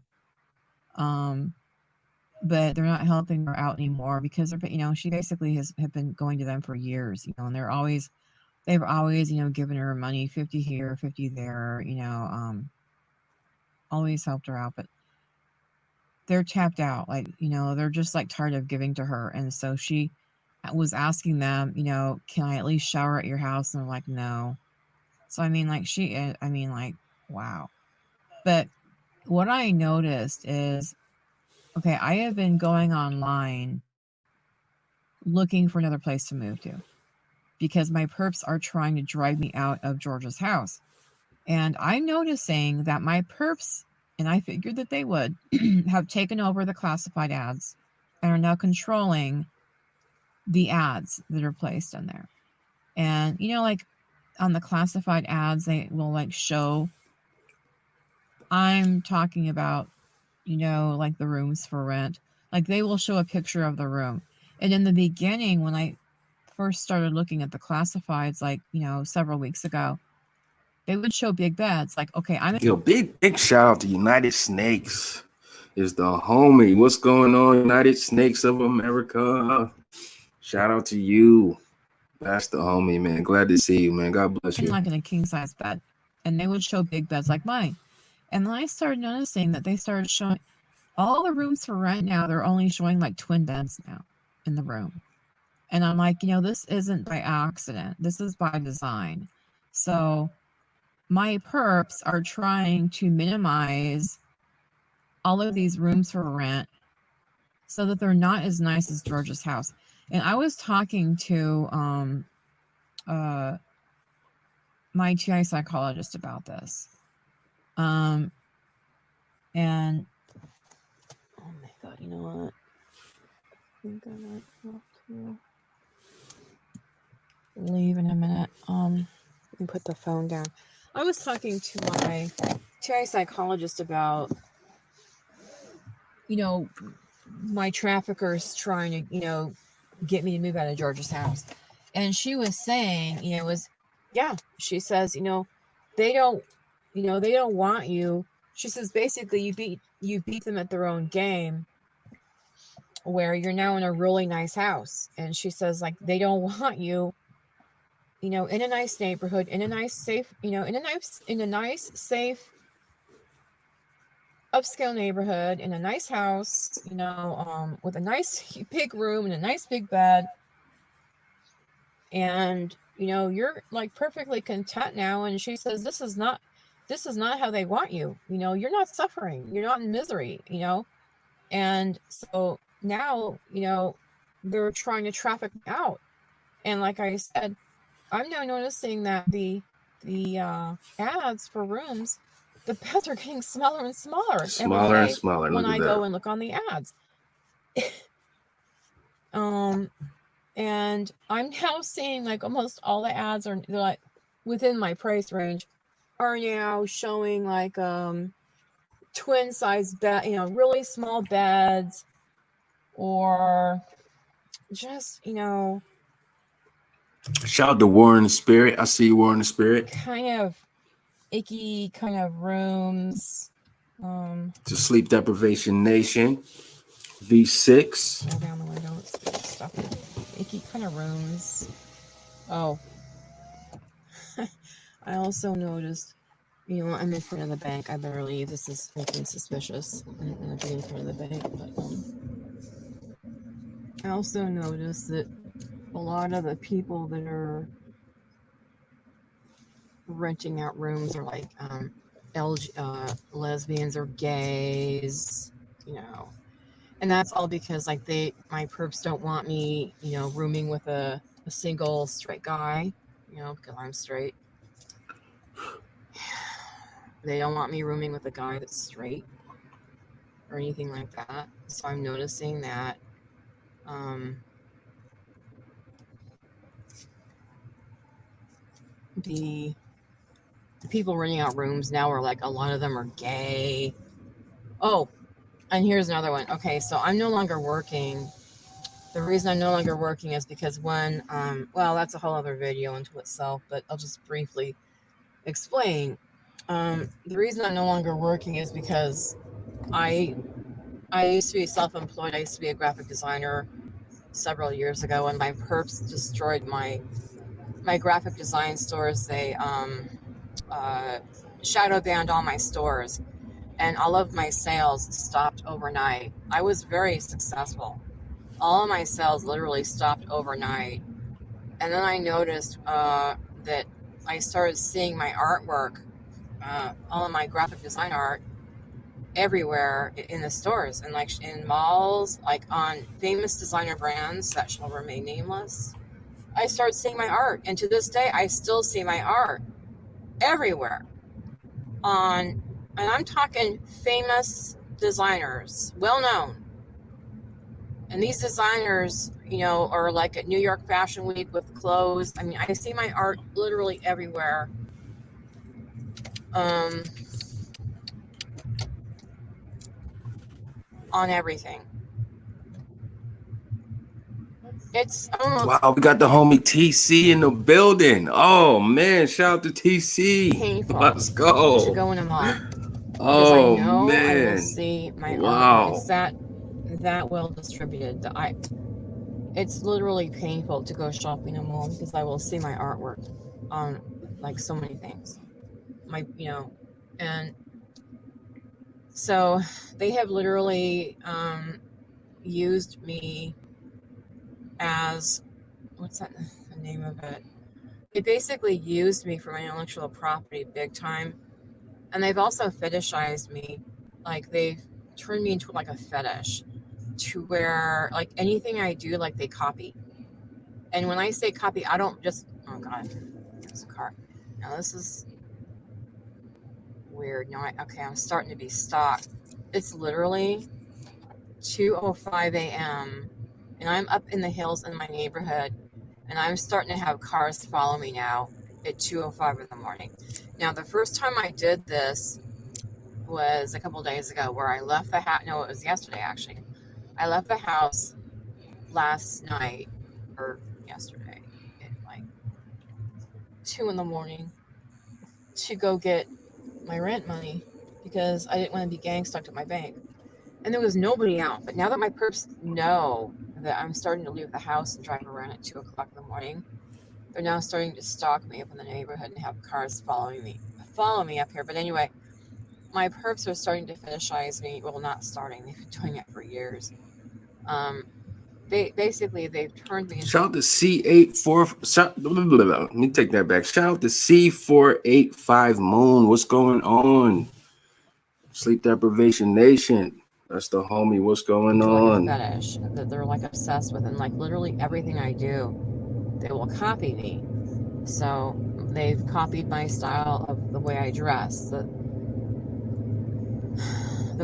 But they're not helping her out anymore because they're, you know, she basically have been going to them for years, you know, and they've always, you know, given her money, 50 here, 50 there, you know, always helped her out, but they're tapped out. Like, you know, they're just like tired of giving to her. And so she was asking them, you know, can I at least shower at your house? And they're like, no. So, I mean, like wow. But what I noticed is, okay, I have been going online looking for another place to move to because my perps are trying to drive me out of Georgia's house. And I'm noticing that my perps, and I figured that they would, have taken over the classified ads and are now controlling the ads that are placed in there. And, you know, like on the classified ads, they will like show, I'm talking about, you know, like the rooms for rent. Like they will show a picture of the room. And in the beginning, when I first started looking at the classifieds, like, you know, several weeks ago, they would show big beds. Like, okay, Yo, big shout out to United Snakes. Is the homie. What's going on, United Snakes of America? Shout out to you. That's the homie, man. Glad to see you, man. God bless you. Like in a king size bed, and they would show big beds like mine. And then I started noticing that they started showing all the rooms for rent now. They're only showing like twin beds now in the room. And I'm like, you know, this isn't by accident. This is by design. So my perps are trying to minimize all of these rooms for rent so that they're not as nice as Georgia's house. And I was talking to my TI psychologist about this. And oh my god, you know what? I think I might have to leave in a minute. And put the phone down. I was talking to my TI psychologist about, you know, my traffickers trying to, you know, get me to move out of Georgia's house. And she was saying, you know, she says, you know, they don't want you. She says, basically, you beat them at their own game where you're now in a really nice house. And she says, like, they don't want you, you know, in a nice neighborhood, in a nice, safe, you know, in a nice, safe, upscale neighborhood, in a nice house, you know, with a nice big room and a nice big bed. And, you know, you're like perfectly content now. And she says, this is not how they want you. You know, you're not suffering. You're not in misery, you know? And so now, you know, they're trying to traffic me out. And like I said, I'm now noticing that the ads for rooms, the beds are getting smaller and smaller. Smaller and smaller. When I go and look on the ads. And I'm now seeing like almost all the ads they're like within my price range are now showing like twin size bed, you know, really small beds, or just, you know, Shout out to War in the Spirit. I see War in the Spirit. kind of icky kind of rooms. To Sleep Deprivation Nation. V6. Roll down the window. It's stuff. Icky kind of rooms. Oh. I also noticed, you know, I'm in front of the bank. I better leave. This is looking suspicious. I'm gonna be in front of the bank, but I also noticed that a lot of the people that are renting out rooms are like lesbians or gays, you know, and that's all because like my perps don't want me, you know, rooming with a single straight guy, you know, because I'm straight. They don't want me rooming with a guy that's straight or anything like that. So I'm noticing that the people renting out rooms now are like, a lot of them are gay. Oh, and here's another one. Okay, so I'm no longer working. The reason I'm no longer working is because when, well, that's a whole other video into itself, but I'll just briefly explain. The reason I'm no longer working is because I used to be self-employed. I used to be a graphic designer several years ago, and my perps destroyed my graphic design stores. They shadow banned all my stores, and all of my sales stopped overnight. I was very successful. All of my sales literally stopped overnight. And then I noticed that I started seeing my artwork, all of my graphic design art, everywhere in the stores and like in malls, like on famous designer brands that shall remain nameless. I started seeing my art, and to this day, I still see my art everywhere. And I'm talking famous designers, well known. And these designers, you know, are like at New York Fashion Week with clothes. I mean, I see my art literally everywhere. On everything. It's almost Wow, we got the homie TC in the building. Oh man, shout out to TC. painful. Let's go. To go in a mall. Because Oh I know I will man. see my Wow. art. It's that well distributed. It's literally painful to go shopping in a mall because I will see my artwork on like so many things. You know, and so they have literally used me as, what's that the name of it? They basically used me for my intellectual property big time. And they've also fetishized me. Like they've turned me into like a fetish to where like anything I do, like they copy. And when I say copy, I don't just, oh God, there's a car. Now this is weird. No, okay, I'm starting to be stalked. It's literally 2:05 a.m. and I'm up in the hills in my neighborhood, and I'm starting to have cars follow me now at 2:05 in the morning. Now, the first time I did this was a couple days ago, where I left the house. No, it was yesterday actually. I left the house last night, or yesterday, at like 2 in the morning to go get my rent money because I didn't want to be gang stalked at my bank. And there was nobody out. But now that my perps know that I'm starting to leave the house and drive around at 2 o'clock in the morning, they're now starting to stalk me up in the neighborhood and have cars follow me up here. But anyway, my perps are starting to fetishize me. Well, not starting. They've been doing it for years. They've turned me into... Shout out to C84. Let me take that back. Shout out to C485 Moon. What's going on? Sleep Deprivation Nation. That's the homie. What's going on? Like a fetish that they're like obsessed with, and like literally everything I do, they will copy me. So they've copied my style of the way I dress, the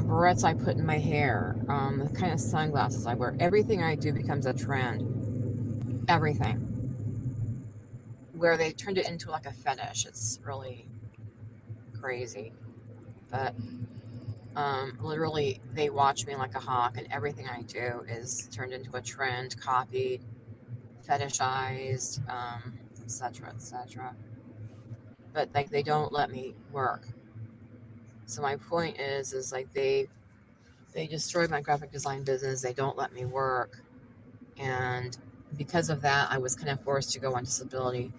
barrettes I put in my hair, the kind of sunglasses I wear. Everything I do becomes a trend. Everything. Where they turned it into like a fetish. It's really crazy. But literally they watch me like a hawk, and everything I do is turned into a trend, copied, fetishized, etc., etc. But like they don't let me work. So my point is like they destroyed my graphic design business. They don't let me work, and because of that, I was kind of forced to go on disability.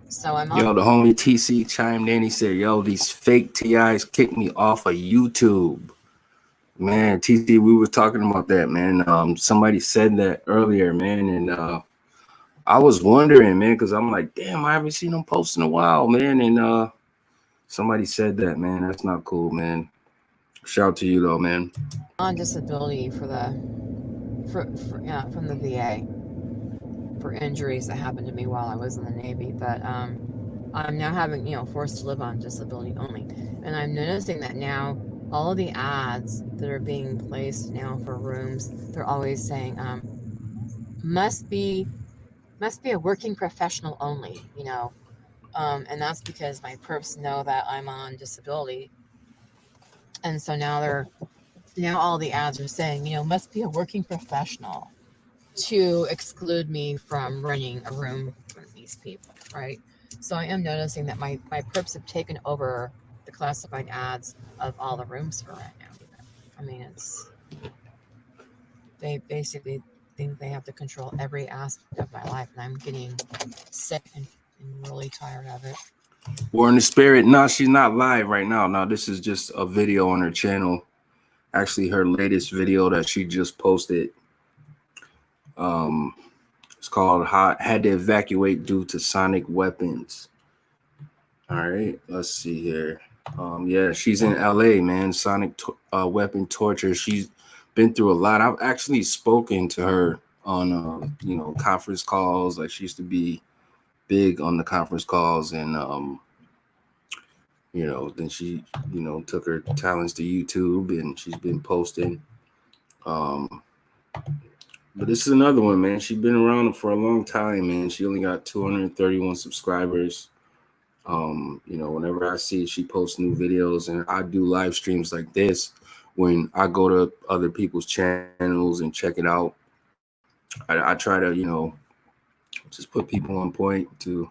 So I'm Yo, the homie TC chimed in. He said, yo, these fake TIs kicked me off of YouTube. Man, TC, we were talking about that, man. Somebody said that earlier, man. And I was wondering, man, because I'm like, damn, I haven't seen them post in a while, man. And somebody said that, man. That's not cool, man. Shout out to you, though, man. on disability from the VA for injuries that happened to me while I was in the Navy. But I'm now having, forced to live on disability only. And I'm noticing that now all of the ads that are being placed now for rooms, they're always saying, must be a working professional only, and that's because my perps know that I'm on disability. And so now all the ads are saying, must be a working professional to exclude me from running a room for these people, right? So I am noticing that my perps have taken over the classified ads of all the rooms for right now. I mean, they basically think they have to control every aspect of my life, and I'm getting sick and really tired of it. War in the Spirit. No, she's not live right now. No, this is just a video on her channel. Actually, her latest video that she just posted. It's called Had to Evacuate Due to Sonic Weapons. All right, let's see here. Yeah, she's in LA, man. Sonic weapon torture. She's been through a lot. I've actually spoken to her on conference calls. Like, she used to be big on the conference calls, and then she took her talents to YouTube, and she's been posting. But this is another one, man. She's been around for a long time, man. She only got 231 subscribers. Whenever I see she posts new videos, and I do live streams like this, when I go to other people's channels and check it out, I try to, just put people on point to,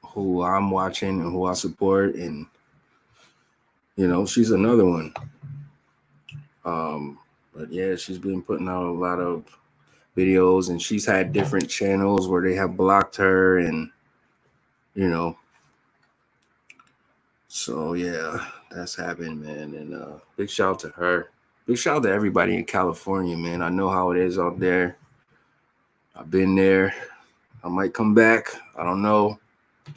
who I'm watching and who I support. And, she's another one. But yeah, she's been putting out a lot of videos, and she's had different channels where they have blocked her, and, so yeah, that's happened, man. And big shout out to her. Big shout out to everybody in California, man. I know how it is out there. I've been there. I might come back. I don't know.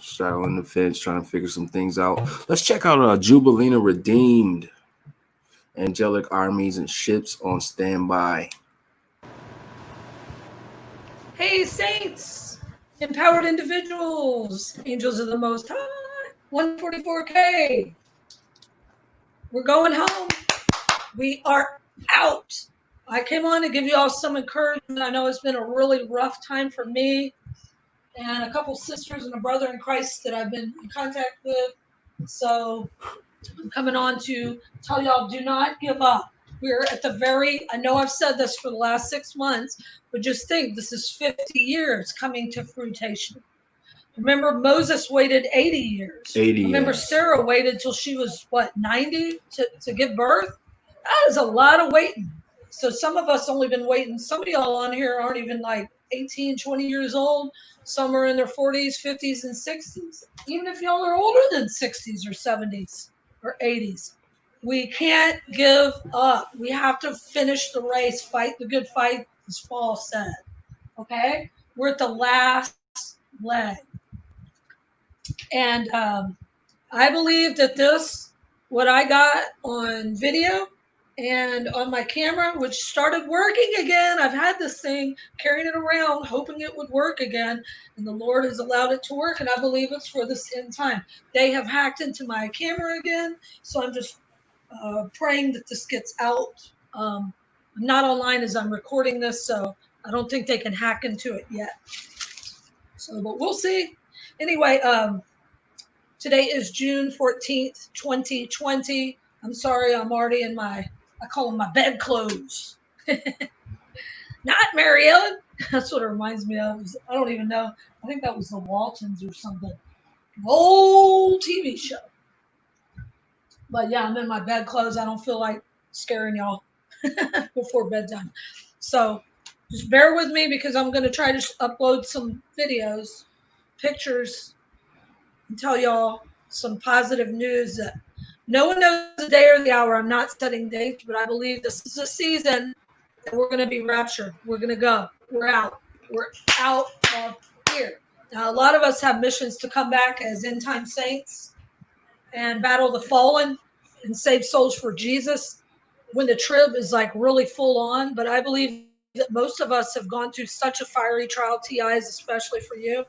Straddling the fence, trying to figure some things out. Let's check out Jubilina Redeemed. Angelic armies and ships on standby. Hey, saints, empowered individuals, angels of the Most High, 144K. We're going home. We are out. I came on to give you all some encouragement. I know it's been a really rough time for me and a couple sisters and a brother in Christ that I've been in contact with. So I'm coming on to tell y'all, do not give up. We're at I know I've said this for the last 6 months, but just think, this is 50 years coming to fruition. Remember, Moses waited 80 years. Remember, Sarah waited till she was, 90 to give birth? That is a lot of waiting. So some of us only been waiting. Some of y'all on here aren't even 18, 20 years old. Some are in their 40s, 50s, and 60s. Even if y'all are older than 60s or 70s or 80s. We can't give up. We have to finish the race, fight the good fight, as Paul said. Okay? We're at the last leg. And I believe that what I got on video and on my camera, which started working again. I've had this thing, carrying it around, hoping it would work again. And the Lord has allowed it to work. And I believe it's for this end time. They have hacked into my camera again. So I'm just praying that this gets out. I'm not online as I'm recording this, so I don't think they can hack into it yet. So, but we'll see. Anyway, today is June 14th, 2020. I'm sorry, I'm already in I call them my bed clothes. Not Mary Ellen. That's what it reminds me of. I don't even know. I think that was the Waltons or something. Old TV show. But yeah, I'm in my bed clothes. I don't feel like scaring y'all before bedtime. So just bear with me because I'm going to try to upload some videos, pictures, and tell y'all some positive news that no one knows the day or the hour. I'm not setting dates, but I believe this is a season that we're going to be raptured. We're going to go. We're out. We're out of here. Now, a lot of us have missions to come back as end time saints and battle the fallen and save souls for Jesus when the trib is like really full on. But I believe that most of us have gone through such a fiery trial, TIs, especially for you.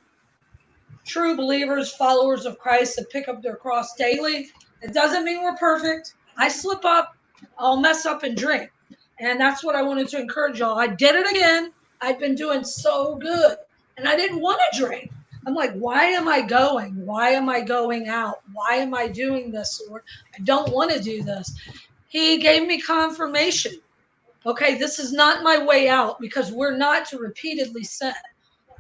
True believers, followers of Christ that pick up their cross daily. It doesn't mean we're perfect. I slip up, I'll mess up and drink. And that's what I wanted to encourage y'all. I did it again. I've been doing so good. And I didn't want to drink. I'm like, why am I going? Why am I going out? Why am I doing this, Lord? I don't want to do this. He gave me confirmation. Okay, this is not my way out because we're not to repeatedly sin.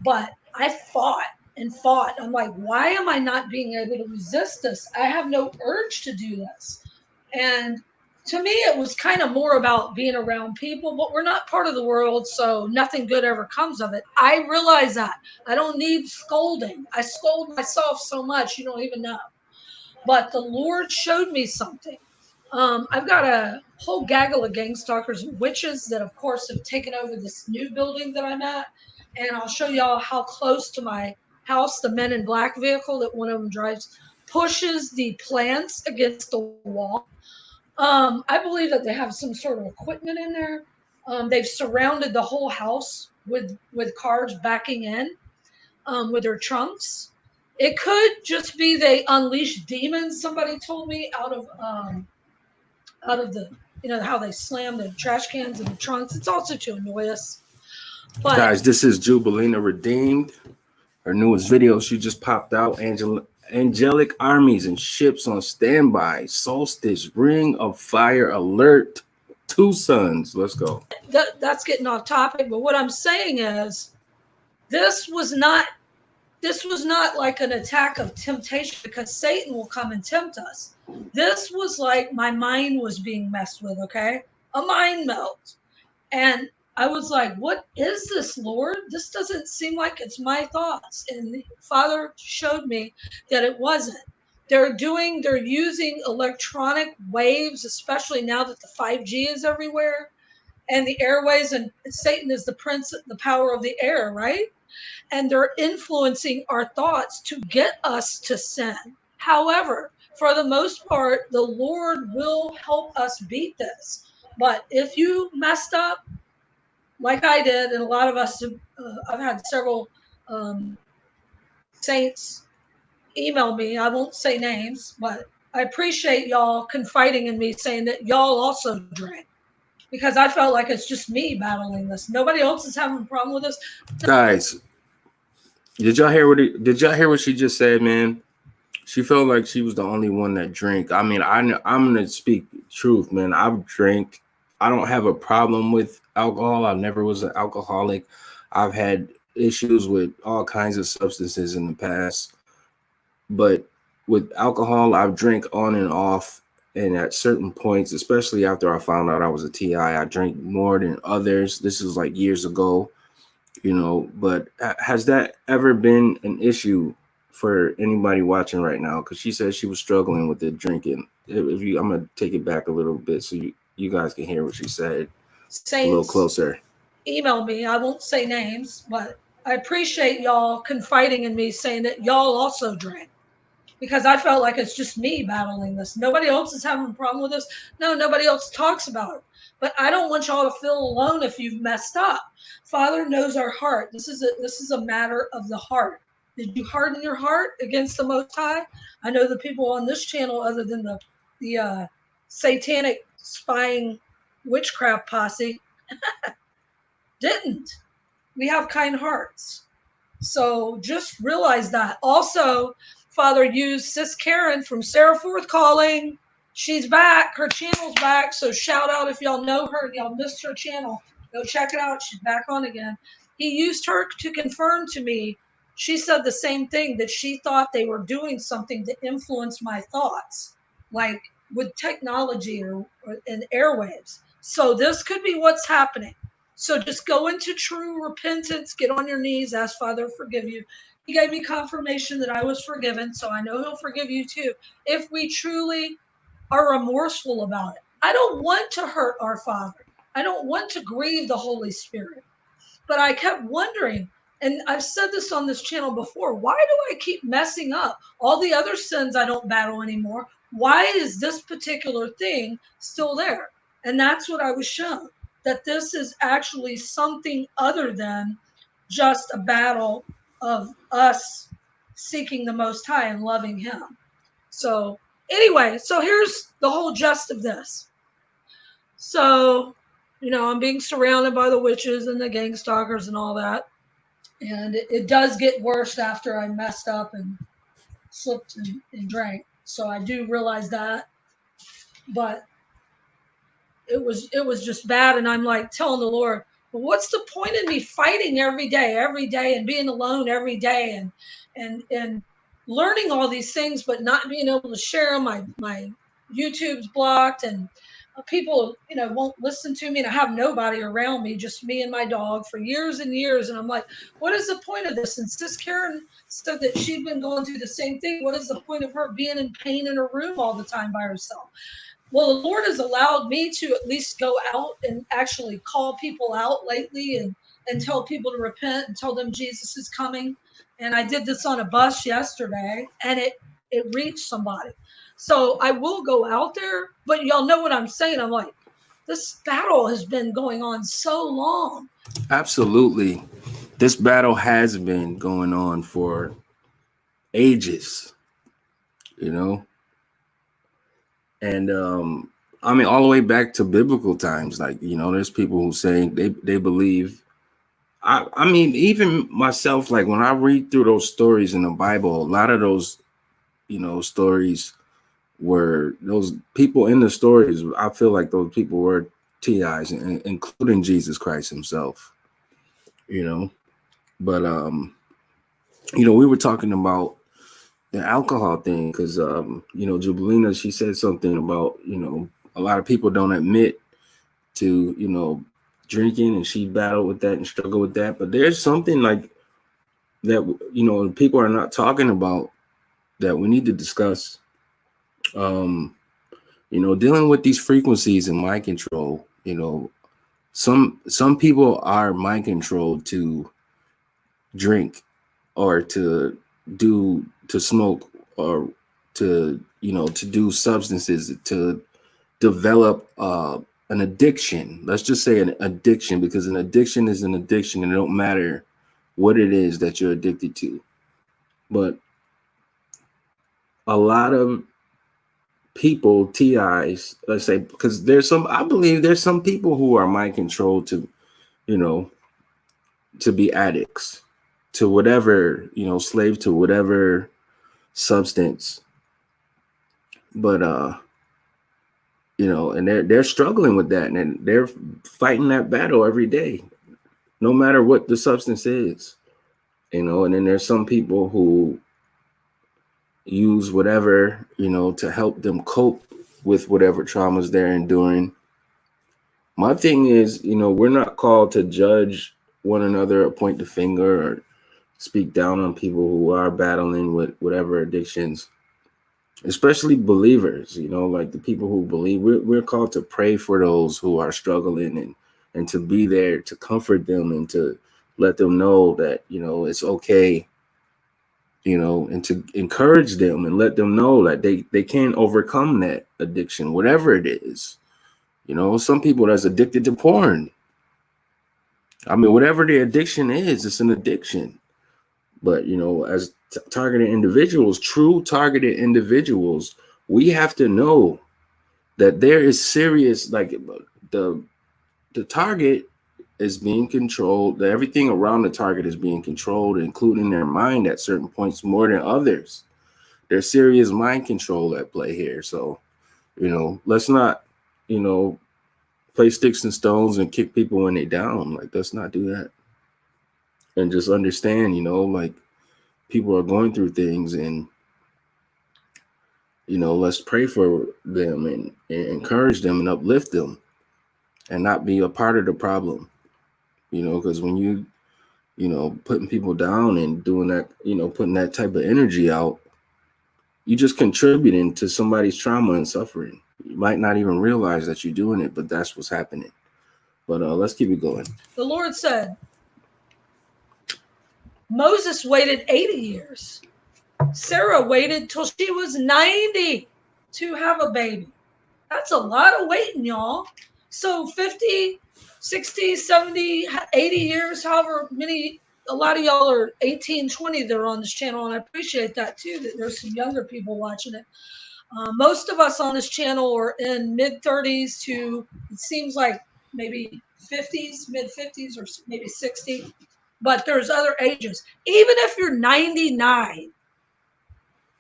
But I fought and fought. I'm like, why am I not being able to resist this? I have no urge to do this. And to me, it was kind of more about being around people, but we're not part of the world, so nothing good ever comes of it. I realize that. I don't need scolding. I scold myself so much, you don't even know. But the Lord showed me something. I've got a whole gaggle of gang stalkers and witches that, of course, have taken over this new building that I'm at. And I'll show y'all how close to my house the Men in Black vehicle that one of them drives pushes the plants against the wall. I believe that they have some sort of equipment in there. They've surrounded the whole house with cars backing in with their trunks. It could just be they unleashed demons. Somebody told me out of the, you know, how they slam the trash cans in the trunks. It's also to annoy us. But Guys, this is Jubilina Redeemed. Her newest video, she just popped out. Angelic armies and ships on standby. Solstice, ring of fire alert. 2 suns. Let's go. that's getting off topic. But what I'm saying is, this was not like an attack of temptation because Satan will come and tempt us. This was like my mind was being messed with, okay? A mind melt. And I was like, what is this, Lord? This doesn't seem like it's my thoughts. And Father showed me that it wasn't. They're using electronic waves, especially now that the 5G is everywhere and the airways, and Satan is the prince, the power of the air, right? And they're influencing our thoughts to get us to sin. However, for the most part, the Lord will help us beat this. But if you messed up, like I did, and a lot of us, I've had several saints email me. I won't say names, but I appreciate y'all confiding in me, saying that y'all also drank. Because I felt like it's just me battling this. Nobody else is having a problem with this. Guys, did y'all hear what she just said, man? She felt like she was the only one that drank. I mean, I'm gonna speak truth, man. I've drank. I don't have a problem with alcohol. I never was an alcoholic. I've had issues with all kinds of substances in the past, but with alcohol, I've drank on and off. And at certain points, especially after I found out I was a TI, I drank more than others. This is like years ago, you know. But has that ever been an issue for anybody watching right now? Because she said she was struggling with the drinking. I'm gonna take it back a little bit so you guys can hear what she said a little closer. Email me. I won't say names, but I appreciate y'all confiding in me, saying that y'all also drank. Because I felt like it's just me battling this. Nobody else is having a problem with this. No, nobody else talks about it. But I don't want y'all to feel alone if you've messed up. Father knows our heart. This is a matter of the heart. Did you harden your heart against the Most High? I know the people on this channel, other than the satanic spying witchcraft posse, didn't. We have kind hearts. So just realize that. Also, Father used Sis Karen from Sarah Forth Calling. She's back. Her channel's back. So shout out if y'all know her and y'all missed her channel. Go check it out. She's back on again. He used her to confirm to me. She said the same thing, that she thought they were doing something to influence my thoughts, like with technology or in airwaves. So this could be what's happening. So just go into true repentance, get on your knees, ask Father to forgive you. He gave me confirmation that I was forgiven, so I know he'll forgive you too. If we truly are remorseful about it. I don't want to hurt our Father. I don't want to grieve the Holy Spirit. But I kept wondering, and I've said this on this channel before, why do I keep messing up? All the other sins I don't battle anymore. Why is this particular thing still there? And that's what I was shown, that this is actually something other than just a battle of us seeking the Most High and loving Him. So anyway, so here's the whole gist of this. So, I'm being surrounded by the witches and the gang stalkers and all that. And it does get worse after I messed up and slipped and drank. So I do realize that. But it was just bad. And I'm like telling the Lord, well, what's the point in me fighting every day and being alone every day and learning all these things, but not being able to share them. My YouTube's blocked and people, won't listen to me, and I have nobody around me, just me and my dog for years and years. And I'm like, what is the point of this? And Sis Karen said that she'd been going through the same thing. What is the point of her being in pain in her room all the time by herself? Well, the Lord has allowed me to at least go out and actually call people out lately and tell people to repent and tell them Jesus is coming. And I did this on a bus yesterday, and it reached somebody. So I will go out there, but y'all know what I'm saying. I'm like, this battle has been going on so long. Absolutely. This battle has been going on for ages, and I mean, all the way back to biblical times. Like, there's people who say they believe. I mean, even myself, like when I read through those stories in the Bible, a lot of those, stories were those people in the stories. I feel like those people were TIs, including Jesus Christ himself, But, we were talking about the alcohol thing because, Jubilina, she said something about, a lot of people don't admit to, drinking, and she battled with that and struggled with that. But there's something like that, people are not talking about that we need to discuss. Dealing with these frequencies and mind control, some people are mind controlled to drink or to smoke or to do substances, to develop an addiction. Let's just say an addiction, because an addiction is an addiction, and it don't matter what it is that you're addicted to. But a lot of people, TIs, let's say, because I believe there's some people who are mind controlled to, to be addicts to whatever, slave to whatever substance. But and they're struggling with that, and they're fighting that battle every day, no matter what the substance is, and then there's some people who use whatever, to help them cope with whatever traumas they're enduring. My thing is, we're not called to judge one another or point the finger or speak down on people who are battling with whatever addictions, especially believers, like the people who believe. We're called to pray for those who are struggling and to be there to comfort them and to let them know that, it's okay, and to encourage them and let them know that they can overcome that addiction, whatever it is. Some people that's addicted to porn. I mean, whatever the addiction is, it's an addiction. But, as targeted individuals, true targeted individuals, we have to know that there is serious, like the target is being controlled. Everything around the target is being controlled, including their mind at certain points more than others. There's serious mind control at play here. So, let's not, play sticks and stones and kick people when they down. Like, let's not do that. And just understand, you know, like, people are going through things, and, you know, let's pray for them and encourage them and uplift them and not be a part of the problem, you know, because when you know, putting people down and doing that, you know, putting that type of energy out, you just contributing to somebody's trauma and suffering. You might not even realize that you're doing it, but that's what's happening. But let's keep it going. The Lord said, Moses waited 80 years. Sarah waited till she was 90 to have a baby. That's a lot of waiting, y'all. So 50, 60, 70, 80 years, however many, a lot of y'all are 18, 20 that are on this channel, and I appreciate that too, that there's some younger people watching it. Most of us on this channel are in mid-30s to, it seems like maybe 50s, mid-50s, or maybe 60. But there's other ages. Even if you're 99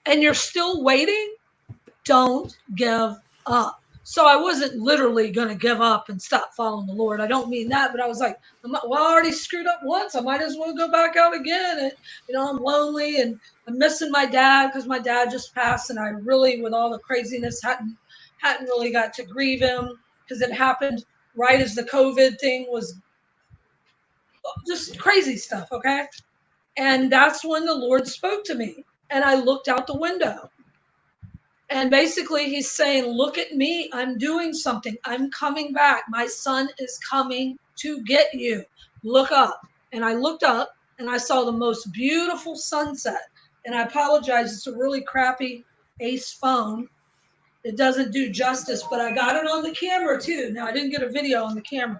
and you're still waiting, don't give up. So I wasn't literally going to give up and stop following the Lord. I don't mean that, but I was like, well, I already screwed up once. I might as well go back out again. And, you know, I'm lonely and I'm missing my dad because my dad just passed. And I really, with all the craziness, hadn't really got to grieve him because it happened right as the COVID thing was just crazy stuff. Okay. And that's when the Lord spoke to me. And I looked out the window. And basically he's saying, look at me. I'm doing something. I'm coming back. My son is coming to get you. Look up. And I looked up and I saw the most beautiful sunset. And I apologize. It's a really crappy Ace phone. It doesn't do justice, but I got it on the camera too. Now, I didn't get a video on the camera,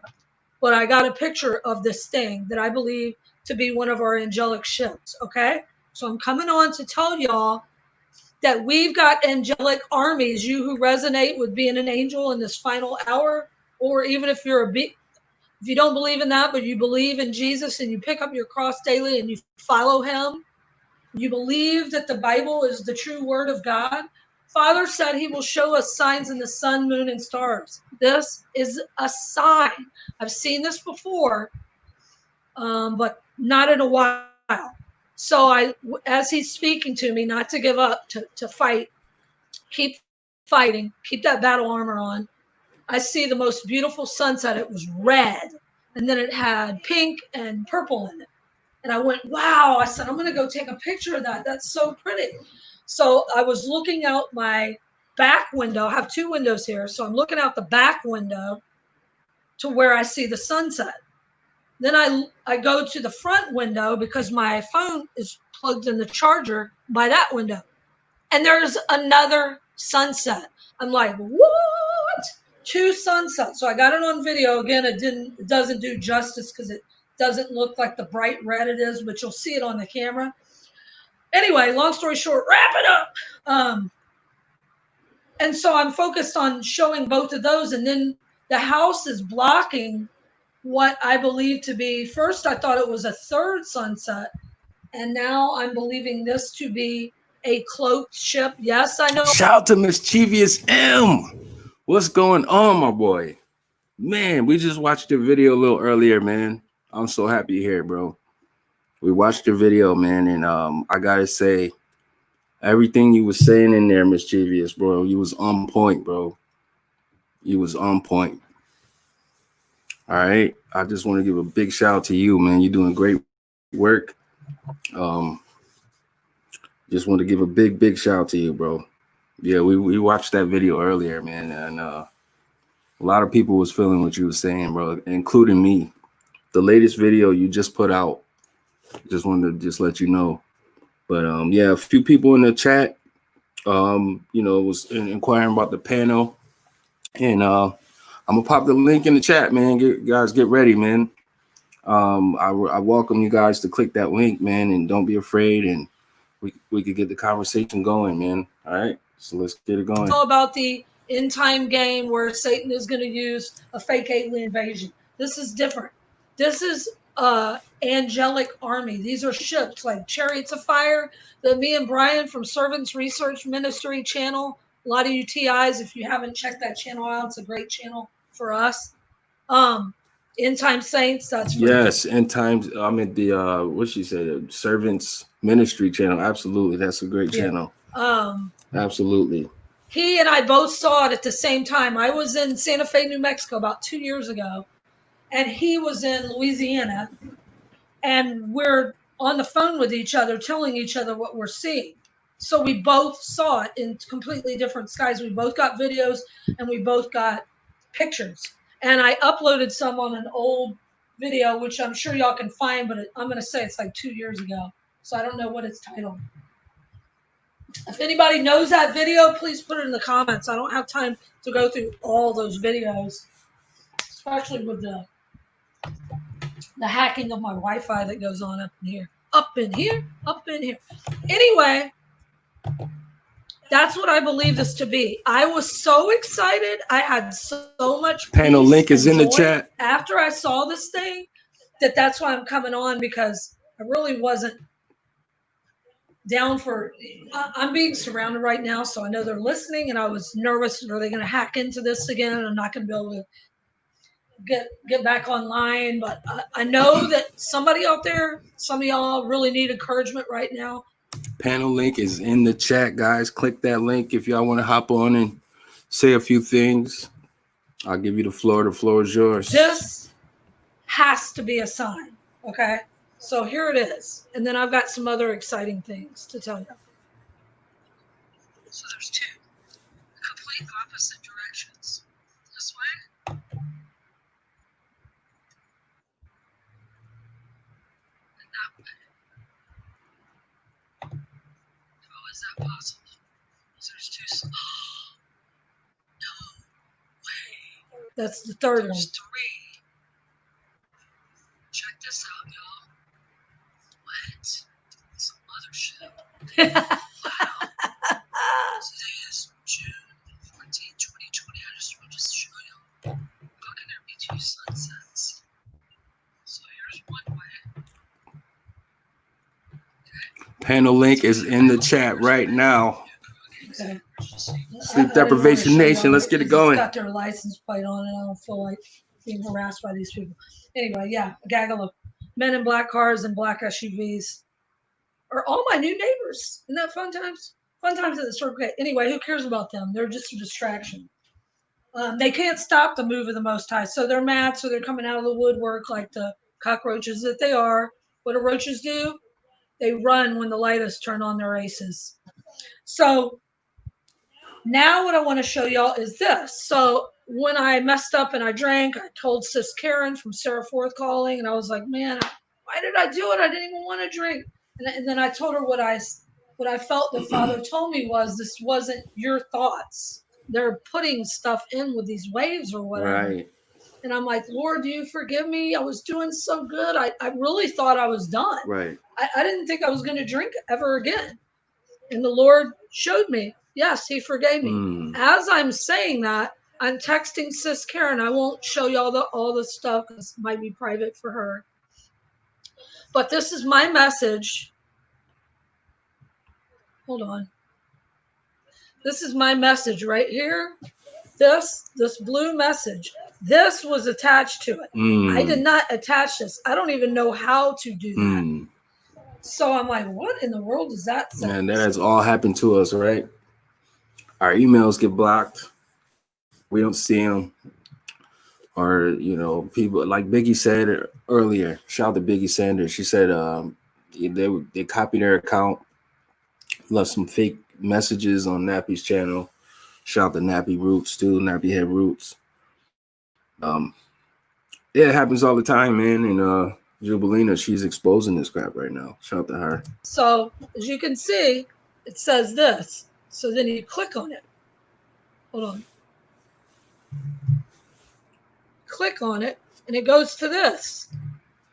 but I got a picture of this thing that I believe to be one of our angelic ships. Okay. So I'm coming on to tell y'all that we've got angelic armies, you who resonate with being an angel in this final hour, or even if you're if you don't believe in that, but you believe in Jesus and you pick up your cross daily and you follow him, you believe that the Bible is the true word of God. Father said he will show us signs in the sun, moon, and stars. This is a sign. I've seen this before, but not in a while. So as he's speaking to me, not to give up, to fight, keep fighting, keep that battle armor on. I see the most beautiful sunset. It was red, and then it had pink and purple in it. And I went, wow. I said, I'm going to go take a picture of that. That's so pretty. So I was looking out my back window. I have two windows here. So I'm looking out the back window to where I see the sunset. Then I go to the front window because my phone is plugged in the charger by that window. And there's another sunset. I'm like, what? Two sunsets. So I got it on video. Again, it doesn't do justice because it doesn't look like the bright red it is, but you'll see it on the camera. Anyway, long story short, wrap it up. And so I'm focused on showing both of those. And then the house is blocking what I believe to be, first I thought it was a third sunset, and now I'm believing this to be a cloaked ship. Yes, I know. Shout out to Mischievous M. What's going on, my boy? Man, we just watched your video a little earlier, man. I'm so happy here, bro. We watched your video, man, and I gotta say, everything you was saying in there, Mischievous, bro, you was on point, bro. You was on point. All right. I just want to give a big shout out to you, man. You're doing great work. Just want to give a big shout out to you, bro. Yeah, we watched that video earlier, man, and a lot of people was feeling what you were saying, bro, including me. The latest video you just put out, just wanted to let you know. But yeah, a few people in the chat, you know, was inquiring about the panel, and I'm gonna pop the link in the chat, man. Guys, get ready, man. I welcome you guys to click that link, man, and don't be afraid, and we could get the conversation going, man. All right, so let's get it going. Know about the end time game where Satan is going to use a fake alien invasion. This is different. This is angelic army. These are ships like chariots of fire that me and Brian from Servants Research Ministry channel, a lot of you TIs, if you haven't checked that channel out, it's a great channel for us. End Time Saints, that's for Yes, end times. I'm at the what she said, Servants Ministry channel. Absolutely, that's a great Yeah. channel. Um, Absolutely. he and I both saw it at the same time. I was in Santa Fe, New Mexico about 2 years ago, and he was in Louisiana, and we're on the phone with each other, telling each other what we're seeing. So we both saw it in completely different skies. We both got videos and we both got pictures. And I uploaded some on an old video, which I'm sure y'all can find, but I'm going to say it's like 2 years ago. So I don't know what it's titled. If anybody knows that video, please put it in the comments. I don't have time to go through all those videos, especially with the hacking of my Wi-Fi that goes on up in here. Up in here, up in here. Anyway, that's what I believe this to be. I was so excited. I had so much Panel peace link is and in the joy chat. after I saw this thing, that's why I'm coming on, because I really wasn't down for, I'm being surrounded right now, so I know they're listening, and I was nervous. Are they going to hack into this again? I'm not going to be able to get back online, but I know that somebody out there, some of y'all really need encouragement right now. Panel link is in the chat, guys. Click that link if y'all want to hop on and say a few things. I'll give you the floor. The floor is yours. This has to be a sign, okay? So here it is, and then I've got some other exciting things to tell you. So there's two complete opposite directions. This way. And that way. How is that possible? So there's two. No way. That's the third one. There's three. Check this out, y'all. What? Some other shit. Wow. Today is June 14, 2020. I just want to show y'all. How can there be two sunsets? So here's one way. Panel link is in the chat right now. Okay. Sleep Deprivation Nation, let's get it going. It's got their license plate on it. I don't feel like being harassed by these people. Anyway, yeah, a gaggle of men in black cars and black SUVs are all my new neighbors. Isn't that fun times? Fun times at the Circle K. Anyway, who cares about them? They're just a distraction. They can't stop the move of the Most High. So they're mad, so they're coming out of the woodwork like the cockroaches that they are. What do roaches do? They run when the light is turned on their aces. So now what I want to show y'all is this. So when I messed up and I drank, I told Sis Karen from Sarah Forth Calling, and I was like, man, why did I do it? I didn't even want to drink. And then I told her what I felt the Father told me was, this wasn't your thoughts. They're putting stuff in with these waves or whatever. Right. And I'm like, Lord, do you forgive me? I was doing so good. I really thought I was done. Right. I didn't think I was going to drink ever again. And the Lord showed me, yes, he forgave me. As I'm saying that, I'm texting Sis Karen. I won't show y'all all the stuff because it might be private for her. But this is my message. Hold on. This is my message right here. This blue message. This was attached to it. I did not attach this. I don't even know how to do that. So I'm like, what in the world does that say? Man, that has all happened to us, right? Our emails get blocked. We don't see them. Or, you know, people like Biggie said earlier, shout out to Biggie Sanders. She said they copied their account, left some fake messages on Nappy's channel. Shout out to Nappy Roots too, Nappy Head Roots. Yeah, it happens all the time, man. And Jubilina, she's exposing this crap right now. Shout out to her. So as you can see, it says this. So then you click on it. Hold on. Click on it, and it goes to this.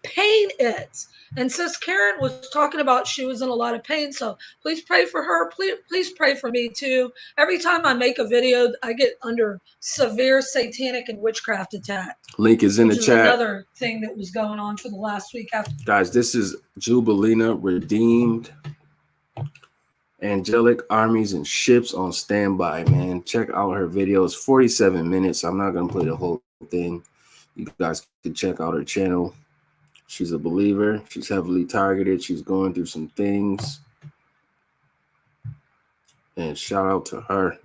Pain it. And Sis Karen was talking about she was in a lot of pain. So please pray for her. Please pray for me too. Every time I make a video, I get under severe satanic and witchcraft attack. Link is in the chat. Another thing that was going on for the last week after. Guys, this is Jubilina Redeemed. Angelic Armies and Ships on Standby, man. Check out her videos. 47 minutes. I'm not going to play the whole thing. You guys can check out her channel. She's a believer. She's heavily targeted. She's going through some things. And shout out to her.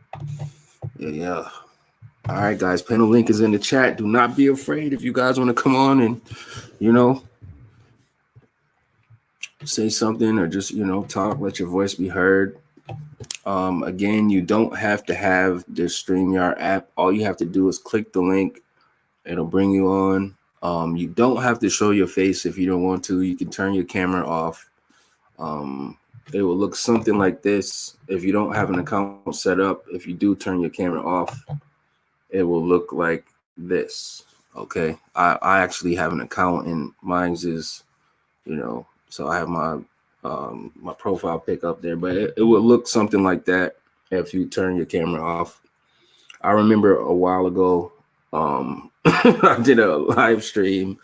Yeah. All right, guys. Panel link is in the chat. Do not be afraid if you guys want to come on and, you know, say something or just, you know, talk. Let your voice be heard. Again, you don't have to have the StreamYard app. All you have to do is click the link. It'll bring you on. You don't have to show your face if you don't want to. You can turn your camera off. It will look something like this. If you don't have an account set up, if you do turn your camera off, it will look like this. Okay. I actually have an account and mine's is, you know, so I have my my profile pic up there, but it will look something like that if you turn your camera off. I remember a while ago, I did a live stream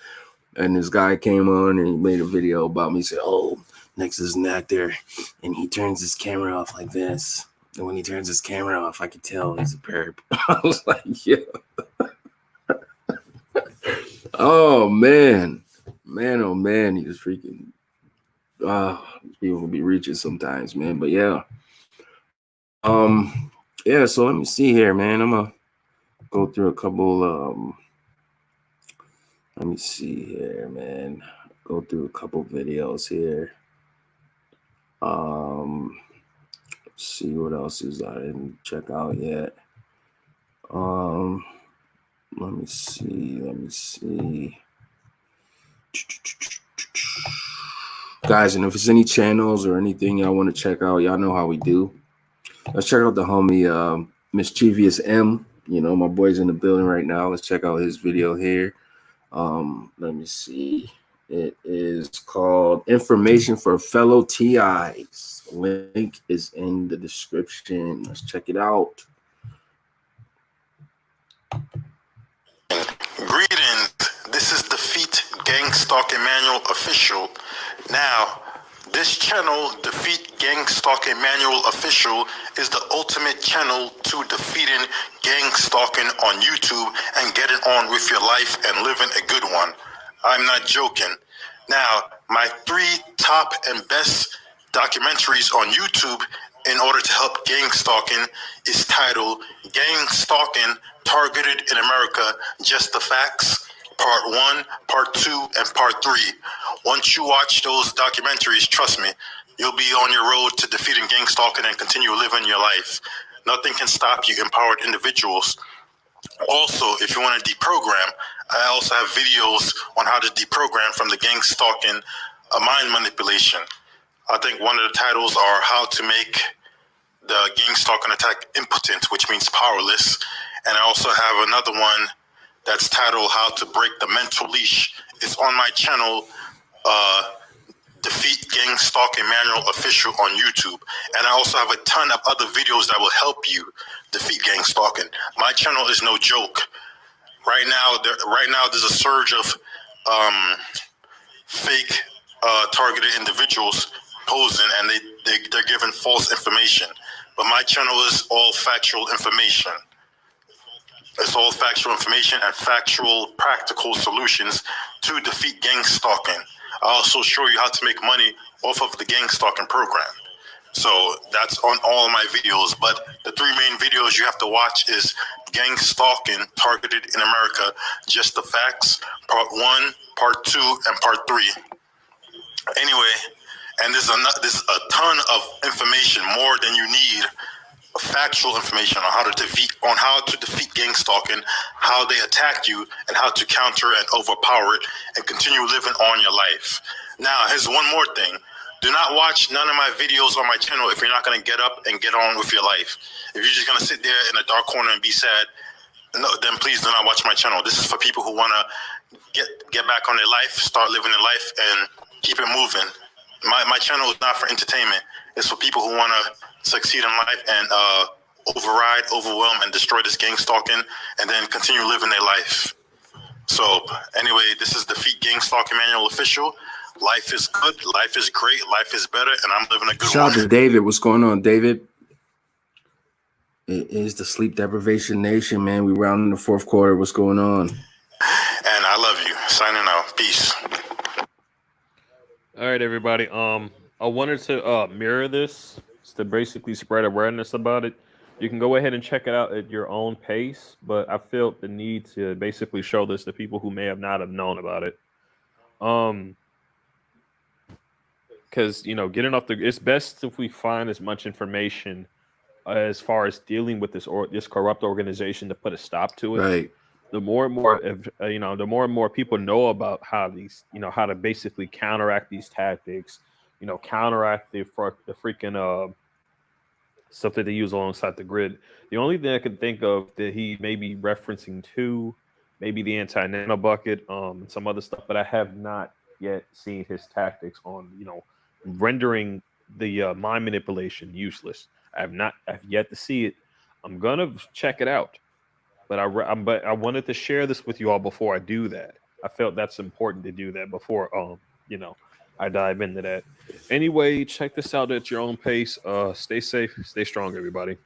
and this guy came on and he made a video about me. He said, oh, Nexx is an actor and he turns his camera off like this. And when he turns his camera off, I could tell he's a perp. I was like, yeah. Oh, man. Oh, man. He was freaking. People will be reaching sometimes, man. But yeah. Yeah, so let me see here, man. I'm going to go through a couple. Let me see here, man. Go through a couple videos here. Let's see what else is I didn't check out yet. Let me see. Guys, and if there's any channels or anything y'all want to check out, y'all know how we do. Let's check out the homie Mischievous M. You know, my boy's in the building right now. Let's check out his video here. Let me see. It is called Information for Fellow TIs. Link is in the description. Let's check it out. Greetings. This is Defeat Gang Stalking Manual Official. Now, this channel, Defeat Gang Stalking Manual Official, is the ultimate channel to defeating gang stalking on YouTube and getting on with your life and living a good one. I'm not joking. Now, my 3 top and best documentaries on YouTube in order to help gang stalking is titled Gang Stalking Targeted in America, Just the Facts, Part 1, Part 2, and Part 3. Once you watch those documentaries, trust me, you'll be on your road to defeating gang stalking and continue living your life. Nothing can stop you, empowered individuals. Also, if you want to deprogram, I also have videos on how to deprogram from the gang stalking mind manipulation. I think one of the titles are how to make the gang stalking attack impotent, which means powerless. And I also have another one that's titled How to Break the Mental Leash. It's on my channel, Defeat Gang Stalking Manual Official on YouTube. And I also have a ton of other videos that will help you defeat gang stalking. My channel is no joke. Right now there's a surge of fake targeted individuals posing, and they're giving false information. But my channel is all factual information. It's all factual information and factual practical solutions to defeat gang stalking. I also show you how to make money off of the gang stalking program. So that's on all my videos. But the 3 main videos you have to watch is Gang Stalking Targeted in America, Just the Facts, Part 1, Part 2, and Part 3. Anyway, and there's a ton of information, more than you need, factual information on how to defeat gang stalking, how they attack you, and how to counter and overpower it and continue living on your life. Now, here's one more thing. Do not watch none of my videos on my channel if you're not going to get up and get on with your life. If you're just going to sit there in a dark corner and be sad, no, then please do not watch my channel. This is for people who want to get back on their life, start living their life, and keep it moving. My channel is not for entertainment. It's for people who want to succeed in life and override, overwhelm, and destroy this gang stalking, and then continue living their life. So anyway, this is Defeat Gang Stalking Manual Official. Life is good, life is great, life is better, and I'm living a good Shout one. out to David. What's going on, David? It is the Sleep Deprivation Nation, man. We rounding the 4th quarter. What's going on? And signing out. Peace. All right, everybody. I wanted to mirror this to basically spread awareness about it. You can go ahead and check it out at your own pace, but I felt the need to basically show this to people who may have not have known about it. Because getting off it's best if we find as much information as far as dealing with this corrupt organization to put a stop to it. Right. The more and more, the more and more people know about how these, how to basically counteract these tactics, counteract the freaking stuff that they use alongside the grid. The only thing I could think of that he may be referencing to, maybe the anti-nano bucket, and some other stuff, but I have not yet seen his tactics on, rendering the mind manipulation useless. I've yet to see it. I'm gonna check it out. But I wanted to share this with you all before I do that. I felt that's important to do that before I dive into that. Anyway, check this out at your own pace. Stay safe, stay strong, everybody.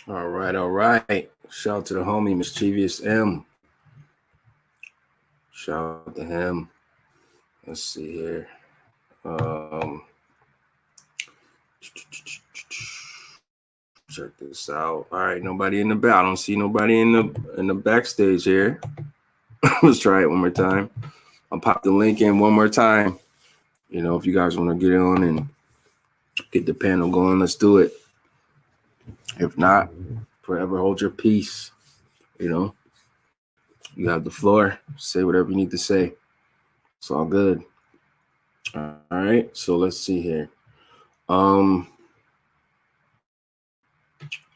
All right. Shout out to the homie Mischievous M. Shout out to him. Let's see here. Check this out. All right, nobody in the back. I don't see nobody in the backstage here. Let's try it one more time. I'll pop the link in one more time. If you guys want to get on and get the panel going, let's do it. If not, forever hold your peace. You have the floor. Say whatever you need to say. It's all good. All right, so let's see here.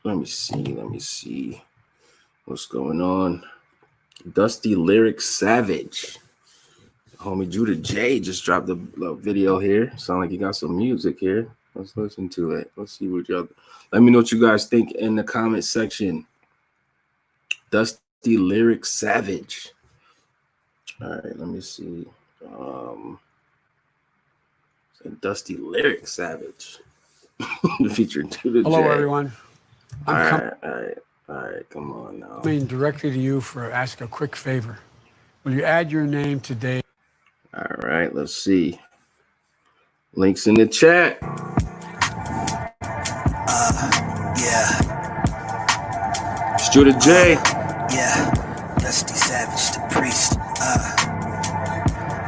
Let me see what's going on. Dusty Lyric Savage. Homie Judah J just dropped a video here. Sound like you got some music here. Let's listen to it. Let's see what y'all. Let me know what you guys think in the comment section. Dusty Lyric Savage. All right, let me see. Dusty Lyric Savage. Featuring Judah J. Hello, everyone. All right, come on now. Coming directly to you for ask a quick favor. Will you add your name today? All right, let's see. Links in the chat. Yeah. It's Judah J. Yeah. Dusty Savage, the priest.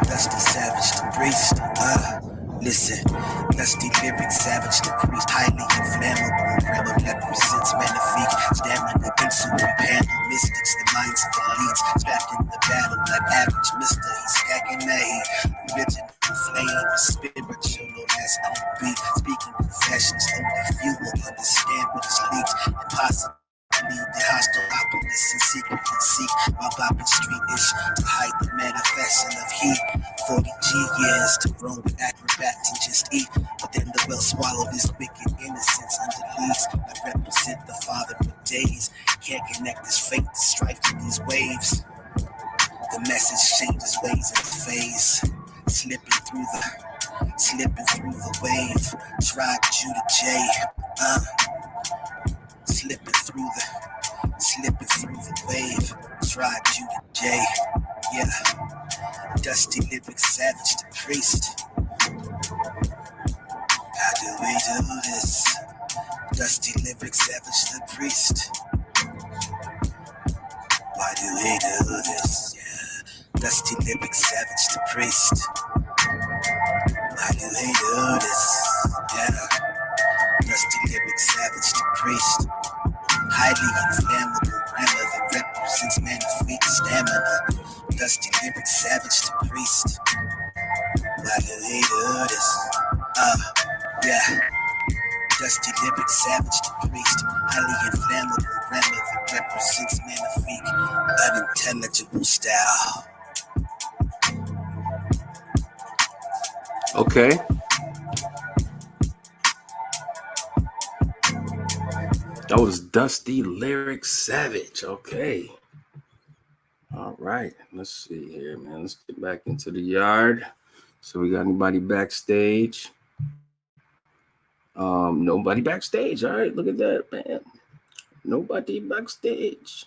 Dusty Savage, the priest. Listen. Dusty Lyric Savage, the priest. Highly inflammable. Grammar represents magnifique. Stamina, insulin panel. Mystics, the minds of elites. Strapped in the battle like average mister. He's stacking that heat. Original flame. Spiritual, no that's on beat. Speaking confessions, only few will understand what is leaked. Impossible. The hostile opponents in secret and seek my bopping street is to hide the manifestation of heat. 40G years to roam with acrobats and just eat, but then the well swallowed this wicked innocence under leaves. I represent the father of days. Can't connect this fate to strife to these waves. The message changes ways in the phase. Slipping through the wave. Tribe Judah J. Slipping through the wave. Tribe Judah J. Yeah. Dusty Lyric Savage, the priest. How do we do this? Dusty Lyric Savage, the priest. Why do we do this? Yeah. Dusty Lyric Savage, the priest. Why do we do this? Yeah. Dusty Lyric Savage, the priest. Highly inflammable grammar that represents magnifique stamina. Dusty Lyric Savage, the priest. Why do we do this? Yeah. Dusty Lyric Savage, the priest. Highly inflammable grammar that represents magnifique, unintelligible style. Okay. That was Dusty Lyric Savage. Okay. All right. Let's see here, man. Let's get back into the yard. So we got anybody backstage? Nobody backstage. All right. Look at that, man. Nobody backstage.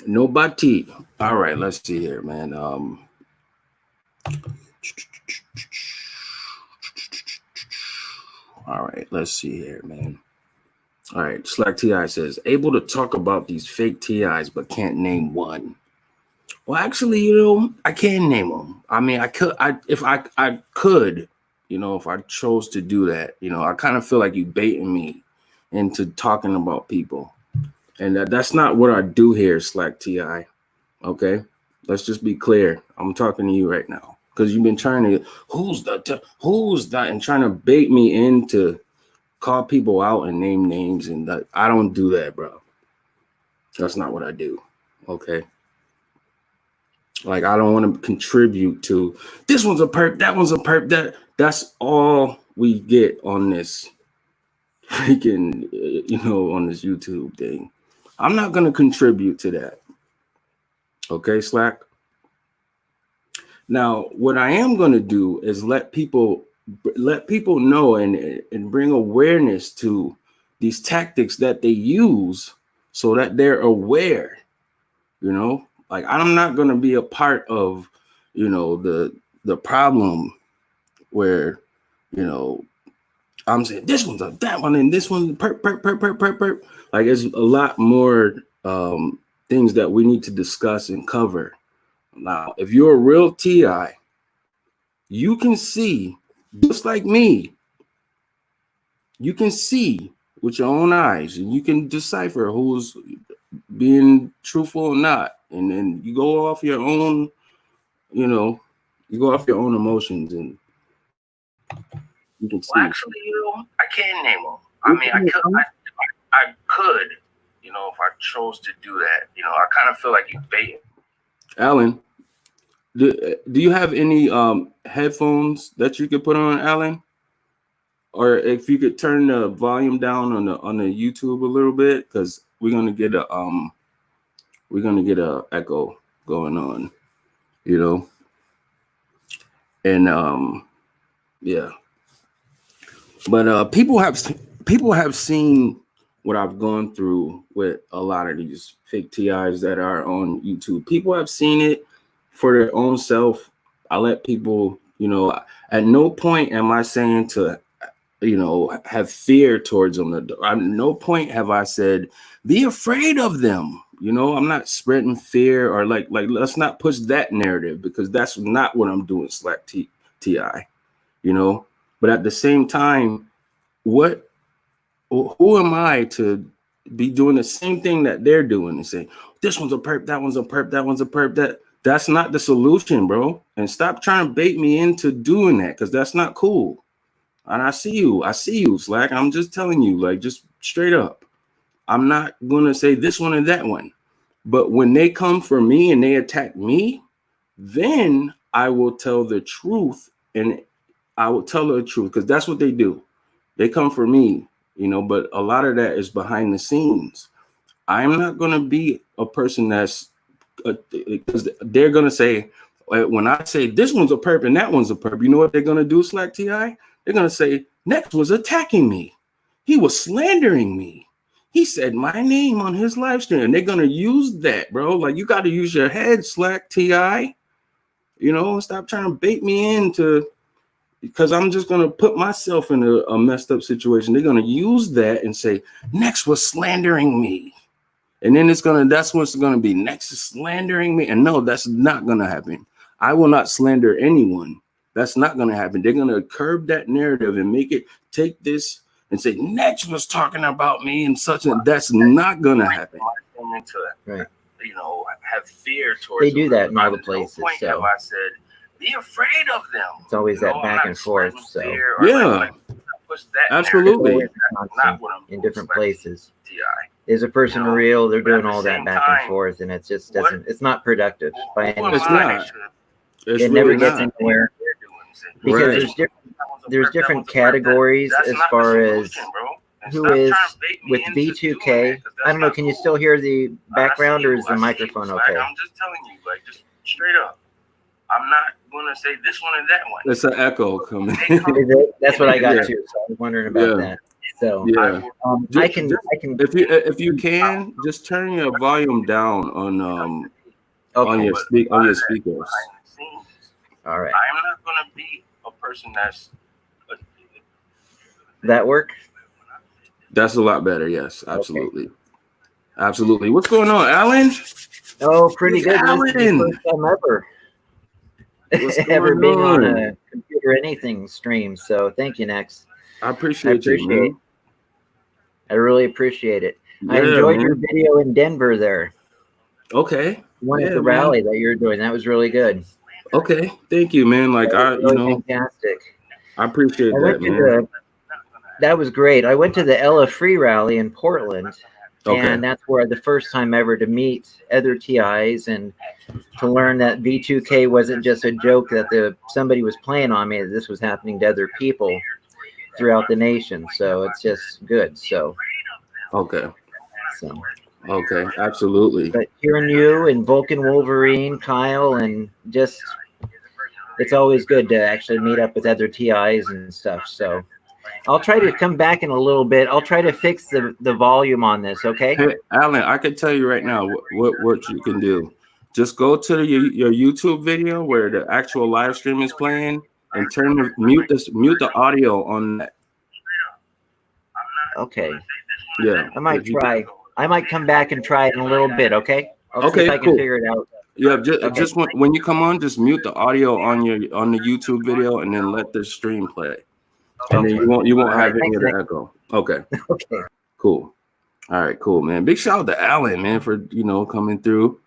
Nobody. All right, let's see here, man. All right, let's see here, man. All right, Slack TI says, able to talk about these fake TIs, but can't name one. Well, actually, I can name them. I mean, I could, if I could, if I chose to do that, I kind of feel like you baiting me into talking about people. And that's not what I do here, Slack TI. Okay? Let's just be clear. I'm talking to you right now. Because you've been trying to, who's that, and trying to bait me into call people out and name names. And I don't do that, bro. That's not what I do. Okay? Like, I don't want to contribute to this one's a perp, that one's a perp. That's all we get on this freaking, on this YouTube thing. I'm not going to contribute to that. Okay, Slack? Now, what I am going to do is let people know and bring awareness to these tactics that they use so that they're aware, Like, I'm not going to be a part of, the problem where, I'm saying this one's a that one and this one's perp. Like, there's a lot more things that we need to discuss and cover. Now, if you're a real TI, you can see, just like me, you can see with your own eyes and you can decipher who's being truthful or not. And then you go off your own, you go off your own emotions and you can see. Well, actually, I can name them. I mean, I could, if I chose to do that. I kind of feel like you bait. Alan, do you have any headphones that you could put on, Alan? Or if you could turn the volume down on the YouTube a little bit, because we're gonna get a echo going on, and yeah. But people have seen what I've gone through with a lot of these fake TIs that are on YouTube. People have seen it for their own self. I let people, at no point am I saying to, have fear towards them. At no point have I said, be afraid of them. I'm not spreading fear or like let's not push that narrative, because that's not what I'm doing, Slack TI, But at the same time, who am I to be doing the same thing that they're doing and say, this one's a perp, that one's a perp, that one's a perp? That's not the solution, bro. And stop trying to bait me into doing that, because that's not cool. And I see you, Slack. I'm just telling you, like, just straight up. I'm not going to say this one and that one. But when they come for me and they attack me, then I will tell the truth. And I will tell the truth, because that's what they do. They come for me, but a lot of that is behind the scenes. I'm not going to be a person that's, because they're going to say, when I say this one's a perp and that one's a perp, you know what they're going to do, Slack TI? They're going to say, Nexx was attacking me. He was slandering me. He said my name on his live stream. They're going to use that, bro. Like, you got to use your head, Slack TI. Stop trying to bait me into, because I'm just going to put myself in a messed up situation. They're going to use that and say, Nexx was slandering me. And then that's what's going to be. Nexx is slandering me. And no, that's not going to happen. I will not slander anyone. That's not going to happen. They're going to curb that narrative and take this and say, Nexx was talking about me and such. And that's not going to happen. Right. Have fear towards they do that in all the places. No point so have I said, be afraid of them. It's always that back and forth. So yeah, absolutely. In different places. Is a person real? They're doing all that back and forth, and it just doesn't. It's not productive by any means. It's not. It never gets anywhere because there's different categories as far as who is with B2K. I don't know. Can you still hear the background, or is the microphone okay? I'm just telling you, like, just straight up. I'm not going to say this one and that one. It's an echo coming. That's what I got too. So I was wondering about that. So Yeah. I can If you can just turn your volume down on on your speakers. All right. I'm not gonna be a person that's That work? That's a lot better. Yes, absolutely. Absolutely. What's going on, Alan? Oh, pretty It's good. This is Alan. the first time ever. What's Ever going being on on? a computer anything stream. So thank you, Nexx. I appreciate you, man. I really appreciate it. I Yeah, enjoyed your man. video in Denver there. Okay. One at Yeah, the man. rally that you're doing. That was really good. Okay. Thank you, man. Like That was really fantastic. I appreciate that, man. That was great. I went to the Ella Free rally in Portland. Okay. And that's where the first time ever to meet other TIs and to learn that V2K wasn't just a joke that somebody was playing on me. This was happening to other people throughout the nation. So it's just good. So Okay. Okay, absolutely. But hearing you and Vulcan Wolverine, Kyle, and just it's always good to actually meet up with other TIs and stuff. So I'll try to come back in a little bit. I'll try to fix the volume on this, okay? Hey, Alan, I can tell you right now what you can do. Just go to your YouTube video where the actual live stream is playing and mute the audio on that. Okay. Yeah. I might try. I might come back and try it in a little bit, okay? I'll see Okay, if I can cool. figure it out. Yeah, just when you come on, just mute the audio on the YouTube video and then let the stream play. And then you won't have any of the echo. Okay. Okay. Cool. All right, cool, man. Big shout out to Alan, man, for coming through.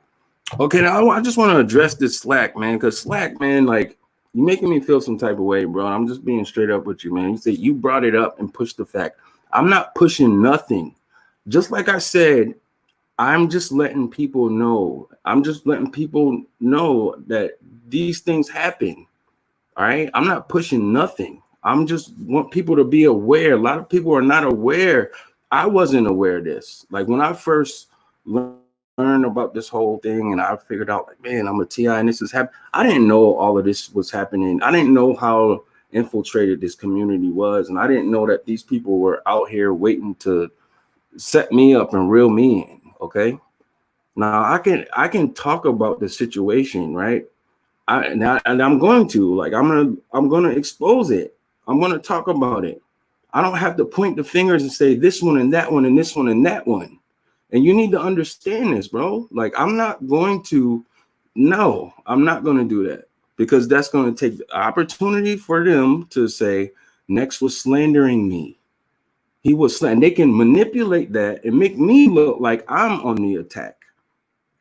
Okay, now I just want to address this Slack, man, because Slack, man, like you making me feel some type of way, bro. I'm just being straight up with you, man. You said you brought it up and pushed the fact. I'm not pushing nothing. Just like I said, I'm just letting people know. I'm just letting people know that these things happen. All right. I'm not pushing nothing. I'm just want people to be aware. A lot of people are not aware. I wasn't aware of this. Like when I first learned about this whole thing and I figured out, like, man, I'm a TI and this is happening. I didn't know all of this was happening. I didn't know how infiltrated this community was. And I didn't know that these people were out here waiting to set me up and reel me in. Okay. Now I can talk about the situation, right? And I'm going to, like, I'm gonna expose it. I'm gonna talk about it. I don't have to point the fingers and say this one and that one and this one and that one. And you need to understand this, bro. Like, I'm not going to do that, because that's going to take the opportunity for them to say Nexx was slandering me. He was slandering. They can manipulate that and make me look like I'm on the attack.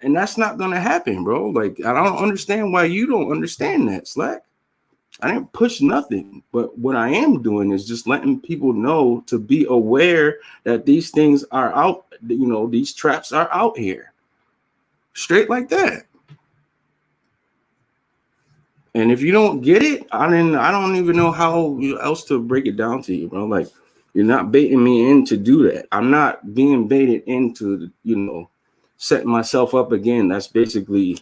And that's not going to happen, bro. Like, I don't understand why you don't understand that, Slack. I didn't push nothing, but what I am doing is just letting people know to be aware that these things are out, these traps are out here. Straight like that. And if you don't get it, I don't even know how else to break it down to you, bro. Like, you're not baiting me in to do that. I'm not being baited into, setting myself up again. That's basically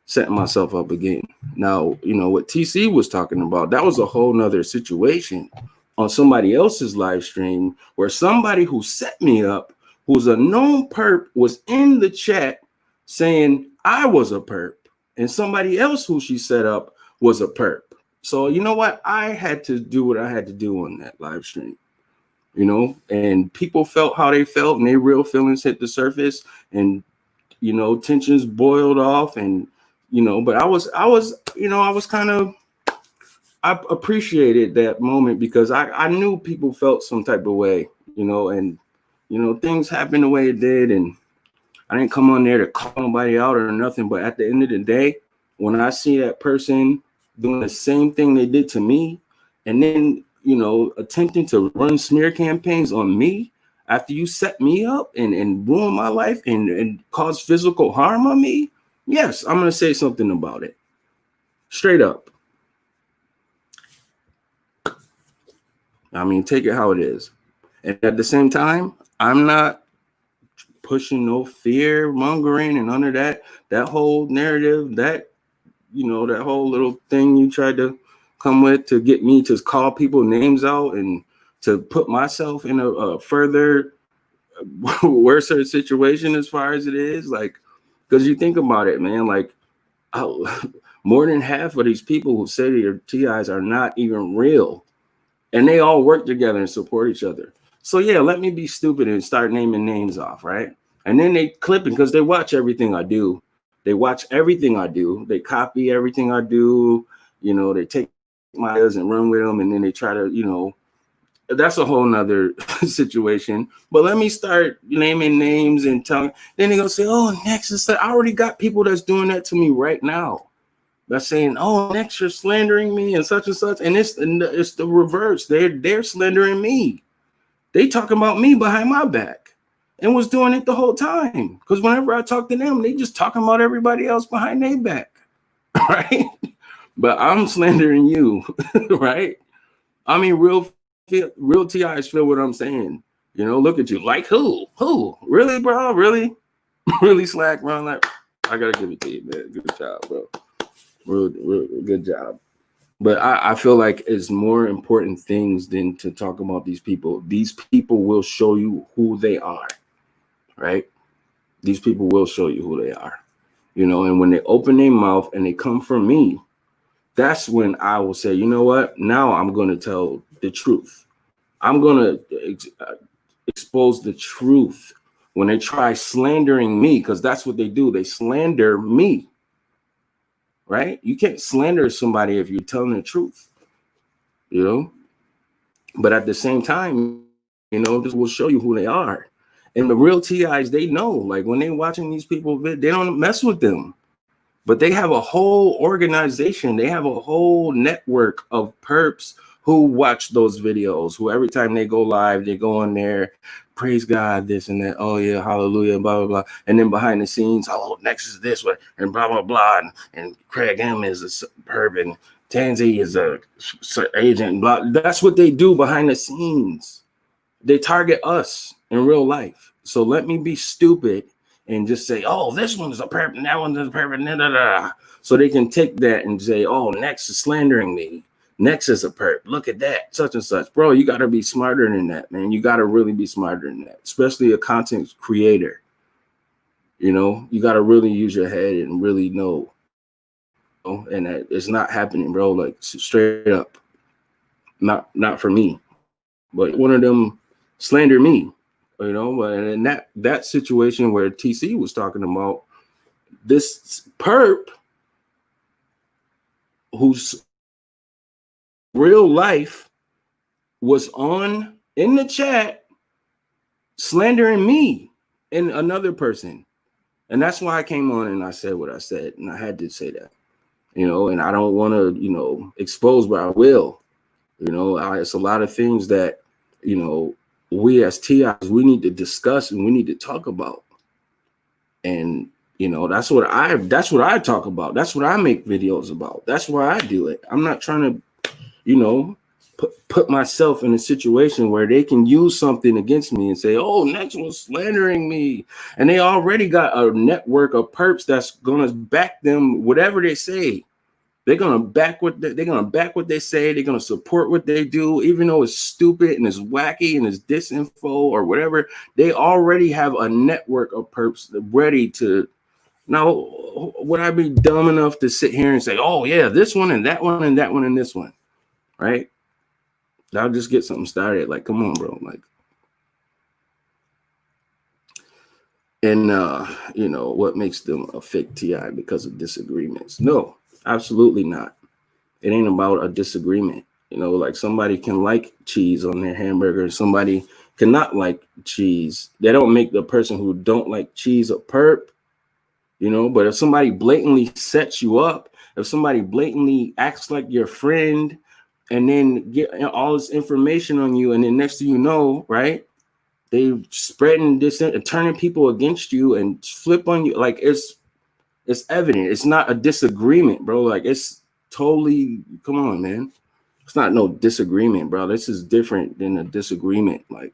setting myself up again. Now, what TC was talking about, that was a whole nother situation on somebody else's live stream where somebody who set me up, who's a known perp, was in the chat saying I was a perp, and somebody else who she set up was a perp. So you know what? I had to do what I had to do on that live stream. And people felt how they felt, and their real feelings hit the surface, and tensions boiled off, and but I appreciated that moment because I knew people felt some type of way, and things happened the way it did, and I didn't come on there to call nobody out or nothing. But at the end of the day, when I see that person doing the same thing they did to me, and then attempting to run smear campaigns on me after you set me up and ruin my life and cause physical harm on me, yes, I'm gonna say something about it. Straight up. I mean, take it how it is. And at the same time, I'm not pushing no fear mongering and none of that whole narrative, that whole little thing you tried to come with to get me to call people names out and to put myself in a further worse situation as far as it is. Like, because you think about it, man, like more than half of these people who say their TIs are not even real, and they all work together and support each other. So yeah, let me be stupid and start naming names off, right? And then they clip it because they watch everything I do. They watch everything I do. They copy everything I do. You know, they take my ideas and run with them, and then they try to, you know, that's a whole nother situation. But let me start naming names and telling. Then they're gonna say, "Oh, Nexx." I already got people that's doing that to me right now. That's saying, "Oh, Nexx, you're slandering me and such," and it's the reverse. They're slandering me. They talking about me behind my back, and was doing it the whole time. Because whenever I talk to them, they just talking about everybody else behind their back, right? But I'm slandering you, right? I mean, real TIs feel what I'm saying. You know, look at you. Like who? Who? Really, bro? Really? Really slack, bro? Like, I gotta give it to you, man. Good job, bro. Real good job. But I feel like it's more important things than to talk about these people. These people will show you who they are, right? These people will show you who they are, you know, and when they open their mouth and they come for me, that's when I will say, you know what? Now I'm going to tell the truth. I'm going to expose the truth when they try slandering me, because that's what they do. They slander me. Right? You can't slander somebody if you're telling the truth, you know? But at the same time, you know, this will show you who they are. And the real TIs, they know, like when they're watching these people, they don't mess with them. But they have a whole organization. They have a whole network of perps who watch those videos, who every time they go live, they go on there, praise God, this and that. Oh yeah, hallelujah, blah, blah, blah. And then behind the scenes, oh, Nexx is this way, and blah, blah, blah. And Craig M is a perp, and Tansy is a agent, blah. That's what they do behind the scenes. They target us in real life. So let me be stupid and just say, oh, this one's a perp, and that one's a perp, and da. So they can take that and say, oh, Nexx is slandering me. Nexx is a perp. Look at that, such and such. Bro, you got to be smarter than that, man. You got to really be smarter than that, especially a content creator. You know, you got to really use your head and really know. You know? And it's not happening, bro. Like straight up, not for me. But one of them slander me. You know, but in that situation where TC was talking about, this perp whose real life was on in the chat slandering me and another person. And that's why I came on and I said what I said, and I had to say that, you know, and I don't want to, you know, expose, but I will. You know, it's a lot of things that, you know, we as TIs, we need to discuss and we need to talk about. And, you know, that's what I talk about. That's what I make videos about. That's why I do it. I'm not trying to, you know, put myself in a situation where they can use something against me and say, oh, Nexx was slandering me. And they already got a network of perps that's going to back them, whatever they say. They're gonna back what they say. They're gonna support what they do, even though it's stupid and it's wacky and it's disinfo or whatever. They already have a network of perps ready to. Now, would I be dumb enough to sit here and say, "Oh yeah, this one and that one and that one and this one," right? I'll just get something started. Like, come on, bro. Like, and you know, what makes them a fake TI because of disagreements? No. Absolutely not. It ain't about a disagreement. You know, like somebody can like cheese on their hamburger, somebody cannot like cheese. They don't make the person who don't like cheese a perp, you know. But if somebody blatantly sets you up, if somebody blatantly acts like your friend and then get all this information on you, and then next thing you know, right, they spreading this and turning people against you and flip on you, like it's evident. It's not a disagreement, bro. Like it's totally, come on, man. It's not no disagreement, bro. This is different than a disagreement. Like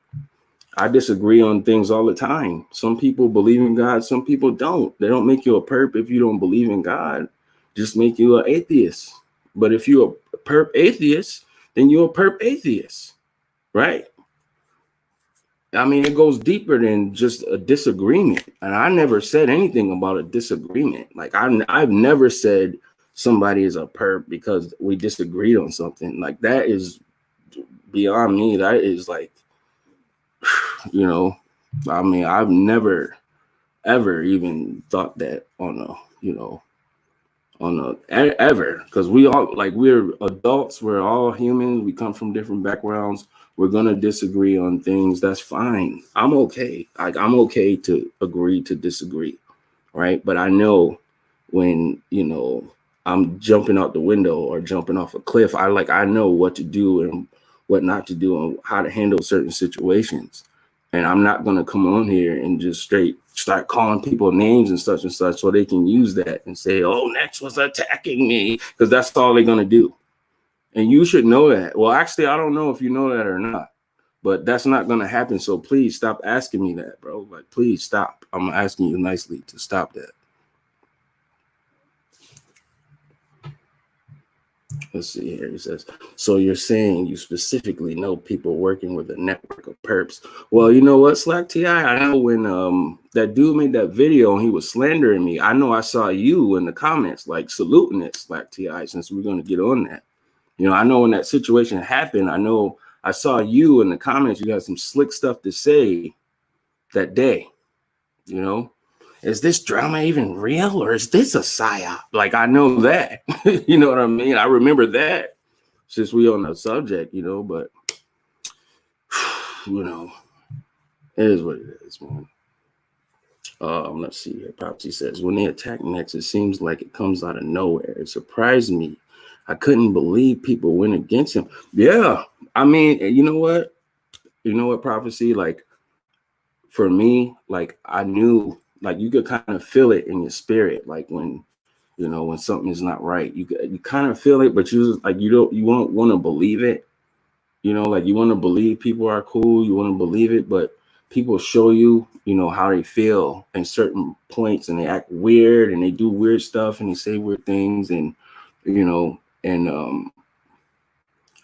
I disagree on things all the time. Some people believe in God, some people don't. They don't make you a perp if you don't believe in God. Just make you an atheist. But if you're a perp atheist, then you're a perp atheist, right? I mean, it goes deeper than just a disagreement. And I never said anything about a disagreement. Like I've never said somebody is a perp because we disagreed on something. Like that is beyond me. That is like, you know, I mean, I've never ever even thought that on a, you know, ever, because we all, like, we're adults, we're all humans, we come from different backgrounds, we're gonna disagree on things. That's fine. I'm okay. Like, I'm okay to agree to disagree, right? But I know when, you know, I'm jumping out the window or jumping off a cliff, I know what to do and what not to do and how to handle certain situations. And I'm not going to come on here and just straight start calling people names and such so they can use that and say, oh, Nexx was attacking me, because that's all they're going to do. And you should know that. Well, actually, I don't know if you know that or not, but that's not going to happen. So please stop asking me that, bro. Like, please stop. I'm asking you nicely to stop that. Let's see here. He says, so you're saying you specifically know people working with a network of perps. Well, you know what, Slack TI? I know when that dude made that video and he was slandering me, I know I saw you in the comments, like, saluting it, Slack TI, since we're going to get on that. You know, I know when that situation happened, I know I saw you in the comments. You had some slick stuff to say that day, you know. Is this drama even real, or is this a psyop? Like, I know that. You know what I mean? I remember that since we on the subject, you know, but you know, it is what it is, man. Let's see here. Prophecy says, when they attack Nexx, it seems like it comes out of nowhere. It surprised me. I couldn't believe people went against him. Yeah. I mean, you know what? You know what, Prophecy? Like, for me, like, I knew, like, you could kind of feel it in your spirit, like when, you know, when something is not right, you kind of feel it, but you just, like, you won't want to believe it, you know, like, you want to believe people are cool, you want to believe it, but people show you, you know, how they feel in certain points, and they act weird, and they do weird stuff, and they say weird things, and, you know, and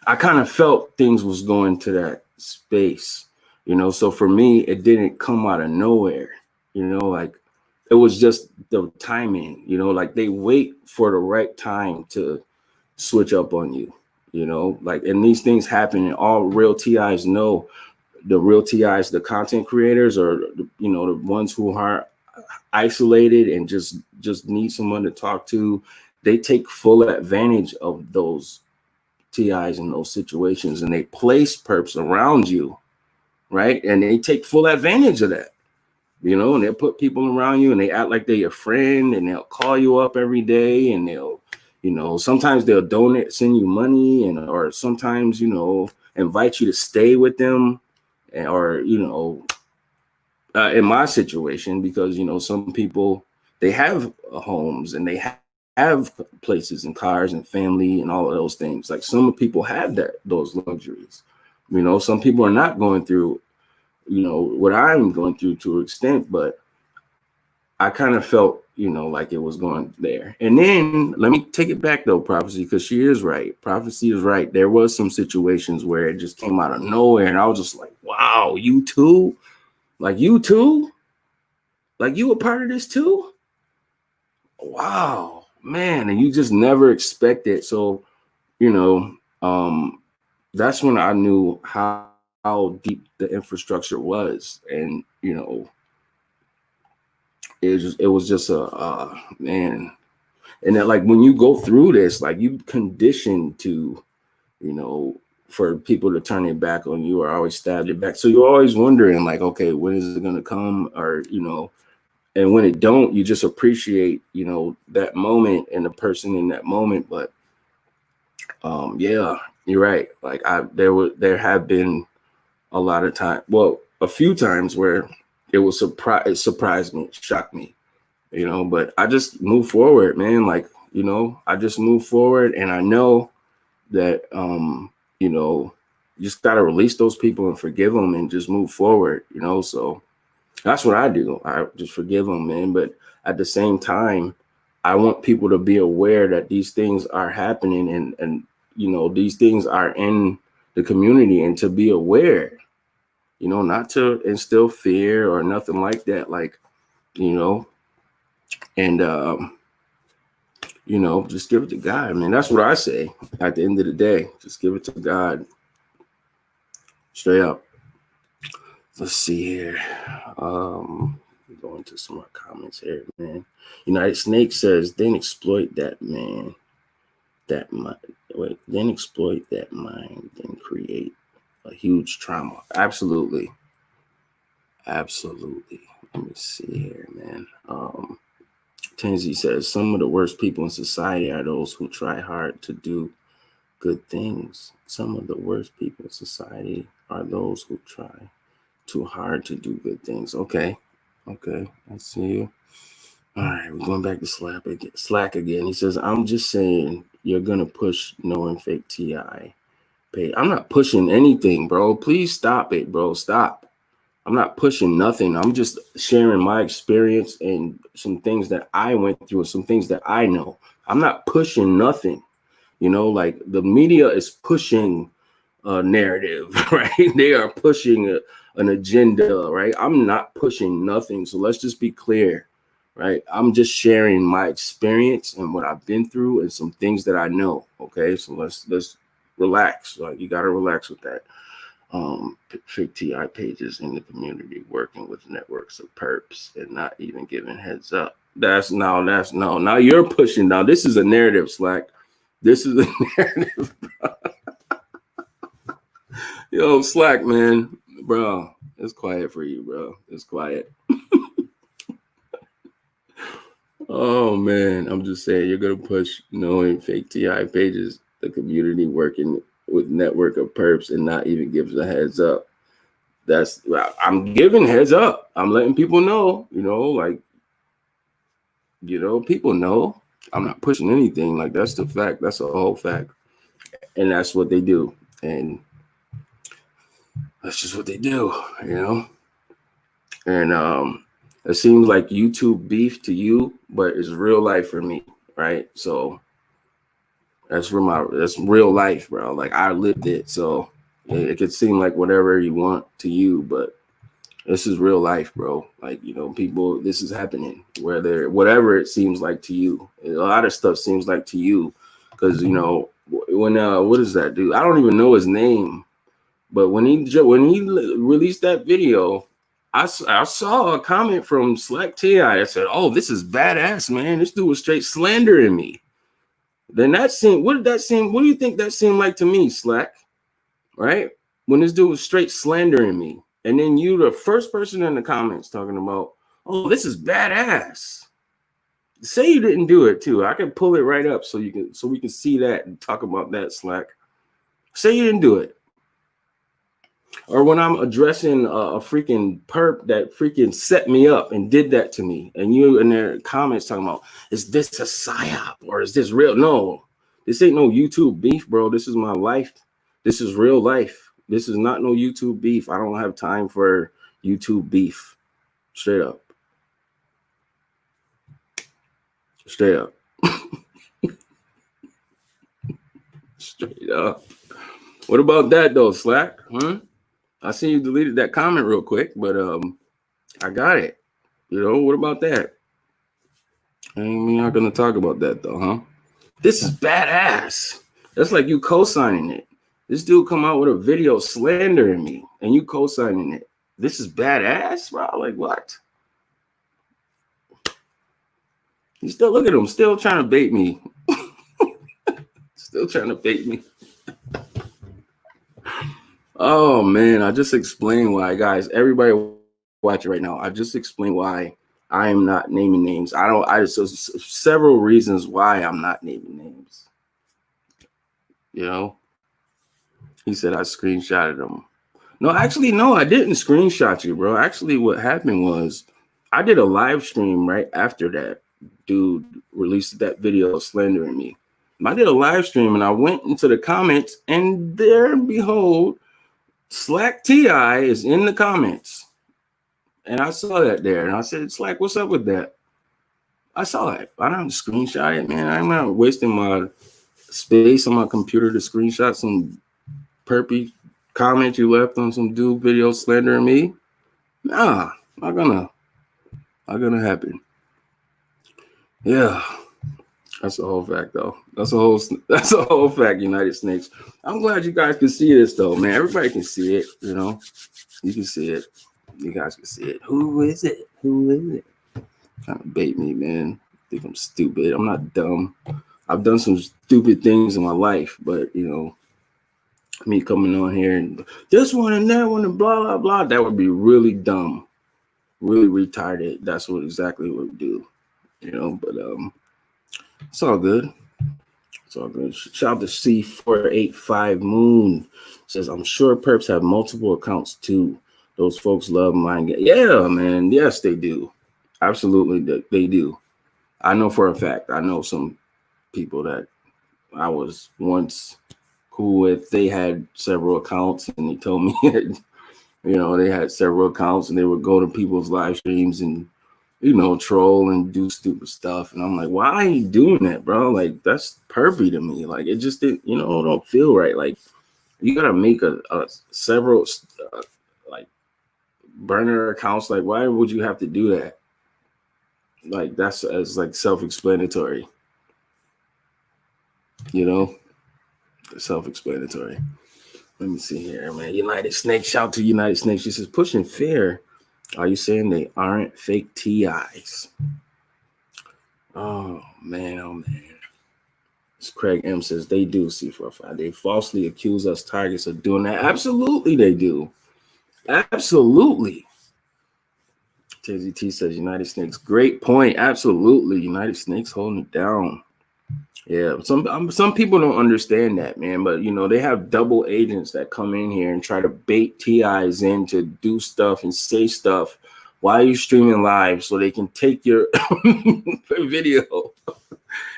I kind of felt things was going to that space, you know. So for me, it didn't come out of nowhere, you know, like, it was just the timing, you know, like, they wait for the right time to switch up on you, you know, like, and these things happen, and all real TIs know, the real TIs, the content creators, or, you know, the ones who are isolated and just need someone to talk to, they take full advantage of those TIs in those situations, and they place perps around you, right? And they take full advantage of that, you know, and they'll put people around you, and they act like they're your friend, and they'll call you up every day, and they'll, you know, sometimes they'll donate, send you money, and or sometimes, you know, invite you to stay with them, or, you know, in my situation, because, you know, some people, they have homes, and they have places and cars and family and all of those things. Like, some people have those luxuries, you know. Some people are not going through, you know, what I'm going through to an extent, but I kind of felt, you know, like it was going there. And then let me take it back though, Prophecy, because she is right. Prophecy is right. There was some situations where it just came out of nowhere, and I was just like, wow, you too? Like, you too? Like, you a part of this too? Wow, man. And you just never expect it. So, you know, that's when I knew how deep the infrastructure was. And, you know, it was just a man. And then, like, when you go through this, like, you conditioned to, you know, for people to turn their back on you or always stab your back. So you're always wondering, like, okay, when is it going to come? Or, you know, and when it don't, you just appreciate, you know, that moment and the person in that moment. But yeah, you're right. Like, there have been a lot of time, well, a few times where it surprised me, shocked me, you know, but I just move forward, man. Like, you know, I just move forward, and I know that, you know, you just got to release those people and forgive them and just move forward, you know. So that's what I do. I just forgive them, man. But at the same time, I want people to be aware that these things are happening, and you know, these things are in the community and to be aware, you know, not to instill fear or nothing like that. Like, you know, and, you know, just give it to God, man. That's what I say at the end of the day. Just give it to God. Straight up. Let's see here. Go into some more comments here, man. United Snake says, then exploit that man. Then exploit that mind, then create a huge trauma. Absolutely. Absolutely. Let me see here, man. Tenzi says, some of the worst people in society are those who try hard to do good things. Some of the worst people in society are those who try too hard to do good things. Okay. Okay. I see you. All right. We're going back to Slack again. He says, I'm just saying you're going to push knowing fake TI. I'm not pushing anything, bro. Please stop it, bro. Stop. I'm not pushing nothing. I'm just sharing my experience and some things that I went through, some things that I know. I'm not pushing nothing. You know, like the media is pushing a narrative, right? They are pushing an agenda, right? I'm not pushing nothing. So let's just be clear, right? I'm just sharing my experience and what I've been through and some things that I know. Okay, so let's relax. Like, you got to relax with that. Fake TI pages in the community working with networks of perps and not even giving heads up. Now you're pushing. Now this is a narrative, Slack. This is a narrative. Yo, Slack, man, bro, it's quiet for you, bro. It's quiet. Oh man, I'm just saying you're gonna push knowing fake TI pages, the community working with network of perps and not even gives a heads up. I'm giving heads up. I'm letting people know, you know, like, you know, people know. I'm not pushing anything. Like, that's the fact. That's a whole fact. And that's what they do. And that's just what they do, you know. And it seems like YouTube beef to you, but it's real life for me, right? So that's real life, bro. Like, I lived it. So it could seem like whatever you want to you, but this is real life, bro. Like, you know, people, this is happening, whatever it seems like to you. A lot of stuff seems like to you, because, you know, when what is that dude? I don't even know his name, but when he released that video, I saw a comment from Slack TI. I said, "Oh, this is badass, man. This dude was straight slandering me." Then what did that seem? What do you think that seemed like to me, Slack? Right? When this dude was straight slandering me. And then you, the first person in the comments talking about, "Oh, this is badass." Say you didn't do it too. I can pull it right up so we can see that and talk about that, Slack. Say you didn't do it. Or when I'm addressing a freaking perp that freaking set me up and did that to me, and you in their comments talking about, is this a psyop or is this real? No, this ain't no YouTube beef, bro. This is my life. This is real life. This is not no YouTube beef. I don't have time for YouTube beef. Straight up. Straight up. Straight up. What about that though, Slack? Huh? I see you deleted that comment real quick, but I got it. You know, what about that? And we're not gonna talk about that though, huh? This is badass. That's like you co-signing it. This dude come out with a video slandering me, and you co-signing it. This is badass, bro. Like, what? You still look at him, still trying to bait me. Still trying to bait me. Oh man, I just explained why, guys. Everybody watching right now, I just explained why I am not naming names. So several reasons why I'm not naming names. You know, he said I screenshotted him. No, actually, no, I didn't screenshot you, bro. Actually, what happened was I did a live stream right after that dude released that video slandering me. I did a live stream and I went into the comments, and there and behold, Slack TI is in the comments. And I saw that there, and I said, Slack, what's up with that? I saw it. I don't screenshot it, man. I'm not wasting my space on my computer to screenshot some perpy comment you left on some dude video slandering me? Nah, not gonna happen. Yeah, that's a whole fact though. That's a whole fact, United Snakes. I'm glad you guys can see this though, man. Everybody can see it, you know. You can see it. You guys can see it. Who is it? Who is it? Trying to bait me, man. Think I'm stupid. I'm not dumb. I've done some stupid things in my life, but you know, me coming on here and this one and that one and blah blah blah, that would be really dumb, really retarded. That's what exactly what we do, you know. But it's all good. It's all good. Shout out to C485 Moon. Says, I'm sure perps have multiple accounts too. Those folks love mind games. Yeah, man. Yes, they do. Absolutely, they do. I know for a fact. I know some people that I was once cool with. They had several accounts, and they told me, you know, they had several accounts, and they would go to people's live streams and, you know, troll and do stupid stuff. And I'm like, why are you doing that, bro? Like, that's pervy to me. Like, it just didn't, you know, don't feel right. Like, you gotta make a several like burner accounts. Like, why would you have to do that? Like, that's as like self-explanatory, you know, self-explanatory. Let me see here, man. United Snakes, shout to United Snakes. She says, pushing fear. Are you saying they aren't fake TIs? Oh man. Craig M says they do, C45. They falsely accuse us targets of doing that. Absolutely, they do. Absolutely. TZT says United Snakes. Great point. Absolutely. United Snakes holding it down. Yeah, some people don't understand that, man. But you know, they have double agents that come in here and try to bait TIs in to do stuff and say stuff while you're streaming live, so they can take your video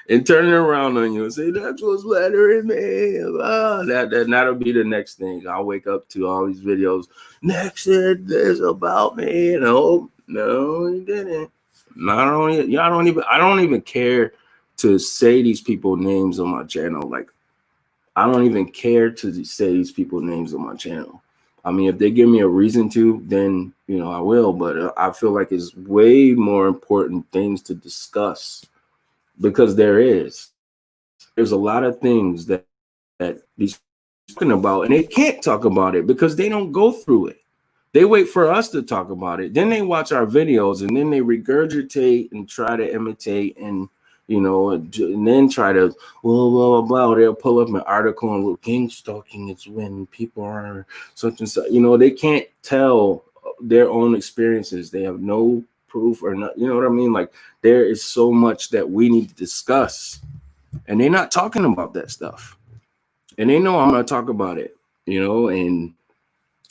and turn it around on you and say that's what's lettering me. That'll be the next thing. I'll wake up to all these videos. Nexx said this about me. No, he didn't. I don't even care to say these people names on my channel. Like, I don't even care to say these people names on my channel. I mean, if they give me a reason to, then, you know, I will. But I feel like it's way more important things to discuss, because there's a lot of things that these talking about, and they can't talk about it because they don't go through it. They wait for us to talk about it. Then they watch our videos, and then they regurgitate and try to imitate, and you know, and then try to blah blah blah. They'll pull up an article and look, gang stalking is when people are such and such. You know, they can't tell their own experiences. They have no proof or not. You know what I mean? Like, there is so much that we need to discuss, and they're not talking about that stuff. And they know I'm gonna talk about it. You know, and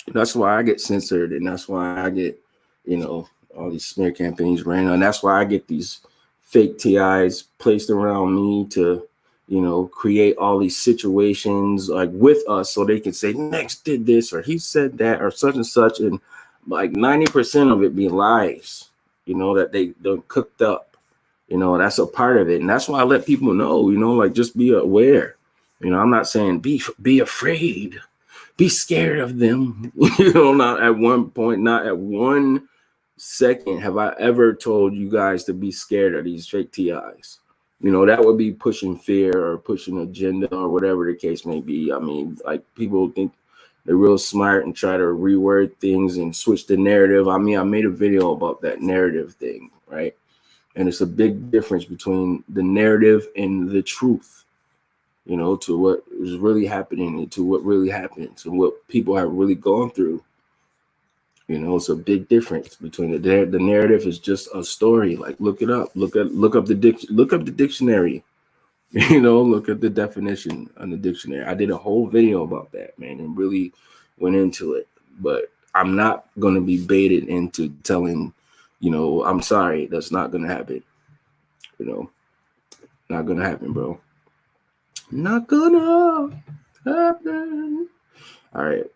that's why I get censored, and that's why I get, you know, all these smear campaigns ran on. That's why I get these fake TIs placed around me to, you know, create all these situations like with us, so they can say Nexx did this or he said that or such and such, and like 90% of it be lies, you know, that they're cooked up. You know, that's a part of it, and that's why I let people know, you know, like, just be aware. You know, I'm not saying be afraid. Be scared of them. You know, not at one point, not at one second have I ever told you guys to be scared of these fake TIs. You know, that would be pushing fear or pushing agenda or whatever the case may be. I mean, like, people think they're real smart and try to reword things and switch the narrative. I mean, I made a video about that narrative thing, right? And it's a big difference between the narrative and the truth. You know, to what is really happening and to what really happens and what people have really gone through. You know, it's a big difference between the narrative is just a story. Like, look it up. Look up the dictionary. You know, look at the definition on the dictionary. I did a whole video about that, man, and really went into it. But I'm not going to be baited into telling, you know, I'm sorry, that's not going to happen. You know, not going to happen, bro. Not gonna happen. All right,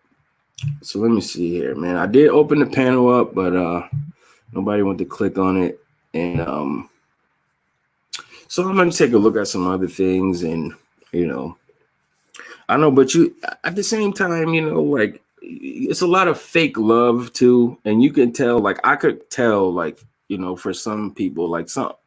so let me see here, man. I did open the panel up, but nobody went to click on it, and so I'm gonna take a look at some other things, and you know, I know, but you at the same time, you know, like it's a lot of fake love too, and you can tell. Like I could tell, like you know, for some people, like shout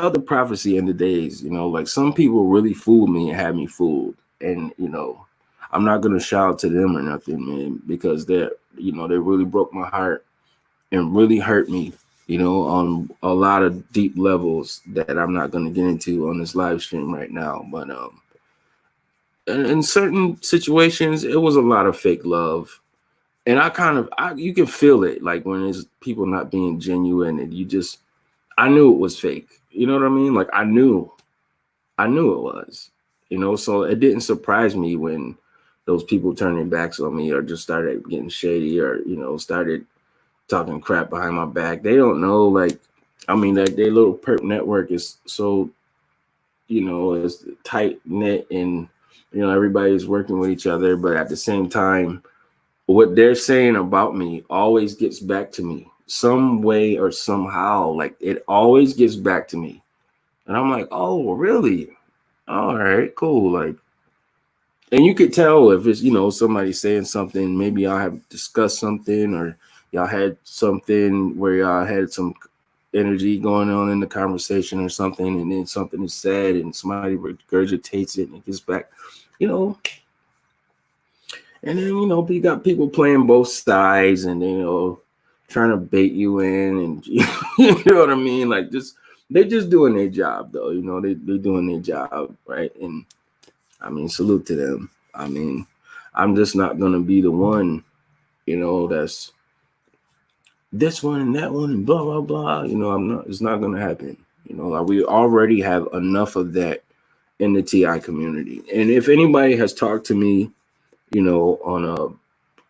out to prophecy in the days, you know, like some people really fooled me and had me fooled, and you know, I'm not gonna shout out to them or nothing, man, because they're you know they really broke my heart and really hurt me, you know, on a lot of deep levels that I'm not gonna get into on this live stream right now, but in certain situations, it was a lot of fake love. And you can feel it, like when it's people not being genuine, and I knew it was fake. You know what I mean? Like I knew it was, you know, so it didn't surprise me when those people turned their backs on me or just started getting shady or, you know, started talking crap behind my back. They don't know, like, I mean, that their little perp network is so, you know, it's tight knit and, you know, everybody's working with each other, but at the same time, what they're saying about me always gets back to me some way or somehow. Like it always gets back to me. And I'm like, oh, really? All right, cool. Like, and you could tell if it's, you know, somebody saying something, maybe y'all have discussed something or y'all had something where y'all had some energy going on in the conversation or something, and then something is said and somebody regurgitates it and it gets back, you know. And then, you know, you got people playing both sides and, you know, trying to bait you in and, you know what I mean? Like, they're just doing their job, though. You know, they're doing their job, right? And, I mean, salute to them. I mean, I'm just not going to be the one, you know, that's this one and that one and blah, blah, blah. You know, it's not going to happen. You know, like we already have enough of that in the TI community. And if anybody has talked to me, you know, on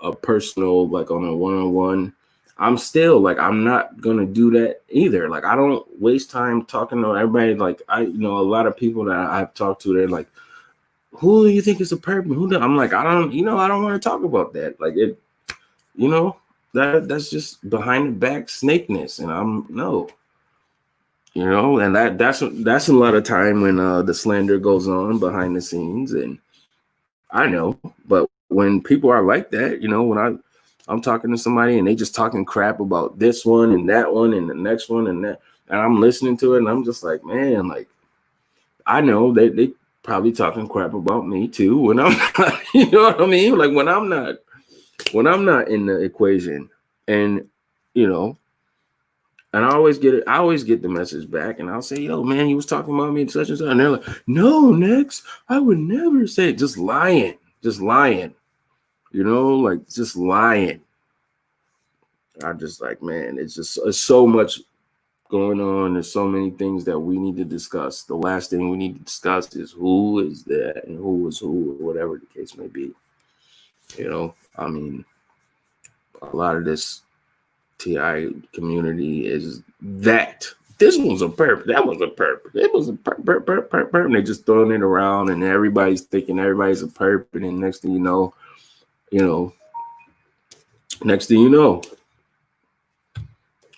a personal, like on a one-on-one, I'm still like, I'm not gonna do that either. Like I don't waste time talking to everybody. Like you know, a lot of people that I've talked to, they're like, who do you think is a perp? I'm like, I don't want to talk about that. Like it, you know, that's just behind the back snakeness. And no, you know, and that's a lot of time when the slander goes on behind the scenes. And I know, but when people are like that, you know, when I'm talking to somebody and they just talking crap about this one and that one and the next one and that, and I'm listening to it and I'm just like, man, like I know they probably talking crap about me too when I'm not, you know what I mean? Like when I'm not in the equation, and you know, and I always get the message back, and I'll say, yo, man, he was talking about me and such and such. And they're like, no, Nexx, I would never say it. Just lying, you know, like just lying. I'm just like, man, it's so much going on. There's so many things that we need to discuss. The last thing we need to discuss is who is that and who is who, or whatever the case may be. You know, I mean, a lot of this TI community is that. This one's a perp. That was a perp. It was a perp. And they're just throwing it around, and everybody's thinking everybody's a perp. And then next thing you know,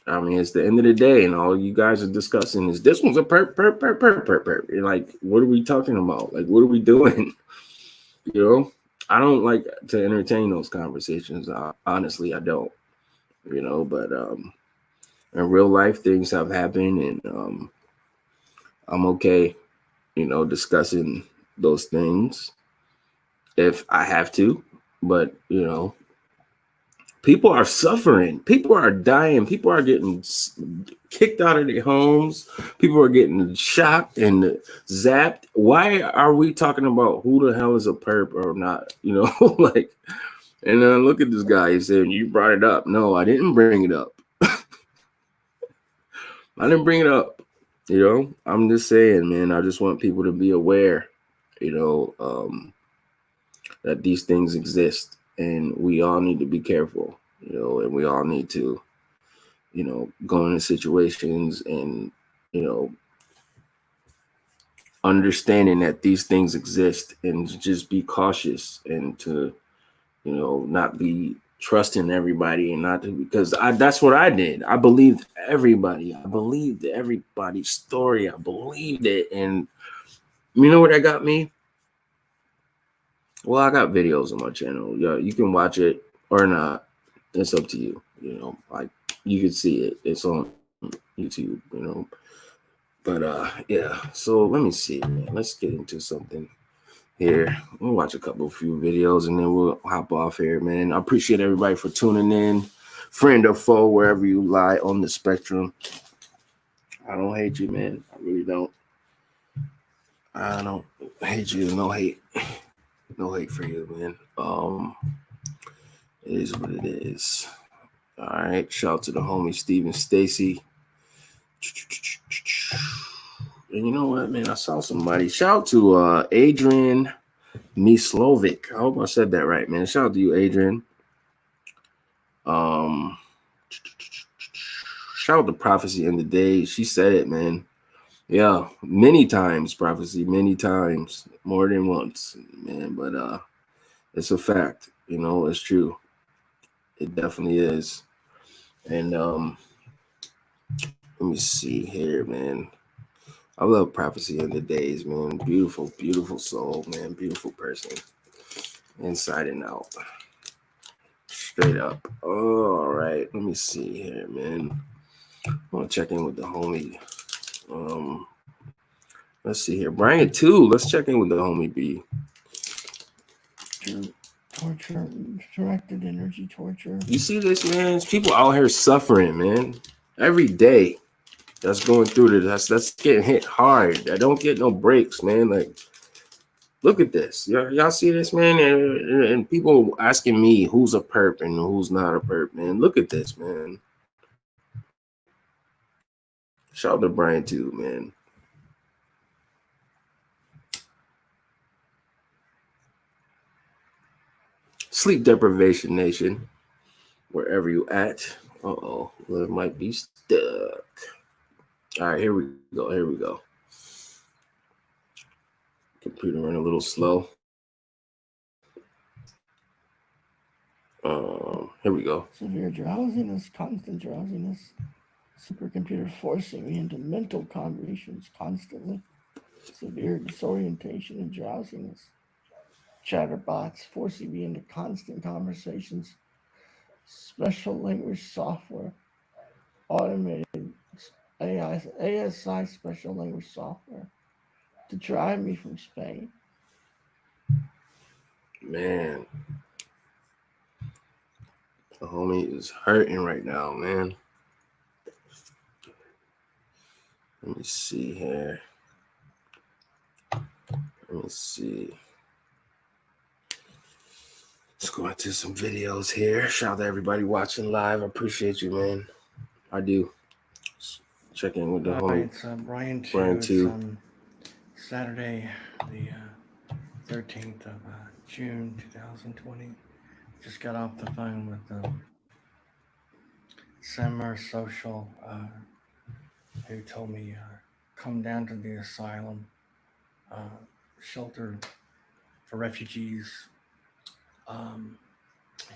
I mean, it's the end of the day, and all you guys are discussing is this one's a perp. You're like, what are we talking about? Like, what are we doing? You know, I don't like to entertain those conversations. Honestly, I don't. You know, but in real life, things have happened, and I'm okay, you know, discussing those things if I have to. But you know, people are suffering. People are dying. People are getting kicked out of their homes. People are getting shocked and zapped. Why are we talking about who the hell is a perp or not? You know, like, and look at this guy. He said, you brought it up. No, I didn't bring it up. I didn't bring it up. You know, I'm just saying, man, I just want people to be aware, you know, that these things exist, and we all need to be careful, you know, and we all need to, you know, go into situations and, you know, understanding that these things exist, and just be cautious, and to, you know, not be trusting everybody, and not to, because that's what I did. I believed everybody. I believed everybody's story. I believed it. And you know what that got me? Well, I got videos on my channel. Yeah, you can watch it or not. It's up to you. You know, like you can see it. It's on YouTube. You know, but yeah. So let me see, man. Let's get into something here. We'll watch a few videos, and then we'll hop off here, man. I appreciate everybody for tuning in, friend or foe, wherever you lie on the spectrum. I don't hate you, man. I really don't. I don't hate you. No hate. No hate for you, man. It is what it is. All right. Shout out to the homie Steven Stacy. And you know what, man? I saw somebody. Shout out to Adrian Mislovic. I hope I said that right, man. Shout out to you, Adrian. Shout out to Prophecy in the Day. She said it, man. Yeah, many times, Prophecy, many times, more than once, man. But it's a fact, you know, it's true. It definitely is. And let me see here, man. I love Prophecy in the Days, man. Beautiful, beautiful soul, man. Beautiful person. Inside and out. Straight up. All right. Let me see here, man. I want to check in with the homie. Let's see here. Brian, too. Let's check in with the homie B. Torture, directed energy torture. You see this, man? People out here suffering, man. Every day. That's going through this. That's getting hit hard. I don't get no breaks, man. Like, look at this. Y'all see this, man? And people asking me who's a perp and who's not a perp, man. Look at this, man. Shout out to Brian too, man. Sleep Deprivation Nation, wherever you at. Uh-oh, well, it might be stuck. All right, here we go. Here we go. Computer running a little slow. Here we go. Severe drowsiness, constant drowsiness. Supercomputer forcing me into mental combinations constantly. Severe disorientation and drowsiness. Chatterbots forcing me into constant conversations. Special language software. Automated ASI special language software to drive me from Spain. Man, the homie is hurting right now, man. Let me see here. Let me see. Let's go into some videos here. Shout out to everybody watching live. I appreciate you, man. I do. Check in with the homie. It's Brian 2. Brian 2. It's Saturday, the 13th of June, 2020. Just got off the phone with Summer Social, who told me come down to the asylum shelter for refugees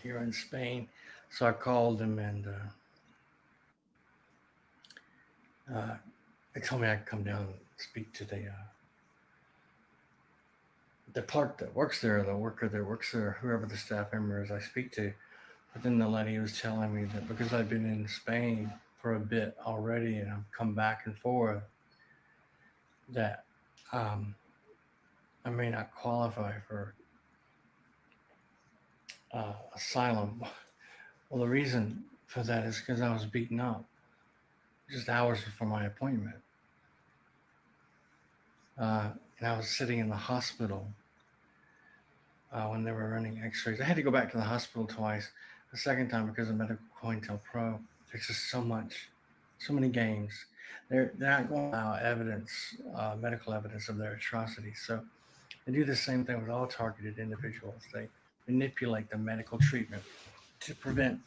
here in Spain. So I called him and they told me I could come down and speak to the clerk that works there, the worker that works there, whoever the staff member is I speak to. But then the lady was telling me that because I've been in Spain for a bit already and I've come back and forth, that I may not qualify for asylum. Well, the reason for that is because I was beaten up just hours before my appointment. And I was sitting in the hospital when they were running x-rays. I had to go back to the hospital twice. The second time because of Medical COINTELPRO. There's just so many games. They're not going to allow evidence, medical evidence of their atrocities. So they do the same thing with all targeted individuals. They manipulate the medical treatment to prevent,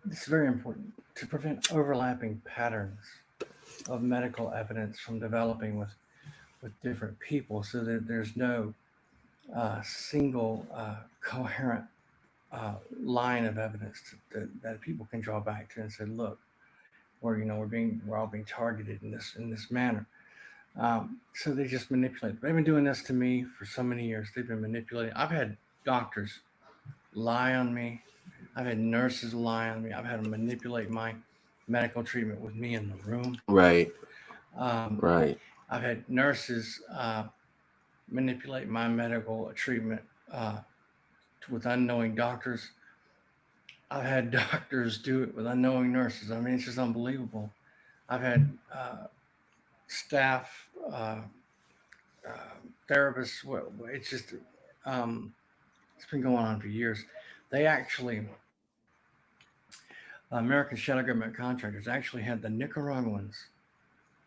it's very important, to prevent overlapping patterns of medical evidence from developing with different people so that there's no single coherent line of evidence that people can draw back to and say, look, we're all being targeted in this manner. So they just manipulate. They've been doing this to me for so many years. They've been manipulating. I've had doctors lie on me. I've had nurses lie on me. I've had them manipulate my medical treatment with me in the room. Right. Right. I've had nurses manipulate my medical treatment with unknowing doctors. I've had doctors do it with unknowing nurses. I mean, it's just unbelievable. I've had staff, therapists. It's just, it's been going on for years. They actually, American shadow government contractors actually had the Nicaraguans.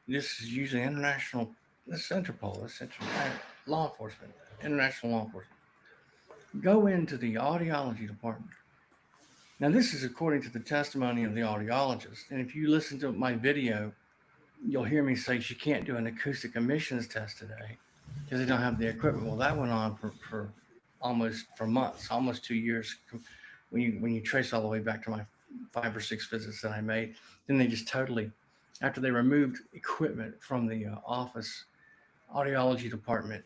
This is usually international. This is Interpol. This is law enforcement, international law enforcement. Go into the audiology department. Now, this is according to the testimony of the audiologist. And if you listen to my video, you'll hear me say she can't do an acoustic emissions test today because they don't have the equipment. Well, that went on for months, almost 2 years. When you trace all the way back to my 5 or 6 visits that I made, then they just totally, after they removed equipment from the office audiology department.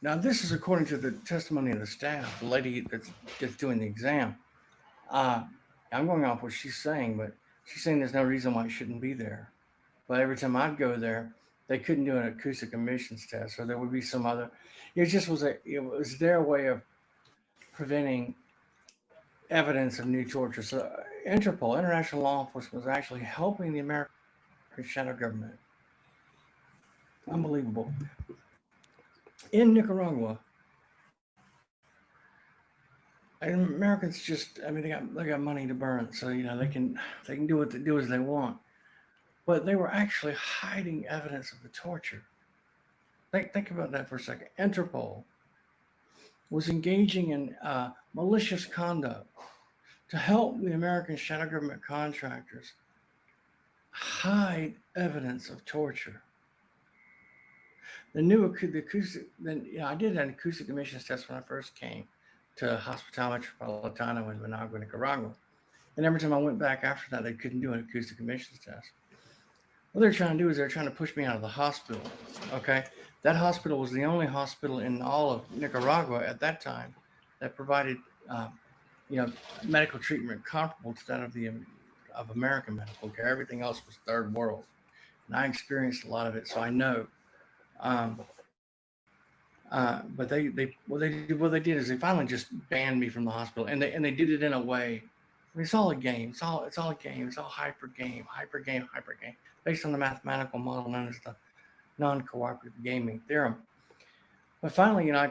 Now, this is according to the testimony of the staff, the lady that's doing the exam. I'm going off what she's saying, but she's saying there's no reason why it shouldn't be there. But every time I'd go there, they couldn't do an acoustic emissions test, or there would be some other. It just was their way of preventing evidence of new torture. So Interpol, international law enforcement, was actually helping the American shadow government. Unbelievable. In Nicaragua, and Americans just, I mean, they got money to burn, so they can do what they do as they want. But they were actually hiding evidence of the torture. Think about that for a second. Interpol was engaging in malicious conduct to help the American shadow government contractors hide evidence of torture. I did an acoustic emissions test when I first came to Hospital Metropolitano in Managua, Nicaragua. And every time I went back after that, they couldn't do an acoustic emissions test. What they're trying to do is they're trying to push me out of the hospital. Okay. That hospital was the only hospital in all of Nicaragua at that time that provided, medical treatment comparable to that of American medical care. Everything else was third world. And I experienced a lot of it, so I know. But what they did is they finally just banned me from the hospital, and they did it in a way. I mean, it's all a game. It's all a game. It's all hyper game, based on the mathematical model known as the non-cooperative gaming theorem. But finally, I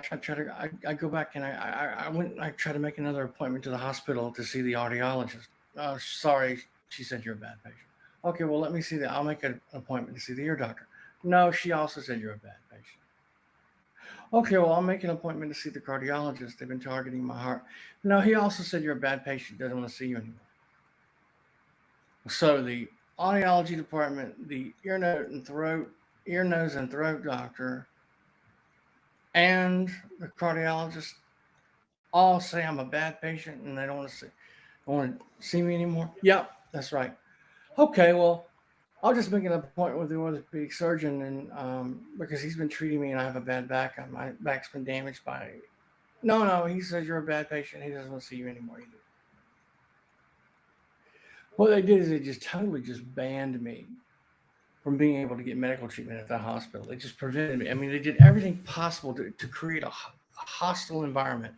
go back and I try to make another appointment to the hospital to see the audiologist. Oh, sorry, she said you're a bad patient. Okay, well, let me see that. I'll make an appointment to see the ear doctor. No, she also said you're a bad patient. Okay, well, I'll make an appointment to see the cardiologist. They've been targeting my heart. No, he also said you're a bad patient. Doesn't want to see you anymore. So the audiology department, the ear, nose, and throat doctor, and the cardiologist all say I'm a bad patient and they don't want to see me anymore. Yep, that's right. Okay, well, I'll just make an appointment with the orthopedic surgeon, and because he's been treating me and I have a bad back, and my back's been damaged by. No, he says you're a bad patient. He doesn't want to see you anymore either. What they did is they just totally banned me from being able to get medical treatment at the hospital. They just prevented me. I mean, they did everything possible to create a hostile environment.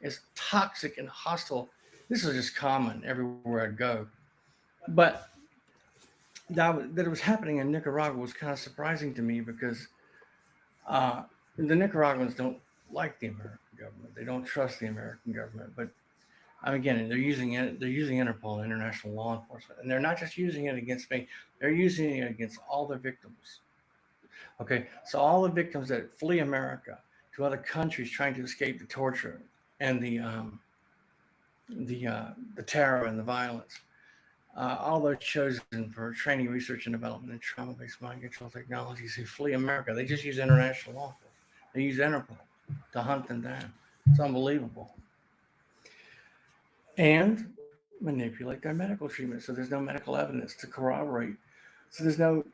It's toxic and hostile. This is just common everywhere I go. But that it was happening in Nicaragua was kind of surprising to me because the Nicaraguans don't like the American government. They don't trust the American government. But again, they're using Interpol, international law enforcement, and they're not just using it against me. They're using it against all the victims. Okay, so all the victims that flee America to other countries trying to escape the torture and the terror and the violence. All those chosen for training, research, and development in trauma-based mind control technologies who flee America. They just use international law enforcement. They use Interpol to hunt them down. It's unbelievable. And manipulate their medical treatment. So there's no medical evidence to corroborate. So there's no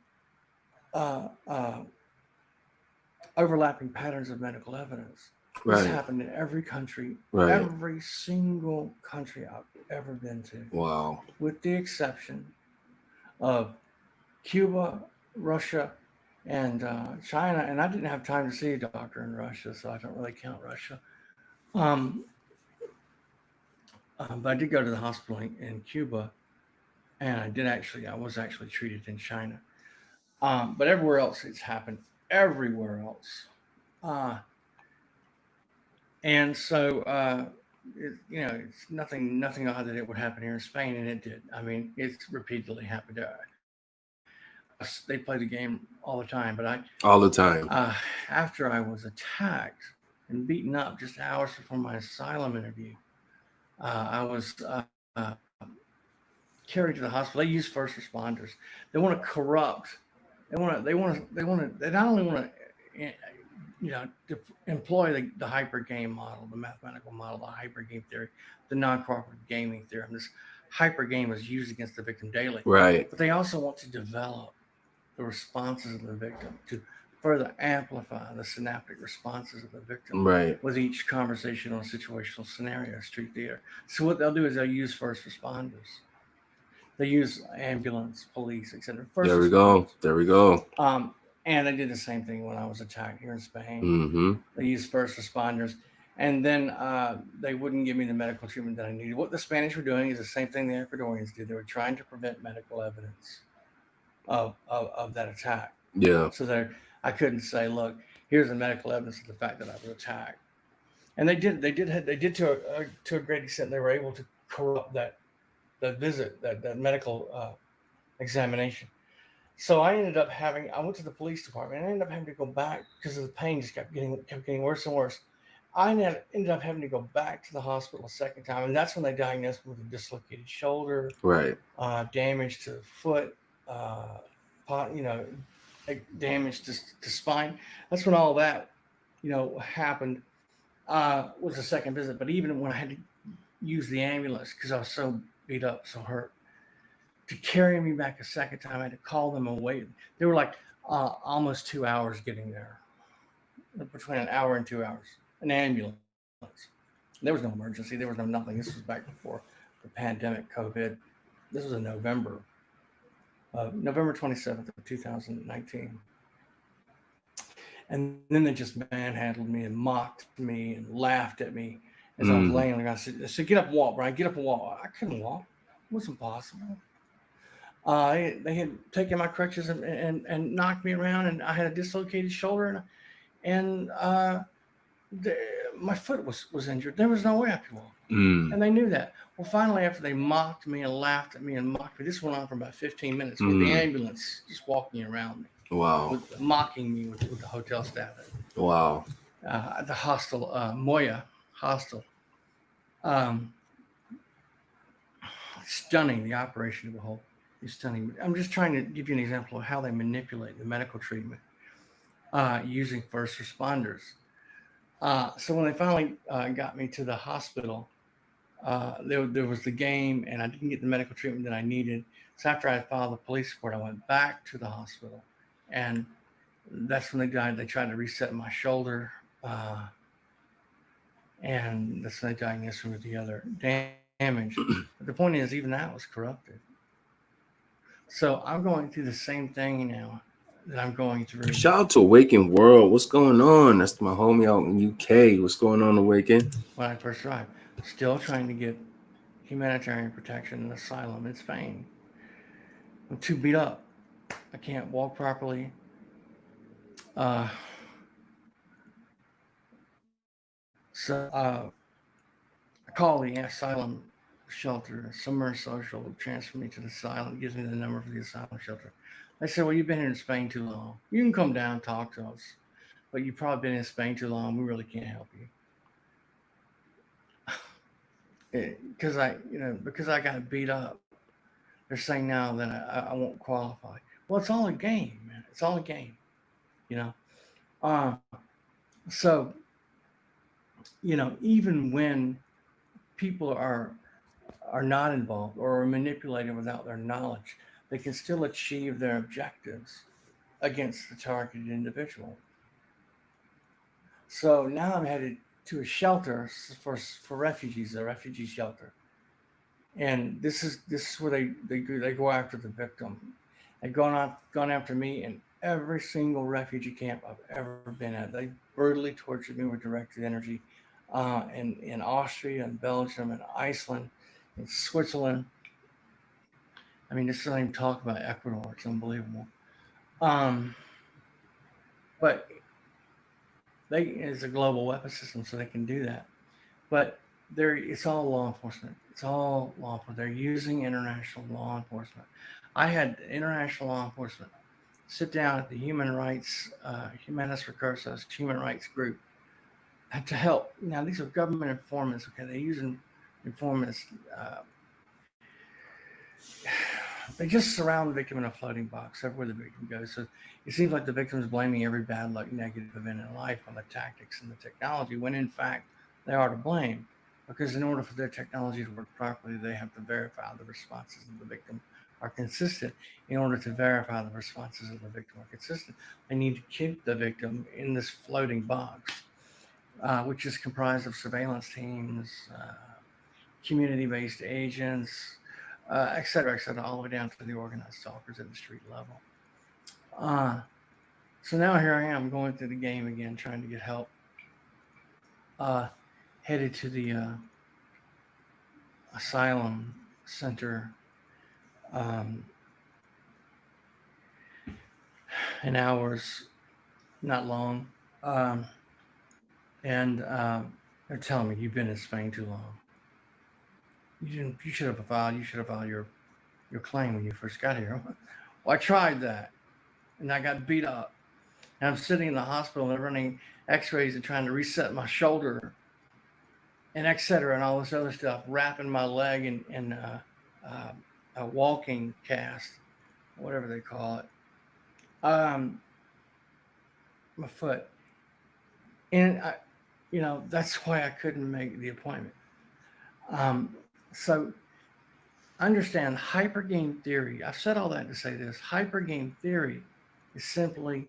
overlapping patterns of medical evidence. This happened in every country, every single country I've ever been to. Wow. With the exception of Cuba, Russia, and China. And I didn't have time to see a doctor in Russia, so I don't really count Russia. But I did go to the hospital in Cuba, and I was actually treated in China. But everywhere else, it's happened everywhere else. And so, it's nothing odd that it would happen here in Spain, and it did. I mean, it's repeatedly happened. They play the game all the time, but all the time. After I was attacked and beaten up just hours before my asylum interview, I was carried to the hospital. They use first responders. They want to corrupt. They not only want to employ the hyper game model, the mathematical model, the hyper game theory, the non-cooperative gaming theorem. This hyper game is used against the victim daily. Right. But they also want to develop the responses of the victim to further amplify the synaptic responses of the victim. Right. With each conversational and situational scenario, street theater. So what they'll do is they'll use first responders. They use ambulance, police, etc. There we go. And they did the same thing when I was attacked here in Spain. Mm-hmm. They used first responders, and then they wouldn't give me the medical treatment that I needed. What the Spanish were doing is the same thing the Ecuadorians did. They were trying to prevent medical evidence of that attack. Yeah. So I couldn't say, look, here's the medical evidence of the fact that I was attacked. And they did to a great extent. They were able to corrupt that visit, that medical examination. So I went to the police department, and I ended up having to go back because of the pain just kept getting worse and worse. I ended up having to go back to the hospital a second time, and that's when they diagnosed me with a dislocated shoulder, right, damage to the foot, damage to spine. That's when all that, happened. Was the second visit, but even when I had to use the ambulance because I was so beat up, so hurt, to carry me back a second time, I had to call them and wait. They were like almost 2 hours getting there, between an hour and 2 hours. An ambulance. There was no emergency. There was no nothing. This was back before the pandemic, COVID. This was in November 27th of 2019. And then they just manhandled me and mocked me and laughed at me as I was laying there. I said, get up and walk, Brian. Get up and walk. I couldn't walk. It wasn't possible. They had taken my crutches and knocked me around, and I had a dislocated shoulder, and my foot was injured. There was no way I could walk. And they knew that. Well, finally, after they mocked me and laughed at me and mocked me, this went on for about 15 minutes with the ambulance just walking around me. Wow. Mocking me with the hotel staff. Wow. The hostel, Moya hostel. Stunning, the operation of the whole is stunning. I'm just trying to give you an example of how they manipulate the medical treatment using first responders. So when they finally got me to the hospital, there was the game, and I didn't get the medical treatment that I needed. So after I filed the police report, I went back to the hospital, and that's when they tried to reset my shoulder, and that's when they diagnosed me with the other damage. But the point is, even that was corrupted. So I'm going through the same thing now that I'm going through. Shout out to Awaken World. What's going on? That's my homie out in UK. What's going on, Awaken? When I first arrived, still trying to get humanitarian protection and asylum in Spain. I'm too beat up. I can't walk properly. So I call the asylum shelter. Summer Social will transfer me to the asylum, gives me the number for the asylum shelter. They said, well, you've been here in Spain too long. You can come down and talk to us, but you've probably been in Spain too long. We really can't help you. Because I got beat up. They're saying now that I won't qualify. Well, it's all a game, man. It's all a game, So, even when people are not involved or are manipulated without their knowledge, they can still achieve their objectives against the targeted individual. So now I'm headed to a shelter for refugees, a refugee shelter. And this is where they go after the victim. They've gone after me in every single refugee camp I've ever been at. They brutally tortured me with directed energy in Austria and Belgium and Iceland and Switzerland. I mean, this doesn't even talk about Ecuador. It's unbelievable. But it's a global weapon system, so they can do that. But it's all law enforcement. It's all law enforcement. They're using international law enforcement. I had international law enforcement sit down at the Human Rights, Humanis Recursos Human Rights Group to help. Now, these are government informants. Okay, they're using informants. They just surround the victim in a floating box everywhere the victim goes. So it seems like the victim is blaming every bad luck, negative event in life on the tactics and the technology, when in fact they are to blame. Because in order for their technology to work properly, they have to verify the responses of the victim are consistent. In order to verify the responses of the victim are consistent, they need to keep the victim in this floating box, which is comprised of surveillance teams, community-based agents, et cetera, all the way down to the organized stalkers at the street level. So now here I am going through the game again, trying to get help. Headed to the asylum center in hours, not long. And they're telling me, you've been in Spain too long. You should have filed your claim when you first got here. Well, I tried that and I got beat up. And I'm sitting in the hospital and they're running x-rays and trying to reset my shoulder and et cetera, and all this other stuff, wrapping my leg in a walking cast, whatever they call it, my foot. And that's why I couldn't make the appointment. So understand hypergame theory. I've said all that to say this. Hypergame theory is simply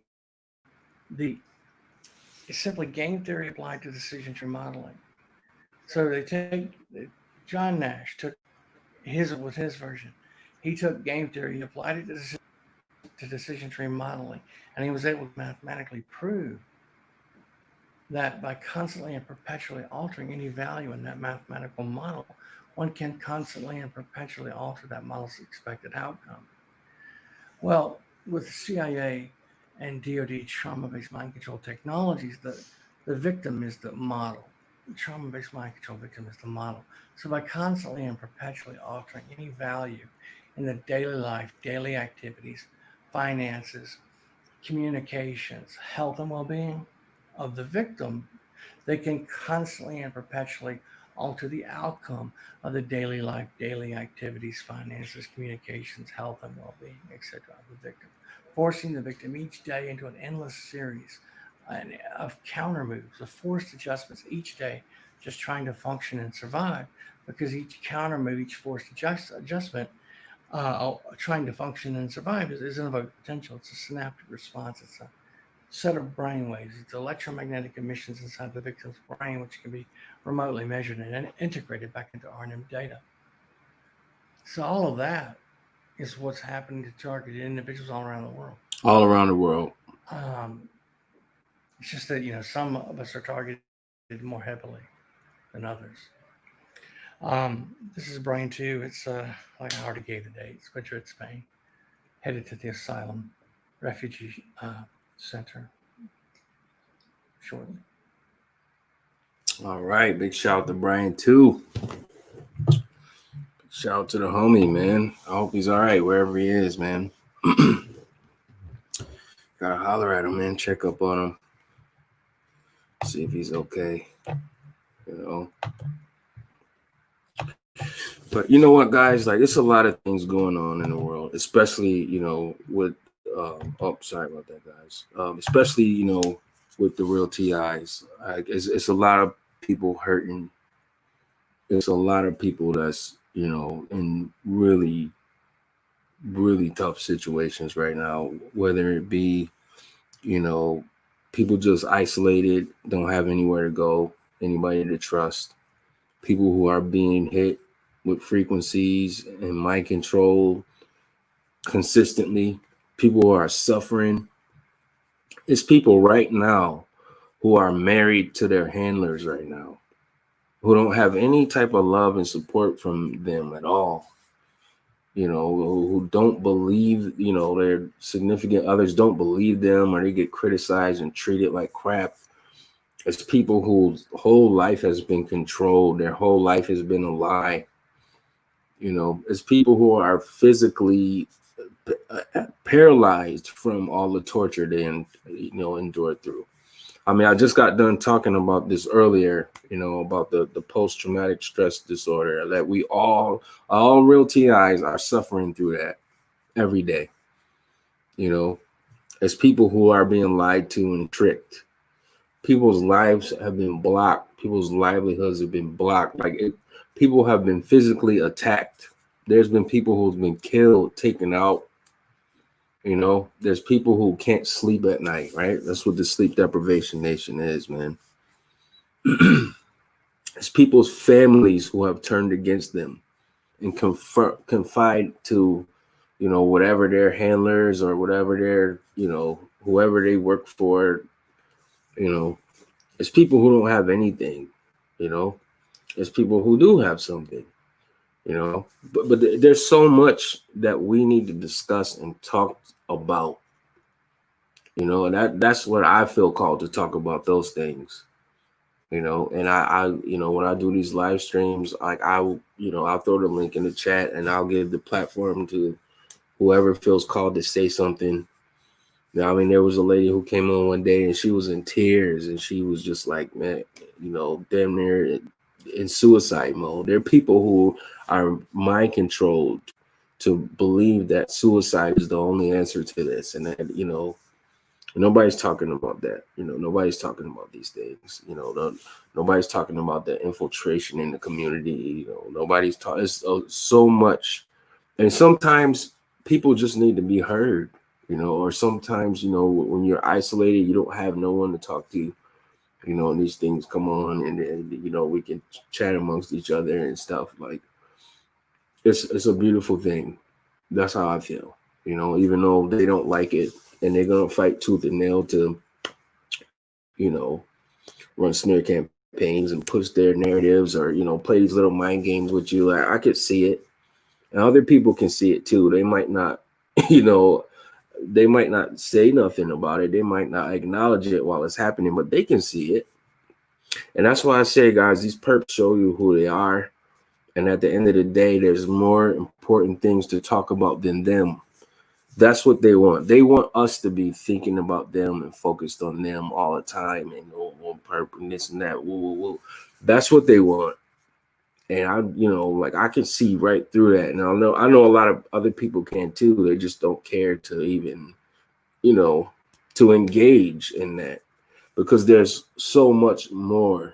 game theory applied to decision tree modeling. So John Nash took his version. He took game theory, he applied it to decision tree modeling, and he was able to mathematically prove that by constantly and perpetually altering any value in that mathematical model, one can constantly and perpetually alter that model's expected outcome. Well, with the CIA and DoD trauma-based mind control technologies, the victim is the model. The trauma-based mind control victim is the model. So by constantly and perpetually altering any value in the daily life, daily activities, finances, communications, health and well-being of the victim, they can constantly and perpetually alter the outcome of the daily life, daily activities, finances, communications, health and well-being, etc. of the victim, forcing the victim each day into an endless series of counter moves, of forced adjustments each day, just trying to function and survive, because each counter move, each forced adjustment, trying to function and survive is an evoked potential. It's a synaptic response. It's a set of brain waves. It's electromagnetic emissions inside the victim's brain, which can be remotely measured and integrated back into RNM data. So all of that is what's happening to targeted individuals all around the world. All around the world. It's just that, some of us are targeted more heavily than others. This is Brain 2. It's like I already gave the date. It's Madrid, Spain. Headed to the asylum refugee center shortly. All right. Big shout out to Brain 2. Big shout out to the homie, man. I hope he's all right wherever he is, man. Gotta holler at him, man. Check up on him. See if he's okay. But you know what, guys? Like, it's a lot of things going on in the world, especially, with sorry about that, guys. Especially, with the real TIs. It's a lot of people hurting. It's a lot of people that's, in really, really tough situations right now, whether it be, People just isolated, don't have anywhere to go, anybody to trust. People who are being hit with frequencies and mind control consistently. People who are suffering. It's people right now who are married to their handlers right now, who don't have any type of love and support from them at all. You know, who don't believe, you know, their significant others don't believe them, or they get criticized and treated like crap. It's people whose whole life has been controlled. Their whole life has been a lie. You know, it's people who are physically paralyzed from all the torture they, endured through. I mean, I just got done talking about this earlier, you know, about the post-traumatic stress disorder, that we all real TIs are suffering through that every day. You know, as people who are being lied to and tricked. People's lives have been blocked. People's livelihoods have been blocked. People have been physically attacked. There's been people who've been killed, taken out. You know, there's people who can't sleep at night, right? That's what the sleep deprivation nation is, man. It's people's families who have turned against them and confide to, you know, whatever their handlers or whatever their, you know, whoever they work for, you know. It's people who don't have anything, you know. It's people who do have something, you know. But there's so much that we need to discuss and talk about, you know, and that's what I feel called to talk about, those things, you know. And I you know, when I do these live streams, like I'll throw the link in the chat and I'll give the platform to whoever feels called to say something. You know, I mean, there was a lady who came on one day and she was in tears and she was just like, man, you know, damn near in suicide mode. There are people who are mind controlled to believe that suicide is the only answer to this. And that, you know, nobody's talking about that. You know, nobody's talking about these things. You know, nobody's talking about the infiltration in the community. You know, nobody's talking. It's so much. And sometimes people just need to be heard. You know, or sometimes, you know, when you're isolated, you don't have no one to talk to, you know, and these things come on and you know, we can chat amongst each other and stuff. Like, it's a beautiful thing. That's how I feel, you know, even though they don't like it and they're going to fight tooth and nail to, you know, run smear campaigns and push their narratives or, you know, play these little mind games with you. Like, I could see it and other people can see it too. They might not, you know, they might not say nothing about it. They might not acknowledge it while it's happening, but they can see it. And that's why I say, guys, these perps show you who they are. And at the end of the day, there's more important things to talk about than them. That's what they want. They want us to be thinking about them and focused on them all the time and on perp and this and that. Woo, woo, woo. That's what they want. And I, you know, like I can see right through that. And I know a lot of other people can too. They just don't care to even, you know, to engage in that, because there's so much more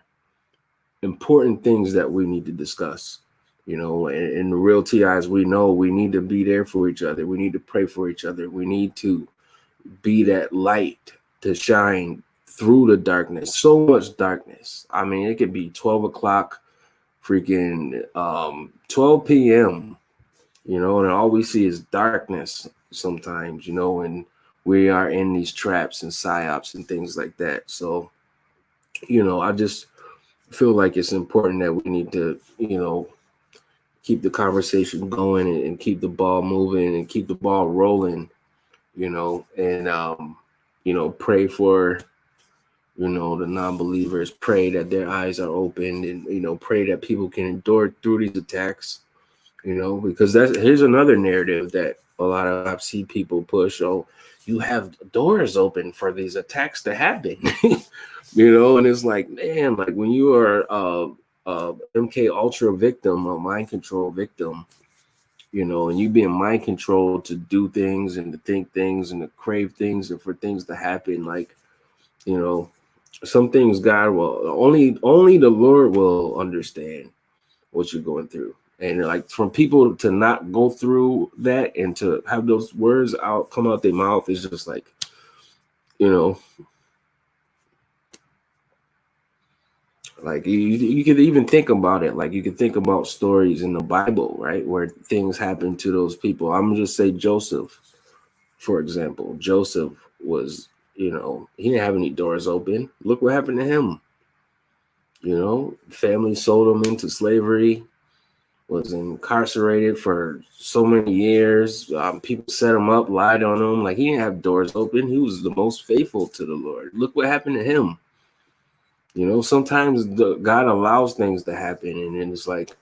important things that we need to discuss, you know. And the real TIs, we know we need to be there for each other. We need to pray for each other. We need to be that light to shine through the darkness. So much darkness. I mean, it could be 12 o'clock, freaking 12 p.m., you know, and all we see is darkness sometimes, you know, and we are in these traps and psyops and things like that. So, you know, I just feel like it's important that we need to, you know, keep the conversation going and keep the ball moving and keep the ball rolling, you know, and, you know, pray for, you know, the non-believers, pray that their eyes are opened and, you know, pray that people can endure through these attacks, you know, because here's another narrative that a lot of I've seen people push. Oh, you have doors open for these attacks to happen, you know, and it's like, man, like when you are MK Ultra victim, a mind control victim, you know, and you being mind controlled to do things and to think things and to crave things and for things to happen, like, you know, some things God will only the Lord will understand what you're going through. And like from people to not go through that and to have those words come out their mouth is just like, you know, Like you could even think about it. Like you could think about stories in the Bible, right, where things happen to those people. I'm gonna just say Joseph, for example. Joseph was, he didn't have any doors open. Look what happened to him. Family sold him into slavery, was incarcerated for so many years. People set him up, lied on him. Like, he didn't have doors open. He was the most faithful to the Lord. Look what happened to him. Sometimes God allows things to happen, and then it's like,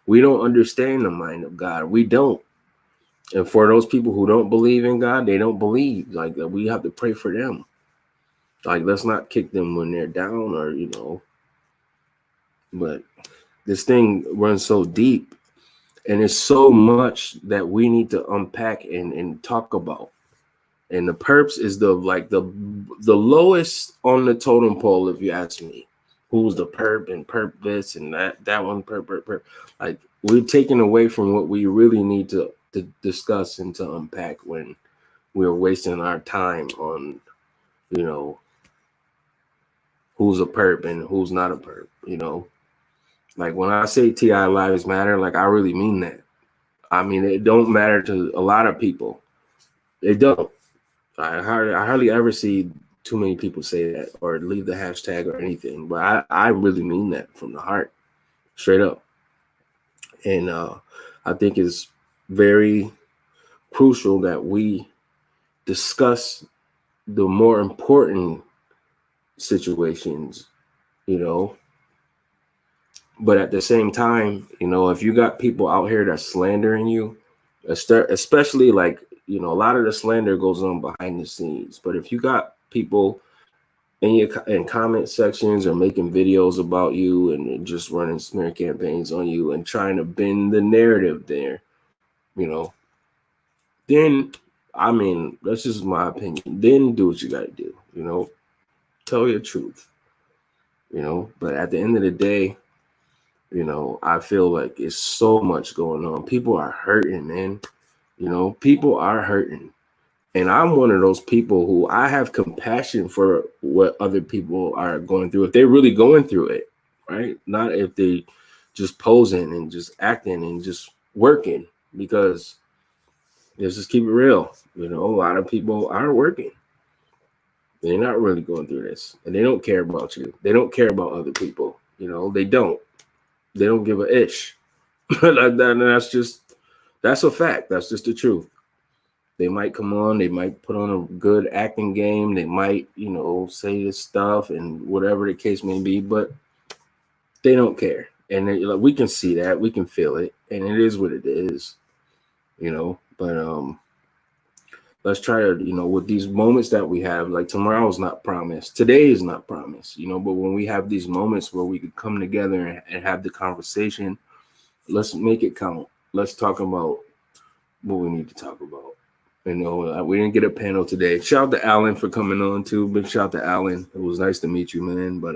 we don't understand the mind of God. We don't. And for those people who don't believe in God, they don't believe. Like, we have to pray for them. Like, let's not kick them when they're down, or but this thing runs so deep, and it's so much that we need to unpack and talk about. And the perps is the lowest on the totem pole, if you ask me. Who's the perp and perp this and that one perp. Like, we're taking away from what we really need to discuss and to unpack when we're wasting our time on, who's a perp and who's not a perp, Like, when I say TI lives matter, like, I really mean that. I mean, it don't matter to a lot of people. It don't. I hardly ever see too many people say that or leave the hashtag or anything, but I really mean that from the heart, straight up. And I think it's very crucial that we discuss the more important situations, but at the same time, if you got people out here that's slandering you, especially like, a lot of the slander goes on behind the scenes. But if you got people in comment sections or making videos about you and just running smear campaigns on you and trying to bend the narrative there, then, I mean, that's just my opinion. Then do what you got to do, tell your truth, but at the end of the day, I feel like it's so much going on. People are hurting, man. People are hurting. And I'm one of those people who I have compassion for what other people are going through, if they're really going through it, right? Not if they just posing and just acting and just working, because let's just keep it real. A lot of people are working. They're not really going through this, and they don't care about you. They don't care about other people. They don't. They don't give a ish. That's a fact. That's just the truth. They might come on, they might put on a good acting game, they might, say this stuff and whatever the case may be, but they don't care. And we can see that, we can feel it, and it is what it is, but let's try to, with these moments that we have, like, tomorrow is not promised, today is not promised, but when we have these moments where we could come together and have the conversation, let's make it count. Let's talk about what we need to talk about. We didn't get a panel today. Shout out to Alan for coming on too. Big shout out to Alan. It was nice to meet you, man. But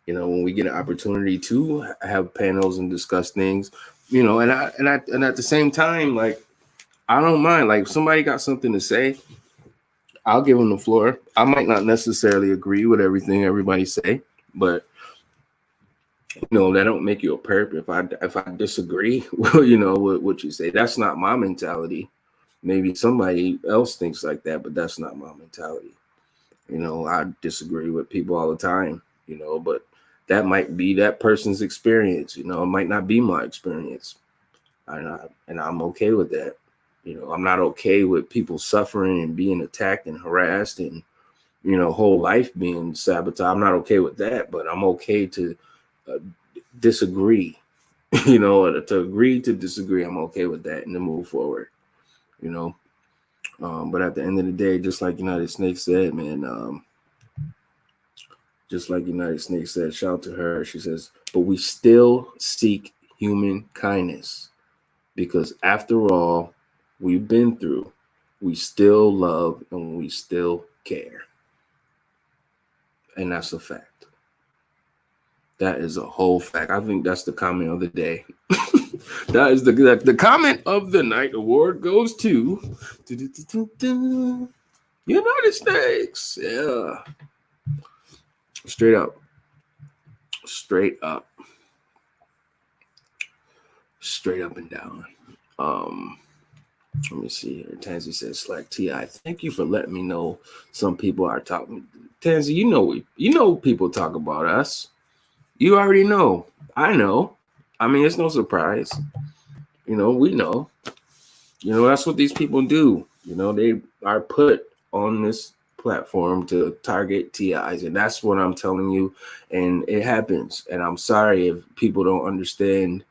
when we get an opportunity to have panels and discuss things, and at the same time, like, I don't mind. Like, if somebody got something to say, I'll give them the floor. I might not necessarily agree with everything everybody say, but that don't make you a perp if I disagree with what you say. That's not my mentality. Maybe somebody else thinks like that, but that's not my mentality. I disagree with people all the time, but that might be that person's experience. It might not be my experience. And I'm okay with that. I'm not okay with people suffering and being attacked and harassed and, whole life being sabotaged. I'm not okay with that, but I'm okay to disagree, to agree to disagree. I'm okay with that and to move forward, but at the end of the day, just like United Snakes said, man, just like United Snakes said, shout out to her. She says, but we still seek human kindness, because after all we've been through, we still love and we still care. And that's a fact. That is a whole fact. I think that's the comment of the day. That is the comment of the night. Award goes to United States. Yeah. Straight up. straight up and down. Let me see here. Tansy says, Slack TI, thank you for letting me know some people are talking. Tansy, you know people talk about us. You already know. I know. I mean, it's no surprise. We know. That's what these people do. They are put on this platform to target TIs, and that's what I'm telling you. And it happens. And I'm sorry if people don't understand,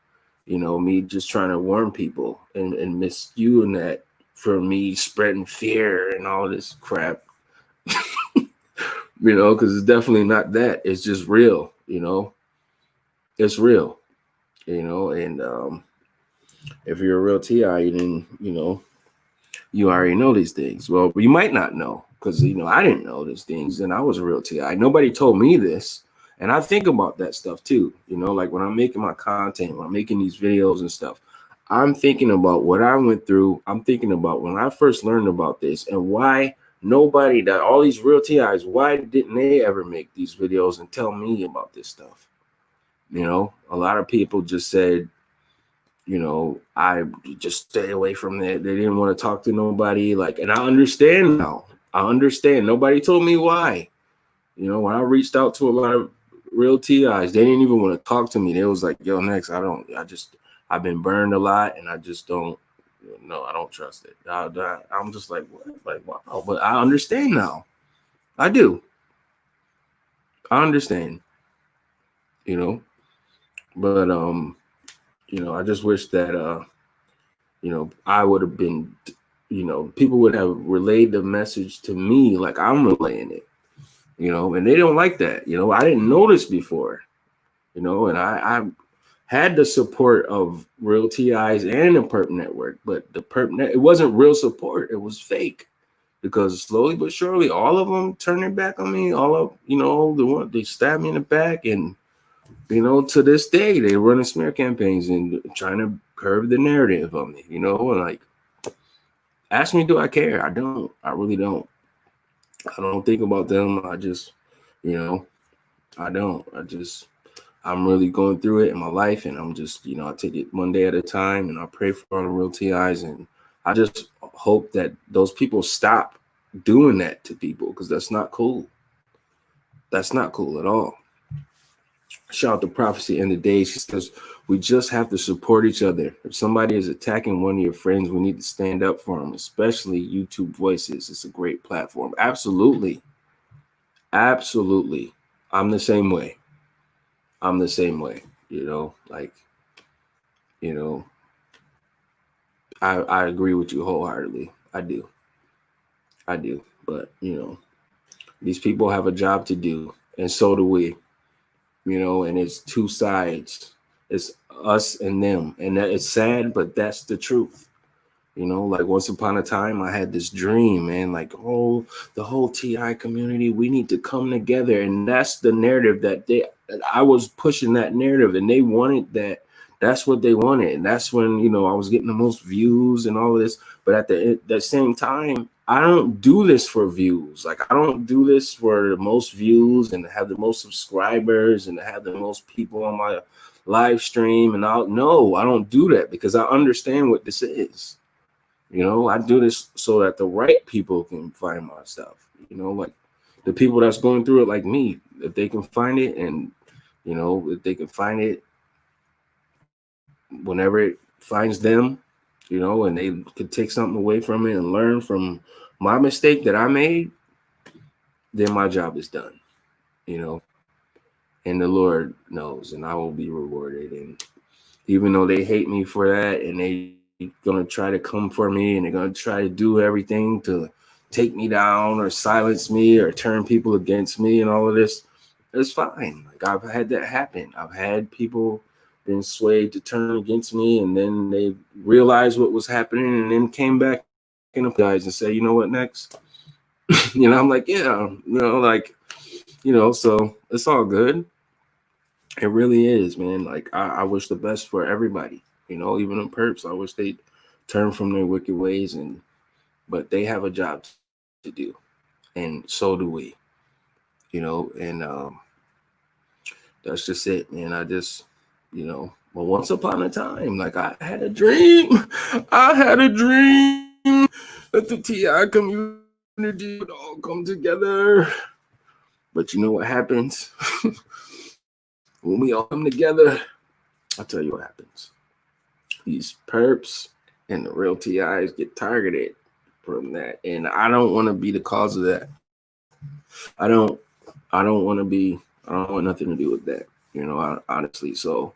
me just trying to warn people and miscuing that for me spreading fear and all this crap. Because it's definitely not that. It's just real. It's real. And if you're a real TI, then you already know these things. Well, you might not know because I didn't know these things, and I was a real TI. Nobody told me this, and I think about that stuff too. Like when I'm making my content, when I'm making these videos and stuff, I'm thinking about what I went through. I'm thinking about when I first learned about this and why all these real TIs, why didn't they ever make these videos and tell me about this stuff? A lot of people just said, I just stay away from that. They didn't want to talk to nobody. And I understand now. I understand. Nobody told me why. When I reached out to a lot of real TIs, they didn't even want to talk to me. They was like, yo, Nexx, I've been burned a lot and I just don't, I don't trust it. I'm just like, what? Like, wow. But I understand now. I do. I understand. But I just wish that I would have been, people would have relayed the message to me like I'm relaying it, and they don't like that. I didn't know this before, and I had the support of real TIs and the Perp Network, but the it wasn't real support. It was fake, because slowly but surely, all of them turned their back on me. All of, they stabbed me in the back, and to this day, they running smear campaigns and trying to curb the narrative on me, and like, ask me, do I care? I don't. I really don't. I don't think about them. I just, I don't. I'm really going through it in my life, and I'm just, I take it one day at a time, and I pray for all the real TIs, and I just hope that those people stop doing that to people, because that's not cool. That's not cool at all. Shout out to Prophecy in the Day. She says, we just have to support each other. If somebody is attacking one of your friends, we need to stand up for them, especially YouTube Voices. It's a great platform. Absolutely. Absolutely. I'm the same way. I agree with you wholeheartedly. I do. But, these people have a job to do, and so do we. And it's two sides. It's us and them, and that it's sad, but that's the truth. Like once upon a time, I had this dream, man, like, oh, the whole TI community, we need to come together, and that's the narrative that I was pushing that narrative, and they wanted that. That's what they wanted, and that's when I was getting the most views and all of this. But at the same time, I don't do this for views. Like, I don't do this for the most views and to have the most subscribers and to have the most people on my live stream. And I don't do that, because I understand what this is. I do this so that the right people can find my stuff. Like the people that's going through it, like me, if they can find it, and if they can find it whenever it finds them, and they could take something away from it and learn from my mistake that I made, then my job is done, and the Lord knows, and I will be rewarded. And even though they hate me for that, and they gonna try to come for me, and they're gonna try to do everything to take me down or silence me or turn people against me and all of this, it's fine. Like, I've had that happen. I've had people been swayed to turn against me, and then they realized what was happening, and then came back and apologized and say, you know what, Nexx? I'm like, yeah, so it's all good. It really is, man. Like, I wish the best for everybody, even in perps. I wish they'd turn from their wicked ways, but they have a job to do, and so do we, and That's just it, man. I just, well, once upon a time, like I had a dream. I had a dream that the TI community would all come together. But you know what happens? When we all come together, I'll tell you what happens. These perps and the real TIs get targeted from that. And I don't want to be the cause of that. I don't want nothing to do with that, honestly. So,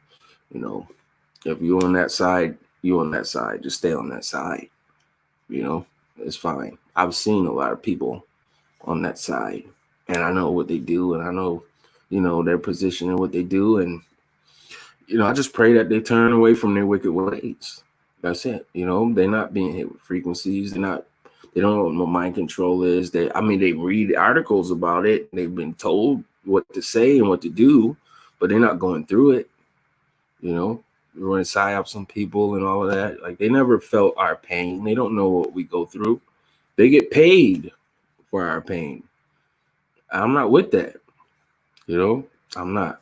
if you're on that side, you're on that side. Just stay on that side. It's fine. I've seen a lot of people on that side, and I know what they do, and I know, their position and what they do. And, I just pray that they turn away from their wicked ways. That's it. They're not being hit with frequencies. They don't know what mind control is. They read articles about it. They've been told what to say and what to do, but they're not going through it. We're running psyops on people and all of that. Like, they never felt our pain. They don't know what we go through. They get paid for our pain. I'm not with that. I'm not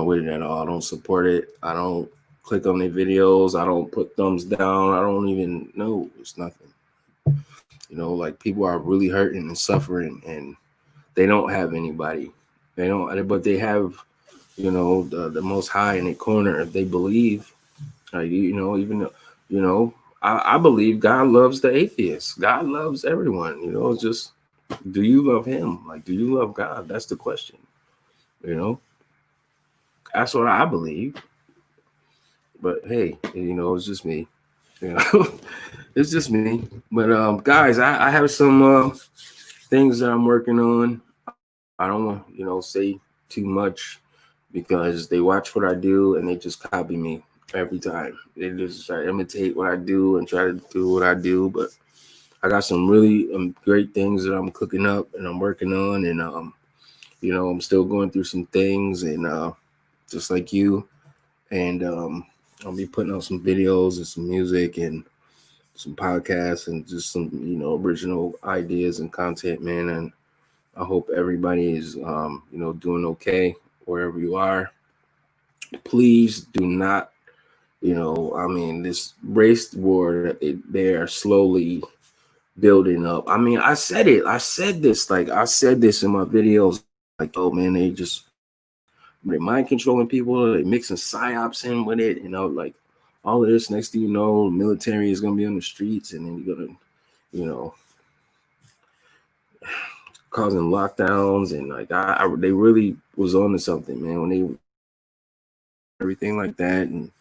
with it at all. I don't support it. I don't click on their videos. I don't put thumbs down. I don't even know. It's nothing. Like, people are really hurting and suffering, and they don't have anybody. They don't, but they have, the Most High in their corner if they believe. I believe God loves the atheists. God loves everyone. It's just, do you love him? Like, do you love God? That's the question. That's what I believe. But hey, it's just me. It's just me. But guys, I have some things that I'm working on. I don't want say too much, because they watch what I do and they just copy me every time. They just try to imitate what I do and try to do what I do. But I got some really great things that I'm cooking up and I'm working on, and I'm still going through some things, and just like you, and I'll be putting out some videos and some music and some podcasts and just some original ideas and content, man. And I hope everybody is doing okay wherever you are. Please do not, this race war that they are slowly building up. I said it. I said this in my videos. Like, oh man, they're mind controlling people. They're mixing psyops in with it. Like all of this. Next thing you know, the military is gonna be on the streets, and then you're gonna, causing lockdowns, and like they really was on to something, man. When they everything like that, and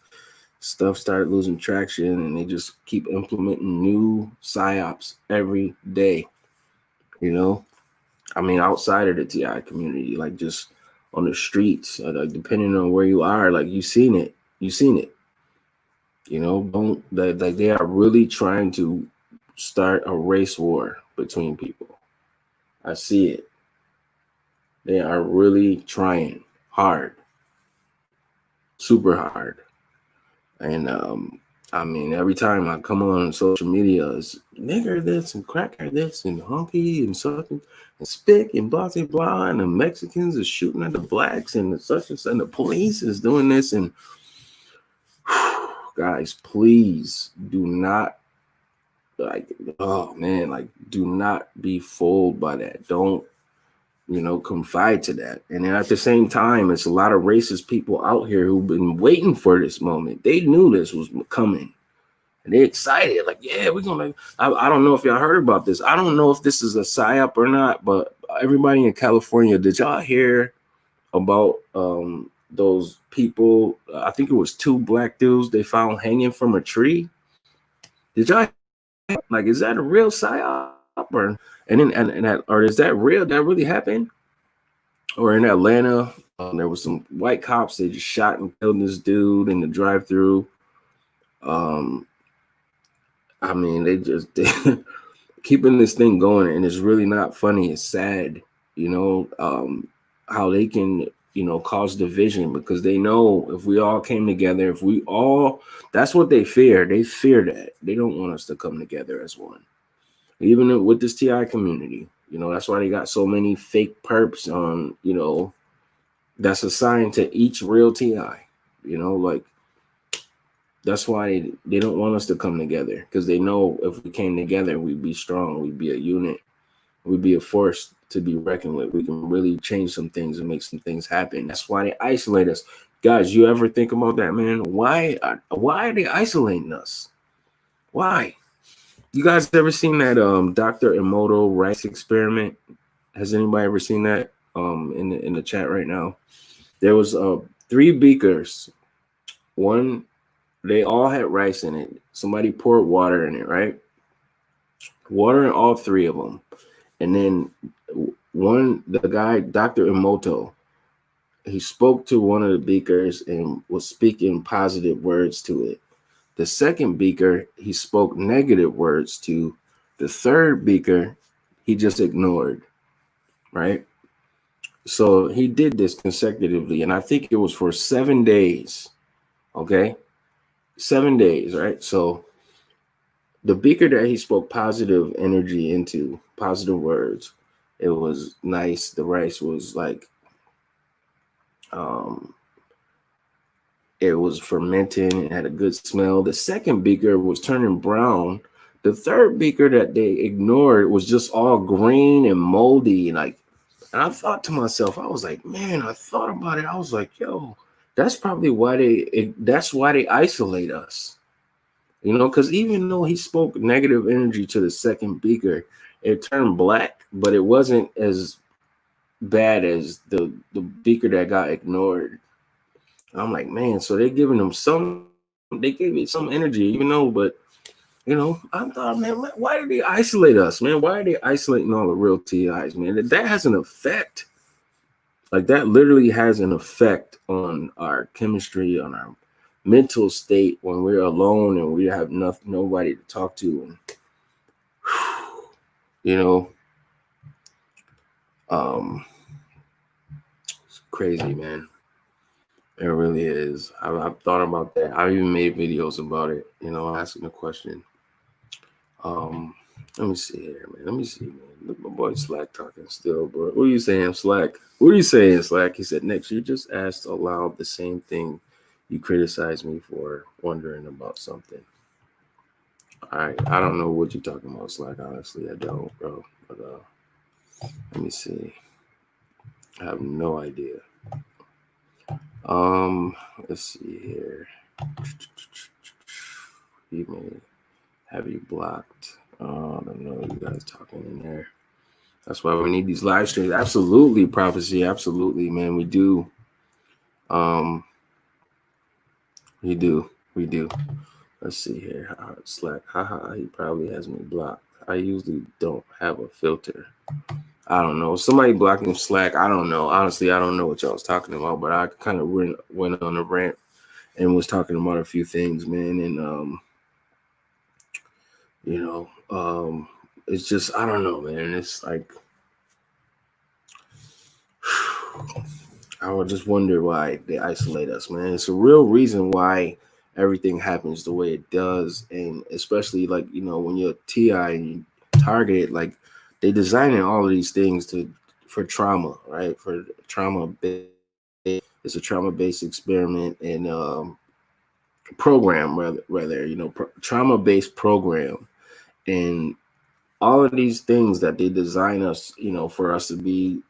stuff started losing traction, and they just keep implementing new psyops every day. Outside of the TI community, like just on the streets, like depending on where you are, like you've seen it. Like they are really trying to start a race war between people. I see it. They are really trying hard, super hard. And every time I come on social media, it's nigger this and cracker this and hunky and something and spick and blah blah blah, and the Mexicans are shooting at the blacks and the such and such, and the police is doing this. And guys, please do not do not be fooled by that. Don't confide to that. And then at the same time, it's a lot of racist people out here who've been waiting for this moment. They knew this was coming, and they're excited. Like, yeah, we're gonna. I don't know if y'all heard about this. I don't know if this is a psyop or not, but everybody in California, did y'all hear about those people? I think it was 2 black dudes they found hanging from a tree. Did y'all like? Is that a real psyop? Or is that real? That really happened? Or in Atlanta, there was some white cops. They just shot and killed this dude in the drive-through. They just keeping this thing going, and it's really not funny. It's sad, how they can, cause division, because they know if we all came together, that's what they fear. They fear that. They don't want us to come together as one. Even with this TI community, that's why they got so many fake perps on, that's assigned to each real TI. You know, like that's why they don't want us to come together, because they know if we came together, we'd be strong, we'd be a unit, we'd be a force to be reckoned with. We can really change some things and make some things happen. That's why they isolate us. Guys, you ever think about that, man? Why are they isolating us? Why? You guys ever seen that Dr. Emoto rice experiment? Has anybody ever seen that in the chat right now? There was 3 beakers. One, they all had rice in it. Somebody poured water in it, right? Water in all 3 of them. And then the guy, Dr. Emoto, he spoke to one of the beakers and was speaking positive words to it. The second beaker, he spoke negative words to. The third beaker, he just ignored, right? So he did this consecutively, and I think it was for 7 days, okay? 7 days, right? So the beaker that he spoke positive energy into, positive words, it was nice. The rice was like, it was fermenting. It had a good smell. The second beaker was turning brown. The third beaker that they ignored was just all green and moldy. And I thought to myself, I was like, man, I thought about it. I was like, yo, that's probably why that's why they isolate us. You know, because even though he spoke negative energy to the second beaker, it turned black, but it wasn't as bad as the beaker that got ignored. I'm like, man, so they're giving them they gave it some energy, even though, but you know, I thought, man, why did they isolate us, man? Why are they isolating all the real TIs, man? That has an effect. Like that literally has an effect on our chemistry, on our mental state when we're alone and we have nobody to talk to, and you know, it's crazy, man. It really is. I've thought about that. I've even made videos about it, you know, asking the question. Let me see here, man. Let me see, man. Look, my boy Slack talking still, bro. What are you saying, Slack? What are you saying, Slack? He said, Nexx, you just asked aloud the same thing you criticized me for, wondering about something. All right. I don't know what you're talking about, Slack. Honestly, I don't, bro. But let me see. I have no idea. Let's see here. He may have you blocked. I don't know, you guys talking in there. That's why we need these live streams. Absolutely, Prophecy. Absolutely, man. We do. We do. Let's see here. Slack. Haha. He probably has me blocked. I usually don't have a filter. I don't know. Somebody blocking Slack. I don't know. Honestly, I don't know what y'all was talking about, but I kind of went on a rant and was talking about a few things, man. And you know, it's just, I don't know, man. It's like, I would just wonder why they isolate us, man. It's a real reason why everything happens the way it does. And especially like, you know, when you're a TI and you target it, like they designing all of these things for trauma, right? For trauma. It's a trauma-based experiment and program, rather, you know, trauma-based program. And all of these things that they design us, you know, for us to be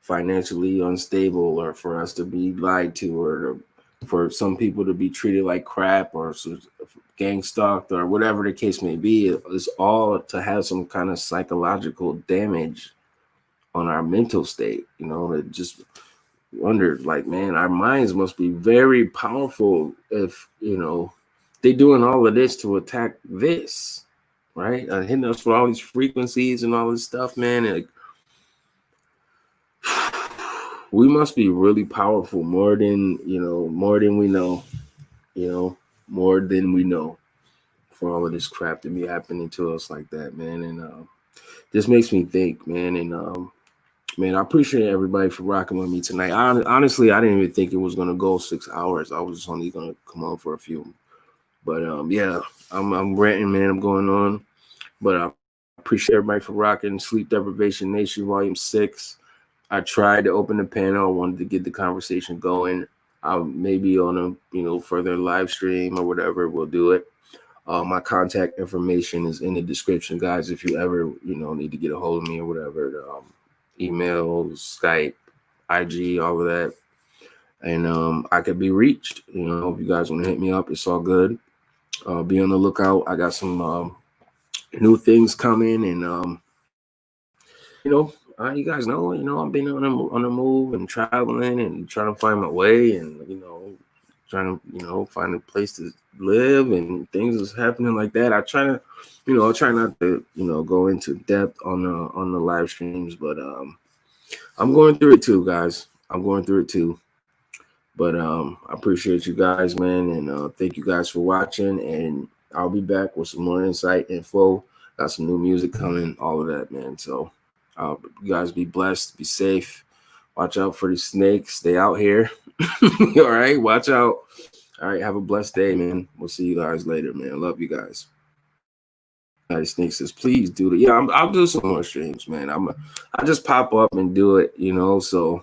financially unstable, or for us to be lied to, or for some people to be treated like crap, or gang stalked, or whatever the case may be. It's all to have some kind of psychological damage on our mental state, you know. To just wonder, like, man, our minds must be very powerful if, you know, they're doing all of this to attack this, right? Hitting us with all these frequencies and all this stuff, man. And we must be really powerful, more than we know, more than we know, for all of this crap to be happening to us like that, man. And this makes me think, man. And man, I appreciate everybody for rocking with me tonight. Honestly, I didn't even think it was gonna go 6 hours. I was just only gonna come on for a few. But yeah, I'm ranting, man. I'm going on. But I appreciate everybody for rocking. Sleep Deprivation Nation, Volume 6. I tried to open the panel. I wanted to get the conversation going. Maybe on a further live stream or whatever, we'll do it. My contact information is in the description, guys. If you ever need to get a hold of me or whatever, email, Skype, IG, all of that, and I could be reached. If you guys want to hit me up, it's all good. Be on the lookout. I got some new things coming, and you guys know, I've been on the move and traveling and trying to find my way, and trying to find a place to live, and things is happening like that. I try not to go into depth on the live streams, but I'm going through it too, guys. I'm going through it too. But I appreciate you guys, man, and thank you guys for watching. And I'll be back with some more insight info. Got some new music coming, all of that, man. So you guys be blessed, be safe. Watch out for the snakes. Stay out here. All right, watch out. All right, have a blessed day, man. We'll see you guys later, man. Love you guys. Snake says, please do it. Yeah, I'll do some more streams, man. I just pop up and do it, so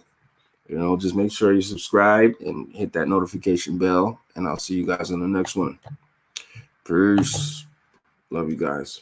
just make sure you subscribe and hit that notification bell, and I'll see you guys in the next one. Peace. Love you guys.